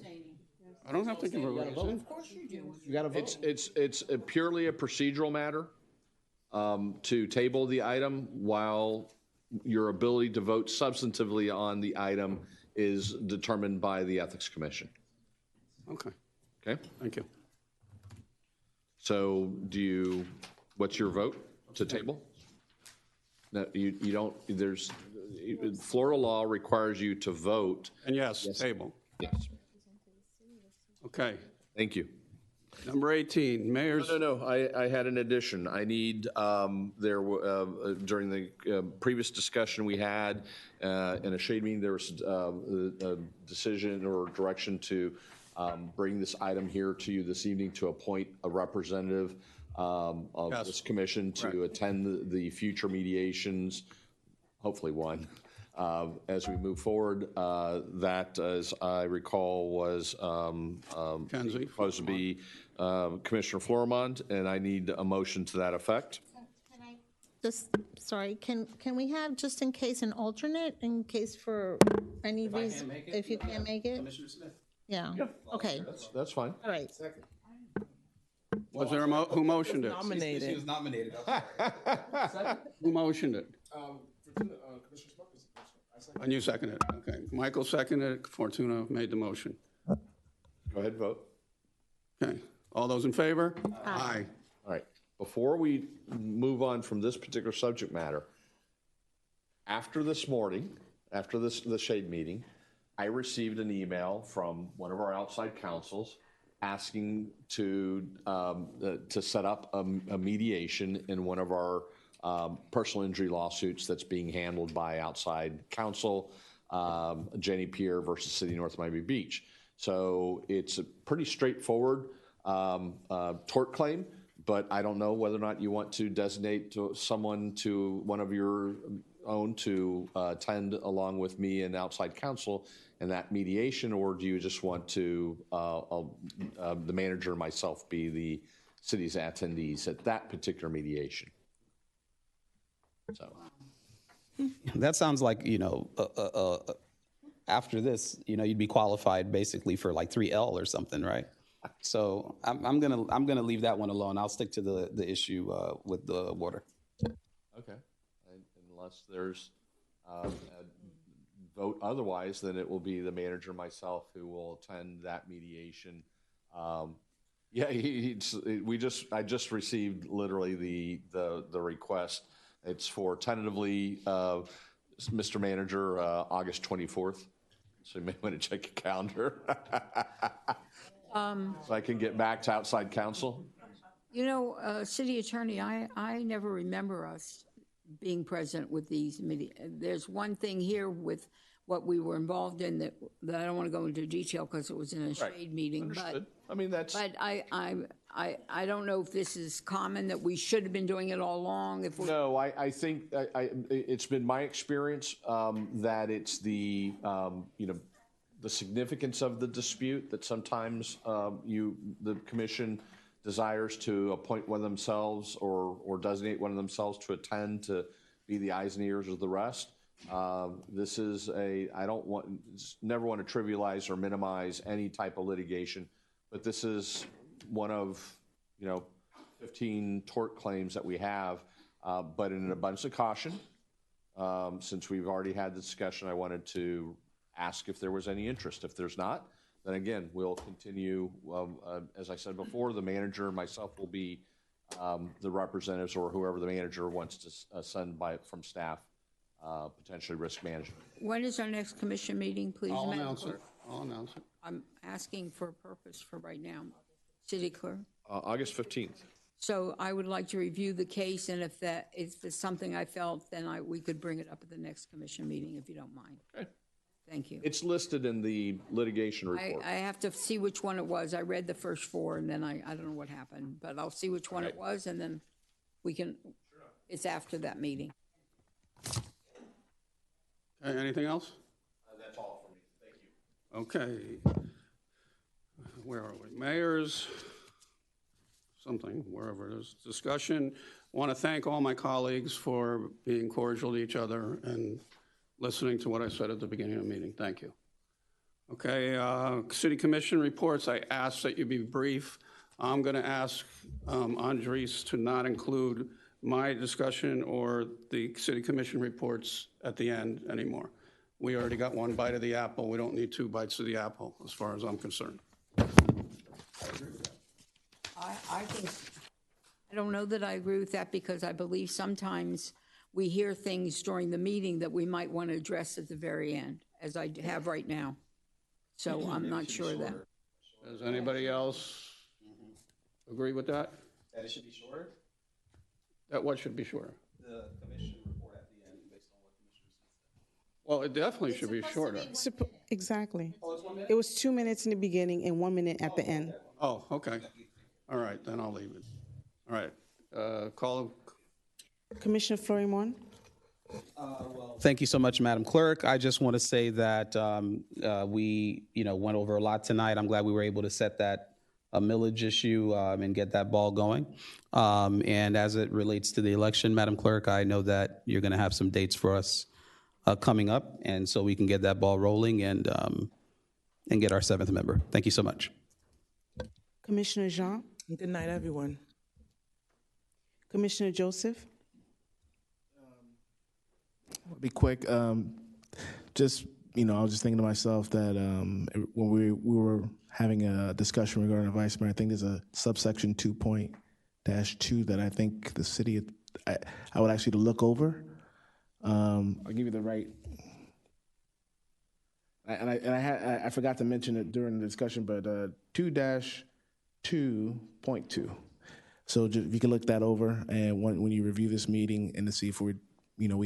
I don't have to give a reason. Of course you do. You got to vote. It's purely a procedural matter to table the item while your ability to vote substantively on the item is determined by the Ethics Commission. Okay. Okay? Thank you. So what's your vote to table? No, you don't, Florida law requires you to vote. And yes. Table. Yes. Okay. Thank you. Number 18, mayor's. No. I had an addition. I need during the previous discussion we had in a shade meeting, there was a decision or direction to bring this item here to you this evening to appoint a representative of Yes. this commission to attend the future mediations, hopefully one, as we move forward. That, as I recall, was supposed to be Commissioner Florimond, and I need a motion to that effect. Just, sorry, can we have, just in case, an alternate, in case for any reason, if you can't make it? Commissioner Smith. Yeah, okay, That's fine. all right. Was there who motioned it? Nominated. She was nominated. Who motioned it? And you seconded it, okay. Michael seconded it, Fortuna made the motion. Go ahead, vote. Okay, all those in favor? Aye. All right. Before we move on from this particular subject matter, after this morning, after the shade meeting, I received an email from one of our outside counsels asking to set up a mediation in one of our personal injury lawsuits that's being handled by outside counsel, Jenny Pierre versus City of North Miami Beach. So it's a pretty straightforward tort claim, but I don't know whether or not you want to designate someone to one of your own to attend along with me and outside counsel in that mediation, or do you just want to the manager and myself be the city's attendees at that particular mediation? So That sounds like, after this, you'd be qualified basically for like 3L or something, right? So I'm gonna leave that one alone. I'll stick to the issue with the water. okay, unless there's a vote otherwise, then it will be the manager and myself who will attend that mediation. Yeah, I just received literally the request. It's for tentatively, Mr. Manager, August 24th. So you may want to check your calendar. So I can get back to outside counsel. City Attorney, I never remember us being present with these meetings. There's one thing here with what we were involved in that I don't want to go into detail because it was in a shade meeting. Understood. I mean, that's. But I don't know if this is common, that we should have been doing it all along. No, I think it's been my experience that it's the significance of the dispute that sometimes the commission desires to appoint one of themselves or designate one of themselves to attend to be the eyes and ears of the rest. This is never want to trivialize or minimize any type of litigation, but this is one of 15 tort claims that we have, but in an abundance of caution, since we've already had the discussion, I wanted to ask if there was any interest. If there's not, then again, we'll continue. As I said before, the manager and myself will be the representatives, or whoever the manager wants to send from staff, potentially risk management. When is our next commission meeting, please? I'll Madam announce it. Clerk? I'll announce it. I'm asking for a purpose for right now. City Clerk? August 15th. So I would like to review the case, and if it's something I felt, then we could bring it up at the next commission meeting, if you don't mind. Okay. Thank you. It's listed in the litigation report. I have to see which one it was. I read the first four, and then I don't know what happened, but I'll see which one it was, and then we can, it's after that meeting. Okay, anything else? That's all for me. Thank you. Okay. Where are we? Mayor's something, wherever it is, discussion. Want to thank all my colleagues for being cordial to each other and listening to what I said at the beginning of the meeting. Thank you. Okay, City Commission reports. I ask that you be brief. I'm going to ask Andres to not include my discussion or the City Commission reports at the end anymore. We already got one bite of the apple. We don't need two bites of the apple, as far as I'm concerned. I don't know that I agree with that, because I believe sometimes we hear things during the meeting that we might want to address at the very end, as I have right now. So I'm not sure of that. Does anybody else agree with that? That it should be shorter? That what should be shorter? The commission report at the end, based on what Commissioner Well, it definitely should be shorter. Exactly. It was 2 minutes in the beginning and 1 minute at the end. Oh, okay. All right, then I'll leave it. All right, call. Commissioner Florimon? Thank you so much, Madam Clerk. I just want to say that we, went over a lot tonight. I'm glad we were able to set that millage issue and get that ball going. And as it relates to the election, Madam Clerk, I know that you're going to have some dates for us coming up, and so we can get that ball rolling and get our 7th member. Thank you so much. Commissioner Jean? Good night, everyone. Commissioner Joseph? I'll be quick. Just, I was just thinking to myself that when we were having a discussion regarding a vice mayor, I think there's a subsection 2.-2 that I think the city, I would actually look over. I'll give you the right. I forgot to mention it during the discussion, but 2-2.2. So just, if you can look that over, and when you review this meeting, and to see if we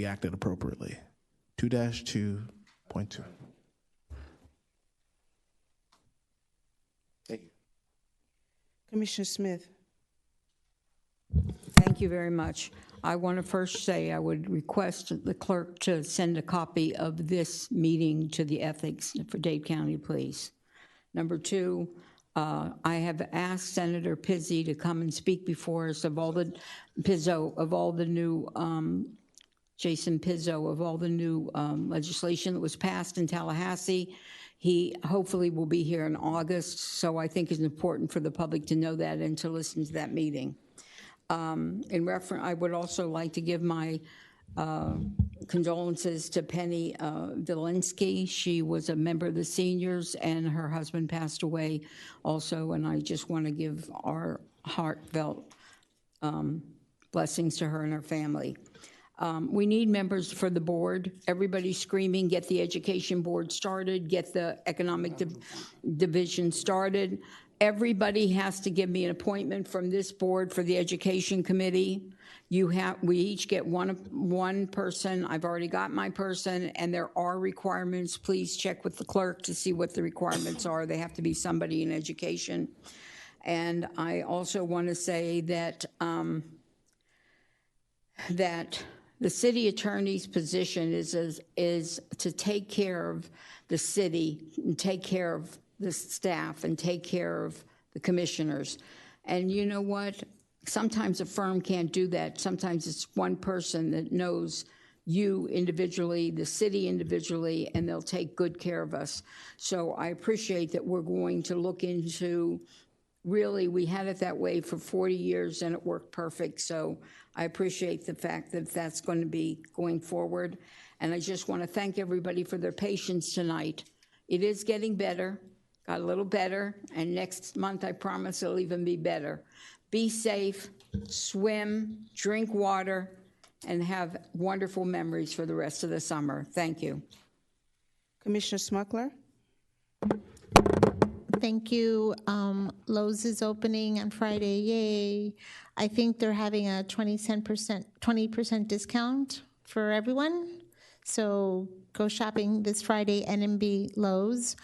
acted appropriately. 2-2.2. Thank you. Commissioner Smith? Thank you very much. I want to first say I would request the clerk to send a copy of this meeting to the ethics for Dade County, please. Number 2, I have asked Senator Pizzi to come and speak before us of all the new Jason Pizzo of all the new legislation that was passed in Tallahassee. He hopefully will be here in August, so I think it's important for the public to know that and to listen to that meeting. I would also like to give my condolences to Penny Vilinsky. She was a member of the seniors, and her husband passed away also, and I just want to give our heartfelt blessings to her and her family. We need members for the board. Everybody's screaming, get the education board started, get the economic division started. Everybody has to give me an appointment from this board for the education committee. We each get one person. I've already got my person, and there are requirements. Please check with the clerk to see what the requirements are. They have to be somebody in education. And I also want to say that the city attorney's position is to take care of the city and take care of the staff and take care of the commissioners. And you know what? Sometimes a firm can't do that. Sometimes it's one person that knows you individually, the city individually, and they'll take good care of us. So I appreciate that we're going to look into, really, we had it that way for 40 years and it worked perfect. So I appreciate the fact that that's going to be going forward. And I just want to thank everybody for their patience tonight. It is getting better. Got a little better, and next month I promise it'll even be better. Be safe, swim, drink water, and have wonderful memories for the rest of the summer. Thank you. Commissioner Smuckler? Thank you. Lowe's is opening on Friday, yay. I think they're having a 20% discount for everyone. So go shopping this Friday, NMB Lowe's.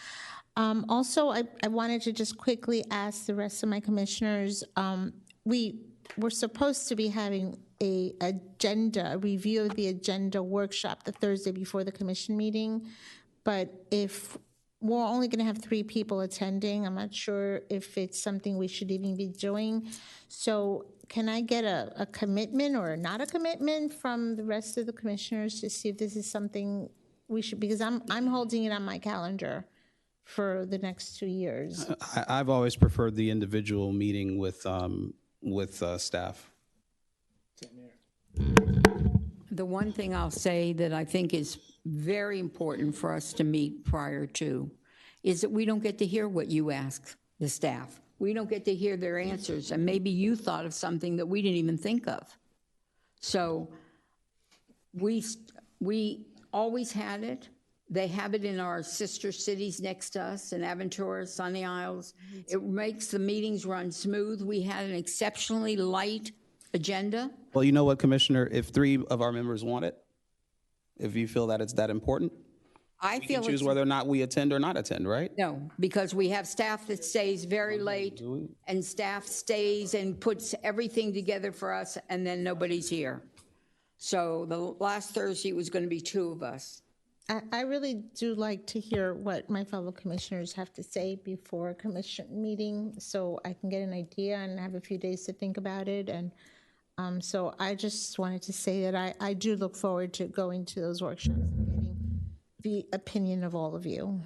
Also, I wanted to just quickly ask the rest of my commissioners, we were supposed to be having a review of the agenda workshop the Thursday before the commission meeting, but if we're only going to have 3 people attending, I'm not sure if it's something we should even be doing. So can I get a commitment or not a commitment from the rest of the commissioners to see if this is something we should, because I'm holding it on my calendar for the next 2 years. I've always preferred the individual meeting with staff. The one thing I'll say that I think is very important for us to meet prior to is that we don't get to hear what you ask the staff. We don't get to hear their answers, and maybe you thought of something that we didn't even think of. So we always had it. They have it in our sister cities next to us in Aventura, Sunny Isles. It makes the meetings run smooth. We had an exceptionally light agenda. Well, you know what, Commissioner? If 3 of our members want it, if you feel that it's that important, I We can feel choose it's, whether or not we attend or not attend, right? no, because we have staff that stays very late, and staff stays and puts everything together for us, and then nobody's here. So the last Thursday was going to be 2 of us. I really do like to hear what my fellow commissioners have to say before a commission meeting, so I can get an idea and have a few days to think about it. And so I just wanted to say that I do look forward to going to those workshops and getting the opinion of all of you.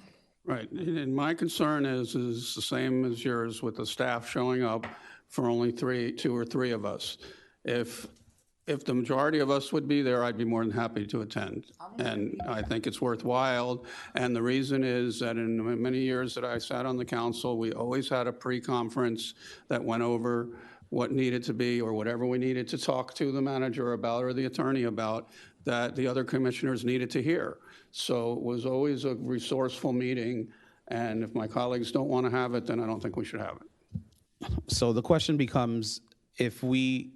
Right, and my concern is the same as yours with the staff showing up for only 2 or 3 of us. If the majority of us would be there, I'd be more than happy to attend. And I think it's worthwhile. And the reason is that in many years that I sat on the council, we always had a pre-conference that went over what needed to be or whatever we needed to talk to the manager about or the attorney about that the other commissioners needed to hear. So it was always a resourceful meeting. And if my colleagues don't want to have it, then I don't think we should have it. So the question becomes, if we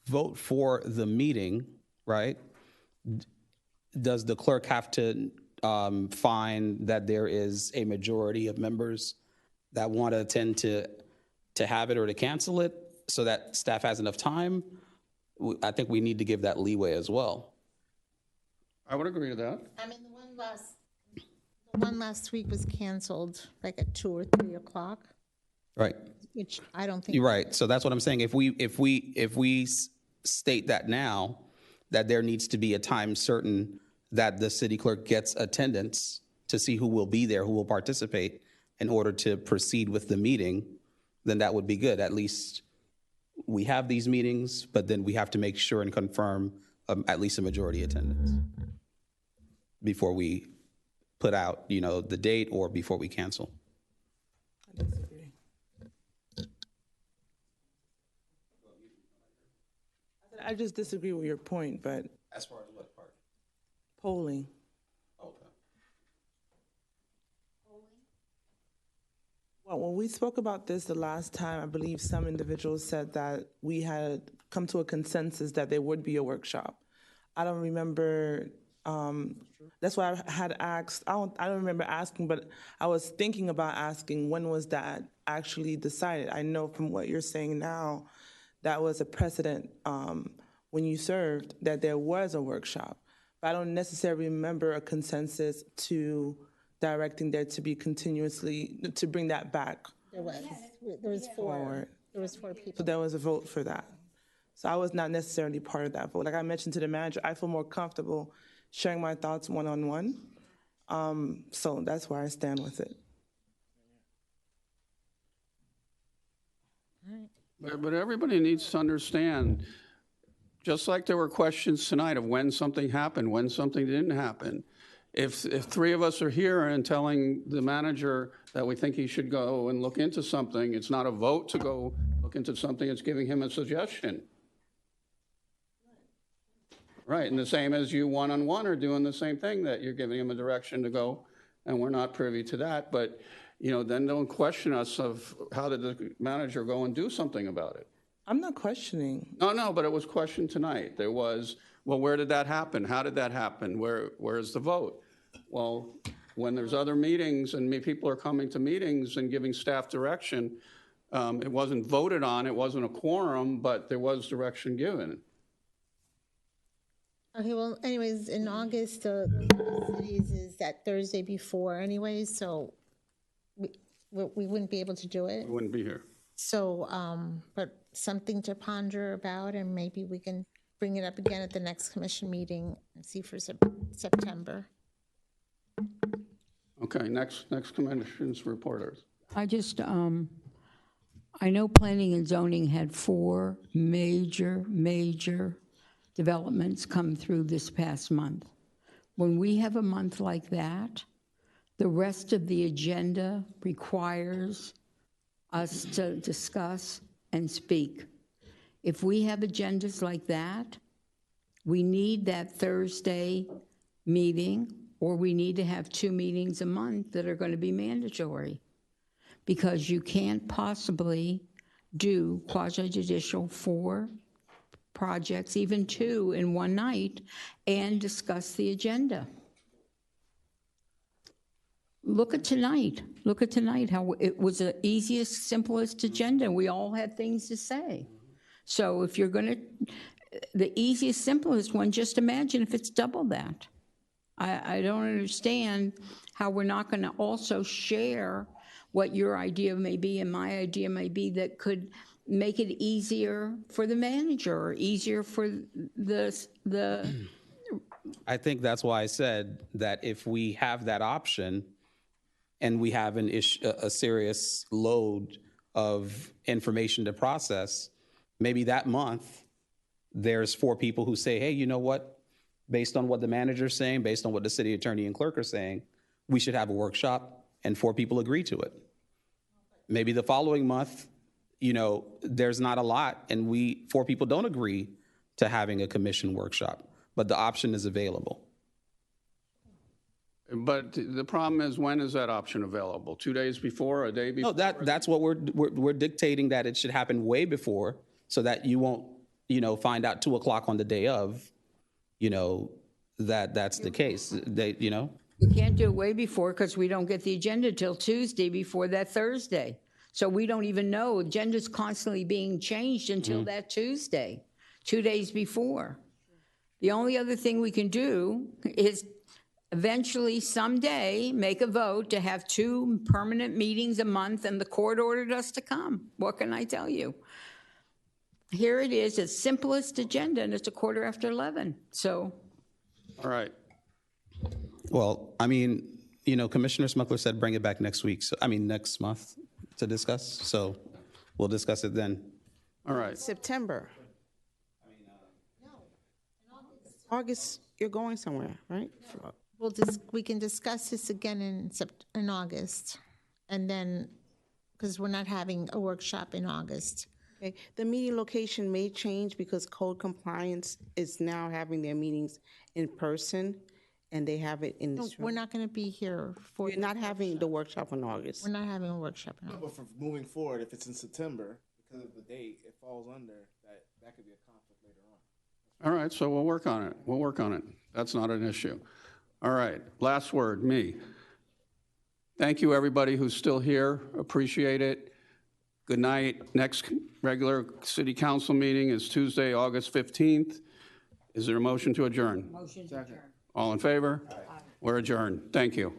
vote for the meeting, right, does the clerk have to find that there is a majority of members that want to attend to have it or to cancel it so that staff has enough time? I think we need to give that leeway as well. I would agree to that. I mean, the one last week was canceled, like at 2 or 3 o'clock, Right. which I don't think. You're right. So that's what I'm saying. If we state that now, that there needs to be a time certain that the city clerk gets attendance to see who will be there, who will participate in order to proceed with the meeting, then that would be good. At least we have these meetings, but then we have to make sure and confirm at least a majority attendance before we put out, the date or before we cancel. I just disagree with your point, but As far as what part? polling. Okay. Well, when we spoke about this the last time, I believe some individuals said that we had come to a consensus that there would be a workshop. I don't remember. That's why I had asked. I don't remember asking, but I was thinking about asking when was that actually decided. I know from what you're saying now, that was a precedent when you served that there was a workshop. But I don't necessarily remember a consensus to directing there to be continuously, to bring that back. There was 4. There was 4 people. So there was a vote for that. So I was not necessarily part of that vote. Like I mentioned to the manager, I feel more comfortable sharing my thoughts one-on-one. So that's where I stand with it. But everybody needs to understand, just like there were questions tonight of when something happened, when something didn't happen. If 3 of us are here and telling the manager that we think he should go and look into something, it's not a vote to go look into something, it's giving him a suggestion. Right, and the same as you one-on-one are doing the same thing, that you're giving him a direction to go, and we're not privy to that. But, then don't question us of how did the manager go and do something about it. I'm not questioning. No, but it was questioned tonight. There was, well, where did that happen? How did that happen? Where's the vote? Well, when there's other meetings and people are coming to meetings and giving staff direction, it wasn't voted on, it wasn't a quorum, but there was direction given. Okay, well, anyways, in August, the cities is that Thursday before anyways, so we wouldn't be able to do it. We wouldn't be here. So, but something to ponder about, and maybe we can bring it up again at the next commission meeting and see for September. Okay, next commission's reporters. I just, I know planning and zoning had 4 major developments come through this past month. When we have a month like that, the rest of the agenda requires us to discuss and speak. If we have agendas like that, we need that Thursday meeting, or we need to have 2 meetings a month that are going to be mandatory, because you can't possibly do quasi-judicial 4 projects, even 2 in one night, and discuss the agenda. look at tonight. Look at tonight, how it was the easiest, simplest agenda. We all had things to say. So if you're going to, the easiest, simplest one, just imagine if it's double that. I don't understand how we're not going to also share what your idea may be and my idea may be that could make it easier for the manager or easier for the I think that's why I said that if we have that option and we have a serious load of information to process, maybe that month there's 4 people who say, hey, you know what? Based on what the manager's saying, based on what the city attorney and clerk are saying, we should have a workshop, and 4 people agree to it. Maybe the following month, you know, there's not a lot, and 4 people don't agree to having a commission workshop, but the option is available. But the problem is, when is that option available? 2 days before, a day before? No, that's what we're dictating, that it should happen way before, so that you won't, you know, find out 2 o'clock on the day of, you know, that's the case. You know? We can't do it way before because we don't get the agenda till Tuesday before that Thursday. So we don't even know. Agenda's constantly being changed until that Tuesday, 2 days before. The only other thing we can do is eventually someday make a vote to have 2 permanent meetings a month, and the court ordered us to come. What can I tell you? Here it is, the simplest agenda, and it's 11:15. So. All right. Well, I mean, you know, Commissioner Smuckler said bring it back next week. So, I mean, next month to discuss. So we'll discuss it then. All right. September. August, you're going somewhere, right? We can discuss this again in August, and then, because we're not having a workshop in August. Okay. The meeting location may change because code compliance is now having their meetings in person, and they have it in No, this we're room. not going to be here for. You're not having the workshop in August. We're not having a workshop in No, August. but for moving forward, if it's in September, because of the date, it falls under, that could be a conflict later on. All right, so we'll work on it. We'll work on it. That's not an issue. All right, last word, me. Thank you, everybody who's still here. Appreciate it. Good night. Next regular city council meeting is Tuesday, August 15th. Is there a motion to adjourn? Motion to adjourn. All in favor? We're adjourned. Thank you.